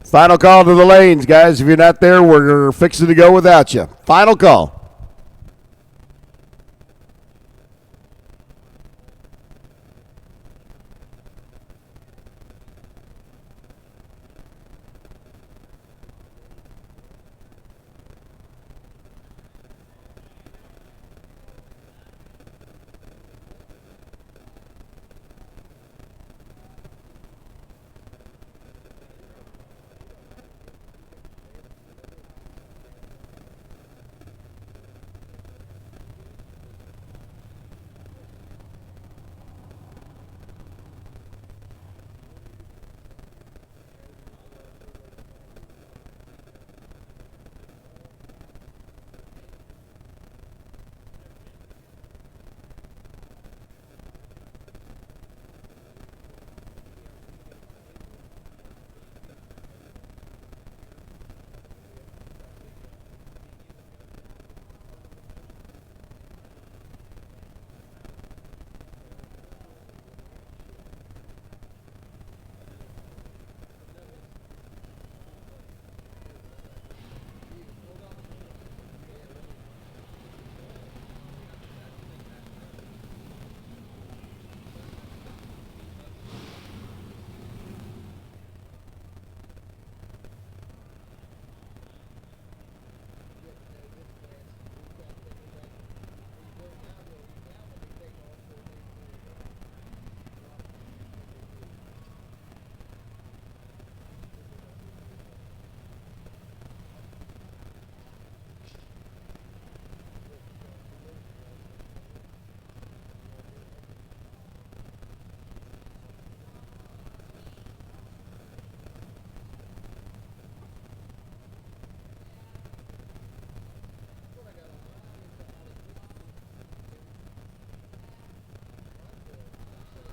Speaker 1: Final call to the lanes, guys. If you're not there, we're fixing to go without you. Final call.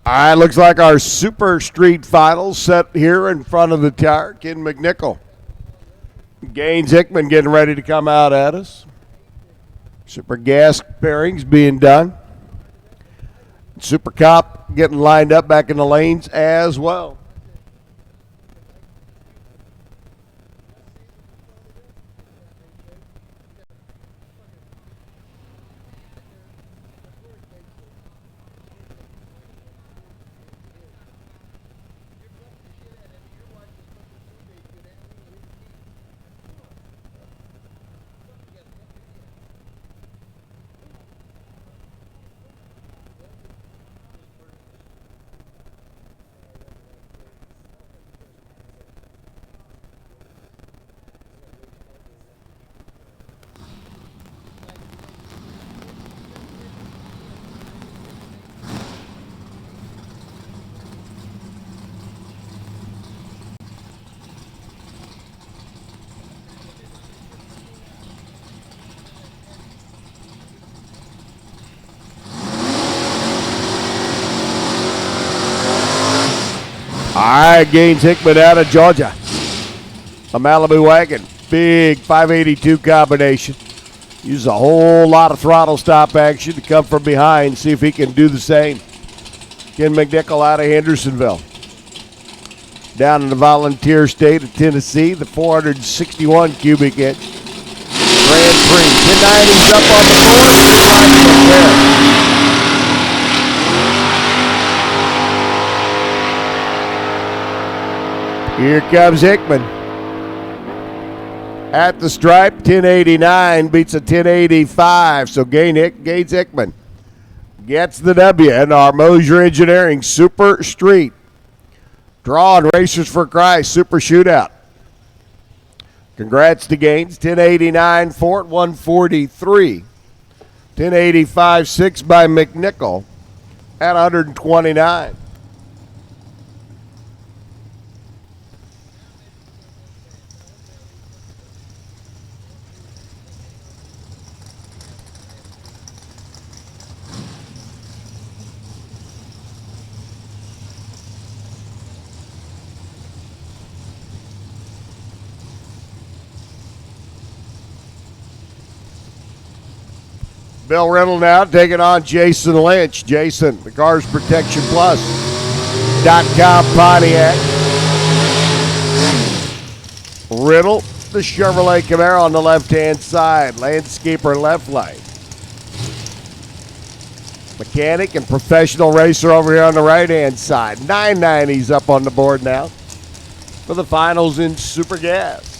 Speaker 1: All right, looks like our Super Street Finals set here in front of the tire. Ken McNichol. Gaines Hickman getting ready to come out at us. Super Gas pairings being done. Super Cop getting lined up back in the lanes as well. All right, Gaines Hickman out of Georgia. A Malibu wagon. Big 582 combination. Uses a whole lot of throttle stop action to come from behind. See if he can do the same. Ken McNichol out of Hendersonville. Down in the volunteer state of Tennessee, the 461 cubic inch Grand Prix. 1090's up on the board. Here comes Hickman. At the stripe, 1089 beats a 1085. So Gaines Hickman gets the W in our Mosier Engineering Super Street. Drawing Racers for Christ Super Shootout. Congrats to Gaines. 1089 Fort 143. 1085 6 by McNichol at 129. Bill Riddle now taking on Jason Lynch. Jason, the Cars Protection Plus.com Pontiac. Riddle, the Chevrolet Camaro on the left-hand side. Landscaper left lane. Mechanic and professional racer over here on the right-hand side. 990's up on the board now for the finals in Super Gas.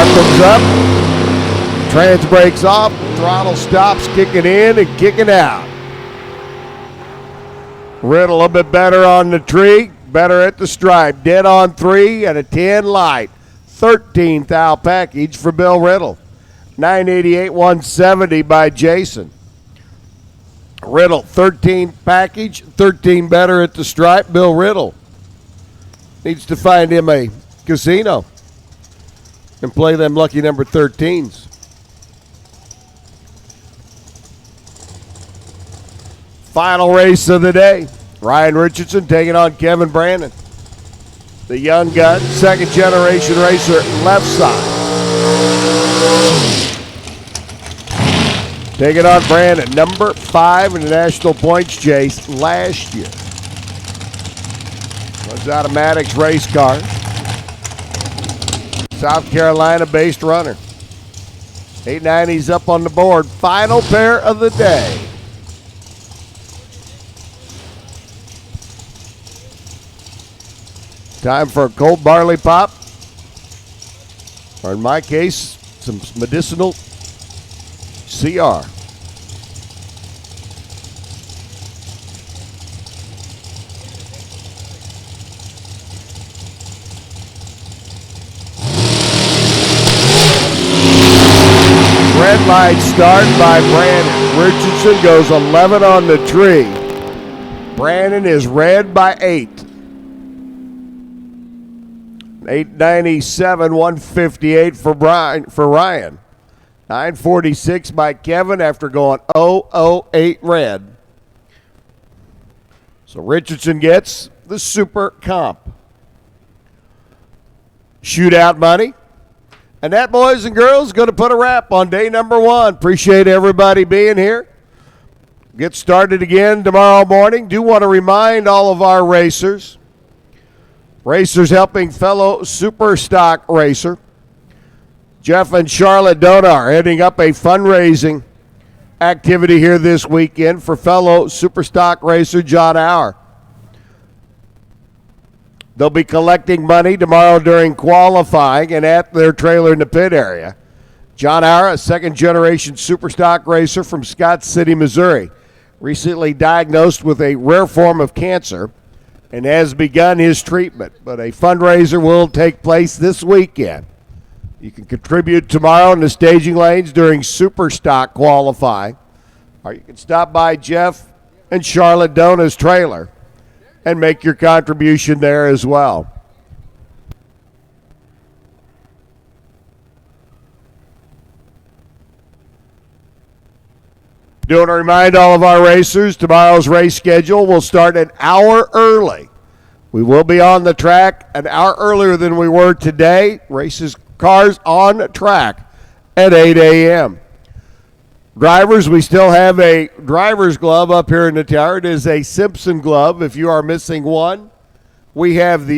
Speaker 1: Comes up, trans brakes off, throttle stops, kicking in and kicking out. Riddle a little bit better on the tree, better at the stripe. Dead on 3 and a 10 light. 13 thou package for Bill Riddle. 988 170 by Jason. Riddle 13 package, 13 better at the stripe. Bill Riddle needs to find him a casino and play them lucky number 13s. Final race of the day. Ryan Richardson taking on Kevin Brandon. The young gun, second generation racer, left side. Taking on Brandon, number 5 in the national points chase last year. Runs out of Maddox race cars. South Carolina-based runner. 890's up on the board. Final pair of the day. Time for a cold barley pop. Or in my case, some medicinal CR. Red line start by Brandon. Richardson goes 11 on the tree. Brandon is red by 8. 897, 158 for Ryan. 946 by Kevin after going 008 red. So Richardson gets the super comp. Shootout money. And that, boys and girls, is going to put a wrap on day number 1. Appreciate everybody being here. Get started again tomorrow morning. Do want to remind all of our racers helping fellow super stock racer Jeff and Charlotte Dona are heading up a fundraising activity here this weekend for fellow super stock racer John Hour. They'll be collecting money tomorrow during qualifying and at their trailer in the pit area. John Hour, a second-generation super stock racer from Scott City, Missouri, recently diagnosed with a rare form of cancer and has begun his treatment. But a fundraiser will take place this weekend. You can contribute tomorrow in the staging lanes during super stock qualifying, or you can stop by Jeff and Charlotte Dona's trailer and make your contribution there as well. Do want to remind all of our racers, tomorrow's race schedule will start an hour early. We will be on the track an hour earlier than we were today. Cars on track at 8 a.m. Drivers, we still have a driver's glove up here in the tower. It is a Simpson glove. If you are missing one, we have the